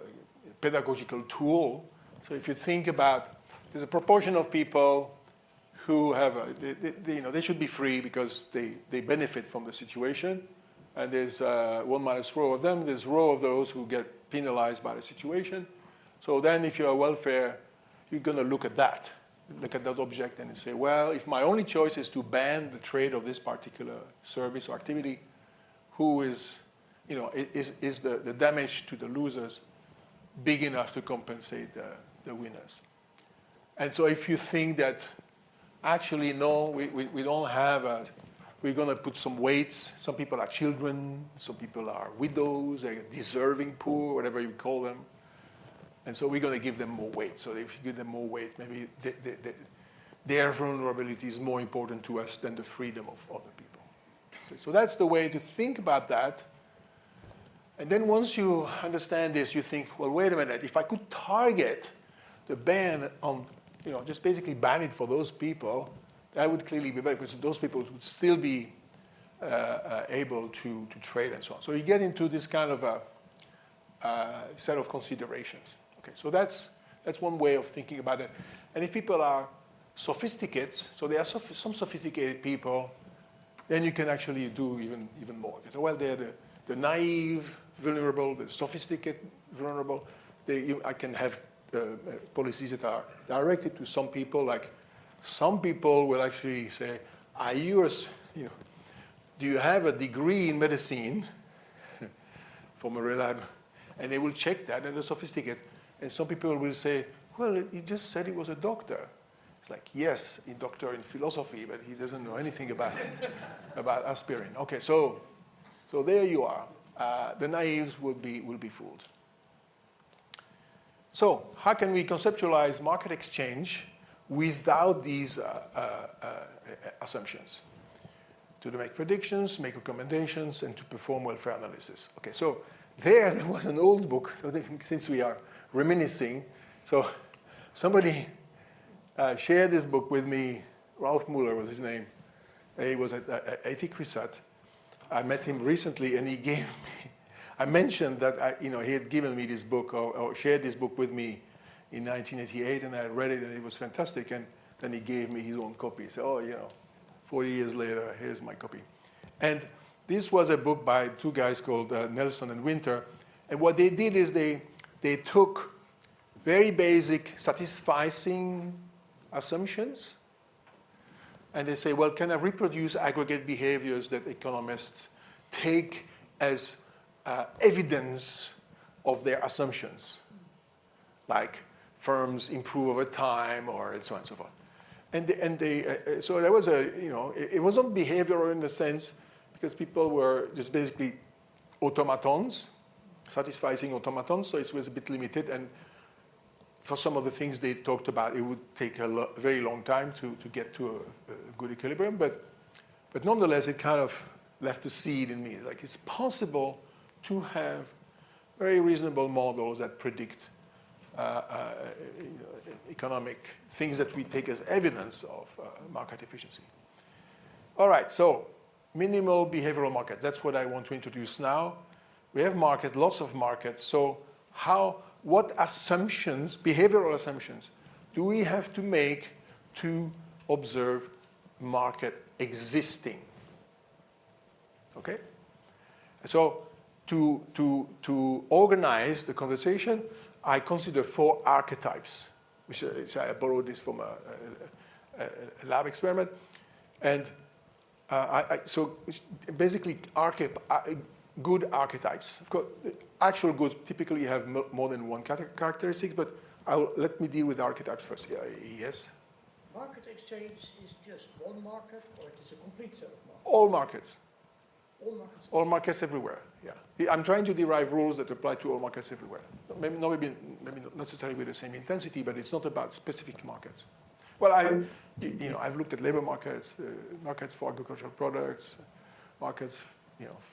pedagogical tool. So if you think about, there's a proportion of people who have, they should be free because they benefit from the situation. And there's 1 minus row of them. There's row of those who get penalized by the situation. So then if you're welfare, you're going to look at that object and say, well, if my only choice is to ban the trade of this particular service or activity, who is the damage to the losers big enough to compensate the winners? And so if you think that actually, no, we don't have we're going to put some weights. Some people are children. Some people are widows, they're deserving poor, whatever you call them. And so we're going to give them more weight. So if you give them more weight, maybe their vulnerability is more important to us than the freedom of other people. So that's the way to think about that. And then once you understand this, you think, well, wait a minute. If I could target the ban on, just basically ban it for those people, that would clearly be better because those people would still be able to trade and so on. So you get into this kind of a set of considerations. Okay, so that's one way of thinking about it. And if people are sophisticated, so there are some sophisticated people, then you can actually do even more. So, well, they're the naive, vulnerable, the sophisticated, vulnerable. I can have policies that are directed to some people, like some people will actually say, do you have a degree in medicine from a reliable? And they will check that, and they're sophisticated. And some people will say, well, he just said he was a doctor. It's like, yes, a doctor in philosophy, but he doesn't know anything about aspirin. Okay, so there you are. The naives will be fooled. So how can we conceptualize market exchange without these assumptions? To make predictions, make recommendations, and to perform welfare analysis. Okay, so there was an old book, since we are reminiscing. So somebody shared this book with me. Ralph Muller was his name. He was at Ethikrisat. I met him recently, and he gave me, I mentioned that he had given me this book or shared this book with me in 1988, and I read it, and it was fantastic. And then he gave me his own copy. He said, 40 years later, here's my copy. And this was a book by two guys called Nelson and Winter. And what they did is they took very basic satisficing assumptions, and they say, well, can I reproduce aggregate behaviors that economists take as evidence of their assumptions, like firms improve over time, or and so on and so forth. So there was it wasn't behavioral in the sense, because people were just basically automatons, satisficing automatons, so it was a bit limited. And for some of the things they talked about, it would take a very long time to get to a good equilibrium. But nonetheless, it kind of left a seed in me. Like, it's possible to have very reasonable models that predict economic things that we take as evidence of market efficiency. All right, so minimal behavioral markets. That's what I want to introduce now. We have markets, lots of markets. So what assumptions, behavioral assumptions, do we have to make to observe market existing? Okay? So to organize the conversation, I consider 4 archetypes, which I borrowed this from a lab experiment. And so basically good archetypes. Of course, actual goods typically have more than one characteristic, but let me deal with archetypes first. Yes? Market exchange is just one market, or it is a complete set of markets? All markets. All markets everywhere, yeah. I'm trying to derive rules that apply to all markets everywhere. Maybe not necessarily with the same intensity, but it's not about specific markets. Well, I've looked at labor markets, markets for agricultural products, markets,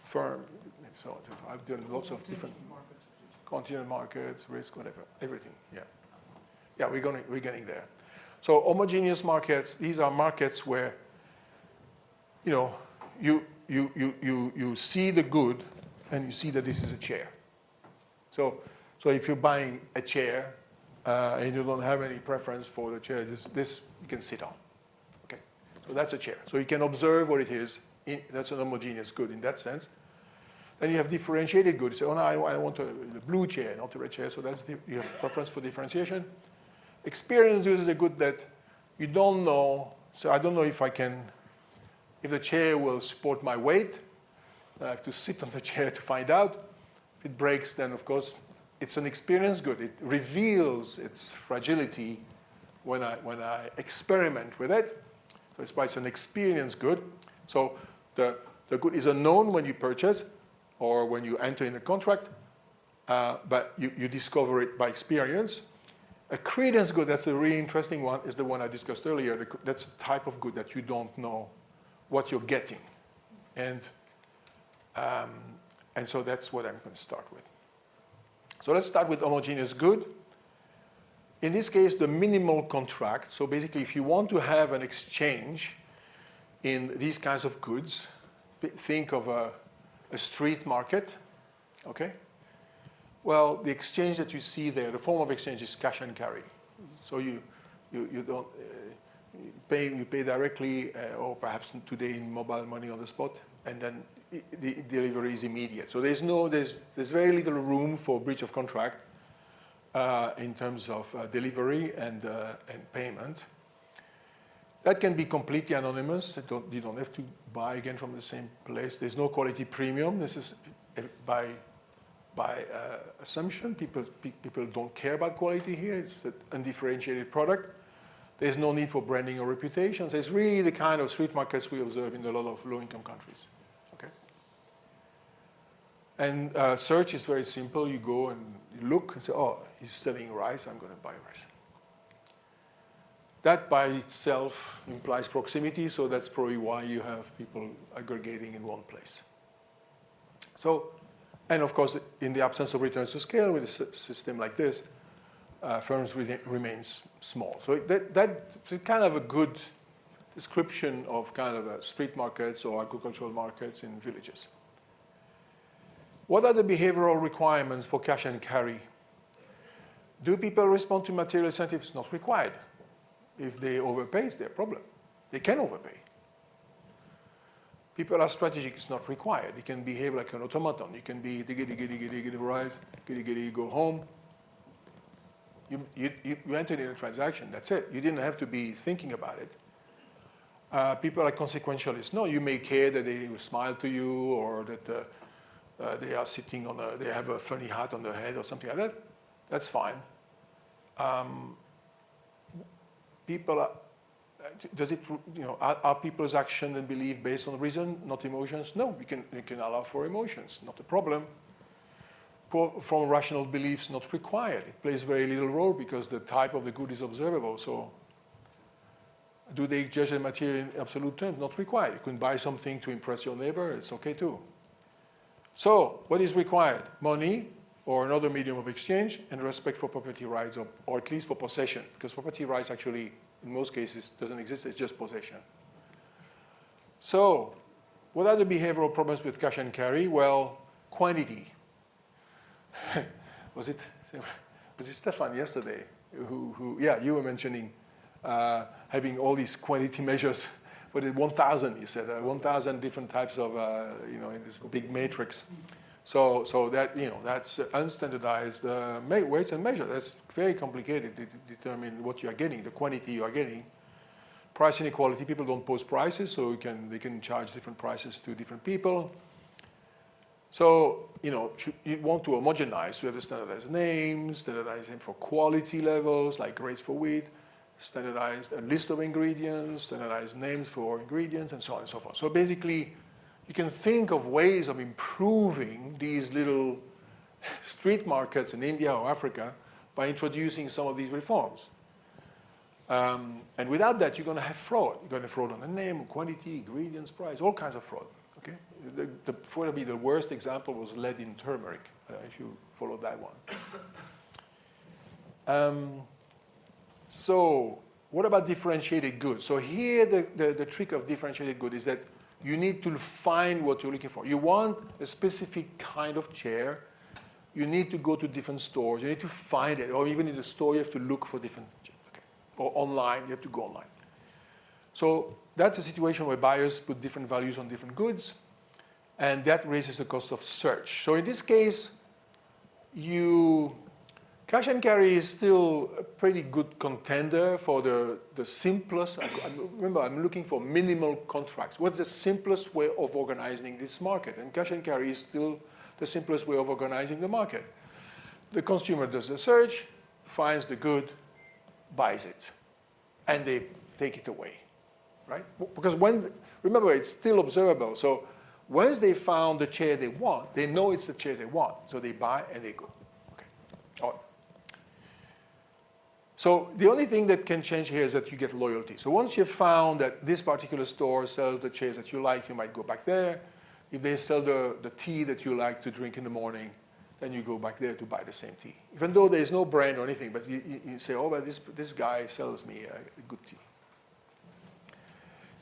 firm, and so on. I've done lots of different continent markets, risk, whatever, everything. Yeah, yeah, we're getting there. So homogeneous markets. These are markets where, you see the good, and you see that this is a chair. So if you're buying a chair and you don't have any preference for the chair, this you can sit on. Okay, so that's a chair. So you can observe what it is. That's an homogeneous good in that sense. Then you have differentiated goods. So, oh, no, I want a blue chair, not a red chair. So you have preference for differentiation. Experience use is a good that you don't know. So I don't know if the chair will support my weight. I have to sit on the chair to find out. If it breaks, then of course it's an experience good. It reveals its fragility when I experiment with it. So it's why it's an experience good. So the good is unknown when you purchase or when you enter in a contract, but you discover it by experience. A credence good, that's a really interesting one, is the one I discussed earlier. That's a type of good that you don't know what you're getting. And so that's what I'm going to start with. So let's start with homogeneous good. In this case, the minimal contract. So basically, if you want to have an exchange in these kinds of goods, think of a street market, okay? Well, the exchange that you see there, the form of exchange is cash and carry. So you don't you pay directly, or perhaps today in mobile money on the spot, and then the delivery is immediate. So there's very little room for breach of contract in terms of delivery and payment. That can be completely anonymous. You don't have to buy again from the same place. There's no quality premium. This is by assumption. People don't care about quality here. It's an undifferentiated product. There's no need for branding or reputation. So it's really the kind of street markets we observe in a lot of low-income countries. Okay. And search is very simple. You go and you look and say, oh, he's selling rice. I'm going to buy rice. That by itself implies proximity, so that's probably why you have people aggregating in one place. So, and of course, in the absence of returns to scale with a system like this, firms remain small. So that's kind of a good description of kind of street markets or agricultural markets in villages. What are the behavioral requirements for cash and carry? Do people respond to material incentives? Not required. If they overpay, it's their problem. They can overpay. People are strategic, it's not required. You can behave like an automaton. You can be giddy, rise, giddy, go home. You entered in a transaction, that's it. You didn't have to be thinking about it. People are consequentialists. No, you may care that they smile to you or that they are sitting they have a funny hat on their head or something like that. That's fine. People are, are people's action and belief based on reason, not emotions? No, we can allow for emotions, not a problem. From rational beliefs, not required. It plays very little role because the type of the good is observable. So do they judge the material in absolute terms? Not required. You can buy something to impress your neighbor, it's okay too. So what is required? Money or another medium of exchange and respect for property rights, or at least for possession, because property rights actually, in most cases, doesn't exist, it's just possession. So what are the behavioral problems with cash and carry? Well, quantity. Was it Stefan yesterday yeah, you were mentioning having all these quantity measures. What is 1,000? You said 1,000 different types of in this big matrix. So that that's unstandardized weights and measures. That's very complicated to determine what you are getting, the quantity you are getting. Price inequality. People don't post prices, so they can charge different prices to different people. So, you want to homogenize. We have to standardize names, standardize them for quality levels, like grades for wheat, standardize a list of ingredients, standardize names for ingredients, and so on and so forth. So basically, you can think of ways of improving these little street markets in India or Africa by introducing some of these reforms. And without that, you're going to have fraud. You're going to have fraud on the name, quantity, ingredients, price, all kinds of fraud. Okay? Probably the worst example was lead in turmeric, if you followed that one. So what about differentiated goods? So here the trick of differentiated good is that you need to find what you're looking for. You want a specific kind of chair. You need to go to different stores. You need to find it. Or even in the store, you have to look for different chairs. Okay. Or online, you have to go online. So that's a situation where buyers put different values on different goods. And that raises the cost of search. So in this case, cash and carry is still a pretty good contender for the simplest. Remember, I'm looking for minimal contracts. What's the simplest way of organizing this market? And cash and carry is still the simplest way of organizing the market. The consumer does the search, finds the good, buys it, and they take it away, right? Because remember, it's still observable. So once they found the chair they want, they know it's the chair they want. So they buy and they go. Okay. All right. So the only thing that can change here is that you get loyalty. So once you've found that this particular store sells the chairs that you like, you might go back there. If they sell the tea that you like to drink in the morning, then you go back there to buy the same tea. Even though there's no brand or anything, but you say, oh, but this guy sells me a good tea.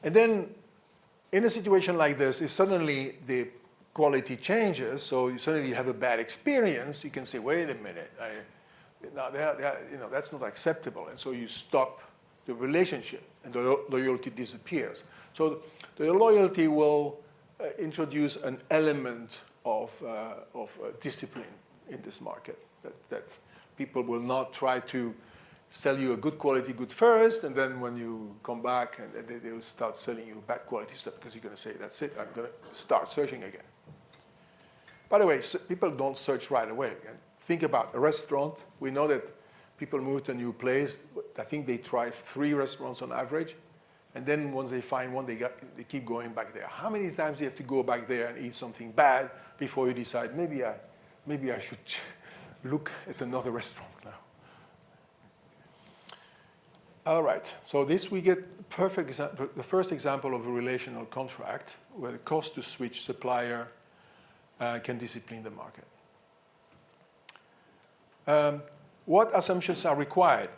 And then in a situation like this, if suddenly the quality changes, so you suddenly have a bad experience, you can say, wait a minute, that's not acceptable. And so you stop the relationship, and the loyalty disappears. So the loyalty will introduce an element of discipline in this market, that people will not try to sell you a good quality good first, and then when you come back, and they will start selling you bad quality stuff, because you're going to say, that's it, I'm going to start searching again. By the way, people don't search right away. And think about a restaurant. We know that people move to a new place. I think they try 3 restaurants on average. And then once they find one, they keep going back there. How many times do you have to go back there and eat something bad before you decide, maybe I should look at another restaurant now? All right, so this we get the first example of a relational contract where the cost to switch supplier can discipline the market. What assumptions are required?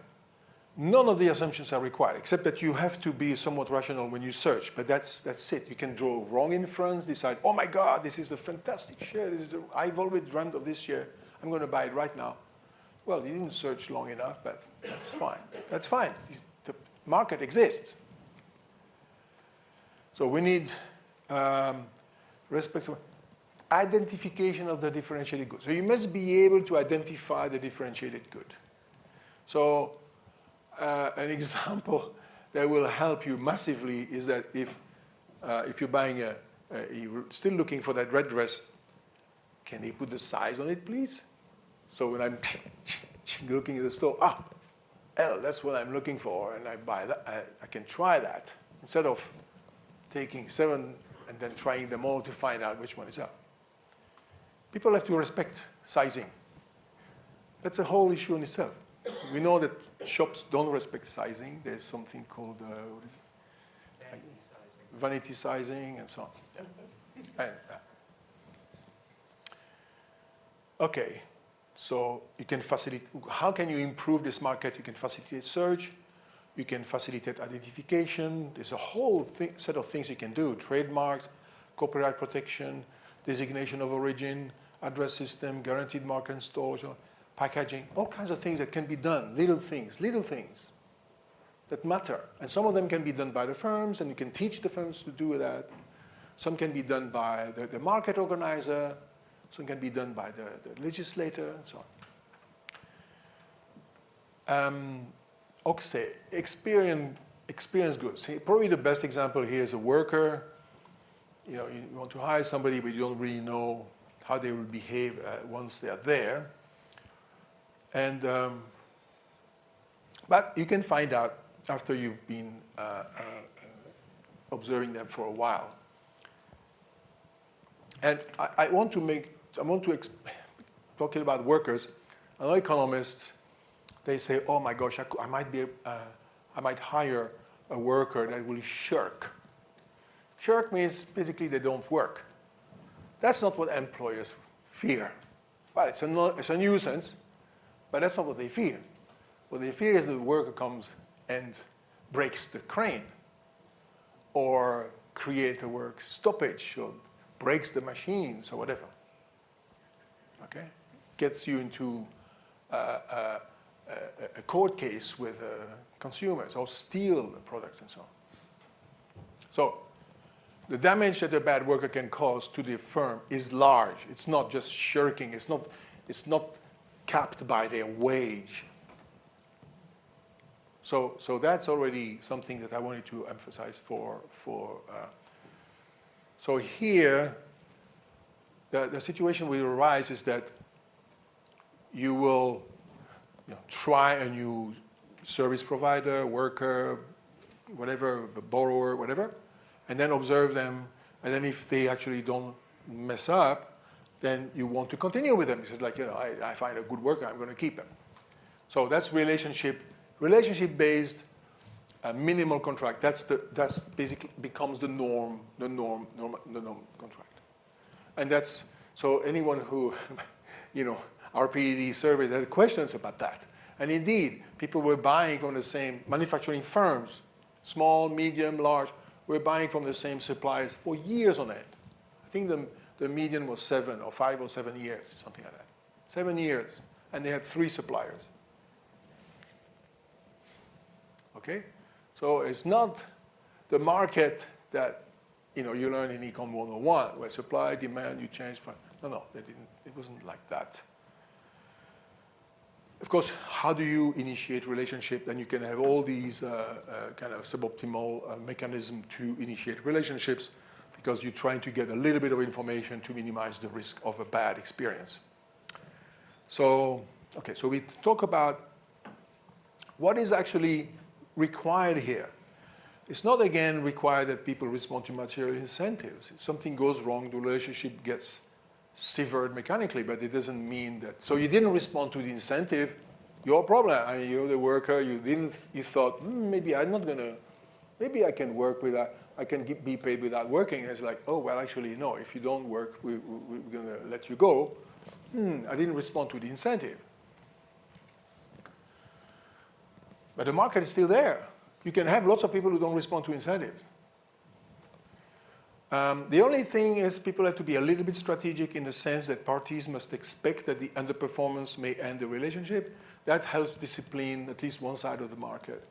None of the assumptions are required, except that you have to be somewhat rational when you search. But that's it. You can draw wrong inference, decide, oh my God, this is a fantastic share. I've always dreamt of this share. I'm going to buy it right now. Well, you didn't search long enough, but that's fine. That's fine. The market exists. So we need respect to identification of the differentiated good. So you must be able to identify the differentiated good. So an example that will help you massively is that if you're buying you're still looking for that red dress, can they put the size on it, please? So when I'm looking at the store, L, that's what I'm looking for, and I buy that. I can try that instead of taking 7 and then trying them all to find out which one is up. People have to respect sizing. That's a whole issue in itself. We know that shops don't respect sizing. There's something called vanity sizing and so on. Yeah. Okay, so you can facilitate. How can you improve this market? You can facilitate search. You can facilitate identification. There's a whole set of things you can do. Trademarks, copyright protection, designation of origin, address system, guaranteed market and storage, packaging, all kinds of things that can be done, little things that matter. And some of them can be done by the firms, and you can teach the firms to do that. Some can be done by the market organizer. Some can be done by the legislator, and so on. Okay, experience goods. Probably the best example here is a worker. You want to hire somebody, but you don't really know how they will behave once they are there. And but you can find out after you've been observing them for a while. And I want to talking about workers. I know economists, they say, oh my gosh, I might hire a worker that will shirk. Shirk means basically they don't work. That's not what employers fear. Well, it's a nuisance, but that's not what they fear. What they fear is that the worker comes and breaks the crane, or creates a work stoppage, or breaks the machines, or whatever. Okay? Gets you into a court case with consumers, or steal the products and so on. So the damage that a bad worker can cause to the firm is large. It's not just shirking. It's not capped by their wage. So that's already something that I wanted to emphasize so here, the situation will arise is that you will try a new service provider, worker, whatever, borrower, whatever, and then observe them. And then if they actually don't mess up, then you want to continue with them. It's like, I find a good worker, I'm going to keep him. So that's relationship-based minimal contract. That's basically becomes the norm contract. And that's, so anyone who, our PED surveys had questions about that. And indeed, people were buying from the same manufacturing firms, small, medium, large, were buying from the same suppliers for years on end. I think the median was 5 or 7 years, something like that. 7 years, and they had 3 suppliers. Okay? So it's not the market that you learn in Econ 101, where supply, demand, you change. No, it wasn't like that. Of course, how do you initiate relationship? Then you can have all these kind of suboptimal mechanism to initiate relationships, because you're trying to get a little bit of information to minimize the risk of a bad experience. So, okay, so we talk about what is actually required here. It's not, again, required that people respond to material incentives. If something goes wrong, the relationship gets severed mechanically, but it doesn't mean that. So you didn't respond to the incentive, your problem. I mean, you're the worker, you thought, maybe I'm not going to, maybe I can work with that. I can be paid without working. And it's like, oh, well, actually, no, if you don't work, we're going to let you go. I didn't respond to the incentive. But the market is still there. You can have lots of people who don't respond to incentives. The only thing is people have to be a little bit strategic in the sense that parties must expect that the underperformance may end the relationship. That helps discipline at least one side of the market.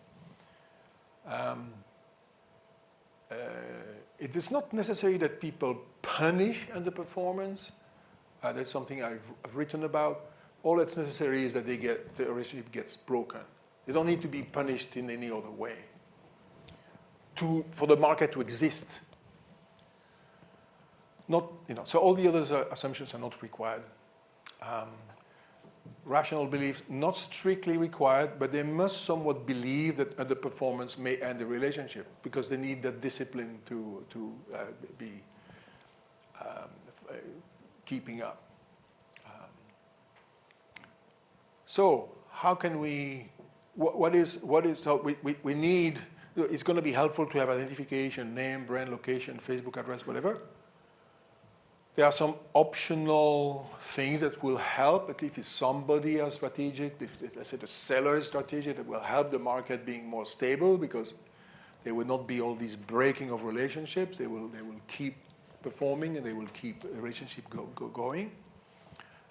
It is not necessary that people punish underperformance. That's something I've written about. All that's necessary is that the relationship gets broken. They don't need to be punished in any other way for the market to exist. So all the other assumptions are not required. Rational beliefs, not strictly required, but they must somewhat believe that underperformance may end the relationship, because they need that discipline to be keeping up. So how can we? So we need. It's going to be helpful to have identification, name, brand, location, Facebook address, whatever. There are some optional things that will help, at least if somebody is strategic, if let's say the seller is strategic, that will help the market being more stable, because there will not be all these breaking of relationships. They will keep performing, and they will keep a relationship going.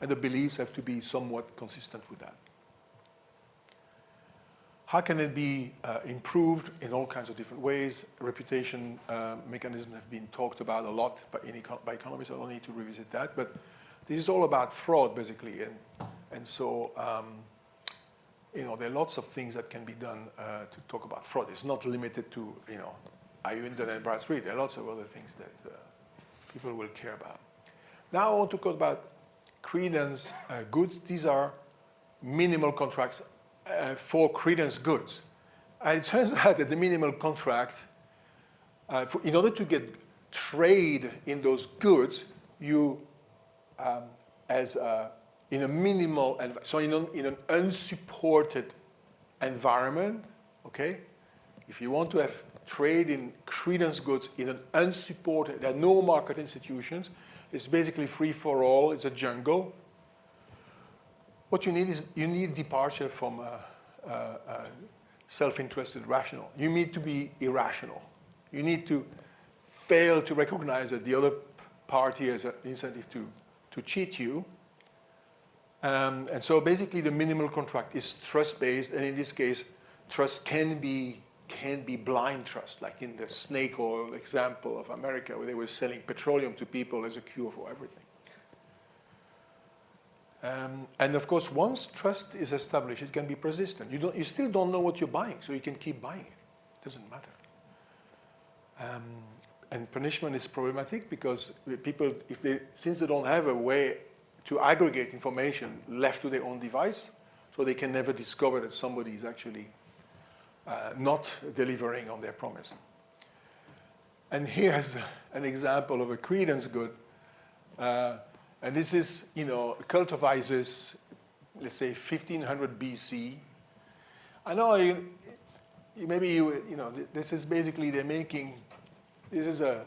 And the beliefs have to be somewhat consistent with that. How can it be improved? In all kinds of different ways. Reputation mechanisms have been talked about a lot by economists. I don't need to revisit that. But this is all about fraud, basically. And so there are lots of things that can be done to talk about fraud. It's not limited to, are you Internet Brad Street? There are lots of other things that people will care about. Now I want to talk about credence goods. These are minimal contracts for credence goods. And it turns out that the minimal contract, in order to get trade in those goods, you, in a minimal, so in an unsupported environment, okay? If you want to have trade in credence goods in an unsupported, there are no market institutions, it's basically free for all, it's a jungle. What you need is, you need departure from self-interested rational. You need to be irrational. You need to fail to recognize that the other party has an incentive to cheat you. And so basically the minimal contract is trust-based, and in this case, trust can be blind trust, like in the snake oil example of America, where they were selling petroleum to people as a cure for everything. And of course, once trust is established, it can be persistent. You still don't know what you're buying, so you can keep buying it. It doesn't matter. And punishment is problematic because people, since they don't have a way to aggregate information left to their own device, so they can never discover that somebody is actually not delivering on their promise. And here's an example of a credence good. And this is, a cult of Isis, let's say 1500 BC. I know this is basically this is a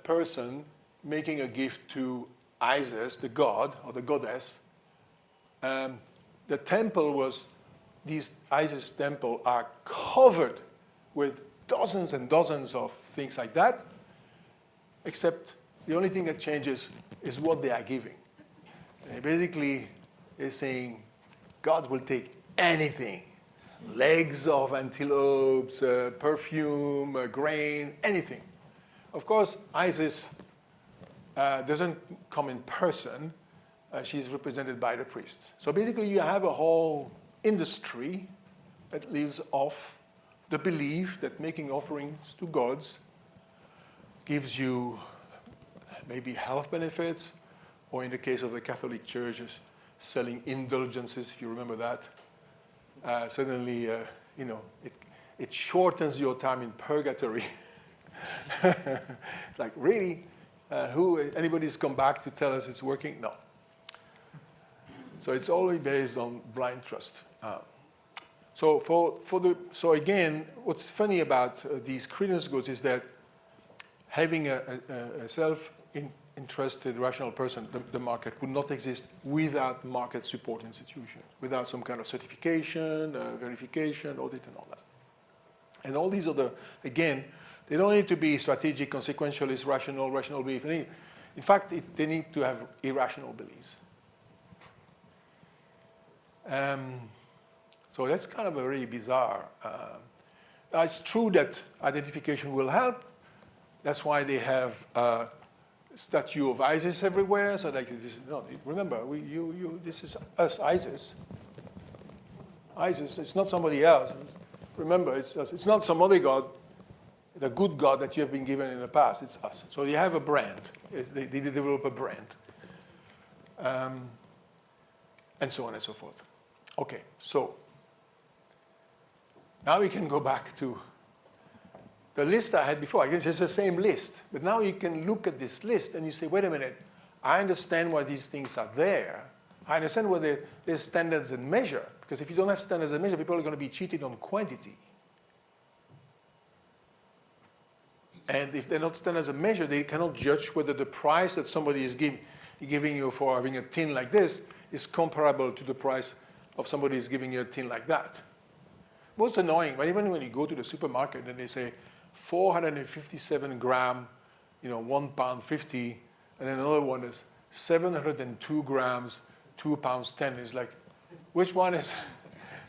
person making a gift to Isis, the god or the goddess. The temple was, these Isis temples are covered with dozens and dozens of things like that, except the only thing that changes is what they are giving. And basically, they're saying, God will take anything. Legs of antelopes, perfume, grain, anything. Of course, Isis doesn't come in person. She's represented by the priests. So basically, you have a whole industry that lives off the belief that making offerings to gods gives you maybe health benefits, or in the case of the Catholic churches, selling indulgences, if you remember that. Suddenly, it shortens your time in purgatory. It's like, really? Anybody's come back to tell us it's working? No. So it's always based on blind trust. So again, what's funny about these credence goods is that having a self-interested rational person, the market would not exist without market support institution, without some kind of certification, verification, audit, and all that. And all these other, again, they don't need to be strategic, consequentialist, rational belief. In fact, they need to have irrational beliefs. So that's kind of a very bizarre. It's true that identification will help. That's why they have a statue of Isis everywhere. So like, remember, this is us, Isis. Isis, it's not somebody else. Remember, it's us. It's not some other god, the good god that you have been given in the past. It's us. So you have a brand. They develop a brand. And so on and so forth. Okay, so now we can go back to the list I had before. I guess it's the same list. But now you can look at this list and you say, wait a minute, I understand why these things are there. I understand why there's standards and measure. Because if you don't have standards and measure, people are going to be cheated on quantity. And if they're not standards and measure, they cannot judge whether the price that somebody is giving you for having a tin like this is comparable to the price of somebody is giving you a tin like that. Most annoying, but even when you go to the supermarket and they say 457 gram, £1.50, and then another one is 702 grams, £2.10. It's like, which one is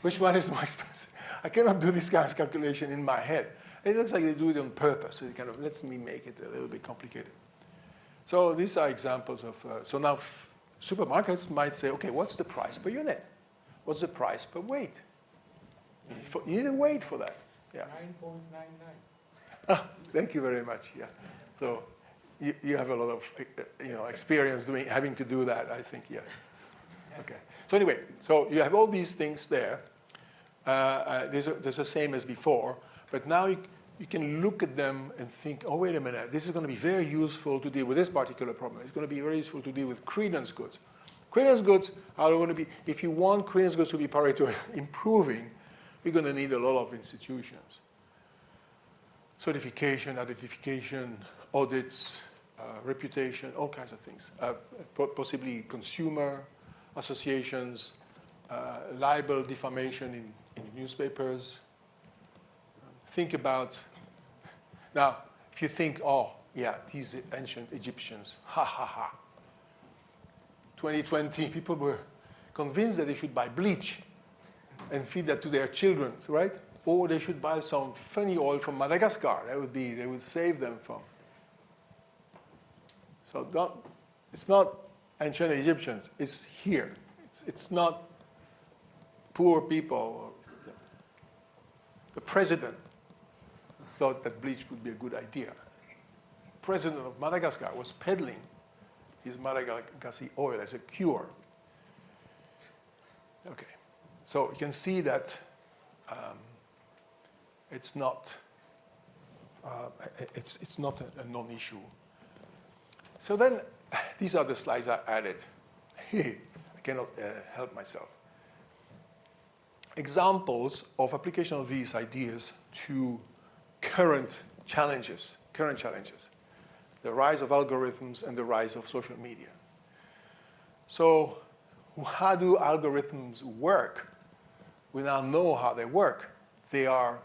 more expensive? I cannot do this kind of calculation in my head. It looks like they do it on purpose. So it kind of lets me make it a little bit complicated. So these are examples of, so now supermarkets might say, okay, what's the price per unit? What's the price per weight? You need a weight for that. Yeah. 9.99. Thank you very much. Yeah. So you have a lot of experience having to do that, I think. Yeah. Okay. So anyway, so you have all these things there. There's the same as before, but now you can look at them and think, oh, wait a minute, this is going to be very useful to deal with this particular problem. It's going to be very useful to deal with credence goods. Credence goods are going to be, if you want credence goods to be Pareto improving, you're going to need a lot of institutions. Certification, identification, audits, reputation, all kinds of things. Possibly consumer associations, libel, defamation in newspapers. Think about, now, if you think, oh, yeah, these ancient Egyptians, ha, ha, ha. 2020, people were convinced that they should buy bleach and feed that to their children, right? Or they should buy some funny oil from Madagascar. They would save them from. So it's not ancient Egyptians, it's here. It's not poor people. The president thought that bleach would be a good idea. The president of Madagascar was peddling his Madagascar oil as a cure. Okay, so you can see that it's not a non-issue. So then, these are the slides I added. I cannot help myself. Examples of application of these ideas to current challenges. The rise of algorithms and the rise of social media. So how do algorithms work? We now know how they work. They are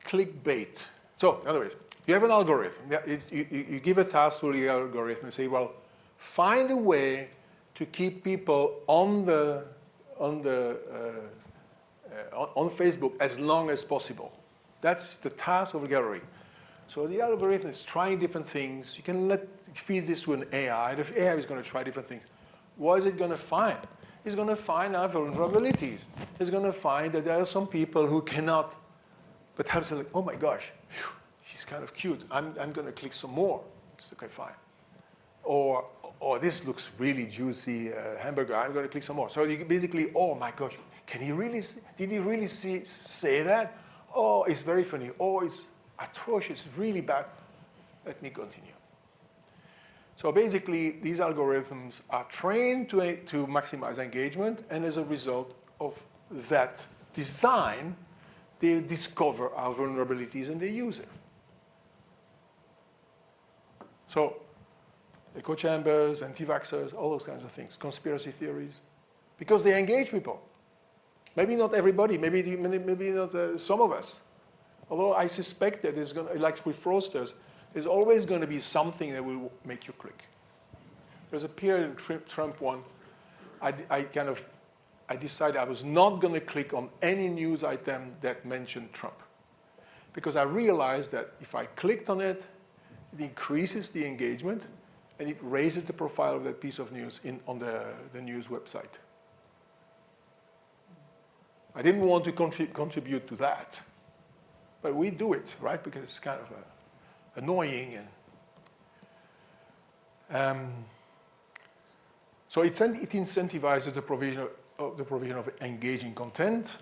clickbait. So in other words, you have an algorithm. You give a task to the algorithm and say, well, find a way to keep people on Facebook as long as possible. That's the task of the gallery. So the algorithm is trying different things. You can feed this to an AI. The AI is going to try different things. What is it going to find? It's going to find our vulnerabilities. It's going to find that there are some people who cannot, but have said, like, oh my gosh, she's kind of cute. I'm going to click some more. It's okay, fine. Or this looks really juicy hamburger. I'm going to click some more. So you basically, oh my gosh, did he really say that? Oh, it's very funny. Oh, it's atrocious, really bad. Let me continue. So basically, these algorithms are trained to maximize engagement, and as a result of that design, they discover our vulnerabilities and they use it. So echo chambers, anti-vaxxers, all those kinds of things, conspiracy theories, because they engage people. Maybe not everybody, maybe not some of us. Although I suspect that there's going to, like with fraudsters, there's always going to be something that will make you click. There's a period Trump won. I decided I was not going to click on any news item that mentioned Trump, because I realized that if I clicked on it, it increases the engagement and it raises the profile of that piece of news on the news website. I didn't want to contribute to that. But we do it, right? Because it's kind of annoying. So it incentivizes the provision of engaging content,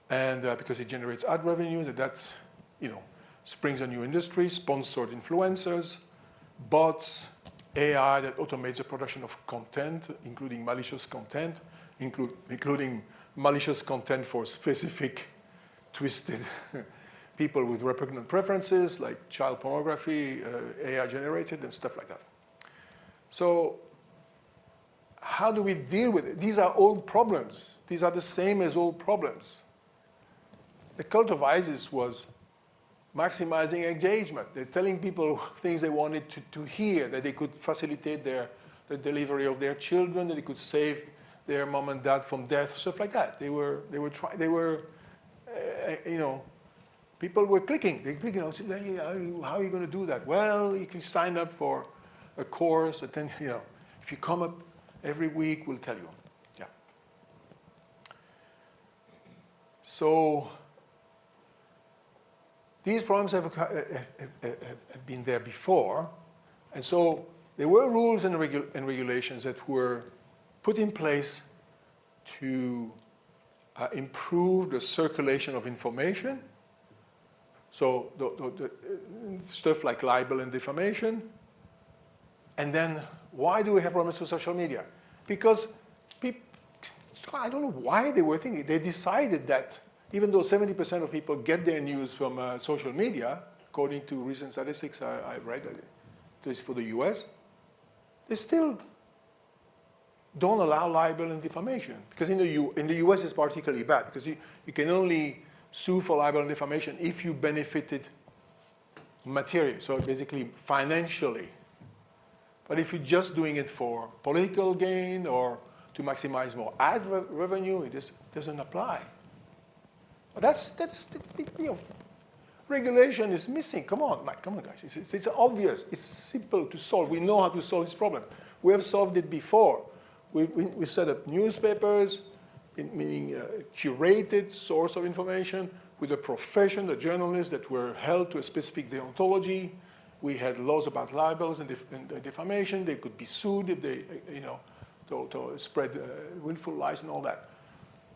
and because it generates ad revenue, that springs a new industry, sponsored influencers, bots, AI that automates the production of content, including malicious content, including malicious content for specific twisted people with repugnant preferences, like child pornography, AI-generated, and stuff like that. So how do we deal with it? These are old problems. These are the same as old problems. The cult of ISIS was maximizing engagement. They're telling people things they wanted to hear, that they could facilitate the delivery of their children, that they could save their mom and dad from death, stuff like that. People were clicking. They're clicking. How are you going to do that? Well, you can sign up for a course. And then, if you come up every week, we'll tell you. Yeah. So these problems have been there before, and so there were rules and regulations that were put in place to improve the circulation of information So the stuff like libel and defamation. And then why do we have problems with social media? Because people, I don't know why they were thinking. They decided that even though 70% of people get their news from social media, according to recent statistics I read, at least for the US, they still don't allow libel and defamation. Because in the US it's particularly bad, because you can only sue for libel and defamation if you benefited materially, so basically financially. But if you're just doing it for political gain or to maximize more ad revenue, it just doesn't apply. But that's you know, regulation is missing. Come on, guys. It's obvious. It's simple to solve. We know how to solve this problem. We have solved it before. We set up newspapers, meaning curated source of information with a profession, the journalists that were held to a specific deontology. We had laws about libels and defamation. They could be sued if they, to spread willful lies and all that.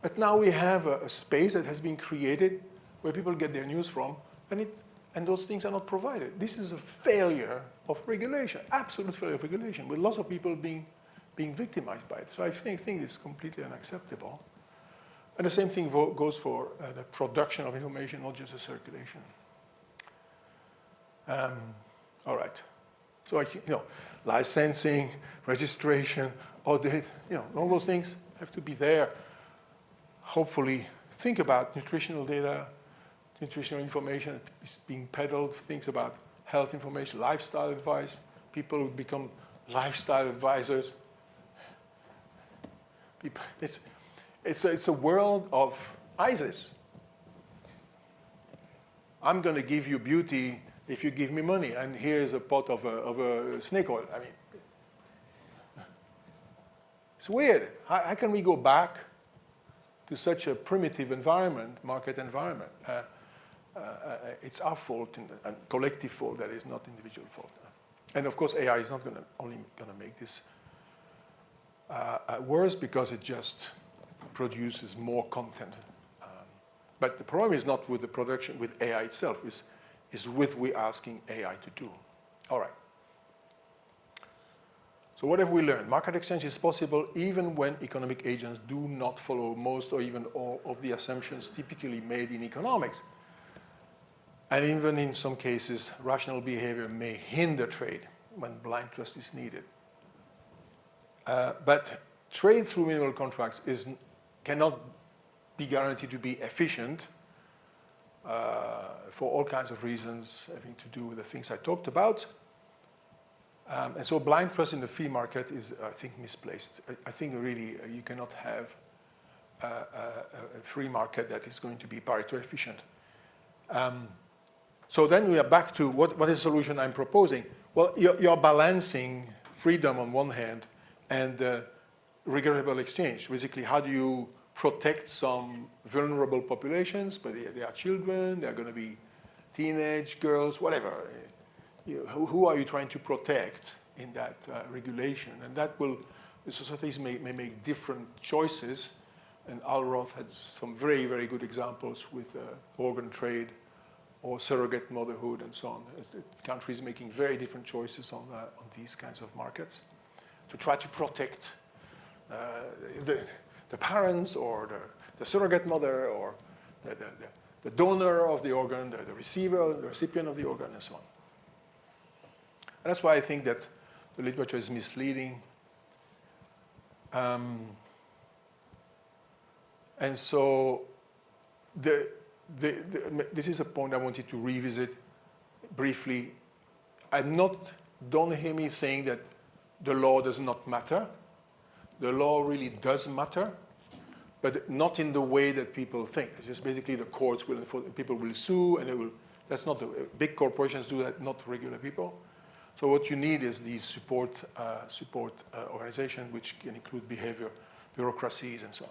But now we have a space that has been created where people get their news from, and those things are not provided. This is a failure of regulation, absolute failure of regulation, with lots of people being victimized by it. So I think it's completely unacceptable. And the same thing goes for the production of information, not just the circulation. All right. So licensing, registration, audit, all those things have to be there. Hopefully, think about nutritional data, nutritional information is being peddled, things about health information, lifestyle advice. People who become lifestyle advisors. It's a world of ISIS. I'm going to give you beauty if you give me money, and here's a pot of a snake oil. I mean, it's weird. How can we go back to such a primitive environment, market environment? It's our fault, and collective fault. That is not individual fault. And of course, AI is not only going to make this worse because it just produces more content. But the problem is not with the production, with AI itself, is with we asking AI to do. All right. So what have we learned? Market exchange is possible even when economic agents do not follow most or even all of the assumptions typically made in economics. And even in some cases, rational behavior may hinder trade when blind trust is needed. But trade through minimal contracts cannot be guaranteed to be efficient for all kinds of reasons having to do with the things I talked about. And so blind trust in the free market is, I think, misplaced. I think really you cannot have a free market that is going to be Pareto efficient. So then we are back to what is the solution I'm proposing? Well, you're balancing freedom on one hand and regrettable exchange. Basically, how do you protect some vulnerable populations, but they are children, they're going to be teenage girls, whatever. Who are you trying to protect in that regulation? And that will, the societies may make different choices. And Al Roth had some very, very good examples with organ trade or surrogate motherhood and so on. Countries making very different choices on these kinds of markets to try to protect the parents or the surrogate mother or the donor of the organ, the receiver, the recipient of the organ, and so on. And that's why I think that the literature is misleading. And so this is a point I wanted to revisit briefly. Don't hear me saying that the law does not matter. The law really does matter, but not in the way that people think. It's just basically the courts people will sue, and that's not big corporations do that, not regular people. So what you need is these support organizations, which can include behavior, bureaucracies, and so on.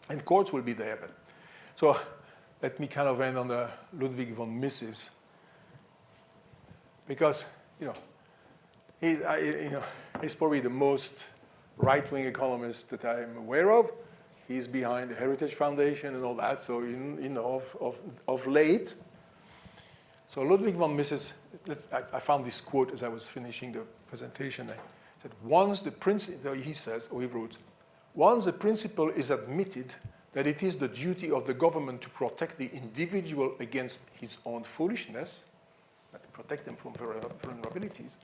And courts will be there. So let me kind of end on the Ludwig von Mises, because he's probably the most right-wing economist that I'm aware of. He's behind the Heritage Foundation and all that. So of late, So Ludwig von Mises, I found this quote as I was finishing the presentation. I said, once the principle, he says, or he wrote, once the principle is admitted that it is the duty of the government to protect the individual against his own foolishness, to protect them from vulnerabilities,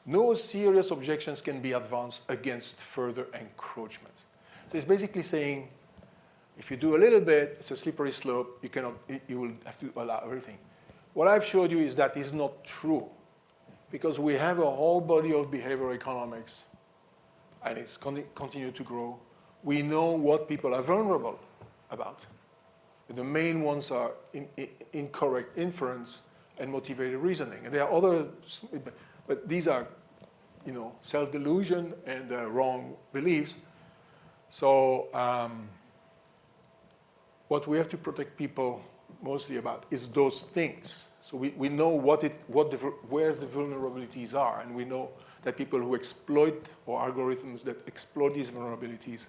no serious objections can be advanced against further encroachment. So it's basically saying, if you do a little bit, it's a slippery slope, you will have to allow everything. What I've showed you is that is not true, because we have a whole body of behavioral economics, and it's continued to grow. We know what people are vulnerable about. The main ones are incorrect inference and motivated reasoning. And there are other, but these are, self-delusion and wrong beliefs. So what we have to protect people mostly about is those things. So we know where the vulnerabilities are, and we know that people who exploit, or algorithms that exploit these vulnerabilities,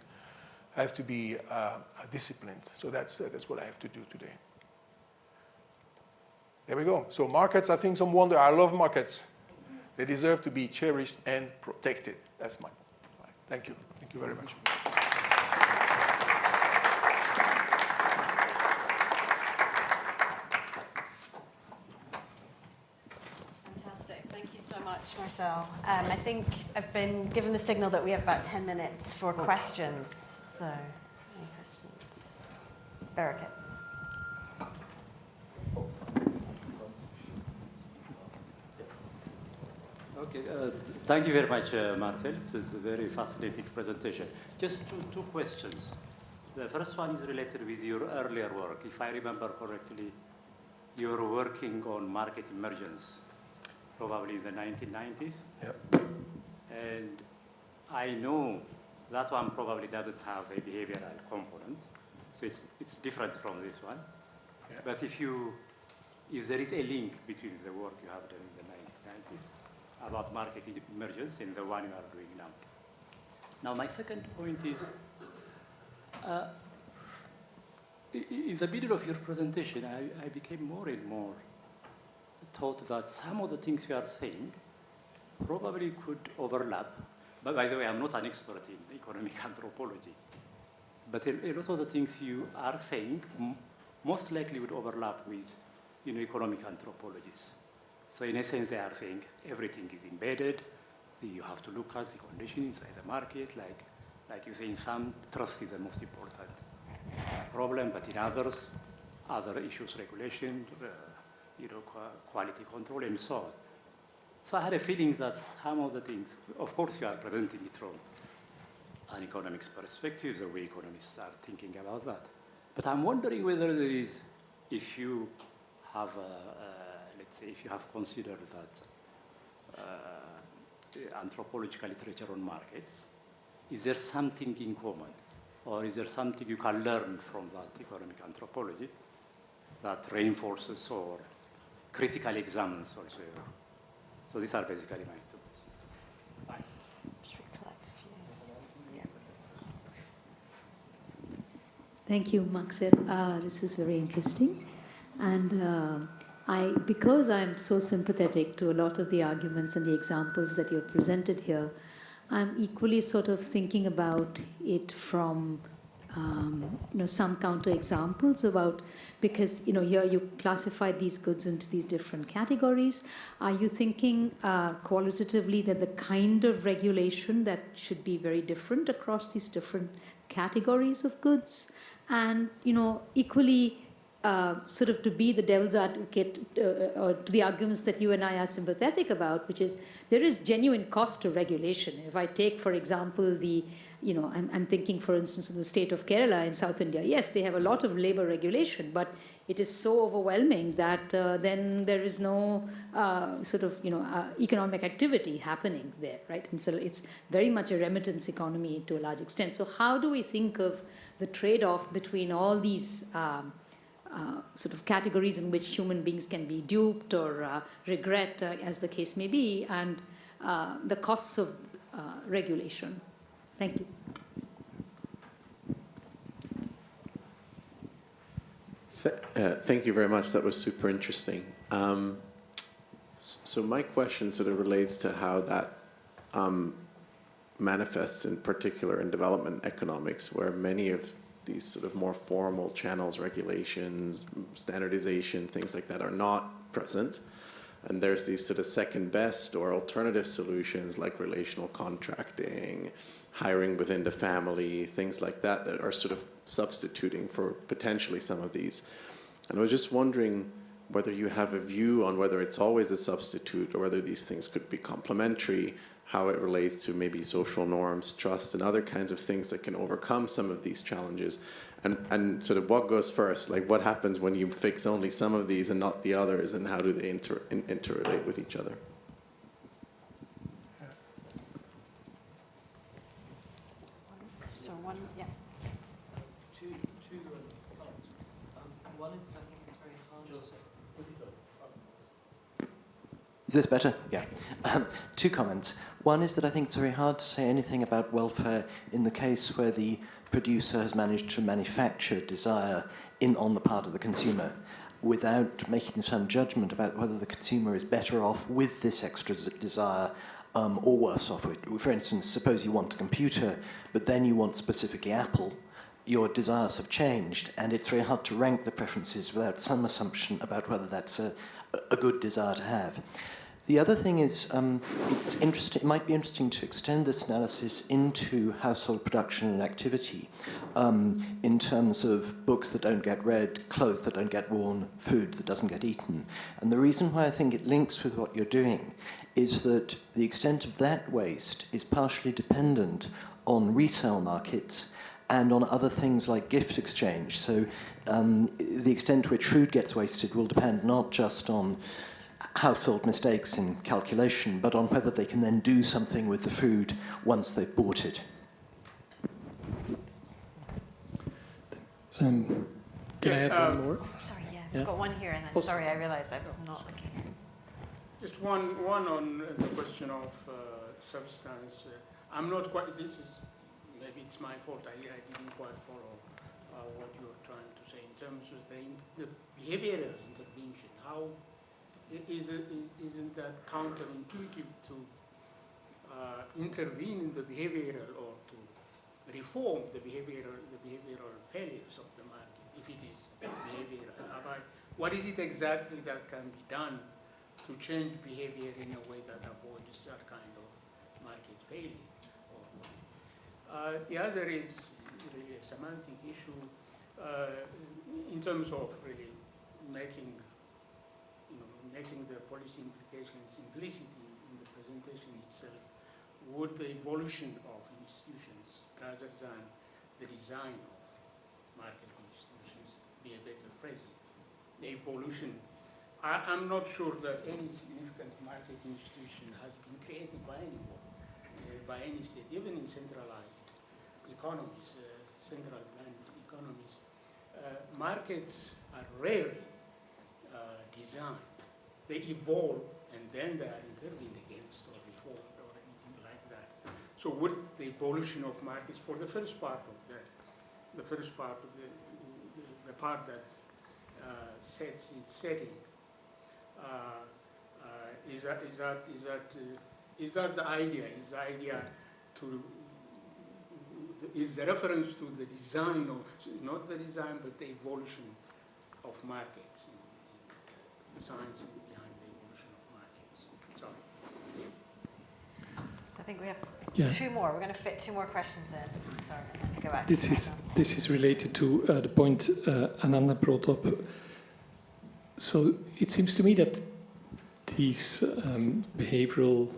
have to be disciplined. So that's what I have to do today. There we go. So markets, I think some wonder, I love markets. They deserve to be cherished and protected. That's my point. Thank you. Thank you very much. Fantastic. Thank you so much, Marcel. I think I've been given the signal that we have about 10 minutes for questions. So, any questions? Barakat. Okay, thank you very much, Marcel. It's a very fascinating presentation. Just two questions. The first one is related with your earlier work. If I remember correctly, you were working on market emergence, probably in the 1990s. Yep. And I know that one probably doesn't have a behavioral component, so it's different from this one. Yeah. But if there is a link between the work you have done in the 1990s about market emergence and the one you are doing now. Now, my second point is, in the middle of your presentation, I became more and more thought that some of the things you are saying probably could overlap. But by the way, I'm not an expert in economic anthropology. But a lot of the things you are saying most likely would overlap with economic anthropologists. So in essence, they are saying everything is embedded. You have to look at the conditions inside the market. Like you say, in some, trust is the most important problem, but in others, other issues, regulation, quality control, and so on. So I had a feeling that some of the things, of course, you are presenting it from an economics perspective, the way economists are thinking about that. But I'm wondering whether there is, if you have, let's say, if you have considered that anthropological literature on markets, is there something in common? Or is there something you can learn from that economic anthropology that reinforces or critically examines also? So these are basically my two questions. Thanks. Should we collect a few? Yeah. Thank you, Marcel. This is very interesting. And because I'm so sympathetic to a lot of the arguments and the examples that you've presented here, I'm equally sort of thinking about it from some counter examples about, because here you classify these goods into these different categories. Are you thinking qualitatively that the kind of regulation that should be very different across these different categories of goods? And equally, sort of to be the devil's advocate or to the arguments that you and I are sympathetic about, which is there is genuine cost to regulation. If I take, for example, I'm thinking, for instance, of the state of Kerala in South India. Yes, they have a lot of labor regulation, but it is so overwhelming that then there is no economic activity happening there, right? And so it's very much a remittance economy to a large extent. So how do we think of the trade-off between all these sort of categories in which human beings can be duped or regret, as the case may be, and the costs of regulation? Thank you. Thank you very much. That was super interesting. So my question sort of relates to how that manifests in particular in development economics, where many of these sort of more formal channels, regulations, standardization, things like that are not present. And there's these sort of second best or alternative solutions like relational contracting, hiring within the family, things like that, that are sort of substituting for potentially some of these. And I was just wondering whether you have a view on whether it's always a substitute or whether these things could be complementary, how it relates to maybe social norms, trust, and other kinds of things that can overcome some of these challenges. And sort of what goes first? Like what happens when you fix only some of these and not the others, and how do they interrelate with each other? So one, yeah. Two comments. One is that I think it's very hard to say. Is this better? Yeah. Two comments. One is that I think it's very hard to say anything about welfare in the case where the producer has managed to manufacture desire on the part of the consumer without making some judgment about whether the consumer is better off with this extra desire or worse off with it. For instance, suppose you want a computer, but then you want specifically Apple. Your desires have changed, and it's very hard to rank the preferences without some assumption about whether that's a good desire to have. The other thing is, it's interesting. It might be interesting to extend this analysis into household production and activity, in terms of books that don't get read, clothes that don't get worn, food that doesn't get eaten. And the reason why I think it links with what you're doing is that the extent of that waste is partially dependent on resale markets and on other things like gift exchange. So the extent to which food gets wasted will depend not just on household mistakes in calculation, but on whether they can then do something with the food once they've bought it. Can I add one more? Sorry, yeah. I've got one here, and then, sorry, I realised I'm not looking. Just one on the question of substance. I'm not quite, maybe it's my fault, I didn't quite follow what you're trying to say in terms of the behavioral intervention. How isn't that counterintuitive to intervene in the behavioral or to reform the behavioral failures of the market, if it is behavioral? What is it exactly that can be done to change behavior in a way that avoids that kind of market failure? The other is really a semantic issue in terms of really making the policy implications implicitly in the presentation itself. Would the evolution of institutions rather than the design of market institutions be a better phrasing? The evolution. I'm not sure that any significant market institution has been created by anyone, by any state, even in centralized economies, central planned economies. Markets are rarely designed. They evolve and then they are intervened against or reformed or anything like that. So would the evolution of markets for the first part of the part that sets its setting, is that the idea? Is the idea to is the reference to the design of not the design but the evolution of markets, the science behind the evolution of markets. So I think we have two more. We're going to fit two more questions in. Sorry, I'm going to go back. This is related to the point Ananda brought up. So it seems to me that these behavioral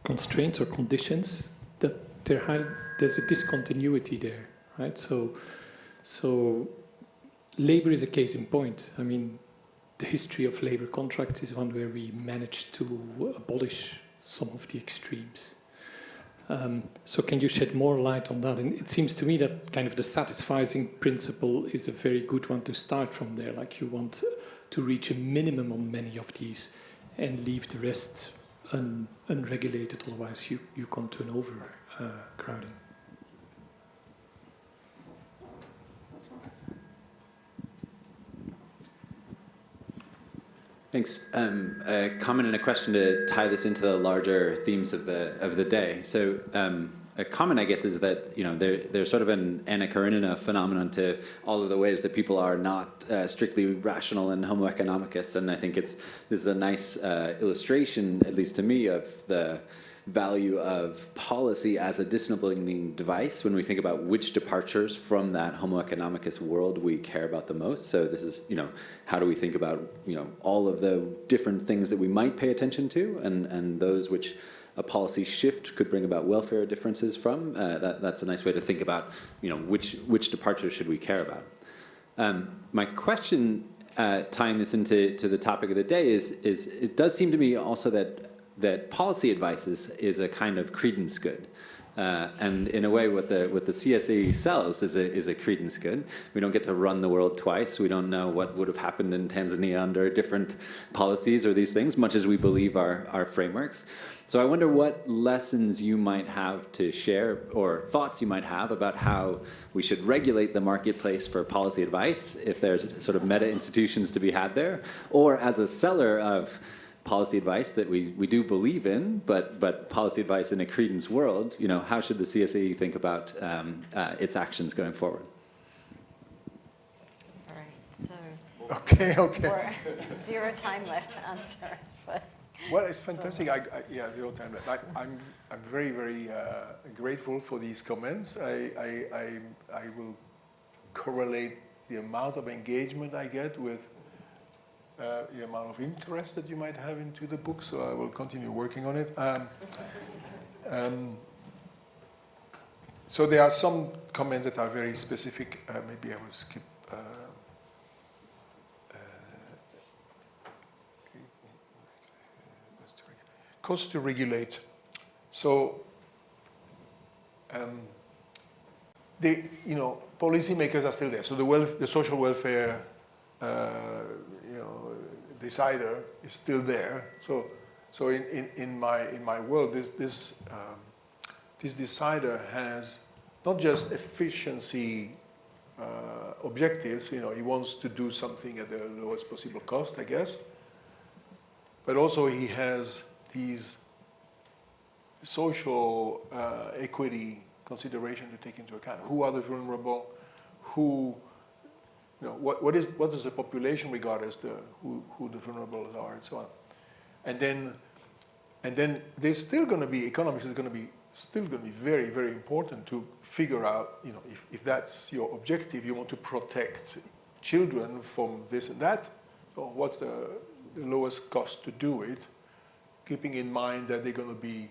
constraints or conditions, that there's a discontinuity there, right? So labor is a case in point. I mean, the history of labor contracts is one where we managed to abolish some of the extremes. So can you shed more light on that? And it seems to me that kind of the satisficing principle is a very good one to start from there. Like you want to reach a minimum on many of these and leave the rest unregulated, otherwise you come to an overcrowding. Thanks. A comment and a question to tie this into the larger themes of the day. So a comment, I guess, is that there's sort of an Anna Karenina phenomenon to all of the ways that people are not strictly rational and homo economicus, and I think this is a nice illustration, at least to me, of the value of policy as a disciplining device when we think about which departures from that homo economicus world we care about the most. So this is, how do we think about, all of the different things that we might pay attention to, and those which a policy shift could bring about welfare differences from. That's a nice way to think about, which departures should we care about. My question, tying this into the topic of the day, is it does seem to me also that policy advice is a kind of credence good. And in a way, what the CSE sells is a credence good. We don't get to run the world twice. We don't know what would have happened in Tanzania under different policies or these things, much as we believe our frameworks. So I wonder what lessons you might have to share, or thoughts you might have about how we should regulate the marketplace for policy advice, if there's sort of meta institutions to be had there, or as a seller of policy advice that we do believe in, but policy advice in a credence world, how should the CSE think about its actions going forward? All right, so okay. We're zero time left to answer. But well, it's fantastic. Yeah, zero time left. I'm very, very grateful for these comments. I will correlate the amount of engagement I get with the amount of interest that you might have into the book, so I will continue working on it. So there are some comments that are very specific. Maybe I will skip. Cost to regulate. So policymakers are still there. So the social welfare decider is still there. So in my world, this decider has not just efficiency objectives. He wants to do something at the lowest possible cost, I guess. But also he has these social equity consideration to take into account. Who are the vulnerable? What does the population regard as who the vulnerables are, and so on. And then there's still going to be, economics is still going to be very, very important to figure out, if that's your objective, you want to protect children from this and that. So what's the lowest cost to do it, keeping in mind that they're going to be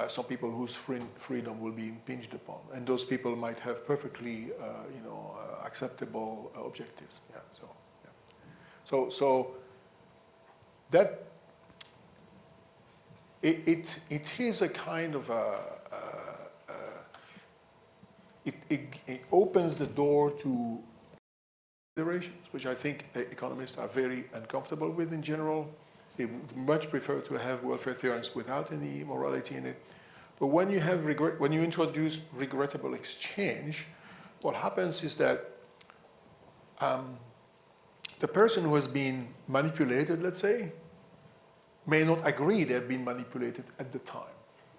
some people whose freedom will be impinged upon, and those people might have perfectly, acceptable objectives. Yeah. So that it is a kind of it opens the door to considerations, which I think economists are very uncomfortable with in general. They would much prefer to have welfare theorems without any morality in it. But when you have when you introduce regrettable exchange, what happens is that the person who has been manipulated, let's say, may not agree they have been manipulated at the time.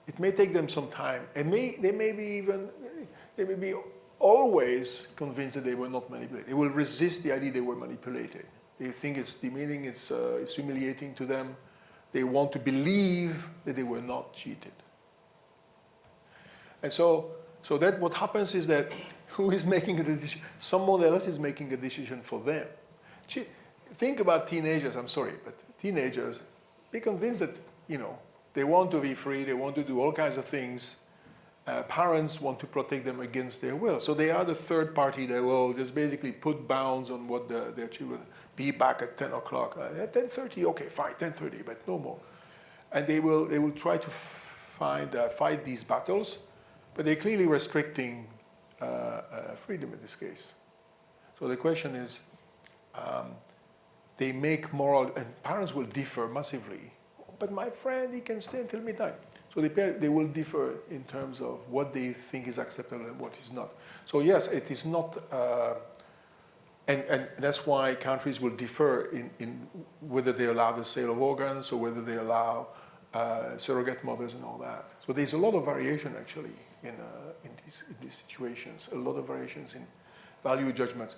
It may take them some time, and they may be always convinced that they were not manipulated. They will resist the idea they were manipulated. They think it's demeaning, it's humiliating to them. They want to believe that they were not cheated. And so that what happens is that who is making a decision? Someone else is making a decision for them. Think about teenagers, I'm sorry, but teenagers, they're convinced that, they want to be free, they want to do all kinds of things. Parents want to protect them against their will. So they are the third party that will just basically put bounds on what their children, be back at 10 o'clock. At 10:30, okay, fine, 10:30, but no more. And they will try to fight these battles, but they're clearly restricting freedom in this case. So the question is, they make moral, and parents will differ massively. But my friend, he can stay until midnight. So they will differ in terms of what they think is acceptable and what is not. So yes, it is not And that's why countries will differ in whether they allow the sale of organs or whether they allow surrogate mothers and all that. So there's a lot of variation actually in these situations, a lot of variations in value judgments.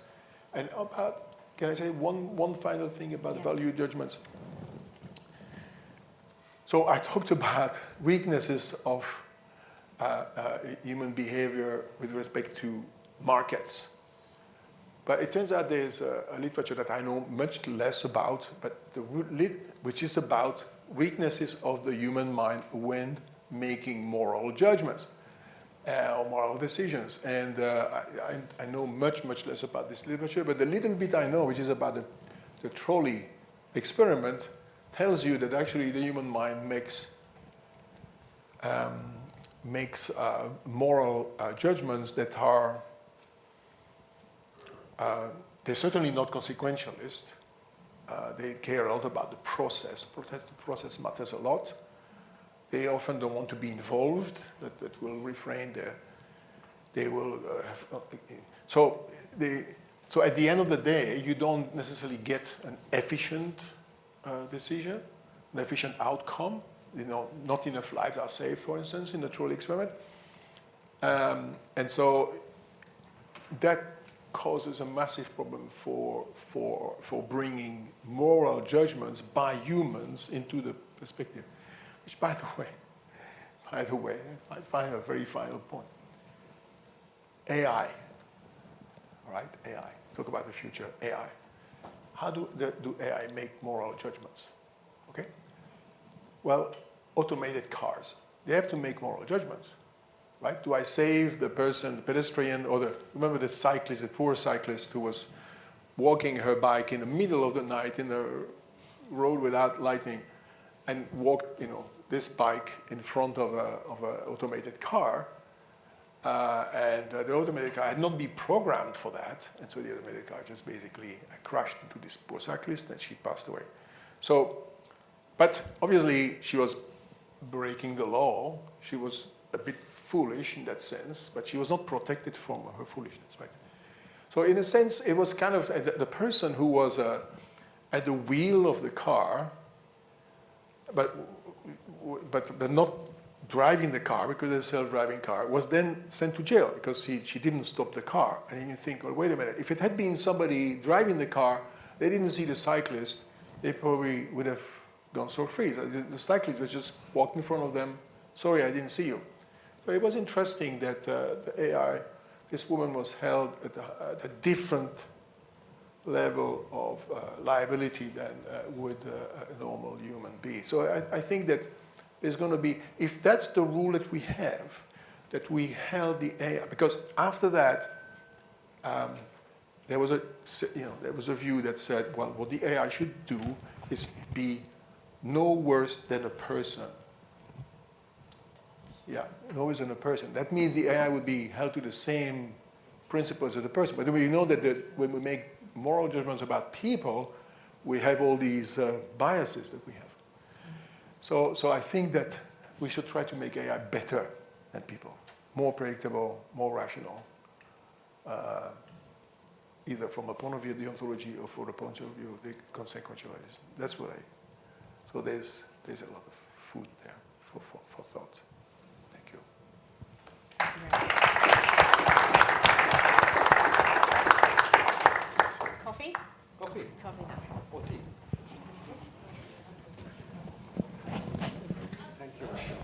And about, can I say one final thing about value judgments? So I talked about weaknesses of human behavior with respect to markets. But it turns out there's a literature that I know much less about, but which is about weaknesses of the human mind when making moral judgments or moral decisions. And I know much, much less about this literature, but the little bit I know, which is about the trolley experiment, tells you that actually the human mind makes moral judgments that are they're certainly not consequentialist. They care a lot about the process. The process matters a lot. They often don't want to be involved. That will refrain their. They will. So at the end of the day, you don't necessarily get an efficient decision, an efficient outcome. You know, not enough lives are saved, for instance, in the trolley experiment. And so that causes a massive problem for bringing moral judgments by humans into the perspective. Which, by the way, I find a very final point. AI, all right? AI. Talk about the future. AI. How do AI make moral judgments? Okay. Well, automated cars. They have to make moral judgments. Right? Do I save the person, the pedestrian, or remember the cyclist, the poor cyclist who was walking her bike in the middle of the night in a road without lighting and walked, this bike in front of an automated car. And the automated car had not been programmed for that. And so the automated car just basically crashed into this poor cyclist and she passed away. So, but obviously she was breaking the law. She was a bit foolish in that sense, but she was not protected from her foolishness, right? So in a sense, it was kind of the person who was at the wheel of the car, but not driving the car because it's a self-driving car, was then sent to jail because she didn't stop the car. And then you think, well, wait a minute, if it had been somebody driving the car, they didn't see the cyclist, they probably would have gone so free. The cyclist was just walking in front of them, sorry, I didn't see you. So it was interesting that the AI, this woman was held at a different level of liability than would a normal human be. So I think that there's going to be, if that's the rule that we have, that we held the AI, because after that, there was a view that said, well, what the AI should do is be no worse than a person. Yeah, no worse than a person. That means the AI would be held to the same principles as the person. But we know that when we make moral judgments about people, we have all these biases that we have. So I think that we should try to make AI better than people, more predictable, more rational, either from a point of view of the ontology or from the point of view of the consequentialism. That's what so there's a lot of food there for thought. Thank you. Coffee? Coffee. Coffee. Or tea. Thank you, Michelle.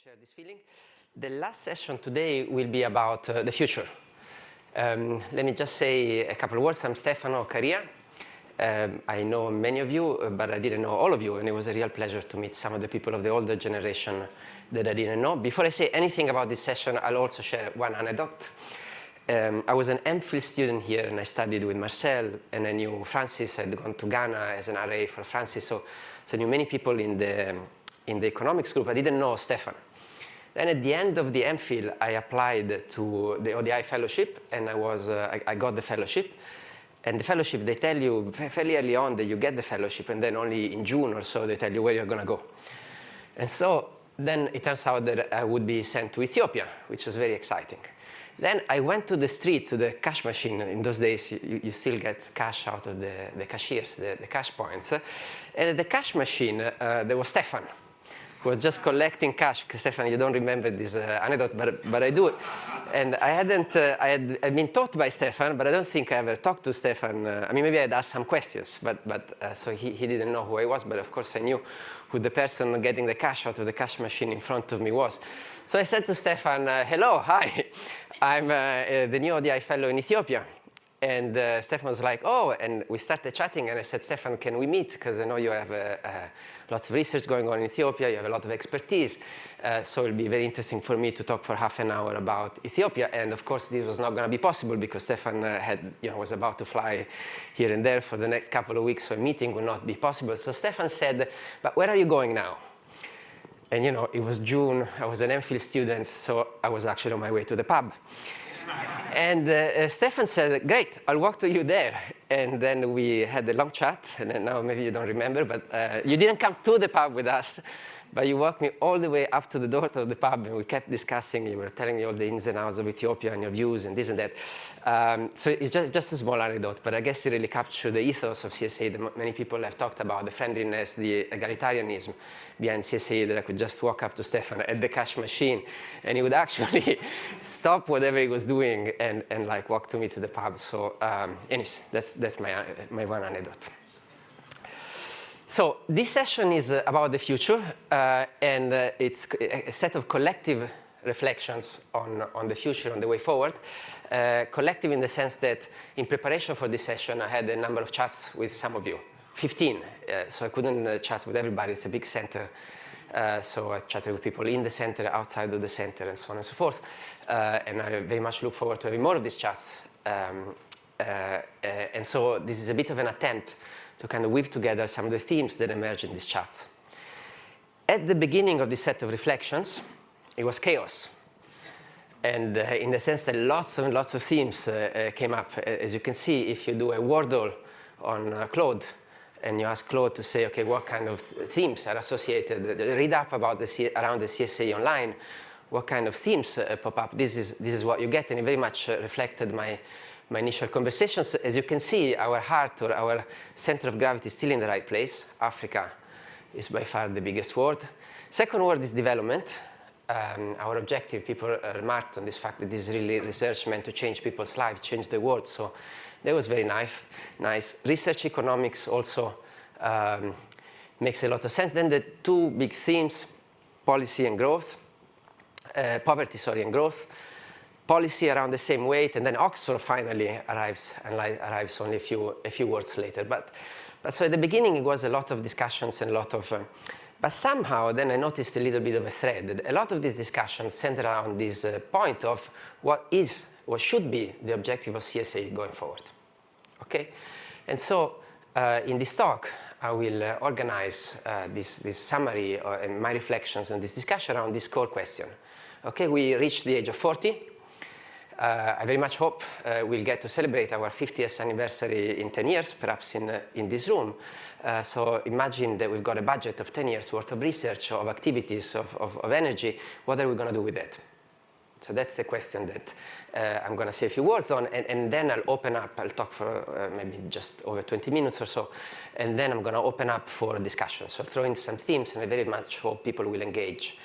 share this feeling. The last session today will be about the future. Let me just say a couple of words. I'm Stefano Caria. I know many of you, but I didn't know all of you, and it was a real pleasure to meet some of the people of the older generation that I didn't know. Before I say anything about this session, I'll also share one anecdote. I was an MPhil student here, and I studied with Marcel, and I knew Francis. I'd gone to Ghana as an RA for Francis, so I knew many people in the economics group. I didn't know Stefan. Then at the end of the MPhil, I applied to the ODI fellowship, and I got the fellowship. And the fellowship, they tell you fairly early on that you get the fellowship, and then only in June or so they tell you where you're going to go. And so then it turns out that I would be sent to Ethiopia, which was very exciting. Then I went to the street, to the cash machine. In those days, you still get cash out of the cashiers, the cash points. And at the cash machine, there was Stefan, who was just collecting cash. Stefan, you don't remember this anecdote, but I do. And I had been taught by Stefan, but I don't think I ever talked to Stefan. I mean, maybe I'd asked some questions, so he didn't know who I was, but of course I knew who the person getting the cash out of the cash machine in front of me was. So I said to Stefan, hello, hi, I'm the new ODI fellow in Ethiopia. And Stefan was like, oh, and we started chatting, and I said, Stefan, can we meet? Because I know you have lots of research going on in Ethiopia, you have a lot of expertise, so it'll be very interesting for me to talk for half an hour about Ethiopia. And of course, this was not going to be possible because Stefan was about to fly here and there for the next couple of weeks, so a meeting would not be possible. So Stefan said, but where are you going now? And it was June, I was an MPhil student, so I was actually on my way to the pub. And Stefan said, great, I'll walk to you there. And then we had a long chat, and then now maybe you don't remember, but you didn't come to the pub with us, but you walked me all the way up to the door of the pub, and we kept discussing. You were telling me all the ins and outs of Ethiopia and your views and this and that. So it's just a small anecdote, but I guess it really captured the ethos of CSA that many people have talked about, the friendliness, the egalitarianism behind CSA, that I could just walk up to Stefan at the cash machine, and he would actually stop whatever he was doing and like walk to me to the pub. So anyways, that's my one anecdote. So this session is about the future, and it's a set of collective reflections on the future, on the way forward. Collective in the sense that in preparation for this session, I had a number of chats with some of you, 15. So I couldn't chat with everybody. It's a big center. So I chatted with people in the center, outside of the center, and so on and so forth. And I very much look forward to having more of these chats. And so this is a bit of an attempt to kind of weave together some of the themes that emerge in these chats. At the beginning of this set of reflections, it was chaos. And in the sense that lots and lots of themes came up. As you can see, if you do a Wordle on Claude, and you ask Claude to say, okay, what kind of themes are associated, read up about around the CSA online, what kind of themes pop up, this is what you get, and it very much reflected my initial conversations. As you can see, our heart or our center of gravity is still in the right place. Africa is by far the biggest word. Second word is development. Our objective, people remarked on this fact that this is really research meant to change people's lives, change the world. So that was very nice. Research economics also makes a lot of sense. Then the two big themes, poverty and growth. Policy around the same weight, and then Oxford finally arrives only a few words later. But so at the beginning it was a lot of discussions and a lot of, but somehow then I noticed a little bit of a thread. A lot of these discussions centered around this point of what should be the objective of CSA going forward. Okay, and so in this talk I will organize this summary and my reflections and this discussion around this core question. Okay, we reached the age of 40. I very much hope we'll get to celebrate our 50th anniversary in 10 years, perhaps in this room. So imagine that we've got a budget of 10 years worth of research, of activities, of energy. What are we going to do with that? So that's the question that I'm going to say a few words on, and then I'll open up. I'll talk for maybe just over 20 minutes or so, and then I'm going to open up for discussion. So I'll throw in some themes, and I very much hope people will engage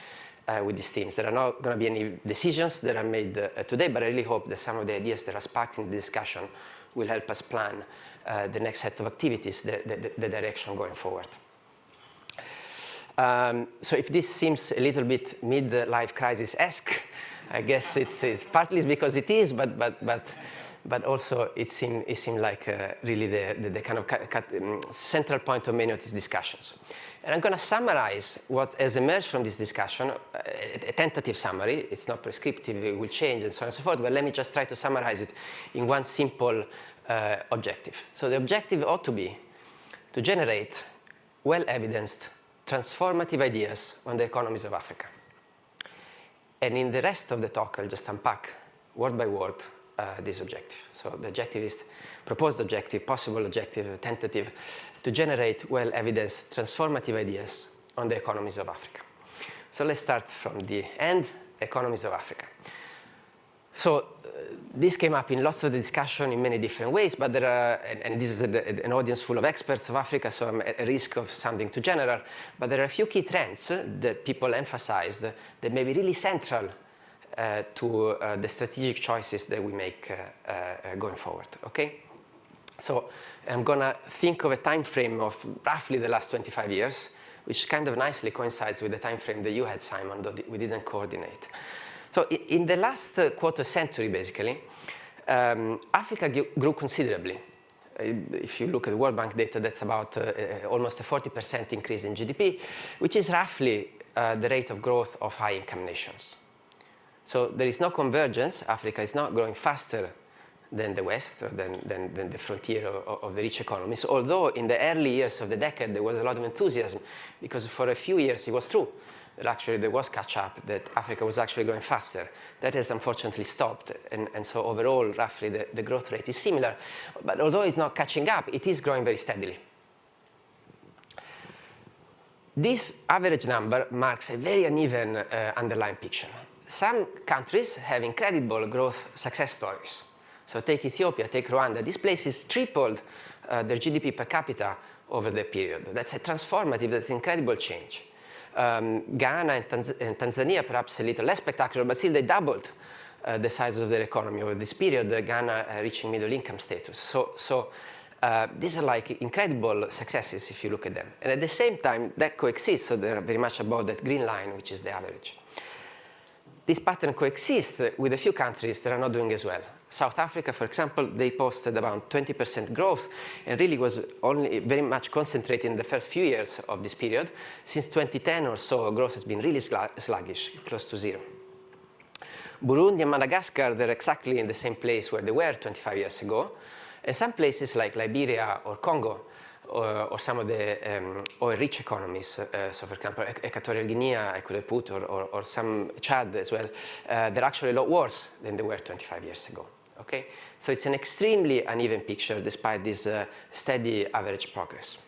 with these themes. There are not going to be any decisions that are made today, but I really hope that some of the ideas that are sparked in the discussion will help us plan the next set of activities, the direction going forward. So if this seems a little bit midlife crisis-esque, I guess it's partly because it is, but also it seemed like really the kind of central point of many of these discussions. And I'm going to summarize what has emerged from this discussion, a tentative summary. It's not prescriptive, it will change, and so on and so forth, but let me just try to summarize it in one simple objective. So the objective ought to be to generate well-evidenced, transformative ideas on the economies of Africa. And in the rest of the talk, I'll just unpack word by word this objective. So the objective is proposed objective, possible objective, tentative, to generate well-evidenced, transformative ideas on the economies of Africa. So let's start from the end, economies of Africa. So this came up in lots of the discussion in many different ways, but there are, and this is an audience full of experts of Africa, so I'm at risk of sounding too general, but there are a few key trends that people emphasized that may be really central to the strategic choices that we make going forward, okay? So I'm gonna think of a time frame of roughly the last 25 years, which kind of nicely coincides with the time frame that you had, Simon, though we didn't coordinate. So in the last quarter century, basically, Africa grew considerably. If you look at the World Bank data, that's about almost a 40% increase in GDP, which is roughly the rate of growth of high-income nations. So there is no convergence. Africa is not growing faster than the West, or than the frontier of the rich economies, although in the early years of the decade there was a lot of enthusiasm, because for a few years it was true. Actually, there was catch-up, that Africa was actually growing faster. That has unfortunately stopped, and so overall, roughly, the growth rate is similar. But although it's not catching up, it is growing very steadily. This average number marks a very uneven underlying picture. Some countries have incredible growth success stories. So take Ethiopia, take Rwanda. These places tripled their GDP per capita over the period. That's a transformative, that's incredible change. Ghana and Tanzania, perhaps a little less spectacular, but still they doubled the size of their economy over this period, Ghana reaching middle income status. So these are like incredible successes if you look at them. And at the same time, that coexists, so they're very much above that green line, which is the average. This pattern coexists with a few countries that are not doing as well. South Africa, for example, they posted around 20% growth, and really was only very much concentrated in the first few years of this period. Since 2010 or so, growth has been really sluggish, close to zero. Burundi and Madagascar, they're exactly in the same place where they were 25 years ago. And some places like Liberia or Congo, or some of the oil-rich economies, so for example, Equatorial Guinea, I could have put, or some Chad as well, they're actually a lot worse than they were 25 years ago. Okay? So it's an extremely uneven picture despite this steady average progress.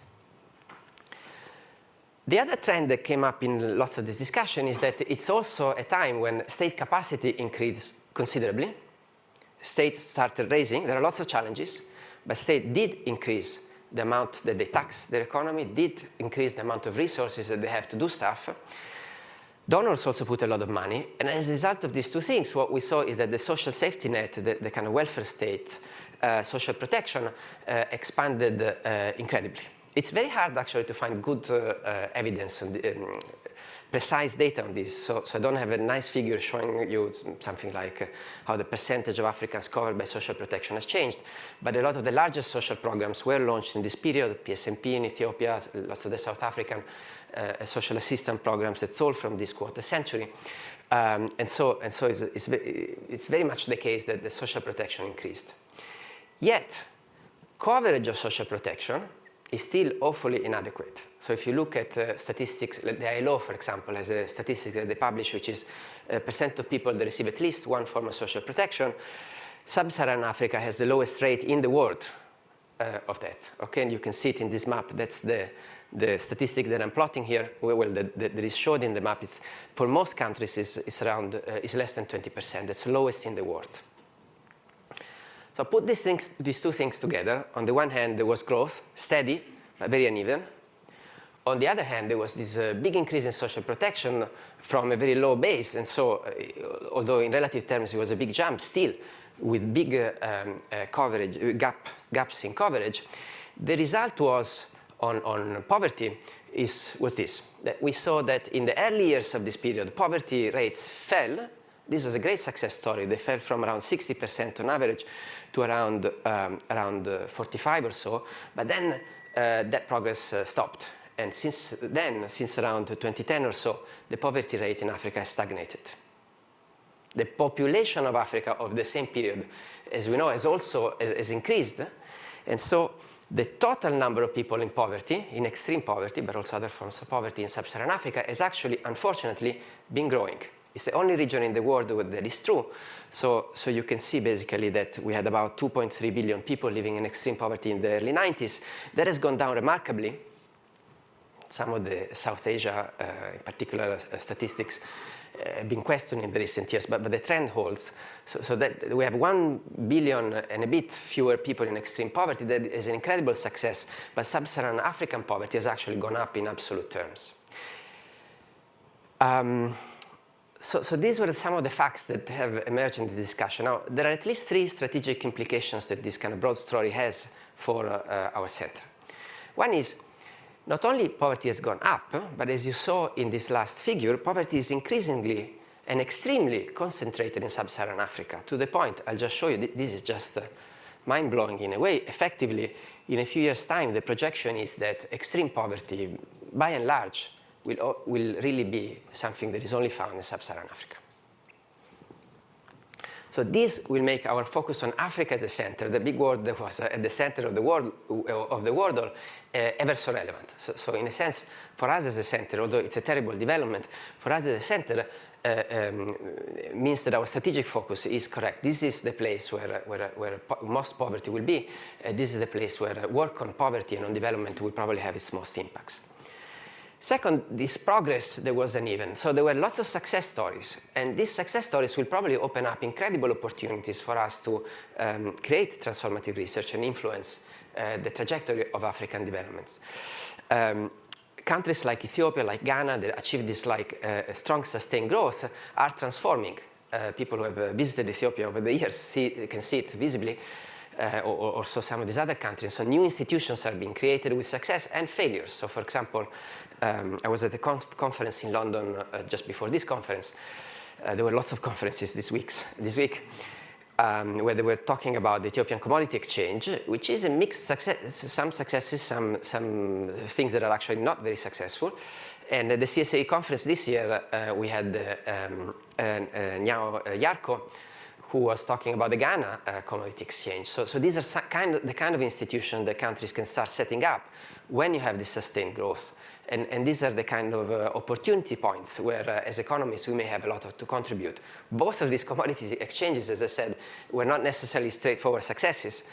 The other trend that came up in lots of this discussion is that it's also a time when state capacity increased considerably. States started raising. There are lots of challenges, but states did increase the amount that they tax their economy, did increase the amount of resources that they have to do stuff. Donors also put a lot of money, and as a result of these two things, what we saw is that the social safety net, the kind of welfare state, social protection, expanded incredibly. It's very hard, actually, to find good evidence and precise data on this, so I don't have a nice figure showing you something like how the percentage of Africans covered by social protection has changed, but a lot of the largest social programs were launched in this period, PSMP in Ethiopia, lots of the South African social assistance programs that sold from this quarter century. And so it's very much the case that the social protection increased. Yet, coverage of social protection is still awfully inadequate. So if you look at statistics, the ILO, for example, has a statistic that they publish, which is percent of people that receive at least one form of social protection. Sub-Saharan Africa has the lowest rate in the world of that. Okay, and you can see it in this map. That's the statistic that I'm plotting here. Well, that is showed in the map. It's, for most countries, is less than 20%. That's the lowest in the world. So put these two things together. On the one hand, there was growth, steady, but very uneven. On the other hand, there was this big increase in social protection from a very low base. And so, although in relative terms it was a big jump, still with big coverage, gaps in coverage, the result was on poverty was this, that we saw that in the early years of this period, poverty rates fell. This was a great success story. They fell from around 60% on average to around 45 or so, but then that progress stopped. And since then, since around 2010 or so, the poverty rate in Africa has stagnated. The population of Africa of the same period, as we know, has increased. And so the total number of people in poverty, in extreme poverty, but also other forms of poverty in sub-Saharan Africa, has actually, unfortunately, been growing. It's the only region in the world where that is true. So you can see basically that we had about 2.3 billion people living in extreme poverty in the early 90s. That has gone down remarkably. Some of the South Asia, in particular, statistics have been questioned in the recent years, but the trend holds. So that we have 1 billion and a bit fewer people in extreme poverty. That is an incredible success, but sub-Saharan African poverty has actually gone up in absolute terms. So these were some of the facts that have emerged in the discussion. Now, there are at least 3 strategic implications that this kind of broad story has for our center. One is, not only poverty has gone up, but as you saw in this last figure, poverty is increasingly and extremely concentrated in sub-Saharan Africa, to the point, I'll just show you, this is just mind-blowing in a way. Effectively, in a few years' time, the projection is that extreme poverty, by and large, will really be something that is only found in sub-Saharan Africa. So this will make our focus on Africa as a center, the big word that was at the center of the world, ever so relevant. So in a sense, for us as a center, although it's a terrible development, for us as a center means that our strategic focus is correct. This is the place where most poverty will be. This is the place where work on poverty and on development will probably have its most impacts. Second, this progress, there was uneven. So there were lots of success stories. And these success stories will probably open up incredible opportunities for us to create transformative research and influence the trajectory of African developments. Countries like Ethiopia, like Ghana, that achieved this strong, sustained growth are transforming. People who have visited Ethiopia over the years can see it visibly. Or so some of these other countries. So new institutions are being created with success and failures. So for example, I was at a conference in London just before this conference. There were lots of conferences this week, where they were talking about the Ethiopian Commodity Exchange, which is a mixed success, some successes, some things that are actually not very successful. And at the CSA conference this year, we had Nyao Yarko, who was talking about the Ghana Commodity Exchange. So these are the kind of institutions that countries can start setting up when you have this sustained growth. And these are the kind of opportunity points where, as economists, we may have a lot to contribute. Both of these commodity exchanges, as I said, were not necessarily straightforward successes.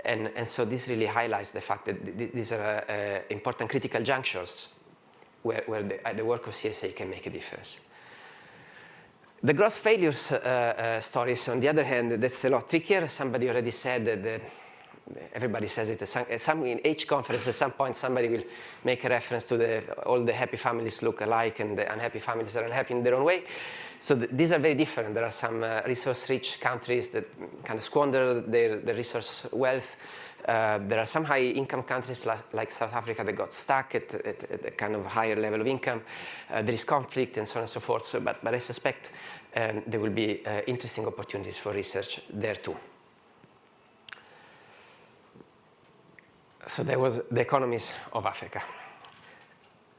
And so this really highlights the fact that these are important critical junctures where the work of CSA can make a difference. The growth failures stories, on the other hand, that's a lot trickier. Somebody already said that everybody says it. In each conference, at some point, somebody will make a reference to all the happy families look alike and the unhappy families are unhappy in their own way. So these are very different. There are some resource-rich countries that kind of squander their resource wealth. There are some high-income countries like South Africa that got stuck at a kind of higher level of income. There is conflict and so on and so forth. But I suspect there will be interesting opportunities for research there too. So there was the Economies of Africa.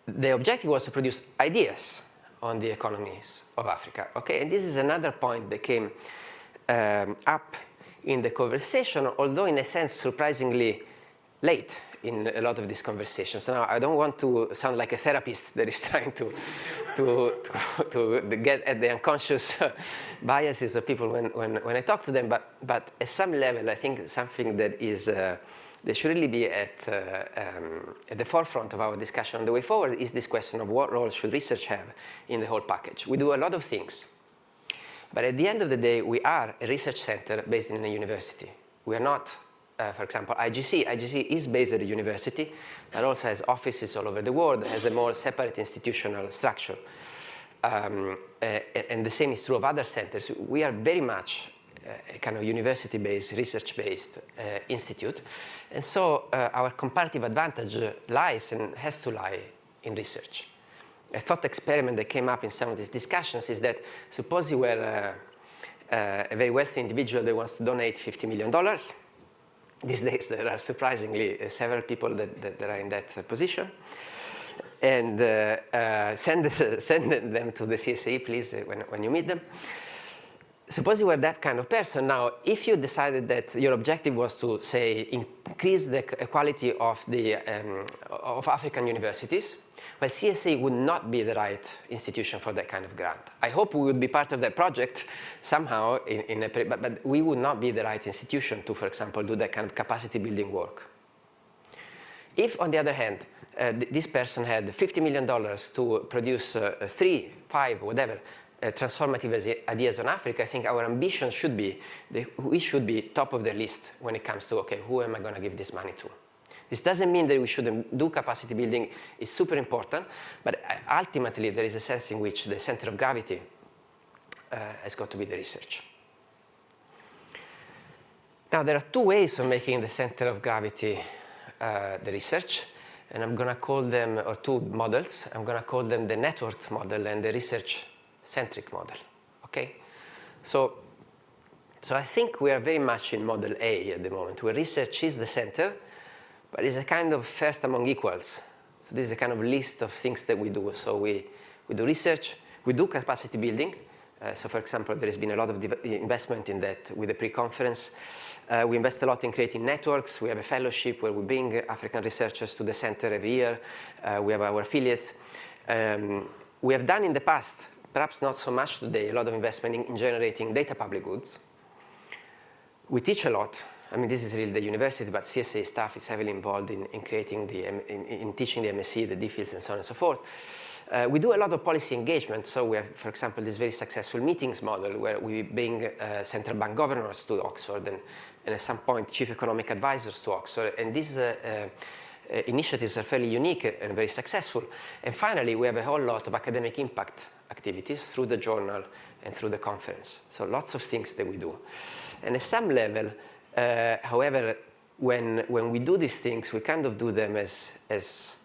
The objective was to produce ideas on the economies of Africa. Okay, and this is another point that came up in the conversation, although in a sense surprisingly late in a lot of these conversations. Now, I don't want to sound like a therapist that is trying to get at the unconscious biases of people when I talk to them, but at some level, I think something that is that should really be at the forefront of our discussion on the way forward is this question of what role should research have in the whole package. We do a lot of things. But at the end of the day, we are a research center based in a university. We are not, for example, IGC. IGC is based at a university, but also has offices all over the world, has a more separate institutional structure. And the same is true of other centers. We are very much a kind of university-based, research-based institute. And so our comparative advantage lies and has to lie in research. A thought experiment that came up in some of these discussions is that suppose you were a very wealthy individual that wants to donate $50 million. These days there are surprisingly several people that are in that position. And send them to the CSAE, please, when you meet them. Suppose you were that kind of person. Now, if you decided that your objective was to, say, increase the quality of of African universities, well, CSAE would not be the right institution for that kind of grant. I hope we would be part of that project somehow, but we would not be the right institution to, for example, do that kind of capacity building work. If, on the other hand, this person had $50 million to produce 3, 5, whatever, transformative ideas on Africa, I think our ambition should be, we should be top of the list when it comes to, okay, who am I going to give this money to? This doesn't mean that we shouldn't do capacity building. It's super important, but ultimately there is a sense in which the center of gravity has got to be the research. Now, there are two ways of making the center of gravity the research, and I'm going to call them, or two models, I'm going to call them the networked model and the research-centric model, okay? So I think we are very much in model A at the moment, where research is the center, but it's a kind of first among equals. So this is a kind of list of things that we do. So we do research, we do capacity building. So for example, there has been a lot of investment in that with the pre-conference. We invest a lot in creating networks. We have a fellowship where we bring African researchers to the center every year. We have our affiliates. We have done in the past, perhaps not so much today, a lot of investment in generating data public goods. We teach a lot. I mean, this is really the university, but CSA staff is heavily involved in creating in teaching the MSc, the DPhils, and so on and so forth. We do a lot of policy engagement. So we have, for example, this very successful meetings model where we bring central bank governors to Oxford and at some point chief economic advisors to Oxford. And these initiatives are fairly unique and very successful. And finally, we have a whole lot of academic impact activities through the journal and through the conference. So lots of things that we do. And at some level, however, when we do these things, we kind of do them as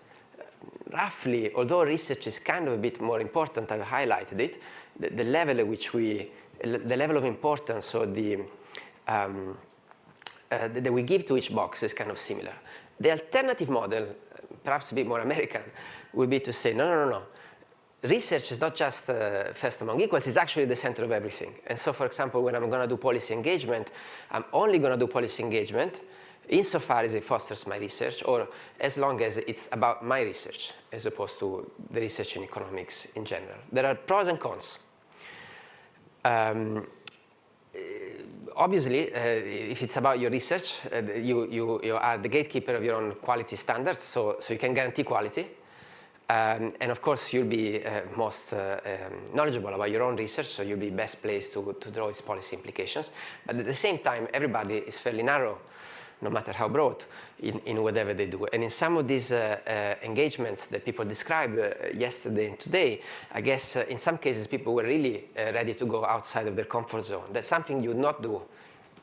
roughly, although research is kind of a bit more important, I've highlighted it, the level at which the level of importance or that we give to each box is kind of similar. The alternative model, perhaps a bit more American, would be to say, no. Research is not just first among equals, it's actually the center of everything. And so, for example, when I'm going to do policy engagement, I'm only going to do policy engagement insofar as it fosters my research or as long as it's about my research as opposed to the research in economics in general. There are pros and cons. Obviously, if it's about your research, you are the gatekeeper of your own quality standards, so you can guarantee quality. And of course, you'll be most knowledgeable about your own research, so you'll be best placed to draw its policy implications. But at the same time, everybody is fairly narrow, no matter how broad, in whatever they do. And in some of these engagements that people described yesterday and today, I guess in some cases people were really ready to go outside of their comfort zone. That's something you would not do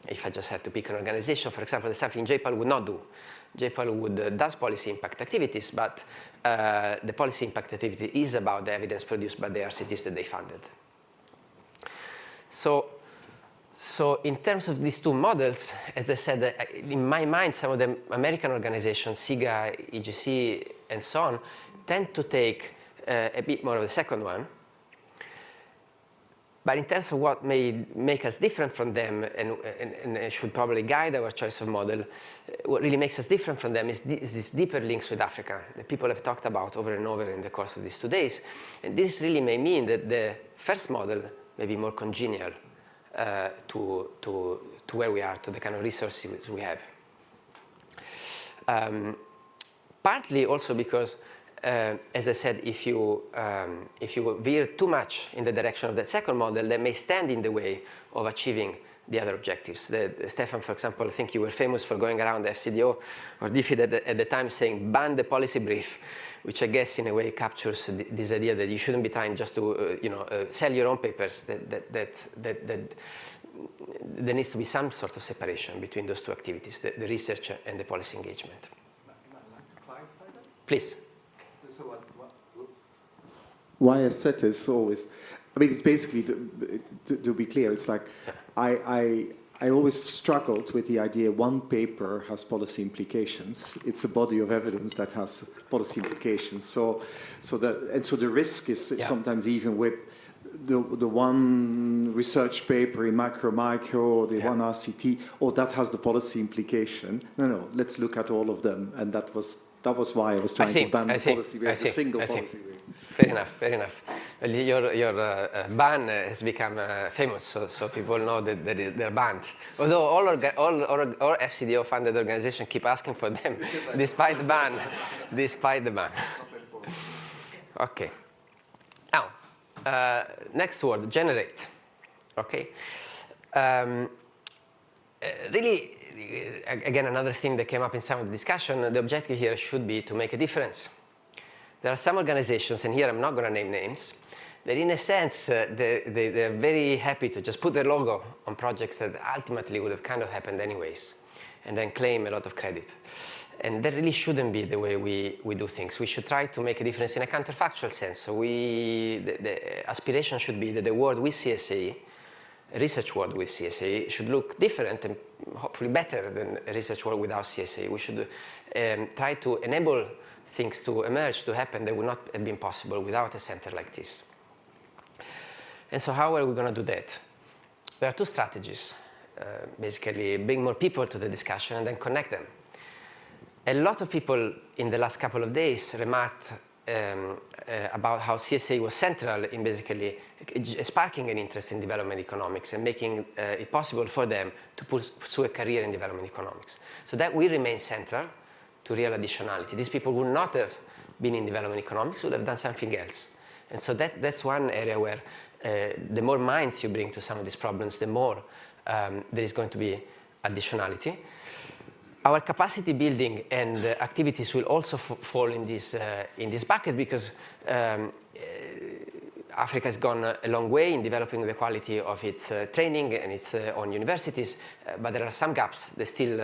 if I just had to pick an organization. For example, that's something JPAL would not do. JPAL does policy impact activities, but the policy impact activity is about the evidence produced by the RCTs that they funded. So in terms of these two models, as I said, in my mind, some of the American organizations, SIGA, EGC, and so on, tend to take a bit more of the second one. But in terms of what may make us different from them and should probably guide our choice of model, what really makes us different from them is these deeper links with Africa that people have talked about over and over in the course of these 2 days. And this really may mean that the first model may be more congenial to where we are, to the kind of resources we have. Partly also because as I said, if you veer too much in the direction of that second model, that may stand in the way of achieving the other objectives. Stefan, for example, I think you were famous for going around the FCDO or DFID at the time saying, ban the policy brief, which I guess in a way captures this idea that you shouldn't be trying just to sell your own papers, that there needs to be some sort of separation between those two activities, the research and the policy engagement. Please. So why I said this always, I mean, it's basically, to be clear, it's like I always struggled with the idea one paper has policy implications. It's a body of evidence that has policy implications. So the risk is sometimes even with the one research paper in micro, or the one RCT, that has the policy implication. No, let's look at all of them. And that was why I was trying to ban the policy with a single policy. Fair enough. Your ban has become famous, so people know that they're banned. Although all FCDO-funded organizations keep asking for them, despite the ban. Okay. Now, next word, generate. Okay. Really, again, another theme that came up in some of the discussion, the objective here should be to make a difference. There are some organizations, and here I'm not going to name names, that in a sense, they're very happy to just put their logo on projects that ultimately would have kind of happened anyways, and then claim a lot of credit. And that really shouldn't be the way we do things. We should try to make a difference in a counterfactual sense. So the aspiration should be that the world with CSA, a research world with CSA, should look different and hopefully better than a research world without CSA. We should try to enable things to emerge, to happen that would not have been possible without a center like this. And so how are we going to do that? There are two strategies. Basically, bring more people to the discussion and then connect them. A lot of people in the last couple of days remarked about how CSA was central in basically sparking an interest in development economics and making it possible for them to pursue a career in development economics. So that will remain central to real additionality. These people would not have been in development economics, would have done something else. And so that's one area where the more minds you bring to some of these problems, the more there is going to be additionality. Our capacity building and activities will also fall in this bucket because Africa has gone a long way in developing the quality of its training and its own universities, but there are some gaps that still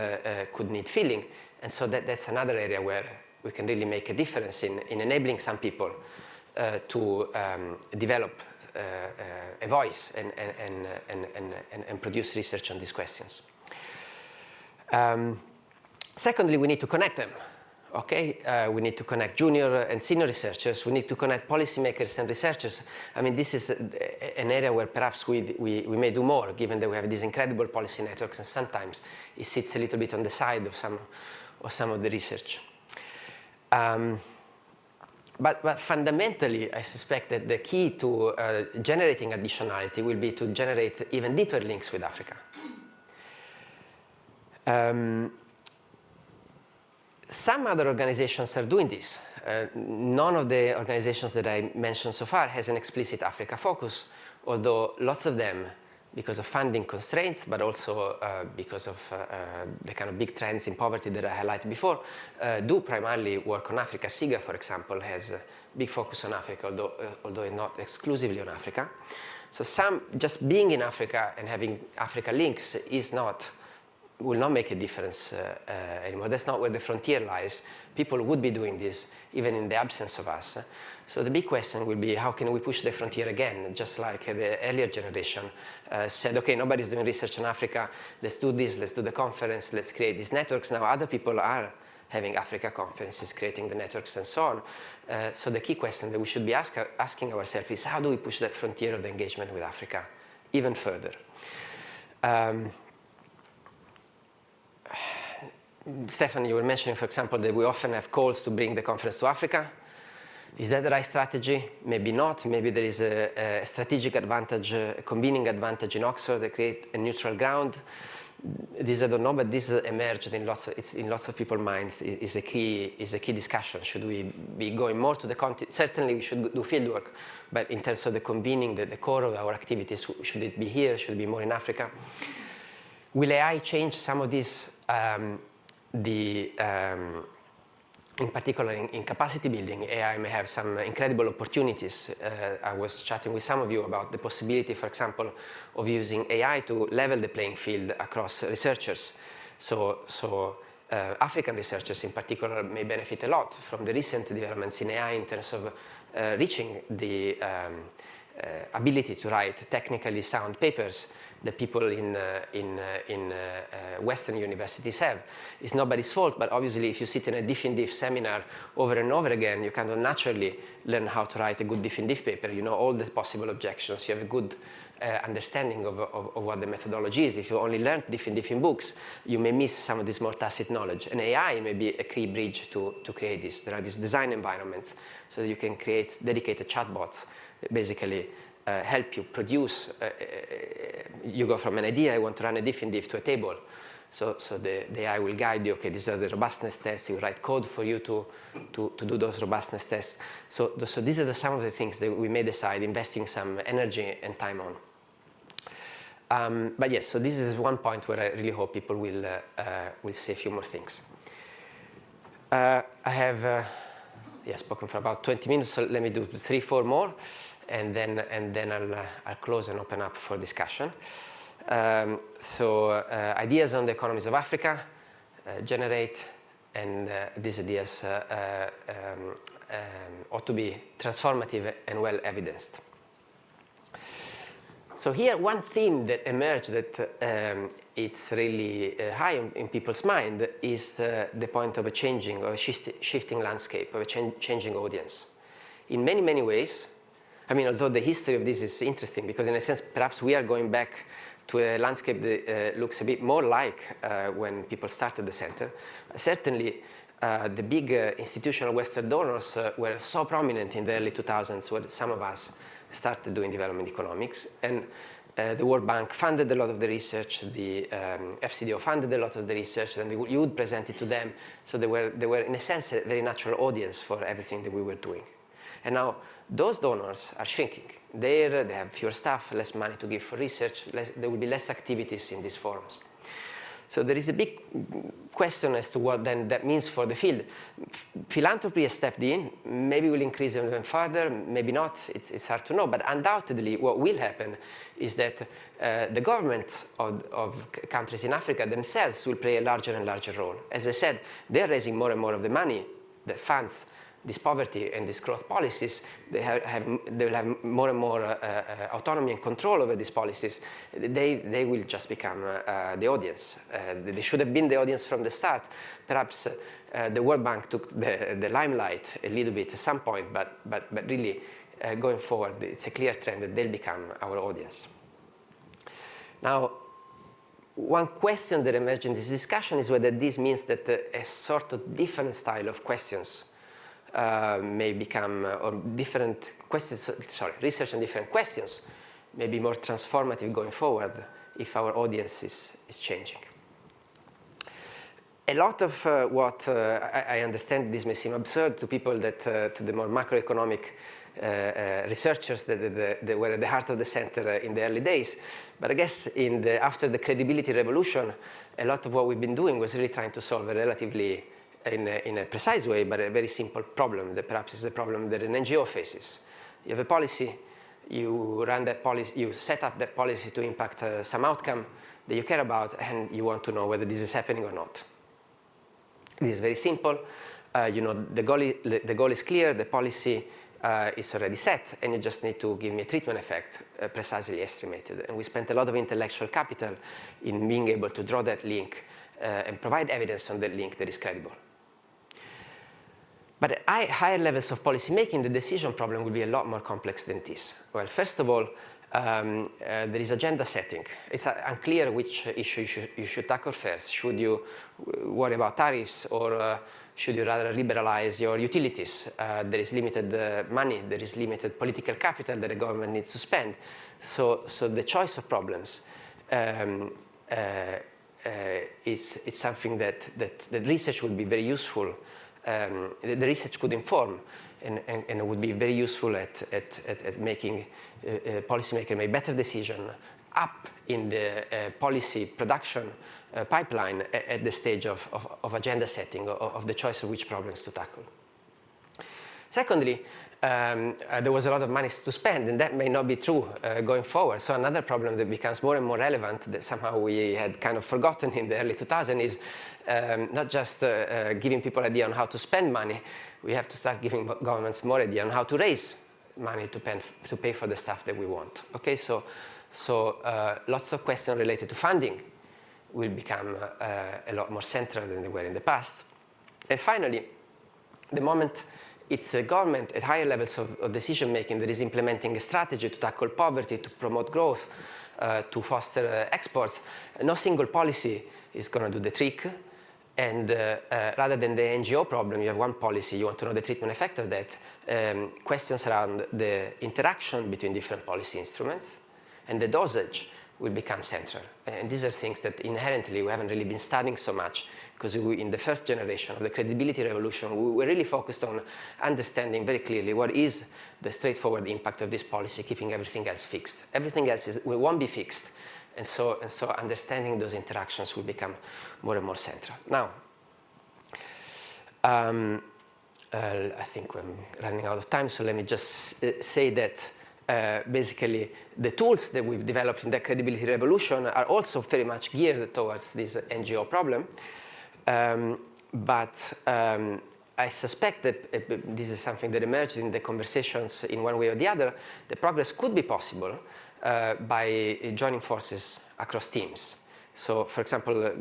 could need filling. And so that's another area where we can really make a difference in enabling some people to develop a voice and produce research on these questions. Secondly, we need to connect them. Okay, we need to connect junior and senior researchers. We need to connect policymakers and researchers. I mean, this is an area where perhaps we may do more, given that we have these incredible policy networks, and sometimes it sits a little bit on the side of some of the research. But fundamentally, I suspect that the key to generating additionality will be to generate even deeper links with Africa. Some other organizations are doing this. None of the organizations that I mentioned so far has an explicit Africa focus, although lots of them, because of funding constraints, but also because of the kind of big trends in poverty that I highlighted before, do primarily work on Africa. SIGA, for example, has a big focus on Africa, although it's not exclusively on Africa. So just being in Africa and having Africa links will not make a difference anymore. That's not where the frontier lies. People would be doing this even in the absence of us. So the big question will be, how can we push the frontier again? Just like the earlier generation said, okay, nobody's doing research on Africa. Let's do this. Let's do the conference. Let's create these networks. Now other people are having Africa conferences, creating the networks and so on. So the key question that we should be asking ourselves is, how do we push that frontier of the engagement with Africa even further? Stefan, you were mentioning, for example, that we often have calls to bring the conference to Africa. Is that the right strategy? Maybe not. Maybe there is a strategic advantage, a convening advantage in Oxford that create a neutral ground. This I don't know, but this emerged in lots of people's minds. Is a key discussion. Should we be going more to the continent? Certainly, we should do field work, but in terms of the convening, the core of our activities, should it be here? Should it be more in Africa? Will AI change some of these? in particular in capacity building, AI may have some incredible opportunities. I was chatting with some of you about the possibility, for example, of using AI to level the playing field across researchers. So African researchers in particular may benefit a lot from the recent developments in AI in terms of reaching the ability to write technically sound papers that people in Western universities have. It's nobody's fault, but obviously if you sit in a diff in diff seminar over and over again, you kind of naturally learn how to write a good diff in diff paper. You know all the possible objections. You have a good understanding of what the methodology is. If you only learn diff in books, you may miss some of this more tacit knowledge. And AI may be a key bridge to create this. There are these design environments so that you can create dedicated chatbots that basically help you produce. You go from an idea, I want to run a diff in diff to a table. So the AI will guide you, okay, these are the robustness tests. It will write code for you to do those robustness tests. So these are some of the things that we may decide investing some energy and time on. But yes, so this is one point where I really hope people will say a few more things. I have spoken for about 20 minutes, so let me do 3-4 more. And then I'll close and open up for discussion. Ideas on the economies of Africa generate, and these ideas ought to be transformative and well evidenced. So here, one theme that emerged that it's really high in people's mind is the point of a changing or a shifting landscape, of a changing audience. In many, many ways, I mean, although the history of this is interesting, because in a sense, perhaps we are going back to a landscape that looks a bit more like when people started the center. Certainly, the big institutional Western donors were so prominent in the early 2000s when some of us started doing development economics. And the World Bank funded a lot of the research, the FCDO funded a lot of the research, and you would present it to them. So they were, in a sense, a very natural audience for everything that we were doing. And now, those donors are shrinking. They have fewer staff, less money to give for research, there will be less activities in these forums. So there is a big question as to what then that means for the field. Philanthropy has stepped in, maybe will increase even further, maybe not, it's hard to know, but undoubtedly what will happen is that the governments of countries in Africa themselves will play a larger and larger role. As I said, they're raising more and more of the money that funds this poverty and these growth policies. They will have more and more autonomy and control over these policies. They will just become the audience. They should have been the audience from the start. Perhaps the World Bank took the limelight a little bit at some point, but really going forward, it's a clear trend that they'll become our audience. Now, one question that emerged in this discussion is whether this means that a sort of different style of questions may become, or different questions, research on different questions may be more transformative going forward if our audience is changing. A lot of what I understand, this may seem absurd to people that, to the more macroeconomic researchers that were at the heart of the center in the early days. But I guess after the credibility revolution, a lot of what we've been doing was really trying to solve a relatively in a precise way, but a very simple problem that perhaps is the problem that an NGO faces. You have a policy, you run that policy, you set up that policy to impact some outcome that you care about, and you want to know whether this is happening or not. This is very simple. The goal is clear, the policy is already set, and you just need to give me a treatment effect precisely estimated. And we spent a lot of intellectual capital in being able to draw that link and provide evidence on that link that is credible. But at higher levels of policy making, the decision problem will be a lot more complex than this. Well, first of all, there is agenda setting. It's unclear which issue you should tackle first. Should you worry about tariffs, or should you rather liberalize your utilities? There is limited money, there is limited political capital that the government needs to spend. So the choice of problems is something that the research would be very useful. The research could inform, and it would be very useful at making policymakers make better decisions up in the policy production pipeline at the stage of agenda setting, of the choice of which problems to tackle. Secondly, there was a lot of money to spend, and that may not be true going forward. So another problem that becomes more and more relevant that somehow we had kind of forgotten in the early 2000s is not just giving people idea on how to spend money, we have to start giving governments more idea on how to raise money to pay for the stuff that we want. Okay, so lots of questions related to funding will become a lot more central than they were in the past. And finally, the moment it's a government at higher levels of decision-making that is implementing a strategy to tackle poverty, to promote growth, to foster exports, no single policy is going to do the trick. And rather than the NGO problem, you have one policy, you want to know the treatment effect of that, questions around the interaction between different policy instruments and the dosage will become central. And these are things that inherently we haven't really been studying so much because in the first generation of the credibility revolution, we were really focused on understanding very clearly what is the straightforward impact of this policy, keeping everything else fixed. Everything else won't be fixed. And so understanding those interactions will become more and more central. Now, I think I'm running out of time, so let me just say that basically the tools that we've developed in the credibility revolution are also very much geared towards this NGO problem. But I suspect that this is something that emerged in the conversations in one way or the other. The progress could be possible by joining forces across teams. So, for example,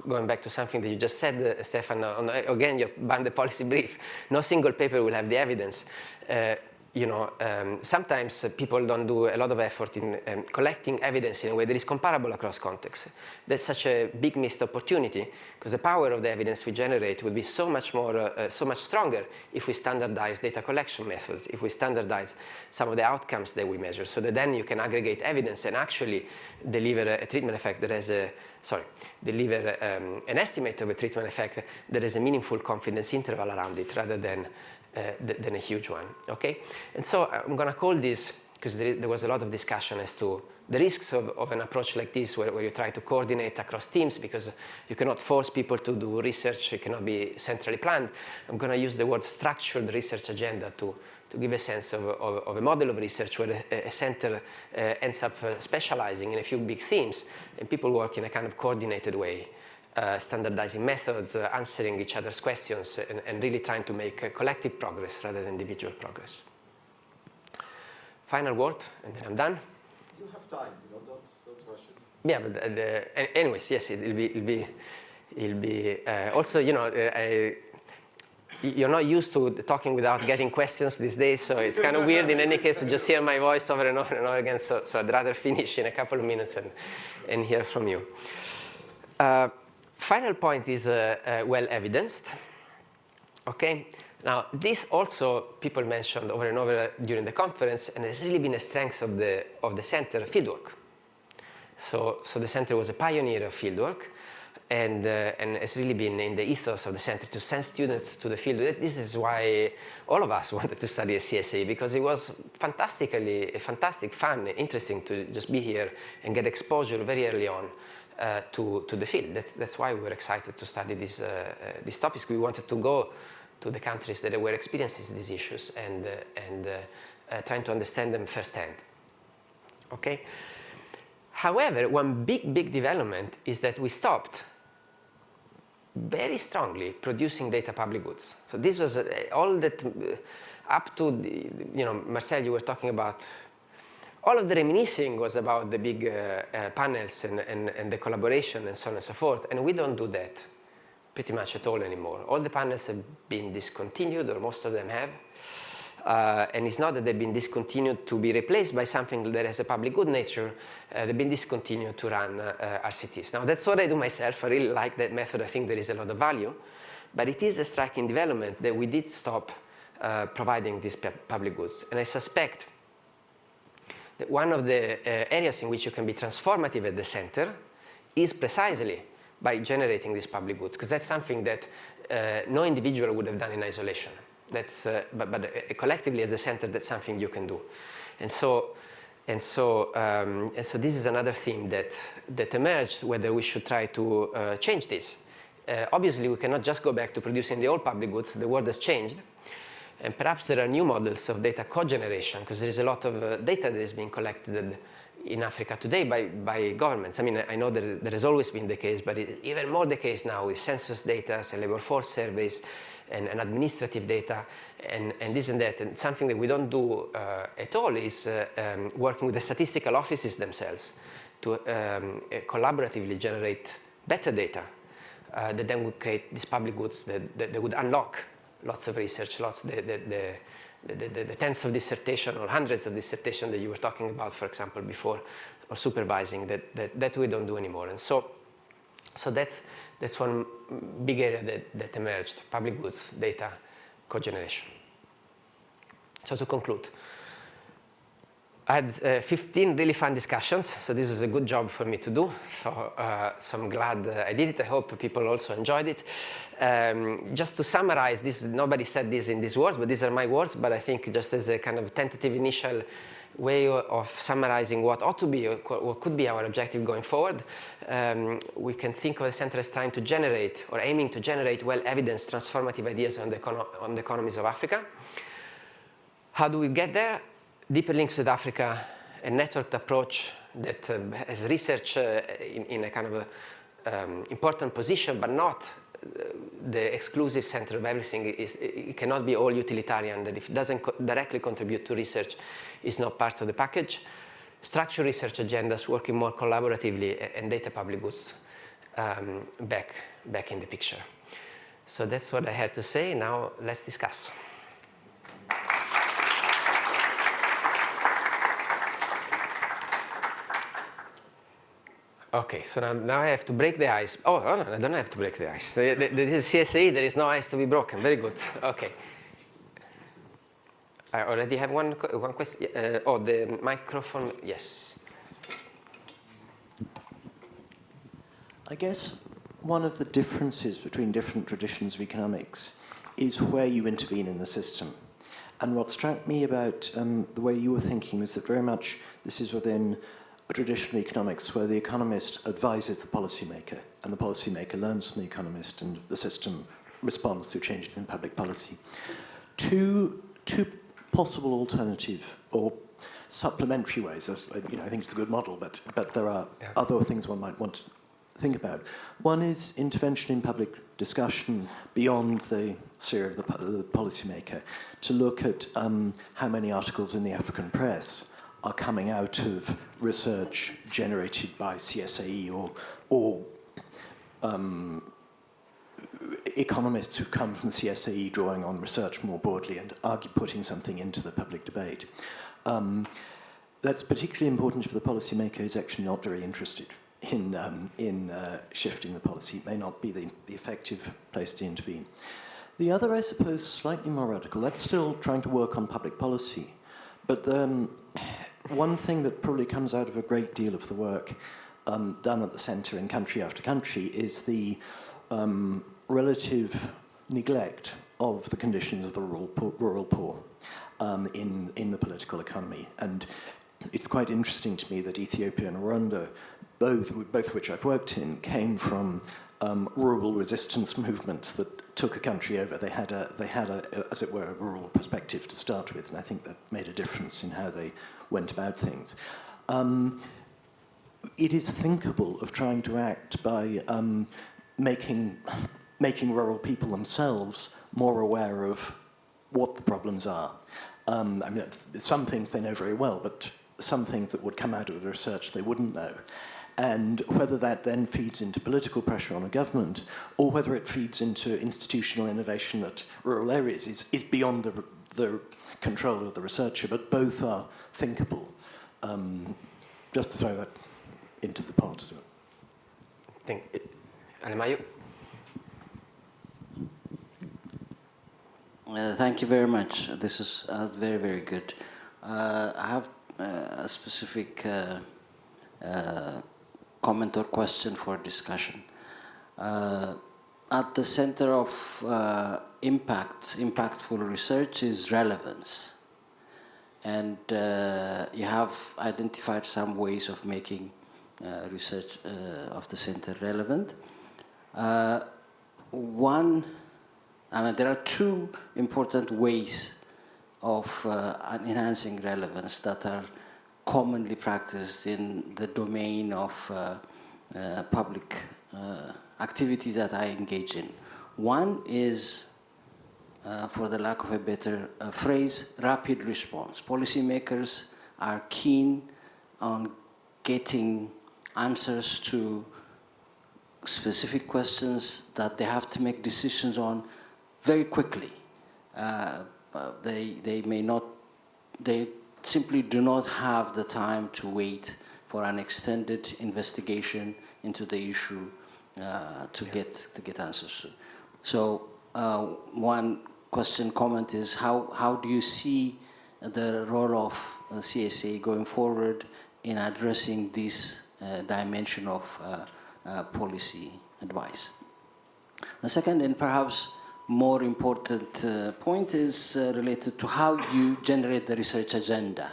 going back to something that you just said, Stefan, again, your ban the policy brief, no single paper will have the evidence. Sometimes people don't do a lot of effort in collecting evidence in a way that is comparable across contexts. That's such a big missed opportunity because the power of the evidence we generate would be so much stronger if we standardize data collection methods, if we standardize some of the outcomes that we measure, so that then you can aggregate evidence and actually deliver a treatment effect that has an estimate of a treatment effect that has a meaningful confidence interval around it rather than a huge one, okay? And so I'm going to call this, because there was a lot of discussion as to the risks of an approach like this where you try to coordinate across teams because you cannot force people to do research, it cannot be centrally planned. I'm going to use the word structured research agenda to give a sense of a model of research where a center ends up specializing in a few big themes and people work in a kind of coordinated way. Standardizing methods, answering each other's questions, and really trying to make collective progress rather than individual progress. Final word, and then I'm done. You have time, don't rush it. Yeah, but anyways, yes, it'll be. Also, you're not used to talking without getting questions these days, so it's kind of weird in any case to just hear my voice over and over and over again. So I'd rather finish in a couple of minutes and hear from you. Final point is well evidenced. Okay, now this also people mentioned over and over during the conference, and it's really been a strength of the center fieldwork. So the center was a pioneer of fieldwork, and it's really been in the ethos of the center to send students to the field. This is why all of us wanted to study at CSA, because it was fantastic, fun, interesting to just be here and get exposure very early on. To the field. That's why we were excited to study these topics. We wanted to go to the countries that were experiencing these issues and trying to understand them firsthand. Okay. However, one big development is that we stopped very strongly producing data public goods. So this was all that up to Marcel, you were talking about. All of the reminiscing was about the big panels and the collaboration and so on and so forth, and we don't do that pretty much at all anymore. All the panels have been discontinued, or most of them have, and it's not that they've been discontinued to be replaced by something that has a public good nature. They've been discontinued to run RCTs. Now, that's what I do myself. I really like that method. I think there is a lot of value, but it is a striking development that we did stop providing these public goods, and I suspect that one of the areas in which you can be transformative at the center is precisely by generating these public goods, because that's something that no individual would have done in isolation. But collectively as a center, that's something you can do. And so And so this is another theme that emerged, whether we should try to change this. Obviously, we cannot just go back to producing the old public goods. The world has changed. And perhaps there are new models of data co-generation, because there is a lot of data that is being collected in Africa today by governments. I mean, I know that has always been the case, but it's even more the case now with census data, labor force surveys, and administrative data, and this and that. And something that we don't do at all is working with the statistical offices themselves to collaboratively generate better data that then would create these public goods that would unlock lots of research, the tens of dissertation or hundreds of dissertation that you were talking about, for example, before, or supervising, that we don't do anymore. And so that's one big area that emerged, public goods data co-generation. So to conclude, I had 15 really fun discussions, so this is a good job for me to do. So I'm glad I did it. I hope people also enjoyed it. Just to summarize, nobody said this in these words, but these are my words, but I think just as a kind of tentative initial way of summarizing what ought to be, or what could be our objective going forward, we can think of the center as trying to generate, or aiming to generate well-evidenced transformative ideas on the economies of Africa. How do we get there? Deeper links with Africa, a networked approach that has research in a kind of important position, but not the exclusive center of everything. It cannot be all utilitarian, that if it doesn't directly contribute to research, is not part of the package. Structured research agendas working more collaboratively, and data public goods back in the picture. So that's what I had to say. Now let's discuss. Okay, so now I have to break the ice. Oh, no, I don't have to break the ice. This is CSAE, there is no ice to be broken. Very good. Okay. I already have one question. The microphone, yes. I guess one of the differences between different traditions of economics is where you intervene in the system. And what struck me about the way you were thinking is that very much this is within a traditional economics where the economist advises the policymaker, and the policymaker learns from the economist, and the system responds through changes in public policy. Two possible alternative or supplementary ways. I think it's a good model, but there are other things one might want to think about. One is intervention in public discussion beyond the sphere of the policymaker, to look at how many articles in the African press are coming out of research generated by CSAE or economists who've come from CSAE drawing on research more broadly and putting something into the public debate. That's particularly important if the policymaker is actually not very interested in shifting the policy. It may not be the effective place to intervene. The other, I suppose, slightly more radical, that's still trying to work on public policy. But one thing that probably comes out of a great deal of the work done at the centre in country after country is the relative neglect of the conditions of the rural poor in the political economy. And it's quite interesting to me that Ethiopia and Rwanda, both which I've worked in, came from rural resistance movements that took a country over. They had a, as it were, a rural perspective to start with, and I think that made a difference in how they went about things. It is thinkable of trying to act by making rural people themselves more aware of what the problems are. I mean, some things they know very well, but some things that would come out of the research they wouldn't know. And whether that then feeds into political pressure on a government, or whether it feeds into institutional innovation at rural areas is beyond the control of the researcher, but both are thinkable. Just to throw that into the pot. Alemayo? Thank you very much. This is very, very good. I have a specific comment or question for discussion. At the center of impactful research is relevance. and you have identified some ways of making research of the center relevant. There are two important ways of enhancing relevance that are commonly practiced in the domain of public activities that I engage in. One is, for the lack of a better phrase, rapid response. Policymakers are keen on getting answers to specific questions that they have to make decisions on very quickly. They simply do not have the time to wait for an extended investigation into the issue to get answers to. So one comment is how do you see the role of CSA going forward in addressing this dimension of policy advice? The second and perhaps more important point is related to how you generate the research agenda.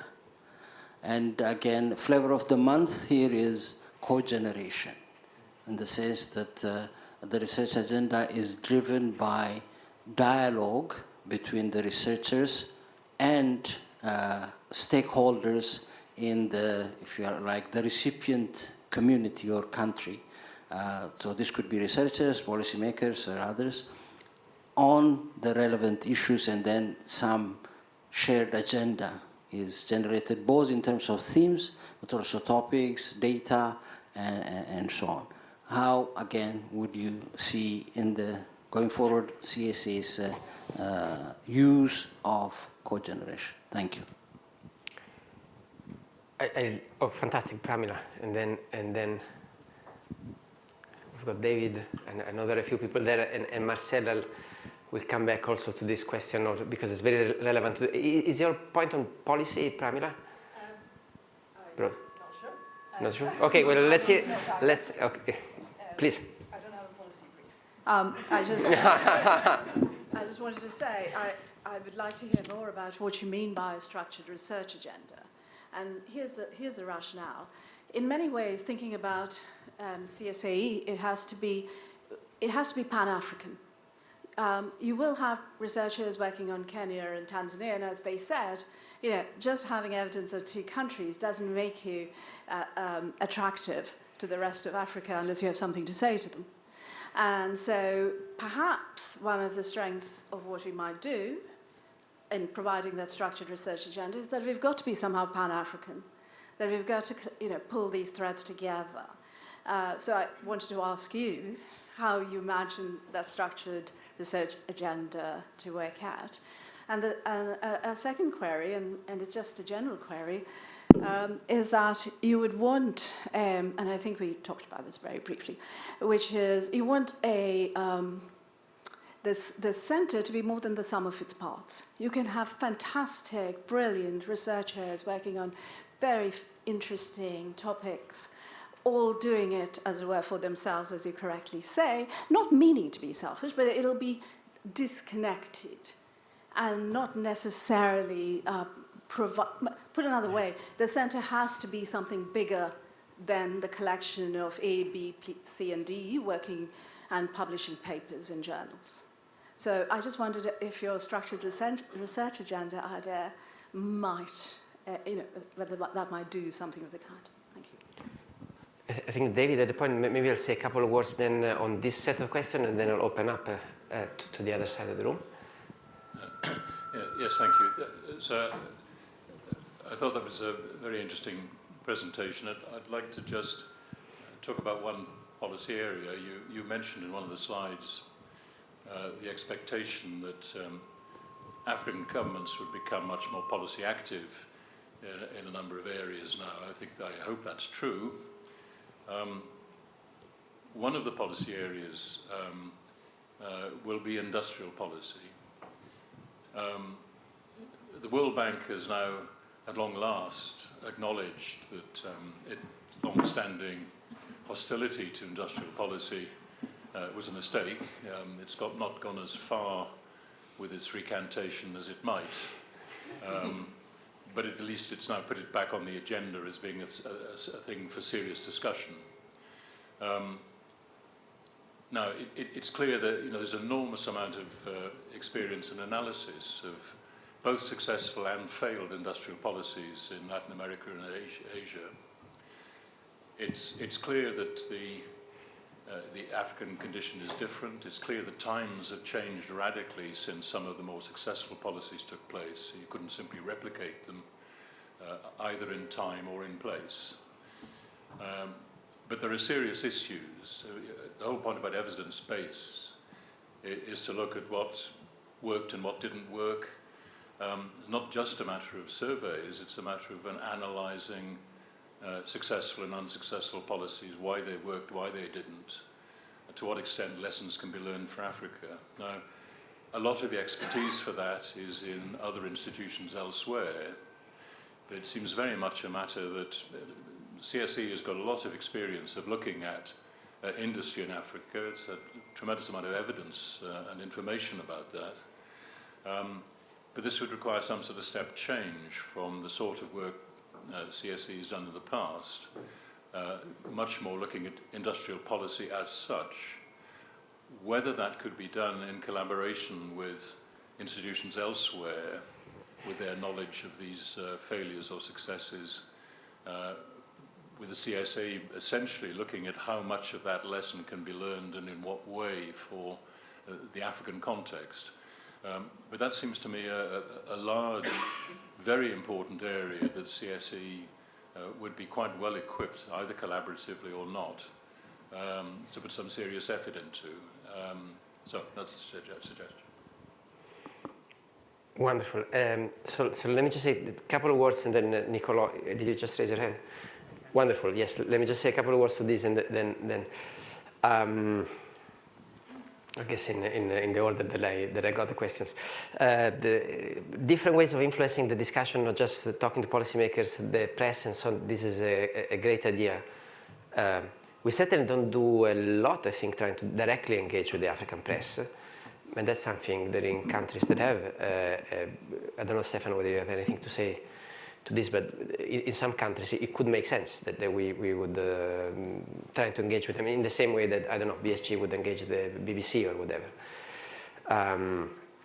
And again, flavor of the month here is co-generation, in the sense that the research agenda is driven by dialogue between the researchers and stakeholders in the, if you are like, the recipient community or country. So this could be researchers, policymakers, or others, on the relevant issues, and then some shared agenda is generated both in terms of themes, but also topics, data, and so on. How, again, would you see in the going forward CSA's use of co-generation? Thank you. Oh, fantastic, Pramila. And then we've got David and another a few people there, and Marcel will come back also to this question because it's very relevant. Is your point on policy, Pramila? Not sure. Not sure? Okay, well, let's see. Okay, please. I don't have a policy brief. I just wanted to say, I would like to hear more about what you mean by a structured research agenda. And here's the rationale. In many ways, thinking about CSAE, it has to be Pan-African. You will have researchers working on Kenya and Tanzania, and as they said, just having evidence of two countries doesn't make you attractive to the rest of Africa unless you have something to say to them. And so perhaps one of the strengths of what we might do in providing that structured research agenda is that we've got to be somehow Pan-African, that we've got to pull these threads together. So I wanted to ask you how you imagine that structured research agenda to work out. And a second query, and it's just a general query, is that you would want, and I think we talked about this very briefly, which is you want this center to be more than the sum of its parts. You can have fantastic, brilliant researchers working on very interesting topics, all doing it, as it were, for themselves, as you correctly say, not meaning to be selfish, but it'll be disconnected and not necessarily put another way, the center has to be something bigger than the collection of A, B, C, and D working and publishing papers in journals. So I just wondered if your structured research agenda idea might, whether that might do something of the kind. Thank you. I think, David, at the point, maybe I'll say a couple of words then on this set of questions, and then I'll open up to the other side of the room. Yes, thank you. So I thought that was a very interesting presentation. I'd like to just talk about one policy area. You mentioned in one of the slides the expectation that African governments would become much more policy active in a number of areas now. I hope that's true. One of the policy areas will be industrial policy. The World Bank has now, at long last, acknowledged that its long-standing hostility to industrial policy was a mistake. It's not gone as far with its recantation as it might. but at least it's now put it back on the agenda as being a thing for serious discussion. Now, it's clear that there's an enormous amount of experience and analysis of both successful and failed industrial policies in Latin America and Asia. It's clear that the African condition is different. It's clear that times have changed radically since some of the more successful policies took place. You couldn't simply replicate them either in time or in place. But there are serious issues. The whole point about evidence base is to look at what worked and what didn't work. Not just a matter of surveys, it's a matter of analysing successful and unsuccessful policies, why they worked, why they didn't, and to what extent lessons can be learned for Africa. Now, a lot of the expertise for that is in other institutions elsewhere, but it seems very much a matter that CSE has got a lot of experience of looking at industry in Africa. It's a tremendous amount of evidence and information about that. But this would require some sort of step change from the sort of work CSE has done in the past, much more looking at industrial policy as such. Whether that could be done in collaboration with institutions elsewhere, with their knowledge of these failures or successes, with the CSA essentially looking at how much of that lesson can be learned and in what way for the African context. But that seems to me a large, very important area that CSE would be quite well equipped, either collaboratively or not, to put some serious effort into. So that's the suggestion. Wonderful. So let me just say a couple of words, and then Nicola, did you just raise your hand? Wonderful. Yes. Let me just say a couple of words to this, and then I guess in the order that I got the questions. The different ways of influencing the discussion, not just talking to policymakers, the press, and so on. This is a great idea. We certainly don't do a lot, I think, trying to directly engage with the African press. And that's something that in countries that have, I don't know, Stefano, whether you have anything to say to this, but in some countries it could make sense that we would try to engage with them in the same way that, I don't know, BSG would engage the BBC or whatever.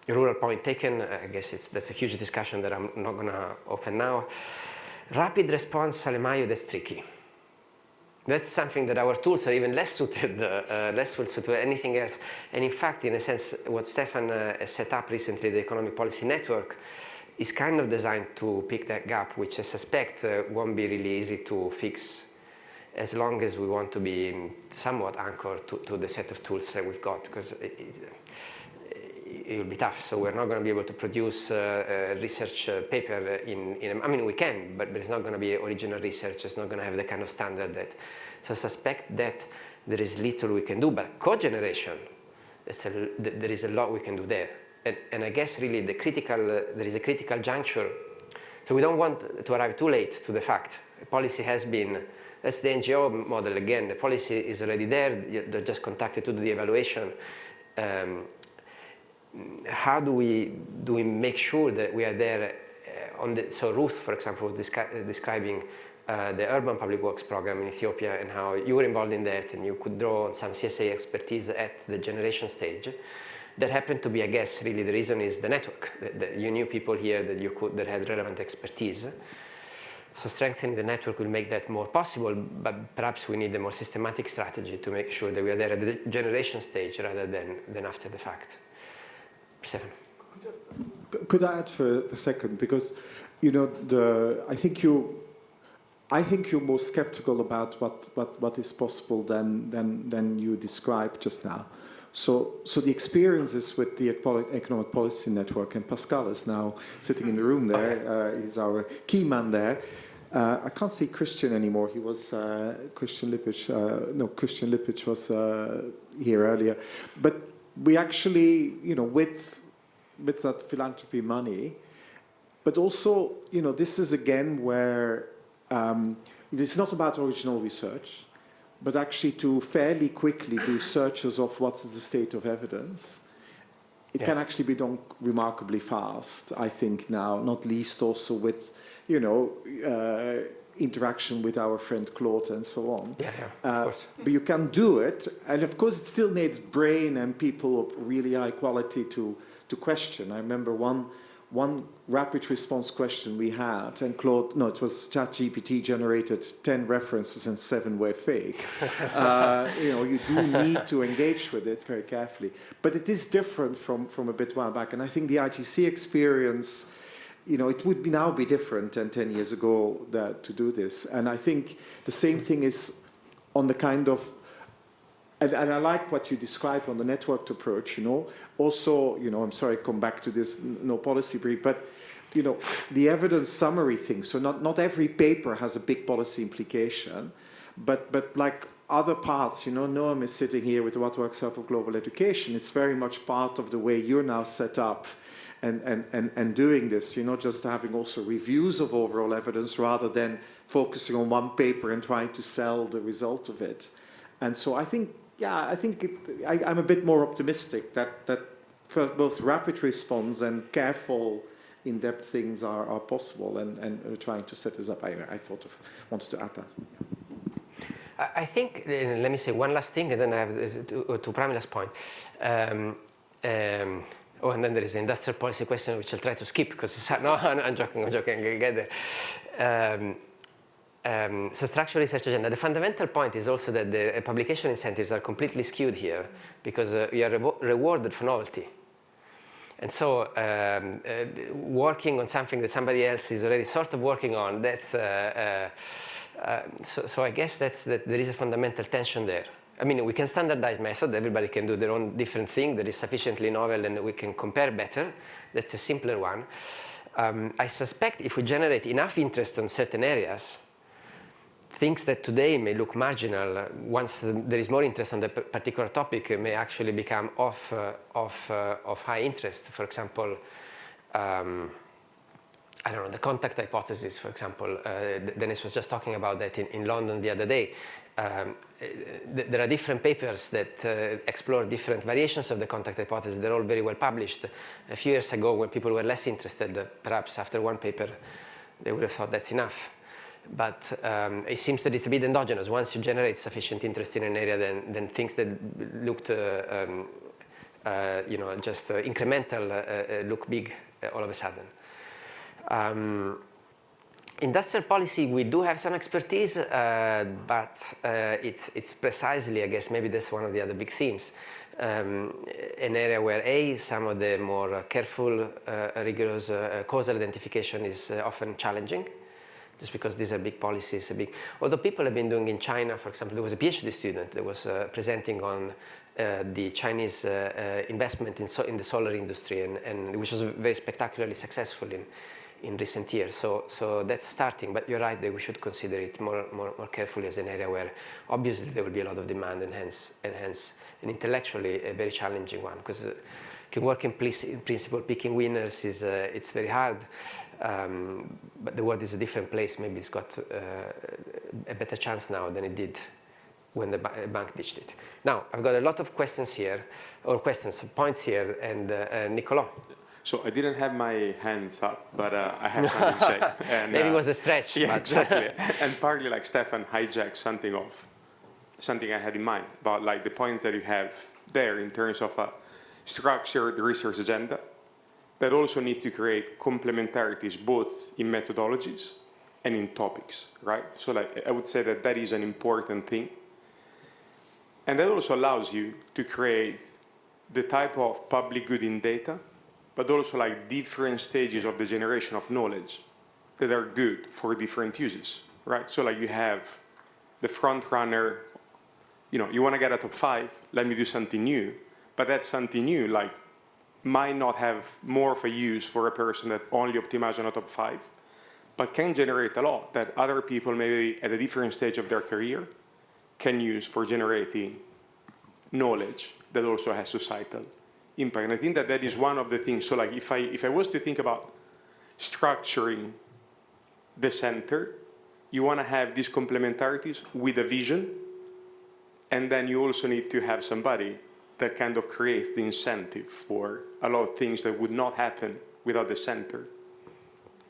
Rural point taken, I guess that's a huge discussion that I'm not going to open now. Rapid response, Alemaio, that's tricky. That's something that our tools are even less suited, less well suited to anything else. And in fact, in a sense, what Stefan set up recently, the Economic Policy Network, is kind of designed to pick that gap, which I suspect won't be really easy to fix as long as we want to be somewhat anchored to the set of tools that we've got, because it will be tough. So we're not going to be able to produce a research paper I mean, we can, but it's not going to be original research. It's not going to have the kind of standard that. So I suspect that there is little we can do, but cogeneration, there is a lot we can do there. And I guess really there is a critical juncture. So we don't want to arrive too late to the fact. The policy has been, that's the NGO model again. The policy is already there. They're just contacted to do the evaluation. How do we make sure that we are there so Ruth, for example, was describing the urban public works program in Ethiopia and how you were involved in that and you could draw on some CSA expertise at the generation stage. That happened to be, I guess, really the reason is the network. That you knew people here that had relevant expertise. So strengthening the network will make that more possible, but perhaps we need a more systematic strategy to make sure that we are there at the generation stage rather than after the fact. Stefan. Could I add for a second? Because, I think you're more skeptical about what is possible than you described just now. So the experiences with the Economic Policy Network, and Pascal is now sitting in the room there, he's our key man there. I can't see Christian anymore. He was Christian Lippich. Christian Lippich was here earlier. But we actually, with that philanthropy money, but also, this is again where it's not about original research, but actually to fairly quickly do searches of what's the state of evidence it can actually be done remarkably fast, I think now, not least also with, you know, interaction with our friend Claude and so on. Of course. But you can do it, and of course it still needs brain and people of really high quality to question. I remember one rapid response question we had, and Claude, no, it was ChatGPT generated 10 references and 7 were fake. You know, you do need to engage with it very carefully. But it is different from a bit while back, and I think the IGC experience, you know, it would now be different than 10 years ago to do this. And I think the same thing is on the kind of, and I like what you described on the networked approach, you know. Also, you know, I'm sorry, come back to this no policy brief, but, you know, the evidence summary thing. So not every paper has a big policy implication, but like other parts, you know, Noam is sitting here with What Works Out of Global Education. It's very much part of the way you're now set up and doing this, you know, just having also reviews of overall evidence rather than focusing on one paper and trying to sell the result of it. And so I think, yeah, I'm a bit more optimistic that for both rapid response and careful, in-depth things are possible, and we're trying to set this up. I wanted to add that. I think, let me say one last thing, and then I have to Pramila's point. Oh, and then there is the industrial policy question, which I'll try to skip, because no, I'm joking, I'll get there. So structural research agenda. The fundamental point is also that the publication incentives are completely skewed here, because you are rewarded for novelty. And so working on something that somebody else is already sort of working on, that's, so I guess that there is a fundamental tension there. I mean, we can standardize method, everybody can do their own different thing that is sufficiently novel and we can compare better. That's a simpler one. I suspect if we generate enough interest in certain areas, things that today may look marginal, once there is more interest on the particular topic, may actually become of high interest. For example, I don't know, the contact hypothesis, for example. Dennis was just talking about that in London the other day. There are different papers that explore different variations of the contact hypothesis. They're all very well published. A few years ago, when people were less interested, perhaps after one paper, they would have thought that's enough. But it seems that it's a bit endogenous. Once you generate sufficient interest in an area, then things that looked, you know, just incremental look big all of a sudden. Industrial policy, we do have some expertise, but it's precisely, I guess, maybe that's one of the other big themes. An area where some of the more careful, rigorous causal identification is often challenging, just because these are big policies. Although people have been doing in China, for example, there was a PhD student that was presenting on the Chinese investment in the solar industry, and which was very spectacularly successful in recent years. So that's starting, but you're right that we should consider it more carefully as an area where obviously there will be a lot of demand, and hence and intellectually a very challenging one, because can work in principle picking winners is it's very hard, but the world is a different place. Maybe it's got a better chance now than it did when the bank ditched it. Now I've got a lot of questions here, points here, and Nicolas. So I didn't have my hands up, but I have something to say. And, maybe it was a stretch. Yeah, exactly. And partly like Stefan hijacked something I had in mind about like the points that you have there in terms of a structured research agenda that also needs to create complementarities both in methodologies and in topics, right? So like I would say that is an important thing. And that also allows you to create the type of public good in data, but also like different stages of the generation of knowledge that are good for different uses, right? So like you have the front runner, you know, you want to get a top 5, let me do something new, but that something new like might not have more of a use for a person that only optimizes on a top 5, but can generate a lot that other people maybe at a different stage of their career can use for generating knowledge that also has societal impact. And I think that is one of the things. So like if I was to think about structuring the center, you want to have these complementarities with a vision, and then you also need to have somebody that kind of creates the incentive for a lot of things that would not happen without the center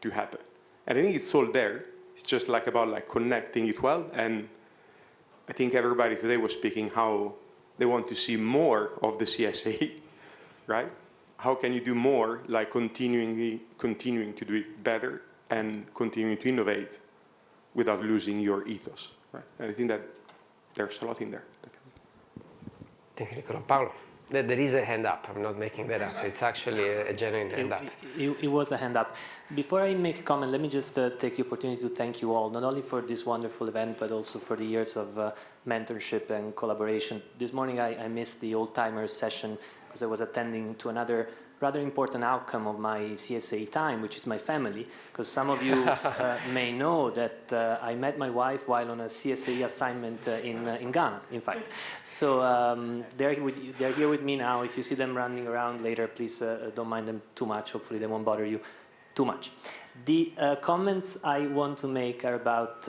to happen. And I think it's all there. It's just like about like connecting it well. And I think everybody today was speaking how they want to see more of the CSA, right? How can you do more, like continuing to do it better and continuing to innovate without losing your ethos, right? And I think that there's a lot in there. Thank you, Nicola. Paolo, there is a hand up. I'm not making that up. It's actually a genuine hand up. It was a hand up. Before I make a comment, let me just take the opportunity to thank you all, not only for this wonderful event, but also for the years of mentorship and collaboration. This morning I missed the old-timers session because I was attending to another rather important outcome of my CSA time, which is my family, because some of you may know that I met my wife while on a CSA assignment in Ghana, in fact. So they're here with me now. If you see them running around later, please don't mind them too much. Hopefully they won't bother you too much. The comments I want to make are about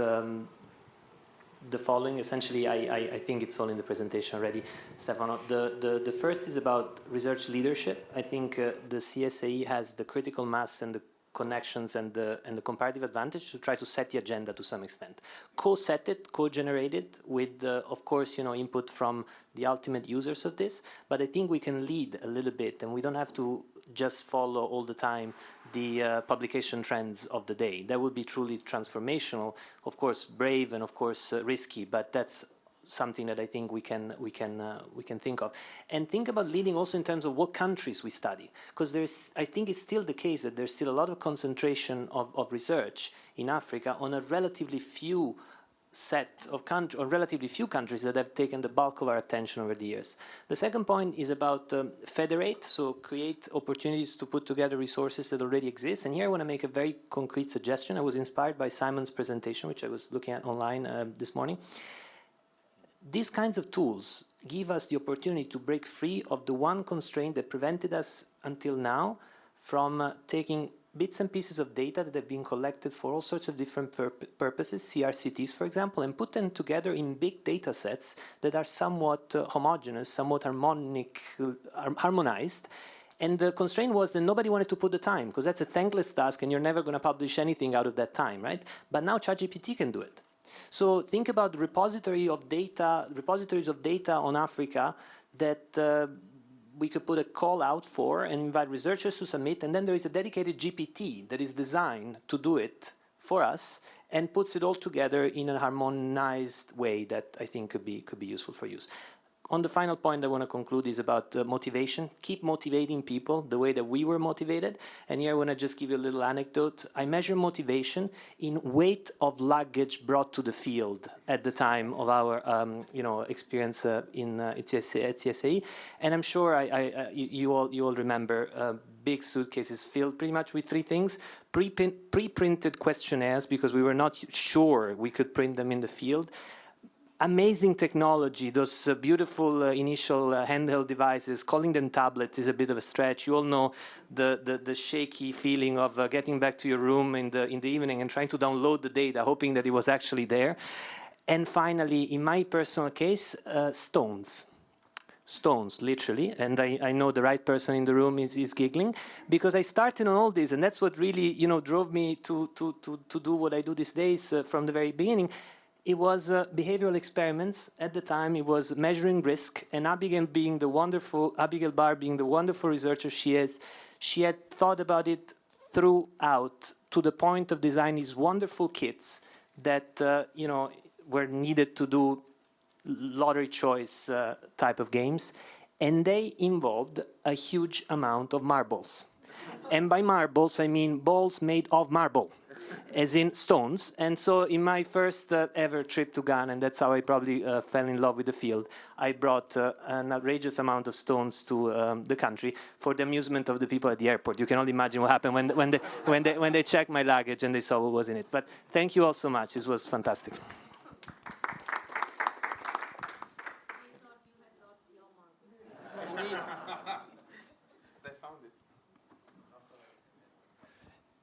the following. Essentially, I think it's all in the presentation already, Stefano. The first is about research leadership. I think the CSAE has the critical mass and the connections and the comparative advantage to try to set the agenda to some extent. Co-set it, co-generate it with, of course, input from the ultimate users of this. But I think we can lead a little bit, and we don't have to just follow all the time the publication trends of the day. That would be truly transformational, of course, brave and of course risky, but that's something that I think we can think of. And think about leading also in terms of what countries we study, because I think it's still the case that there's still a lot of concentration of research in Africa on a relatively few set of countries, or relatively few countries that have taken the bulk of our attention over the years. The second point is about federate, so create opportunities to put together resources that already exist. And here I want to make a very concrete suggestion. I was inspired by Simon's presentation, which I was looking at online this morning. These kinds of tools give us the opportunity to break free of the one constraint that prevented us until now from taking bits and pieces of data that have been collected for all sorts of different purposes, CRCTs, for example, and put them together in big data sets that are somewhat homogeneous, somewhat harmonized. And the constraint was that nobody wanted to put the time, because that's a thankless task and you're never going to publish anything out of that time, right? But now ChatGPT can do it. So think about repositories of data on Africa that we could put a call out for and invite researchers to submit, and then there is a dedicated GPT that is designed to do it for us and puts it all together in a harmonized way that I think could be useful for use. On the final point I want to conclude is about motivation. Keep motivating people the way that we were motivated. And here I want to just give you a little anecdote. I measure motivation in weight of luggage brought to the field at the time of our experience at CSAE. And I'm sure you all remember big suitcases filled pretty much with three things: pre-printed questionnaires, because we were not sure we could print them in the field. Amazing technology, those beautiful initial handheld devices. Calling them tablets is a bit of a stretch. You all know the shaky feeling of getting back to your room in the evening and trying to download the data, hoping that it was actually there. And finally, in my personal case, stones, literally. And I know the right person in the room is giggling, because I started on all this, and that's what really drove me to do what I do these days from the very beginning. It was behavioral experiments. At the time, it was measuring risk, and Abigail Barr being the wonderful researcher she is, she had thought about it throughout, to the point of designing these wonderful kits that were needed to do lottery choice type of games, and they involved a huge amount of marbles. And by marbles, I mean balls made of marble, as in stones. And so in my first ever trip to Ghana, and that's how I probably fell in love with the field, I brought an outrageous amount of stones to the country for the amusement of the people at the airport. You can only imagine what happened when they checked my luggage and they saw what was in it. But thank you all so much. It was fantastic.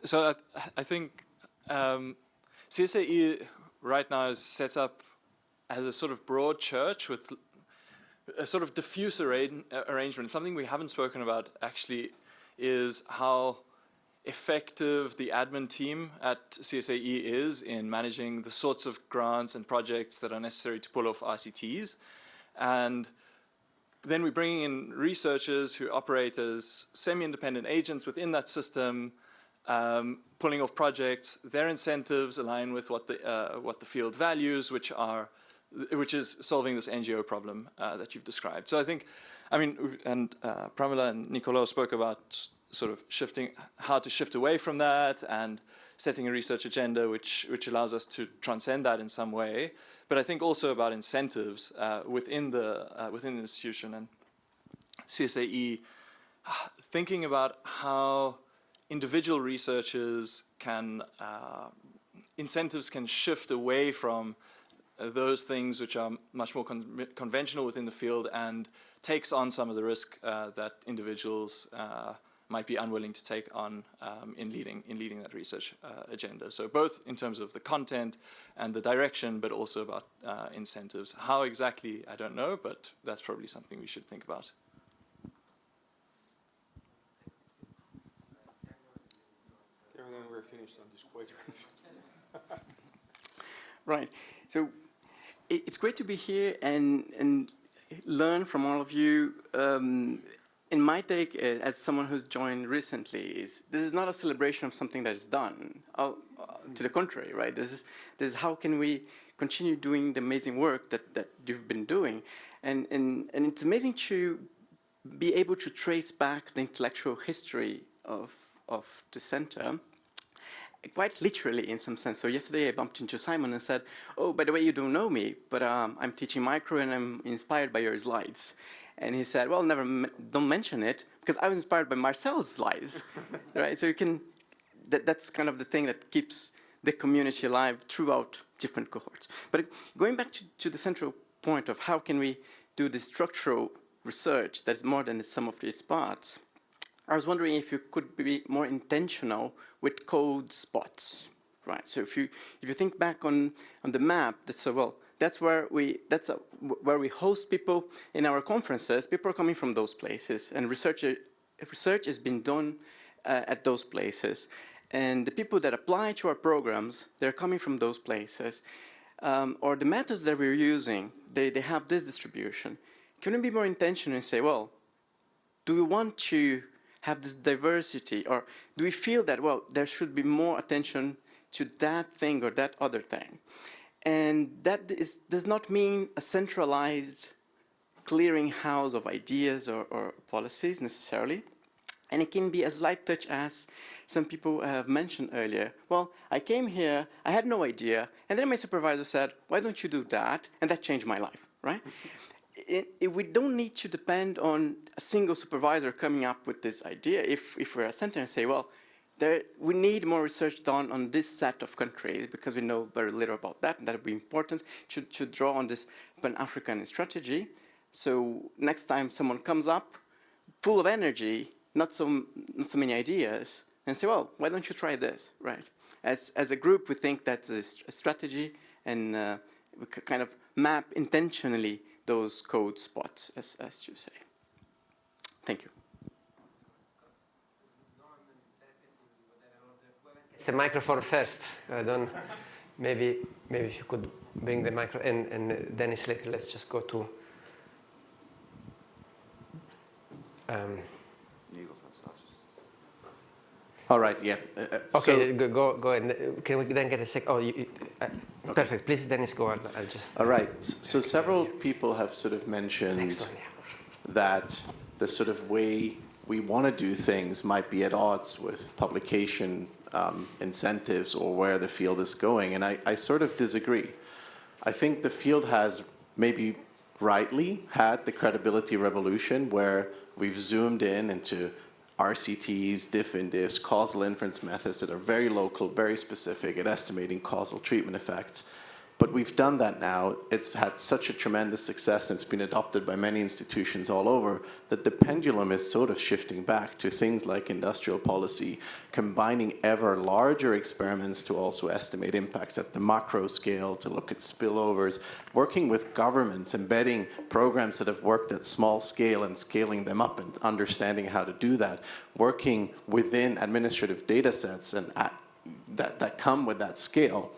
So I think CSAE right now is set up as a sort of broad church with a sort of diffuse arrangement. Something we haven't spoken about actually is how effective the admin team at CSAE is in managing the sorts of grants and projects that are necessary to pull off RCTs. And then we're bringing in researchers who operate as semi-independent agents within that system, pulling off projects. Their incentives align with what the field values, which is solving this NGO problem that you've described. So I think, I mean, and Pramila and Nicolo spoke about sort of how to shift away from that and setting a research agenda which allows us to transcend that in some way. But I think also about incentives within the institution and CSAE, thinking about how individual researchers incentives can shift away from those things which are much more conventional within the field and takes on some of the risk that individuals might be unwilling to take on in leading that research agenda. So both in terms of the content and the direction, but also about incentives. How exactly, I don't know, but that's probably something we should think about. We're finished on this quadrant. Right. So it's great to be here and learn from all of you. In my take, as someone who's joined recently, this is not a celebration of something that is done. To the contrary, right? This is how can we continue doing the amazing work that you've been doing, and it's amazing to be able to trace back the intellectual history of the center. Quite literally, in some sense. So yesterday I bumped into Simon and said, "Oh, by the way, you don't know me, but I'm teaching micro and I'm inspired by your slides." And he said, "Well, don't mention it because I was inspired by Marcel's slides." Right? So you can. That's kind of the thing that keeps the community alive throughout different cohorts. But going back to the central point of how can we do the structural research that's more than the sum of its parts. I was wondering if you could be more intentional with code spots, right? So if you think back on the map, that's where we host people in our conferences. People are coming from those places, and research has been done at those places. And the people that apply to our programs, they're coming from those places. Or the methods that we're using, they have this distribution. Can we be more intentional and say, well, do we want to have this diversity, or do we feel that, well, there should be more attention to that thing or that other thing? And that does not mean a centralized clearinghouse of ideas or policies necessarily. And it can be as light touch as some people have mentioned earlier. Well, I came here, I had no idea, and then my supervisor said, "Why don't you do that?" And that changed my life, right? We don't need to depend on a single supervisor coming up with this idea. If we're a center and say, well, we need more research done on this set of countries because we know very little about that, and that would be important to draw on this Pan-African strategy. So next time someone comes up full of energy, not so many ideas, and say, well, why don't you try this, right? As a group, we think that's a strategy, and we kind of map intentionally those code spots, as you say. Thank you. It's the microphone first. Maybe if you could bring the micro, and Dennis later. Let's just go to. You go first. All right. Yeah. Okay. Go ahead. Can we then get a sec? Oh, okay. Perfect. Please, Dennis, go on. I'll just. All right. So several people have sort of mentioned that the sort of way we want to do things might be at odds with publication incentives or where the field is going. And I sort of disagree. I think the field has maybe rightly had the credibility revolution where we've zoomed in into RCTs, diff and diffs, causal inference methods that are very local, very specific at estimating causal treatment effects. But we've done that now. It's had such a tremendous success, and it's been adopted by many institutions all over, that the pendulum is sort of shifting back to things like industrial policy, combining ever larger experiments to also estimate impacts at the macro scale, to look at spillovers, working with governments, embedding programs that have worked at small scale and scaling them up and understanding how to do that, working within administrative data sets and that come with that scale.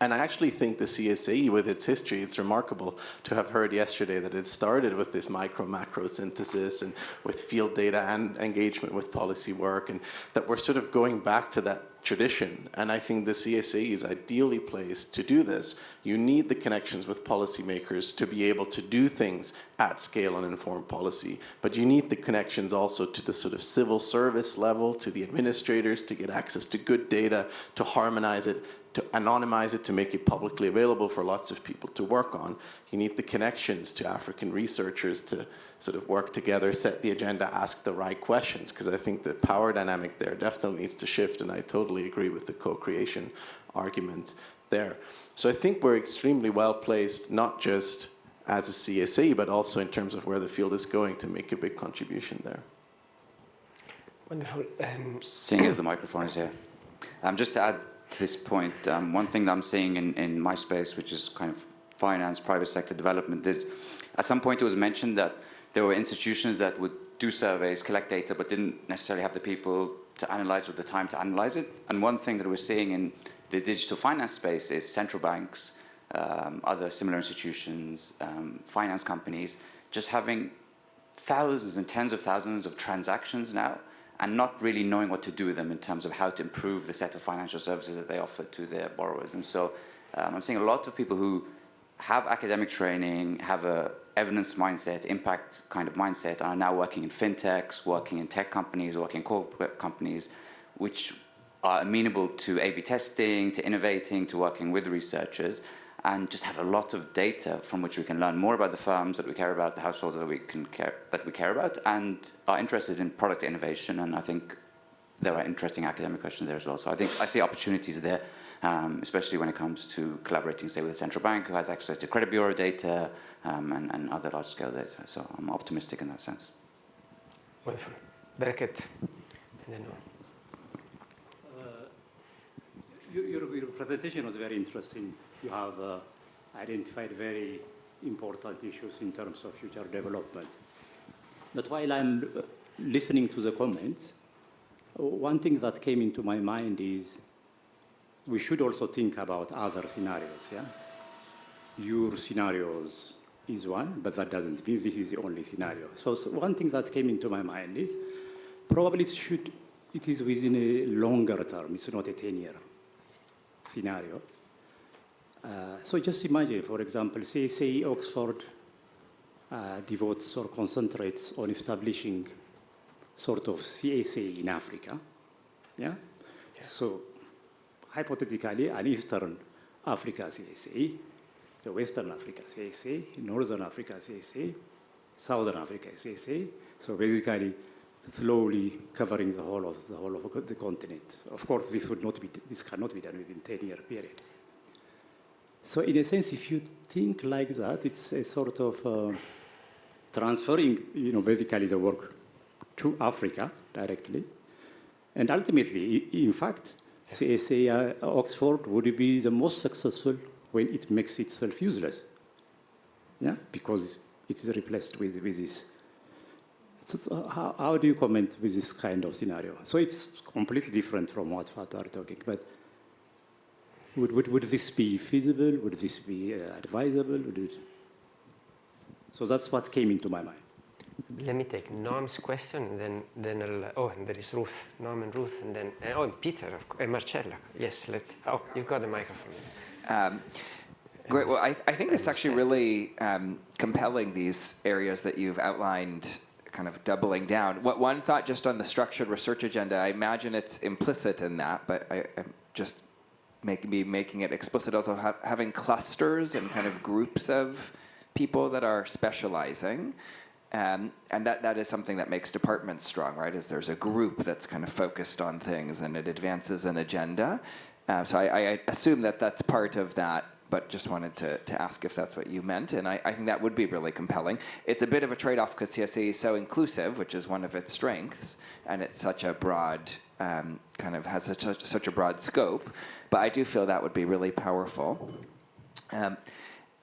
And I actually think the CSAE, with its history, it's remarkable to have heard yesterday that it started with this micro-macro synthesis and with field data and engagement with policy work, and that we're sort of going back to that tradition. And I think the CSAE is ideally placed to do this. You need the connections with policymakers to be able to do things at scale and inform policy, but you need the connections also to the sort of civil service level, to the administrators, to get access to good data, to harmonize it, to anonymize it, to make it publicly available for lots of people to work on. You need the connections to African researchers to sort of work together, set the agenda, ask the right questions, because I think the power dynamic there definitely needs to shift, and I totally agree with the co-creation argument there. So I think we're extremely well placed, not just as a CSA, but also in terms of where the field is going, to make a big contribution there. Wonderful. Seeing as the microphone is here. Just to add to this point, one thing that I'm seeing in my space, which is kind of finance, private sector development, is at some point it was mentioned that there were institutions that would do surveys, collect data, but didn't necessarily have the people to analyze or the time to analyze it. And one thing that we're seeing in the digital finance space is central banks, other similar institutions, finance companies, just having thousands and tens of thousands of transactions now, and not really knowing what to do with them in terms of how to improve the set of financial services that they offer to their borrowers. And so I'm seeing a lot of people who have academic training, have a evidence mindset, impact kind of mindset, and are now working in fintechs, working in tech companies, working in corporate companies, which are amenable to A/B testing, to innovating, to working with researchers, and just have a lot of data from which we can learn more about the firms that we care about, the households that we care about, and are interested in product innovation. And I think there are interesting academic questions there as well. So I think I see opportunities there, especially when it comes to collaborating, say, with a central bank who has access to credit bureau data and other large-scale data. So I'm optimistic in that sense. Wonderful. Bereket. And then Your presentation was very interesting. You have identified very important issues in terms of future development. But while I'm listening to the comments, one thing that came into my mind is we should also think about other scenarios. Yeah? Your scenarios is one, but that doesn't mean this is the only scenario. So one thing that came into my mind is probably it is within a longer term. It's not a 10-year scenario. So just imagine, for example, say Oxford devotes or concentrates on establishing sort of CSA in Africa. Yeah? So hypothetically, an Eastern Africa CSA, the Western Africa CSA, Northern Africa CSA, Southern Africa CSA. So basically, slowly covering the whole of the continent. Of course, this cannot be done within 10-year period. So in a sense, if you think like that, it's a sort of transferring, basically the work to Africa directly. And ultimately, in fact, CSA Oxford would be the most successful when it makes itself useless. Yeah, because it is replaced with this. So how do you comment with this kind of scenario? So it's completely different from what we are talking, but would this be feasible? Would this be advisable? So that's what came into my mind. Let me take Noam's question, and then and there is Ruth, Noam and Ruth, and then and Peter, and Marcella. Yes, you've got the microphone. Great. Well, I think it's actually really compelling, these areas that you've outlined, kind of doubling down. One thought just on the structured research agenda, I imagine it's implicit in that, but I'm just making it explicit also, having clusters and kind of groups of people that are specializing. And that is something that makes departments strong, right? Is there's a group that's kind of focused on things and it advances an agenda. So I assume that that's part of that but just wanted to ask if that's what you meant, and I think that would be really compelling. It's a bit of a trade-off because CSAE is so inclusive, which is one of its strengths, and it's such a broad, kind of has such a broad scope, but I do feel that would be really powerful.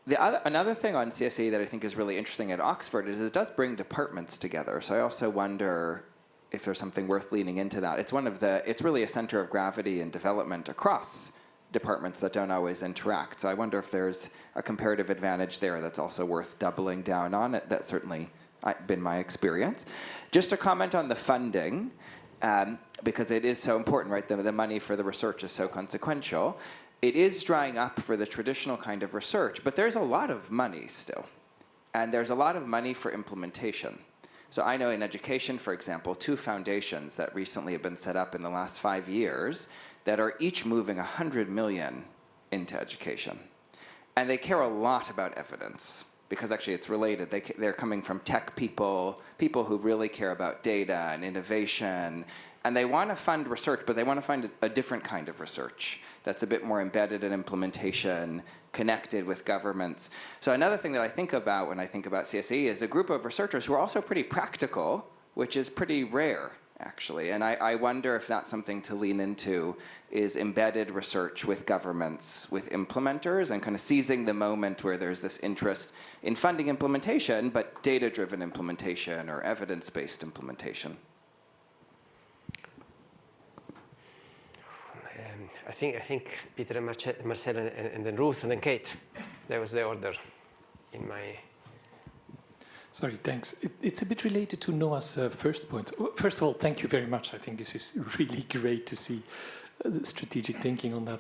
Another thing on CSAE that I think is really interesting at Oxford is it does bring departments together, so I also wonder if there's something worth leaning into that. It's really a center of gravity and development across departments that don't always interact. So I wonder if there's a comparative advantage there that's also worth doubling down on. That's certainly been my experience. Just to comment on the funding, because it is so important, right? The money for the research is so consequential. It is drying up for the traditional kind of research, but there's a lot of money still. And there's a lot of money for implementation. So I know in education, for example, 2 foundations that recently have been set up in the last 5 years that are each moving 100 million into education. And they care a lot about evidence, because actually it's related. They're coming from tech people who really care about data and innovation, and they want to fund research, but they want to find a different kind of research that's a bit more embedded in implementation, connected with governments. So another thing that I think about when I think about CSAE is a group of researchers who are also pretty practical, which is pretty rare, actually. And I wonder if that's something to lean into, is embedded research with governments, with implementers, and kind of seizing the moment where there's this interest in funding implementation, but data-driven implementation or evidence-based implementation. I think Peter and Marcel and then Ruth and then Kate. That was the order in my... Sorry, thanks. It's a bit related to Noah's first point. First of all, thank you very much. I think this is really great to see the strategic thinking on that.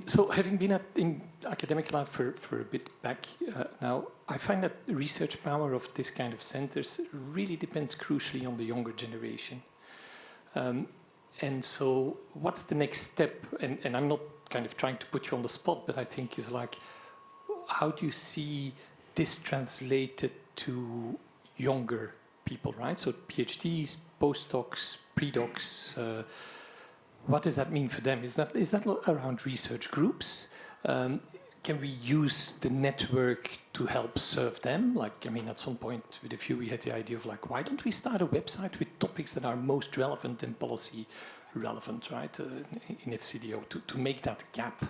So having been in academic life for a bit back now, I find that the research power of this kind of centers really depends crucially on the younger generation. And so what's the next step? And I'm not kind of trying to put you on the spot, but I think is like, how do you see this translated to younger people, right? So PhDs, postdocs, pre-docs, what does that mean for them? Is that around research groups? Can we use the network to help serve them? Like, I mean, at some point with a few, we had the idea of like, why don't we start a website with topics that are most relevant and policy relevant, right? In FCDO to make that gap,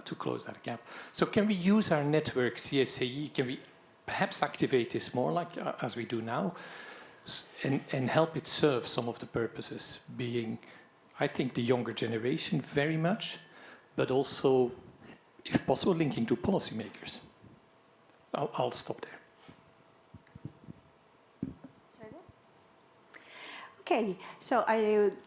to close that gap. So can we use our network, CSAE, can we perhaps activate this more like as we do now and help it serve some of the purposes being, I think, the younger generation very much, but also, if possible, linking to policymakers. I'll stop there. Okay, so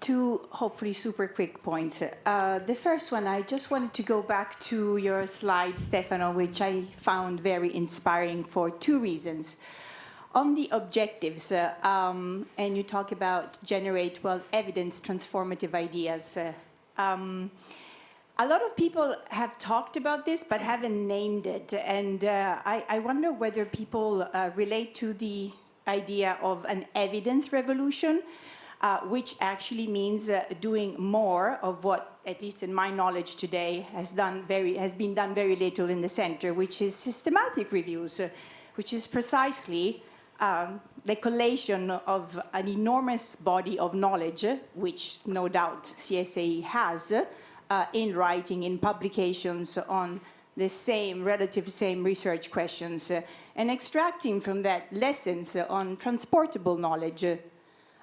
two hopefully super quick points. The first one, I just wanted to go back to your slide, Stefano, which I found very inspiring for 2 reasons. On the objectives, and you talk about generate, well, evidence, transformative ideas. A lot of people have talked about this, but haven't named it. And I wonder whether people relate to the idea of an evidence revolution, which actually means doing more of what, at least in my knowledge today, has been done very little in the center, which is systematic reviews, which is precisely the collation of an enormous body of knowledge, which no doubt CSAE has, in writing, in publications on the relative same research questions, and extracting from that lessons on transportable knowledge.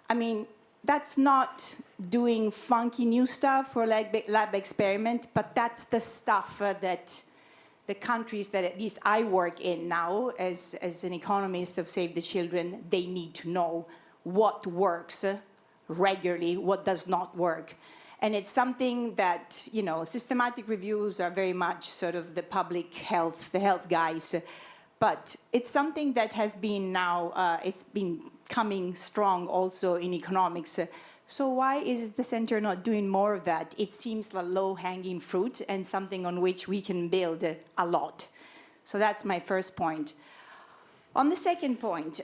I mean, that's not doing funky new stuff or like lab experiment, but that's the stuff that the countries that at least I work in now as an economist of Save the Children, they need to know what works regularly, what does not work. And it's something that, you know, systematic reviews are very much sort of the public health, the health guys. But it's something that has been now, it's been coming strong also in economics. So why is the center not doing more of that? It seems like low-hanging fruit and something on which we can build a lot. So that's my first point. On the second point,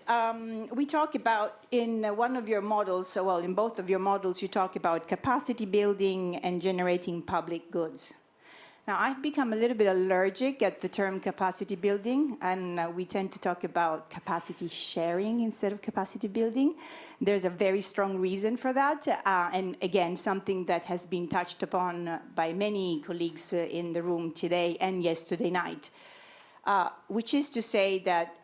we talk about in one of your models, well, in both of your models, you talk about capacity building and generating public goods. Now, I've become a little bit allergic at the term capacity building, and we tend to talk about capacity sharing instead of capacity building. There's a very strong reason for that, and again, something that has been touched upon by many colleagues in the room today and yesterday night, which is to say that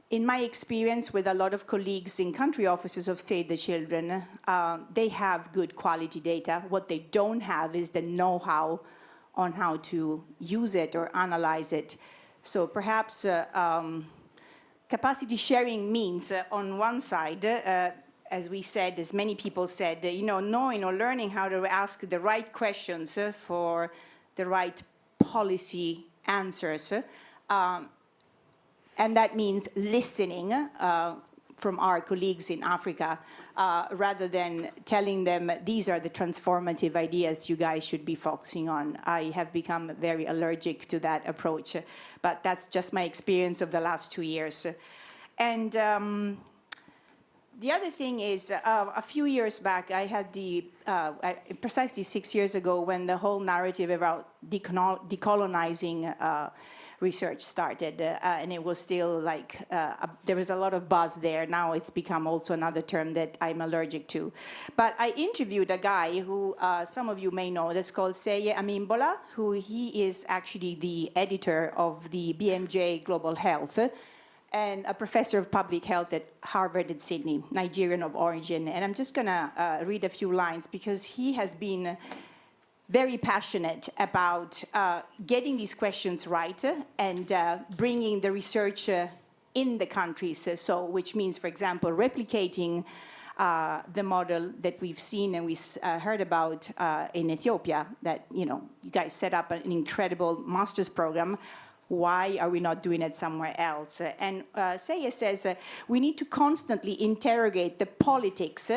in my experience with a lot of colleagues in country offices of Save the Children, they have good quality data. What they don't have is the know-how on how to use it or analyze it. So perhaps capacity sharing means, on one side, as we said, as many people said, knowing or learning how to ask the right questions for the right policy answers. And that means listening from our colleagues in Africa, rather than telling them these are the transformative ideas you guys should be focusing on. I have become very allergic to that approach, but that's just my experience of the last 2 years. And the other thing is, a few years back, I had precisely 6 years ago, when the whole narrative about decolonizing research started, and it was still like, there was a lot of buzz there. Now it's become also another term that I'm allergic to. But I interviewed a guy who some of you may know, that's called Seye Amimbola, who he is actually the editor of the BMJ Global Health, and a professor of public health at Harvard in Sydney, Nigerian of origin. And I'm just gonna read a few lines, because he has been very passionate about getting these questions right and bringing the research in the countries. So, which means, for example, replicating the model that we've seen and we heard about in Ethiopia, that you guys set up an incredible master's program. Why are we not doing it somewhere else? And Seye says we need to constantly interrogate the politics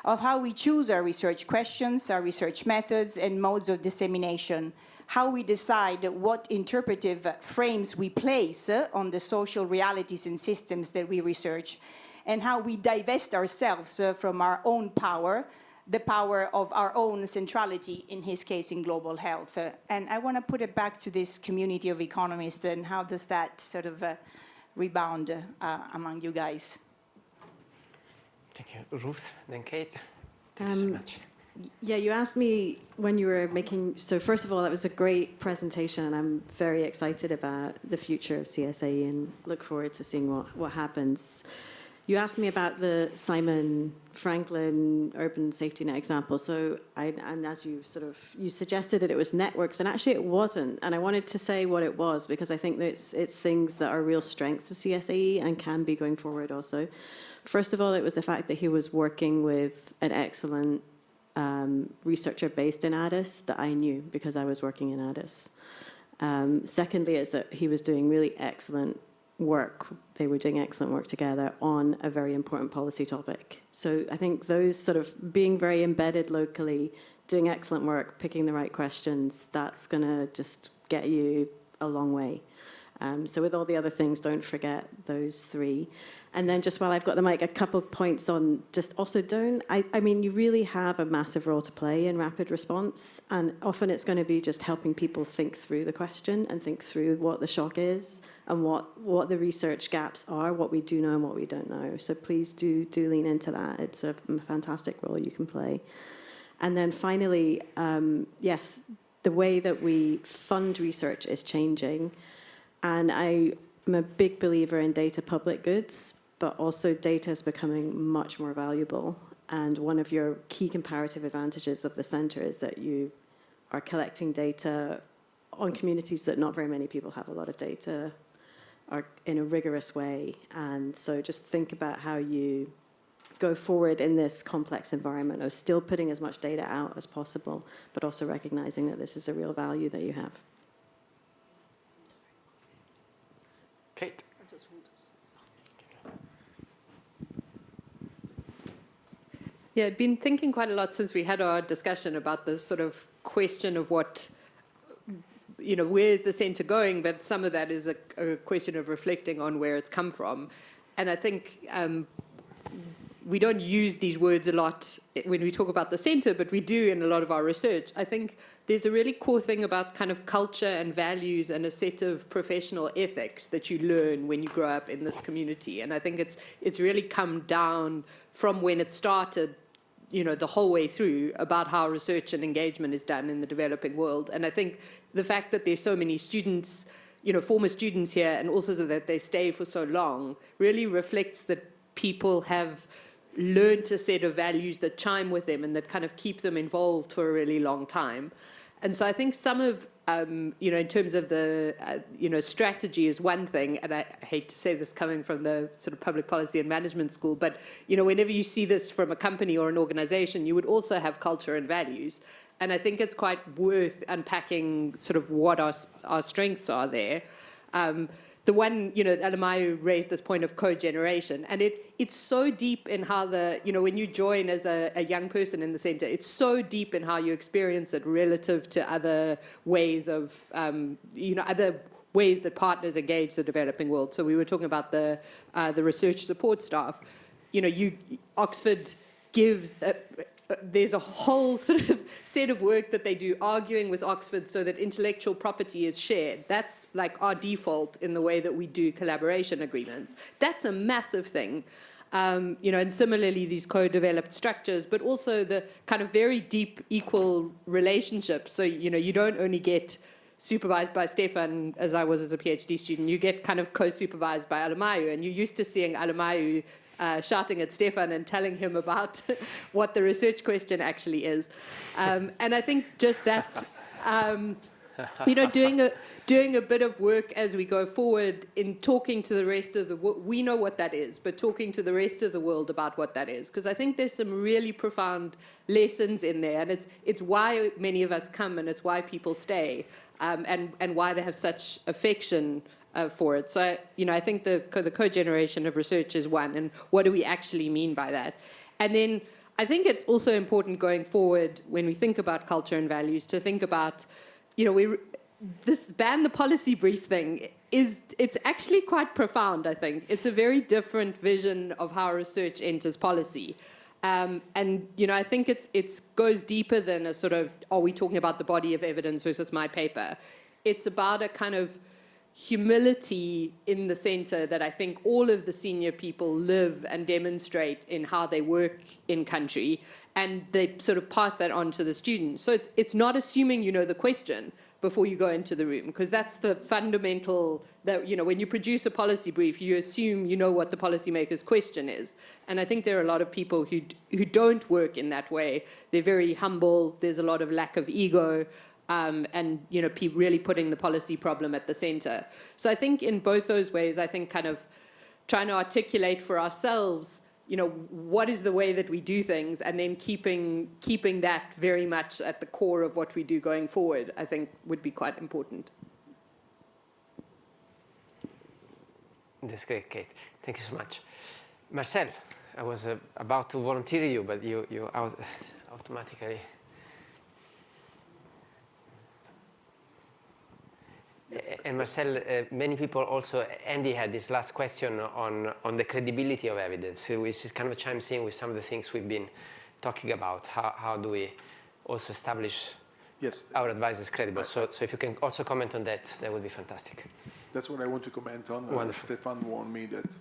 of how we choose our research questions, our research methods, and modes of dissemination, how we decide what interpretive frames we place on the social realities and systems that we research, and how we divest ourselves from our own power, the power of our own centrality, in his case, in global health. And I want to put it back to this community of economists, and how does that sort of rebound among you guys? Thank you. Ruth, then Kate. Thank you so much. Yeah, you asked me when you were making, so first of all, that was a great presentation, and I'm very excited about the future of CSAE and look forward to seeing what happens. You asked me about the Simon Franklin urban safety net example. So, and as you suggested that it was networks, and actually it wasn't. And I wanted to say what it was, because I think that it's things that are real strengths of CSAE and can be going forward also. First of all, it was the fact that he was working with an excellent researcher based in Addis that I knew because I was working in Addis. Secondly, is that he was doing really excellent work. They were doing excellent work together on a very important policy topic. So I think those sort of being very embedded locally, doing excellent work, picking the right questions, that's going to just get you a long way. So with all the other things, don't forget those three. And then just while I've got the mic, a couple of points on just also don't, I mean, you really have a massive role to play in rapid response. And often it's going to be just helping people think through the question and think through what the shock is and what the research gaps are, what we do know and what we don't know. So please do lean into that. It's a fantastic role you can play. And then finally, yes, the way that we fund research is changing. And I'm a big believer in data public goods, but also data is becoming much more valuable. And one of your key comparative advantages of the center is that you are collecting data on communities that not very many people have a lot of data, are in a rigorous way. And so just think about how you go forward in this complex environment of still putting as much data out as possible, but also recognizing that this is a real value that you have. Kate. Yeah, I'd been thinking quite a lot since we had our discussion about this sort of question of what, where is the centre going? But some of that is a question of reflecting on where it's come from. And I think we don't use these words a lot when we talk about the centre, but we do in a lot of our research. I think there's a really core thing about kind of culture and values and a set of professional ethics that you learn when you grow up in this community. And I think it's really come down from when it started, you know, the whole way through about how research and engagement is done in the developing world. And I think the fact that there's so many students, you know, former students here, and also that they stay for so long, really reflects that people have learned a set of values that chime with them and that kind of keep them involved for a really long time. And so I think some of, you know, in terms of the, you know, strategy is one thing, and I hate to say this coming from the sort of public policy and management school, but, you know, whenever you see this from a company or an organization, you would also have culture and values. And I think it's quite worth unpacking sort of what our strengths are there. The one, you know, Alamayu raised this point of co-generation, and it's so deep in how the, you know, when you join as a young person in the center, it's so deep in how you experience it relative to other ways of, you know, other ways that partners engage the developing world. So we were talking about the research support staff. You know, Oxford gives, there's a whole sort of set of work that they do arguing with Oxford so that intellectual property is shared. That's like our default in the way that we do collaboration agreements. That's a massive thing. You know, and similarly, these co-developed structures, but also the kind of very deep equal relationships. So, you know, you don't only get supervised by Stefan, as I was as a PhD student, you get kind of co-supervised by Alamayu, and you're used to seeing Alamayu shouting at Stefan and telling him about what the research question actually is. And I think just that, you know, doing a bit of work as we go forward in talking to the rest of the world, we know what that is, but talking to the rest of the world about what that is. Because I think there's some really profound lessons in there, and it's why many of us come, and it's why people stay, and why they have such affection for it. So, you know, I think the co-generation of research is one, and what do we actually mean by that? And then I think it's also important going forward when we think about culture and values to think about, you know, this ban the policy brief thing it's actually quite profound, I think. It's a very different vision of how research enters policy. And, you know, I think it goes deeper than a sort of, are we talking about the body of evidence versus my paper? It's about a kind of humility in the center that I think all of the senior people live and demonstrate in how they work in country, and they sort of pass that on to the students. So it's not assuming you know the question before you go into the room, because that's the fundamental, that, you know, when you produce a policy brief, you assume you know what the policymaker's question is. And I think there are a lot of people who don't work in that way. They're very humble. There's a lot of lack of ego. And, you know, really putting the policy problem at the center. So I think in both those ways, I think kind of trying to articulate for ourselves, you know, what is the way that we do things, and then keeping that very much at the core of what we do going forward, I think would be quite important. That's great, Kate. Thank you so much. Marcel, I was about to volunteer you, but you automatically... And Marcel, many people also, Andy had this last question on the credibility of evidence, which is kind of chimes in with some of the things we've been talking about. How do we also establish our advice is credible? So if you can also comment on that, that would be fantastic. That's what I want to comment on. Wonderful. Stefan warned me that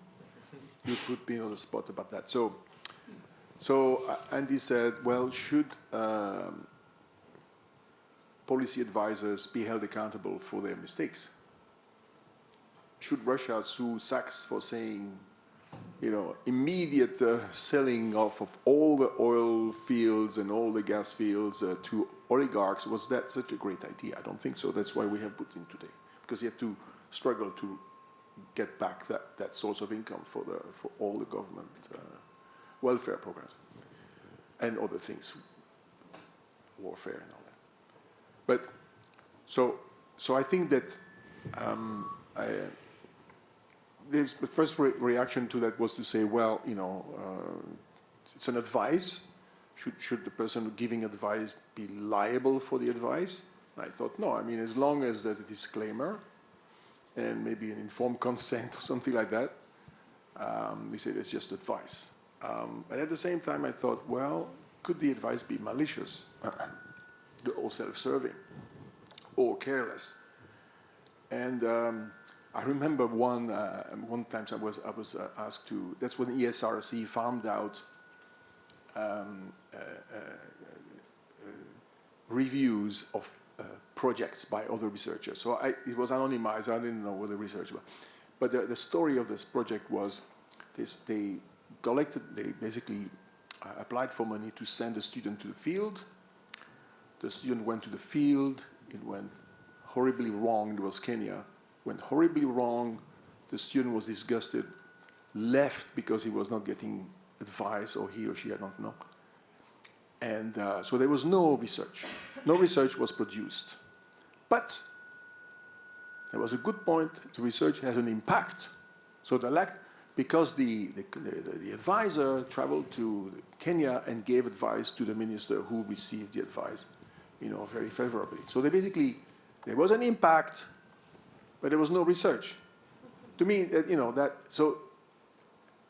you put me on the spot about that. So Andy said, well, should policy advisors be held accountable for their mistakes? Should Russia sue Sachs for saying, you know, immediate selling off of all the oil fields and all the gas fields to oligarchs? Was that such a great idea? I don't think so. That's why we have Putin today, because he had to struggle to get back that source of income for all the government welfare programs and other things, warfare and all that. But so I think that the first reaction to that was to say, well, you know, it's an advice. Should the person giving advice be liable for the advice? I thought, no. I mean, as long as there's a disclaimer and maybe an informed consent or something like that, they said it's just advice. But at the same time, I thought, well, could the advice be malicious? or self-serving or careless. And I remember one time I was asked to, that's when ESRC found out reviews of projects by other researchers. So it was anonymized, I didn't know what the research was. But the story of this project was they basically applied for money to send a student to the field. The student went to the field, it went horribly wrong, it was Kenya, went horribly wrong, the student was disgusted, left because he was not getting advice, or he or she, I don't know. And so there was no research. No research was produced. But there was a good point, the research has an impact. So because the advisor traveled to Kenya and gave advice to the minister who received the advice, very favorably. So there was an impact, but there was no research. To me, so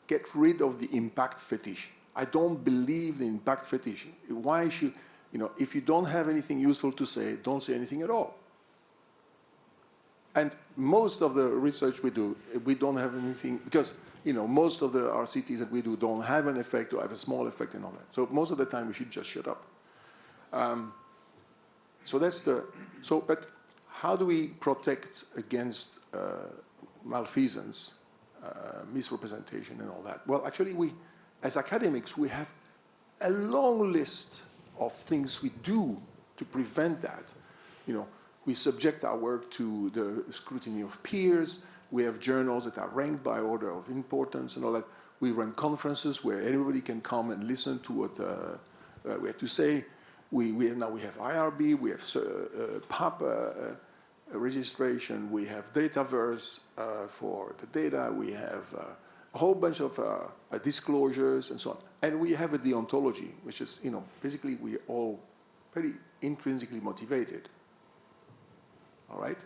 get rid of the impact fetish. I don't believe the impact fetish. Why should, if you don't have anything useful to say, don't say anything at all. And most of the research we do, we don't have anything, because most of the RCTs that we do don't have an effect or have a small effect and all that. So most of the time we should just shut up. But how do we protect against malfeasance, misrepresentation and all that? Well, actually as academics, we have a long list of things we do to prevent that. We subject our work to the scrutiny of peers. We have journals that are ranked by order of importance and all that. We run conferences where everybody can come and listen to what we have to say. Now we have IRB, we have PAP registration, we have Dataverse for the data, we have a whole bunch of disclosures and so on. And we have a deontology, which is, basically we're all very intrinsically motivated. All right?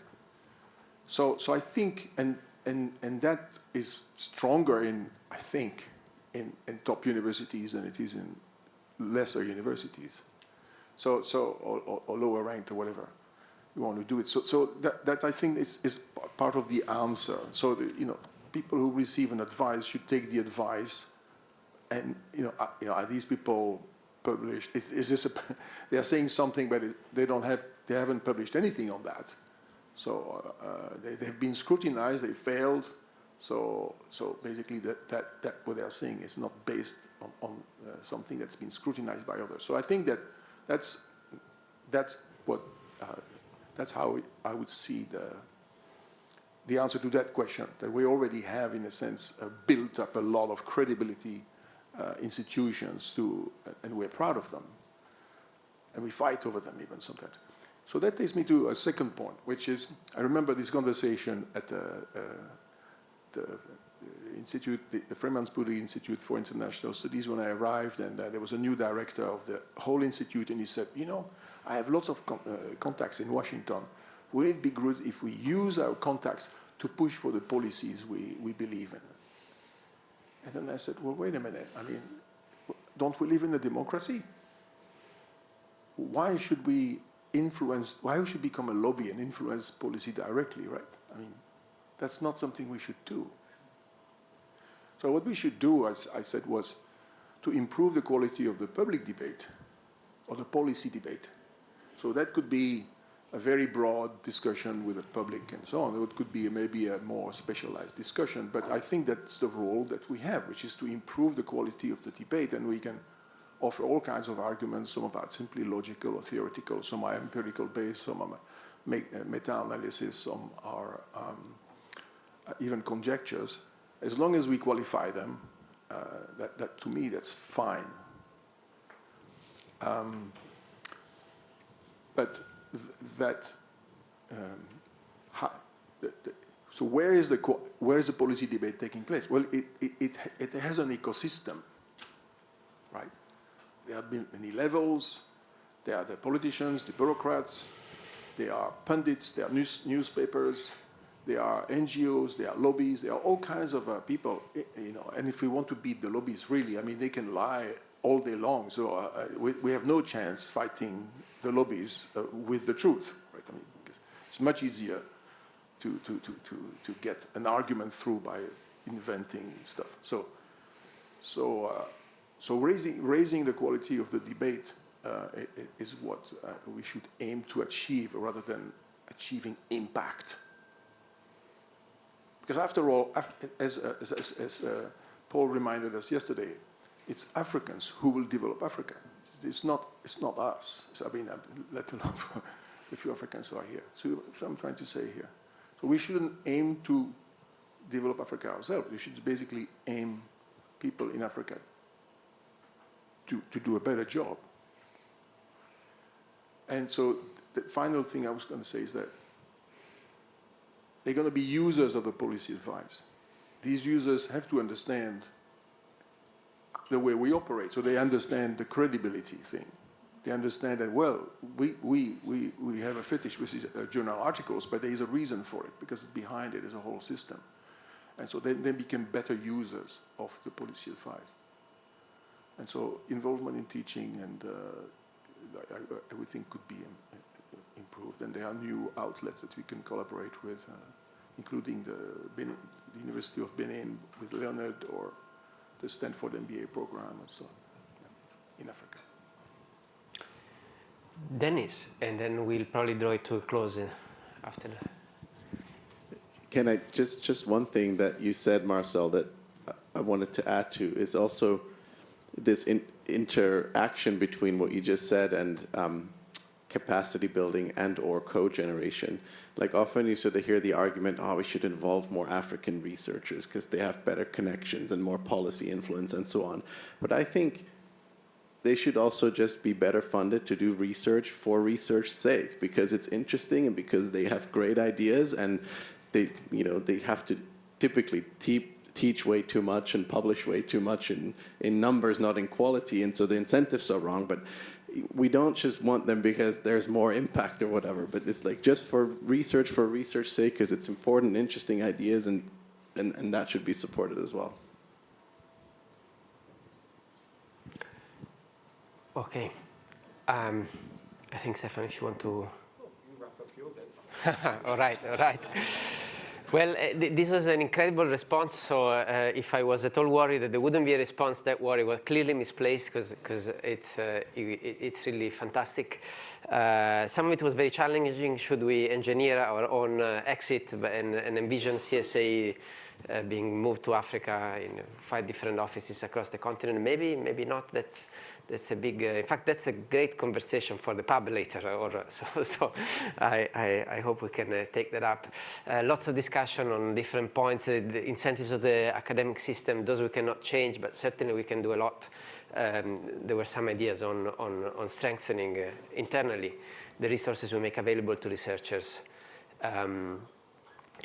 So I think, and that is stronger in top universities than it is in lesser universities. Or lower ranked or whatever you want to do it. So that I think is part of the answer. So people who receive an advice should take the advice, and are these people published? Is this they are saying something, but they haven't published anything on that. So they've been scrutinized, they failed. So basically that what they are saying is not based on something that's been scrutinized by others. So I think that's how I would see the answer to that question, that we already have, in a sense, built up a lot of credibility institutions and we're proud of them. And we fight over them even sometimes. So that takes me to a second point, which is, I remember this conversation at the institute, the Freeman Spooner Institute for International Studies, when I arrived, and there was a new director of the whole institute, and he said, I have lots of contacts in Washington. Would it be good if we use our contacts to push for the policies we believe in? And then I said, well, wait a minute. I mean, don't we live in a democracy? Why should we become a lobby and influence policy directly, right? I mean, that's not something we should do. So what we should do, as I said, was to improve the quality of the public debate or the policy debate. So that could be a very broad discussion with the public and so on. It could be maybe a more specialized discussion, but I think that's the role that we have, which is to improve the quality of the debate, and we can offer all kinds of arguments. Some of that simply logical or theoretical, some are empirical based, some are meta-analysis, some are even conjectures. As long as we qualify them, that to me, that's fine. So where is the policy debate taking place? Well, it has an ecosystem, right? There have been many levels. There are the politicians, the bureaucrats. There are pundits. There are newspapers. There are NGOs. There are lobbies. There are all kinds of people. And if we want to beat the lobbies, really, I mean, they can lie all day long. So we have no chance fighting the lobbies with the truth, right? I mean, it's much easier to get an argument through by inventing stuff. So raising the quality of the debate is what we should aim to achieve, rather than achieving impact. Because after all, as Paul reminded us yesterday, it's Africans who will develop Africa. It's not us. So, I mean, let alone the few Africans who are here. So what I'm trying to say here. So we shouldn't aim to develop Africa ourselves. We should basically aim people in Africa to do a better job. And so the final thing I was going to say is that they're going to be users of the policy advice. These users have to understand the way we operate, so they understand the credibility thing. They understand that, well, we have a fetish with journal articles, but there is a reason for it, because behind it is a whole system. And so they become better users of the policy advice. And so involvement in teaching and everything could be improved. And there are new outlets that we can collaborate with, including the University of Benin with Leonard, or the Stanford MBA program, and so on, in Africa. Dennis, and then we'll probably draw it to a close after that. Can I just one thing that you said, Marcel, that I wanted to add to is also this interaction between what you just said and capacity building and or co-generation. Like often you sort of hear the argument, oh, we should involve more African researchers because they have better connections and more policy influence and so on. But I think they should also just be better funded to do research for research's sake, because it's interesting and because they have great ideas, and they have to typically teach way too much and publish way too much in numbers, not in quality, and so the incentives are wrong. But we don't just want them because there's more impact or whatever, but it's like just for research's sake, because it's important, interesting ideas, and that should be supported as well. Okay. I think, Stefan, if you want to... You wrap up your bits. All right. Well, this was an incredible response. So if I was at all worried that there wouldn't be a response, that worry was clearly misplaced, because it's really fantastic. Some of it was very challenging. Should we engineer our own exit and envision CSA being moved to Africa in 5 different offices across the continent? Maybe not. That's a big. In fact, that's a great conversation for the pub later. So I hope we can take that up. Lots of discussion on different points. The incentives of the academic system, those we cannot change, but certainly we can do a lot. There were some ideas on strengthening internally the resources we make available to researchers to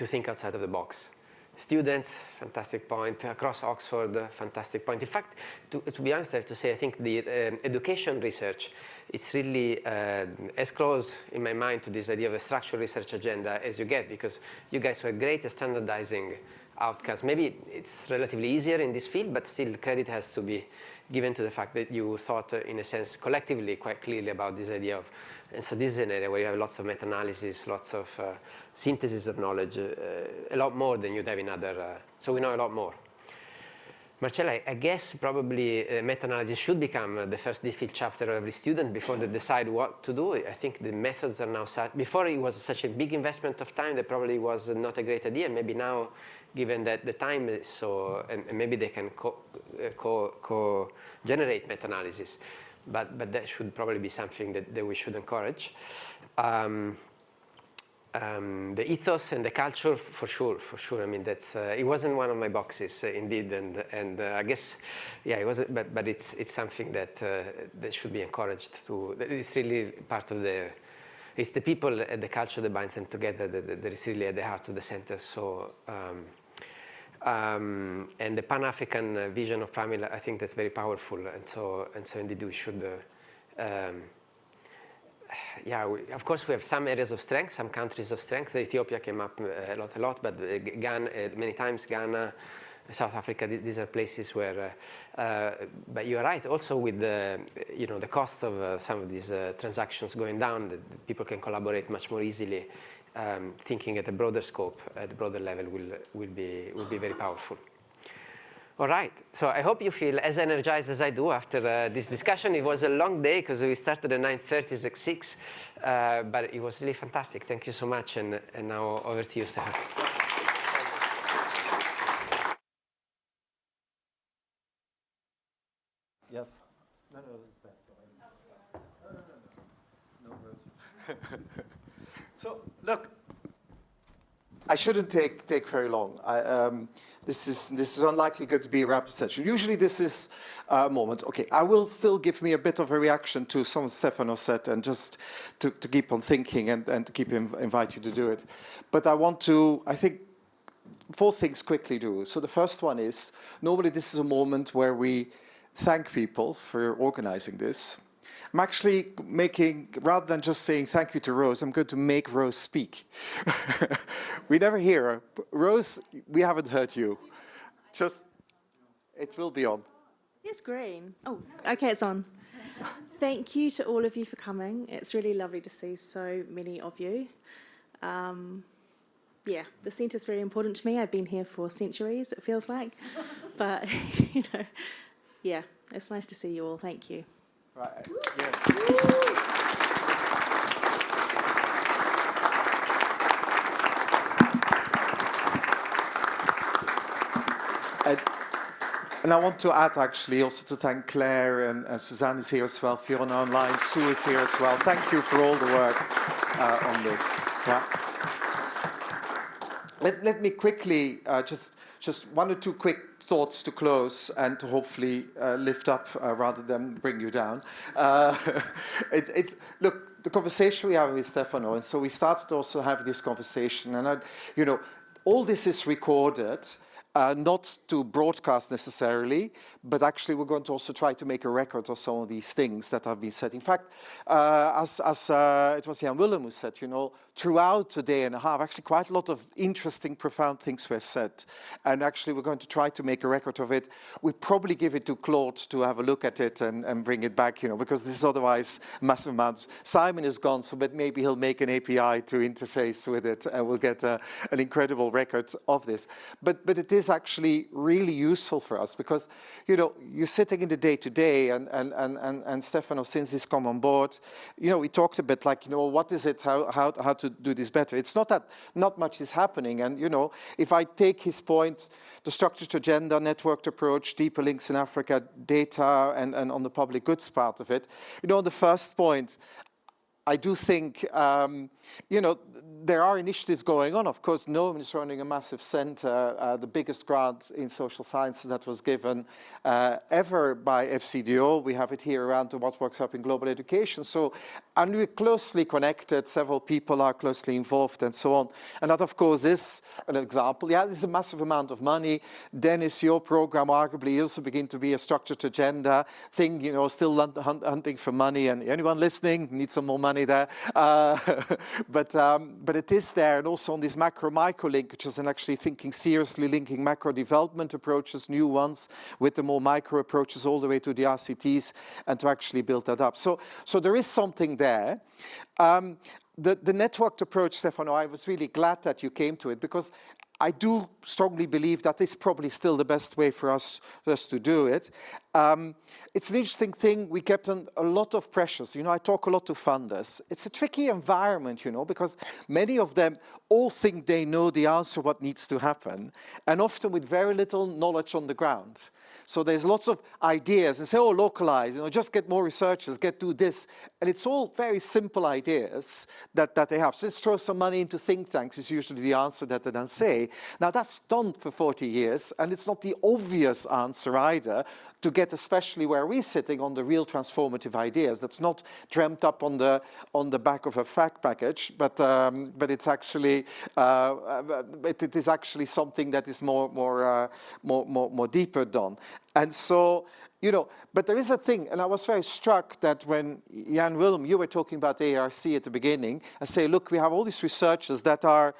think outside of the box. Students, fantastic point. Across Oxford, fantastic point. In fact, to be honest, I have to say, I think the education research, it's really as close in my mind to this idea of a structural research agenda as you get, because you guys were great at standardizing outcomes. Maybe it's relatively easier in this field, but still credit has to be given to the fact that you thought, in a sense, collectively quite clearly about this idea of, and so this is an area where you have lots of meta-analysis, lots of synthesis of knowledge, a lot more than you'd have in other, so we know a lot more. Marcella, I guess probably meta-analysis should become the first DPhil chapter of every student before they decide what to do. I think the methods are now such, before it was such a big investment of time, that probably was not a great idea. Maybe now, given that the time is so, and maybe they can co-generate meta-analysis, but that should probably be something that we should encourage. The ethos and the culture, for sure. I mean, that's it wasn't one of my boxes, indeed, and I guess, yeah, it wasn't. But it's something that should be encouraged. It's really part of the. It's the people and the culture that binds them together that is really at the heart of the center. So, and the Pan-African vision of primary, I think that's very powerful. And so indeed we should. Yeah, of course we have some areas of strength, some countries of strength. Ethiopia came up a lot, but Ghana, many times Ghana, South Africa. These are places where, but you're right, also with the, the cost of some of these transactions going down, that people can collaborate much more easily. Thinking at a broader scope, at a broader level, will be very powerful. All right, so I hope you feel as energized as I do after this discussion. It was a long day because we started at 9:30, it's like 6, but it was really fantastic. Thank you so much, and now over to you, Stefan. Yes. No, it's that. No. So look, I shouldn't take very long. This is unlikely going to be a rapid session. Usually this is a moment. Okay, I will still give me a bit of a reaction to something Stefano said, and just to keep on thinking and to keep invite you to do it. But I want to, I think, 4 things quickly do. So the first one is, normally this is a moment where we thank people for organizing this. I'm actually making, rather than just saying thank you to Rose, I'm going to make Rose speak. We never hear her. Rose, we haven't heard you. Just, it will be on. It's green. Oh, okay, it's on. Thank you to all of you for coming. It's really lovely to see so many of you. Yeah, the centre's very important to me. I've been here for centuries, it feels like. But, yeah, it's nice to see you all. Thank you. Right. Yes. And I want to add, actually, also to thank Claire, and Suzanne is here as well, Fiona online, Sue is here as well. Thank you for all the work on this. Yeah. Let me quickly, just 1 or 2 quick thoughts to close and to hopefully lift up rather than bring you down. Look, the conversation we have with Stefano, and so we started to also have this conversation, and all this is recorded. Not to broadcast necessarily, but actually we're going to also try to make a record of some of these things that have been said. In fact, as it was Jan Willem who said, throughout the day and a half, actually quite a lot of interesting, profound things were said. And actually we're going to try to make a record of it. We'll probably give it to Claude to have a look at it and bring it back, because this is otherwise massive amounts. Simon is gone, but maybe he'll make an API to interface with it, and we'll get an incredible record of this. But it is actually really useful for us because, you're sitting in the day-to-day, and Stefano, since he's come on board, we talked a bit like, what is it, how to do this better. It's not that not much is happening, and, if I take his point, the structured agenda, networked approach, deeper links in Africa, data, and on the public goods part of it, on the first point, I do think, there are initiatives going on. Of course, Noam is running a massive center, the biggest grant in social sciences that was given ever by FCDO. We have it here around to what works up in global education. So, and we're closely connected. Several people are closely involved and so on. And that, of course, is an example. Yeah, this is a massive amount of money. Dennis, your program arguably also begin to be a structured agenda thing, still hunting for money. And anyone listening, need some more money there. But it is there, and also on these macro-micro linkages, and actually thinking seriously, linking macro development approaches, new ones, with the more micro approaches all the way to the RCTs, and to actually build that up. So there is something there. The networked approach, Stefano, I was really glad that you came to it, because I do strongly believe that is probably still the best way for us to do it. It's an interesting thing. We kept on a lot of pressures. I talk a lot to funders. It's a tricky environment, because many of them all think they know the answer what needs to happen, and often with very little knowledge on the ground. So there's lots of ideas and say, localize, just get more researchers, do this. And it's all very simple ideas that they have. So let's throw some money into think tanks is usually the answer that they then say. Now that's done for 40 years, and it's not the obvious answer either to get, especially where we're sitting, on the real transformative ideas. That's not dreamt up on the back of a fact package, but it's actually it is actually something that is more deeper done. And so, you know, but there is a thing, and I was very struck that when Jan Willem, you were talking about ARC at the beginning, and say, look, we have all these researchers that are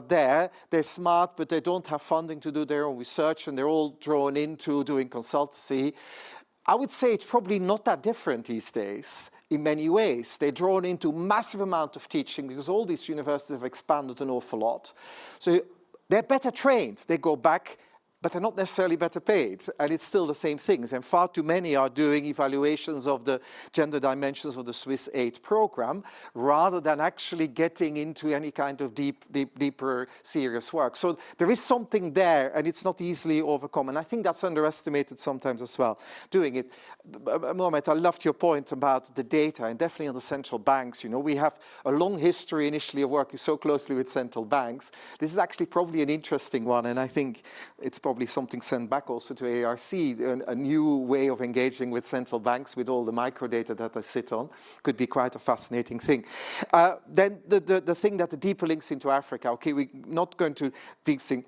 there, they're smart, but they don't have funding to do their own research, and they're all drawn into doing consultancy. I would say it's probably not that different these days in many ways. They're drawn into massive amount of teaching because all these universities have expanded an awful lot. So they're better trained. They go back, but they're not necessarily better paid, and it's still the same things. And far too many are doing evaluations of the gender dimensions of the Swiss aid program, rather than actually getting into any kind of deeper, serious work. So there is something there, and it's not easily overcome. And I think that's underestimated sometimes as well, doing it. Mohamed, I loved your point about the data, and definitely on the central banks. You know, we have a long history initially of working so closely with central banks. This is actually probably an interesting one, and I think it's probably something sent back also to ARC, a new way of engaging with central banks with all the microdata that they sit on. Could be quite a fascinating thing. Then the thing that the deeper links into Africa, okay, we're not going to deep think.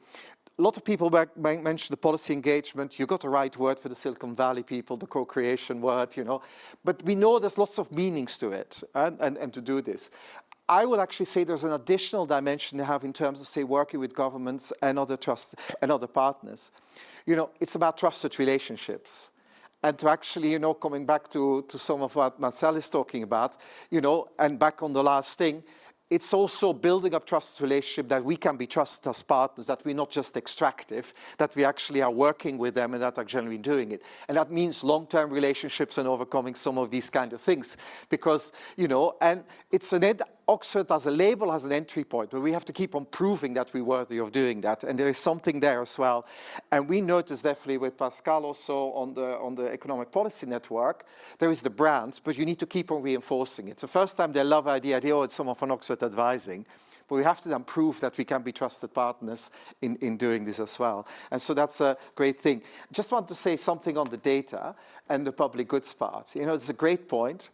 A lot of people mention the policy engagement. You got the right word for the Silicon Valley people, the co-creation word, you know. But we know there's lots of meanings to it and to do this. I would actually say there's an additional dimension they have in terms of, say, working with governments and other partners. You know, it's about trusted relationships. And to actually, you know, coming back to some of what Marcel is talking about, you know, and back on the last thing, it's also building up trusted relationship that we can be trusted as partners, that we're not just extractive, that we actually are working with them and that are generally doing it. And that means long-term relationships and overcoming some of these kind of things. Because, you know, and it's Oxford as a label has an entry point, but we have to keep on proving that we're worthy of doing that. And there is something there as well. And we noticed definitely with Pascal also on the Economic Policy Network, there is the brand, but you need to keep on reinforcing it. The first time they love the idea, oh, it's someone from Oxford advising. But we have to then prove that we can be trusted partners in doing this as well. And so that's a great thing. Just want to say something on the data and the public goods part. You know, it's a great point.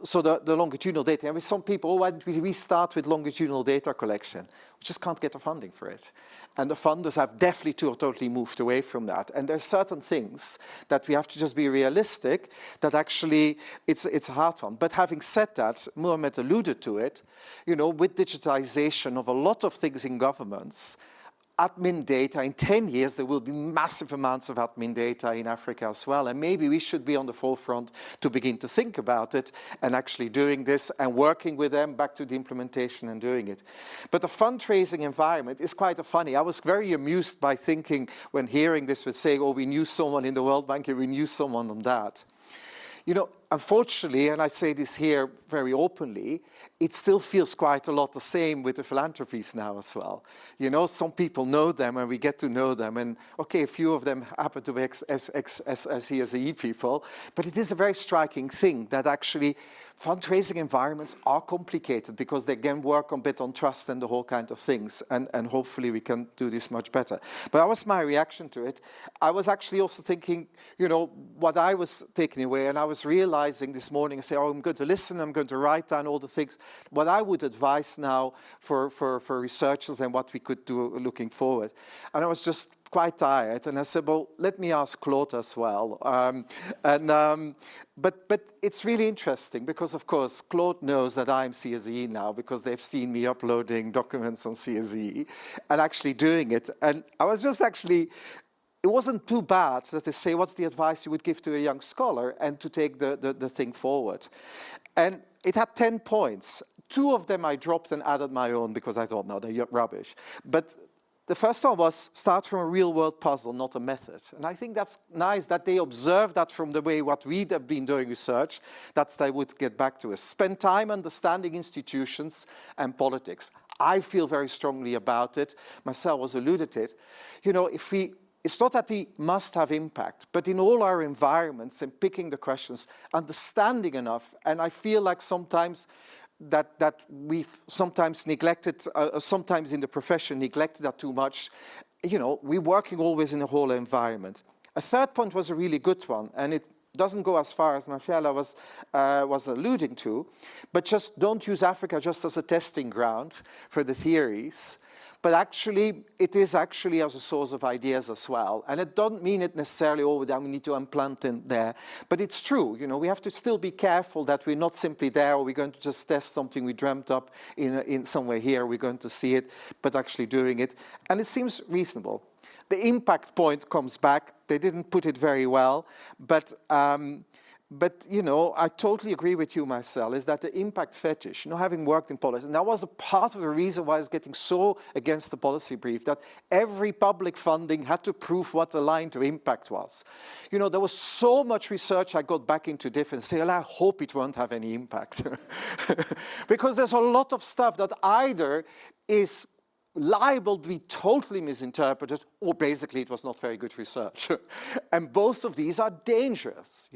So the longitudinal data, and with some people, oh, why don't we start with longitudinal data collection? We just can't get the funding for it. And the funders have definitely totally moved away from that. And there's certain things that we have to just be realistic, that actually it's a hard one. But having said that, Mohamed alluded to it, you know, with digitization of a lot of things in governments, admin data, in 10 years, there will be massive amounts of admin data in Africa as well. And maybe we should be on the forefront to begin to think about it and actually doing this and working with them back to the implementation and doing it. But the fundraising environment is quite funny. I was very amused by thinking when hearing this with saying, oh, we knew someone in the World Bank and we knew someone on that. You know, unfortunately, and I say this here very openly, it still feels quite a lot the same with the philanthropies now as well. You know, some people know them and we get to know them. And okay, a few of them happen to be CSAE people, but it is a very striking thing that actually fundraising environments are complicated because they again work a bit on trust and the whole kind of things. And hopefully we can do this much better. But that was my reaction to it. I was actually also thinking, you know, what I was taking away, and I was realizing this morning, I say, oh, I'm going to listen, I'm going to write down all the things. What I would advise now for researchers and what we could do looking forward. And I was just quite tired, and I said, well, let me ask Claude as well. But it's really interesting because, of course, Claude knows that I'm CSE now because they've seen me uploading documents on CSE and actually doing it. And I was just actually, it wasn't too bad that they say, what's the advice you would give to a young scholar and to take the thing forward? And it had 10 points. 2 of them I dropped and added my own because I thought, no, they're rubbish. But the first one was start from a real-world puzzle, not a method. And I think that's nice that they observe that from the way what we'd have been doing research, that they would get back to us. Spend time understanding institutions and politics. I feel very strongly about it. Marcel was alluded to it. You know, it's not that we must have impact, but in all our environments and picking the questions, understanding enough. And I feel like sometimes that we've sometimes neglected, sometimes in the profession neglected that too much. You know, we're working always in a whole environment. A third point was a really good one, and it doesn't go as far as Marcella was alluding to, but just don't use Africa just as a testing ground for the theories, but actually, it is actually as a source of ideas as well. And it doesn't mean it necessarily all that we need to implant in there. But it's true, we have to still be careful that we're not simply there, or we're going to just test something we dreamt up in somewhere here, we're going to see it, but actually doing it. And it seems reasonable. The impact point comes back. They didn't put it very well, but I totally agree with you, Marcel, is that the impact fetish, having worked in policy, and that was a part of the reason why I was getting so against the policy brief, that every public funding had to prove what the line to impact was. There was so much research I got back into different, say, well, I hope it won't have any impact. Because there's a lot of stuff that either is liable to be totally misinterpreted, or basically it was not very good research. And both of these are dangerous,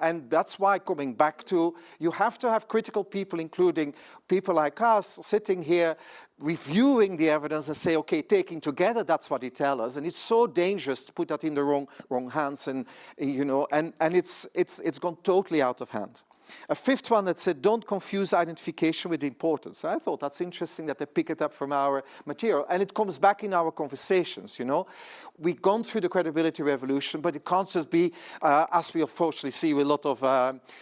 and that's why coming back to, you have to have critical people, including people like us, sitting here, reviewing the evidence and say, okay, taking together, that's what it tells us. And it's so dangerous to put that in the wrong hands, and, and it's gone totally out of hand. A fifth one that said, don't confuse identification with importance. I thought that's interesting that they pick it up from our material. And it comes back in our conversations, We've gone through the credibility revolution, but it can't just be, as we unfortunately see with a lot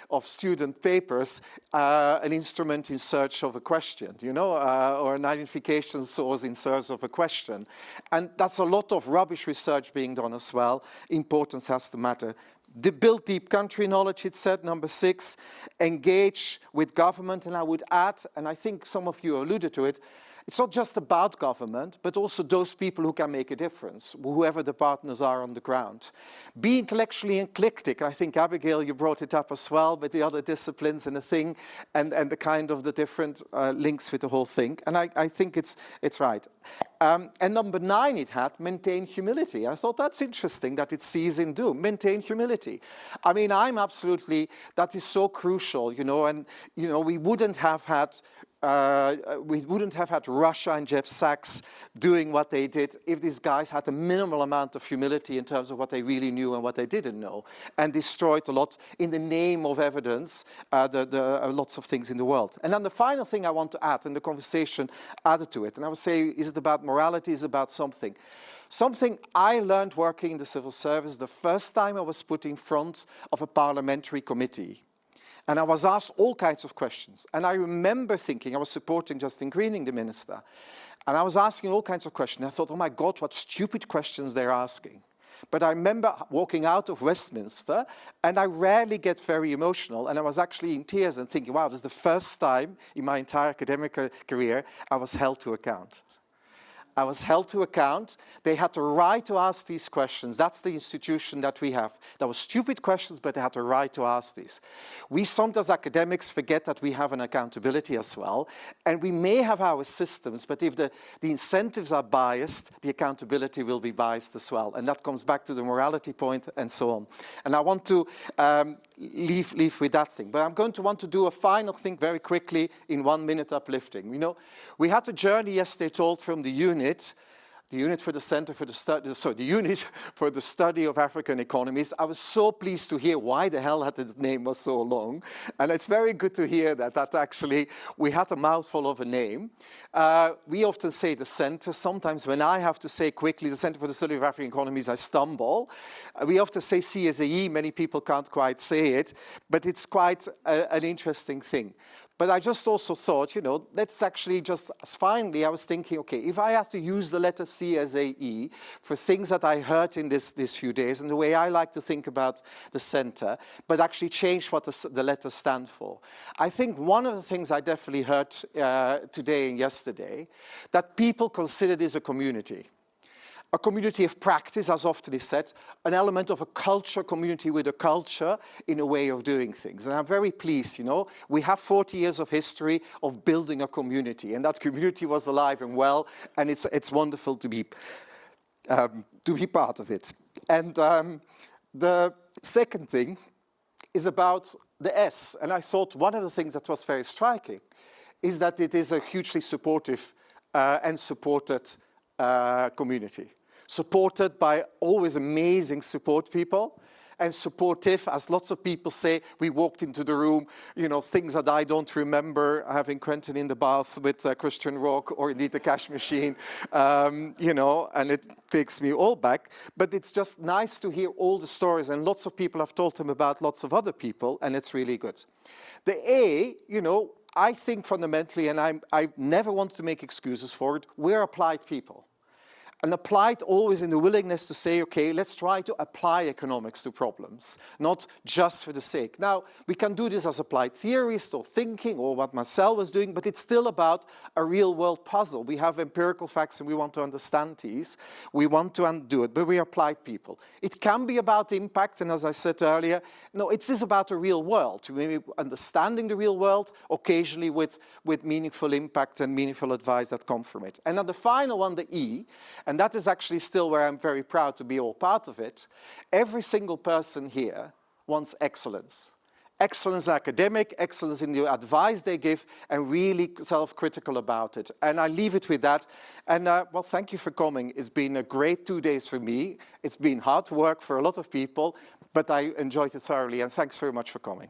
of student papers, an instrument in search of a question, or an identification source in search of a question. And that's a lot of rubbish research being done as well. Importance has to matter. Build deep country knowledge, it said, number 6. Engage with government, and I would add, and I think some of you alluded to it, it's not just about government, but also those people who can make a difference, whoever the partners are on the ground. Be intellectually eclectic. I think, Abigail, you brought it up as well, with the other disciplines and the thing, and the kind of the different links with the whole thing. And I think it's right. And number 9, it had maintain humility. I thought that's interesting that it sees in do. Maintain humility. I mean, that is so crucial, and, we wouldn't have had Russia and Jeff Sachs doing what they did if these guys had a minimal amount of humility in terms of what they really knew and what they didn't know, and destroyed a lot in the name of evidence, lots of things in the world. And then the final thing I want to add, and the conversation added to it, and I would say, is it about morality, is it about something? Something I learned working in the civil service the first time I was put in front of a parliamentary committee. And I was asked all kinds of questions. And I remember thinking, I was supporting Justin Greening, the minister, and I was asking all kinds of questions. I thought, oh my God, what stupid questions they're asking. But I remember walking out of Westminster, and I rarely get very emotional, and I was actually in tears and thinking, wow, this is the first time in my entire academic career I was held to account. I was held to account. They had the right to ask these questions. That's the institution that we have. There were stupid questions, but they had the right to ask these. We sometimes, academics, forget that we have an accountability as well. And we may have our systems, but if the incentives are biased, the accountability will be biased as well. And that comes back to the morality point and so on. And I want to leave with that thing. But I'm going to want to do a final thing very quickly in 1 minute uplifting. We had a journey yesterday told from the unit for the Center for the Study, the unit for the study of African economies. I was so pleased to hear why the hell the name was so long. And it's very good to hear that actually we had a mouthful of a name. We often say the center. Sometimes when I have to say quickly the Center for the Study of African Economies, I stumble. We often say CSAE. Many people can't quite say it, but it's quite an interesting thing. But I just also thought, let's actually just, finally, I was thinking, okay, if I have to use the letter CSAE for things that I heard in these few days, and the way I like to think about the center, but actually change what the letters stand for. I think one of the things I definitely heard today and yesterday, that people consider this a community. A community of practice, as often is said, an element of a culture community with a culture in a way of doing things. And I'm very pleased, we have 40 years of history of building a community, and that community was alive and well, and it's wonderful to be part of it. And the second thing is about the S, and I thought one of the things that was very striking is that it is a hugely supportive and supported community. Supported by always amazing support people, and supportive, as lots of people say. We walked into the room, you know, things that I don't remember, having Quentin in the bath with Christian Rock, or indeed the cash machine, you know, and it takes me all back. But it's just nice to hear all the stories, and lots of people have told them about lots of other people, and it's really good. The A, you know, I think fundamentally, and I never want to make excuses for it, we're applied people. And applied always in the willingness to say, okay, let's try to apply economics to problems, not just for the sake. Now, we can do this as applied theorists or thinking, or what Marcel was doing, but it's still about a real world puzzle. We have empirical facts and we want to understand these. We want to undo it, but we are applied people. It can be about impact, and as I said earlier, no, it is about the real world. Maybe understanding the real world, occasionally with meaningful impact and meaningful advice that come from it. And then the final one, the E, and that is actually still where I'm very proud to be all part of it. Every single person here wants excellence. Excellence academic, excellence in the advice they give, and really self-critical about it. And I leave it with that. And well, thank you for coming. It's been a great 2 days for me. It's been hard work for a lot of people, but I enjoyed it thoroughly, and thanks very much for coming.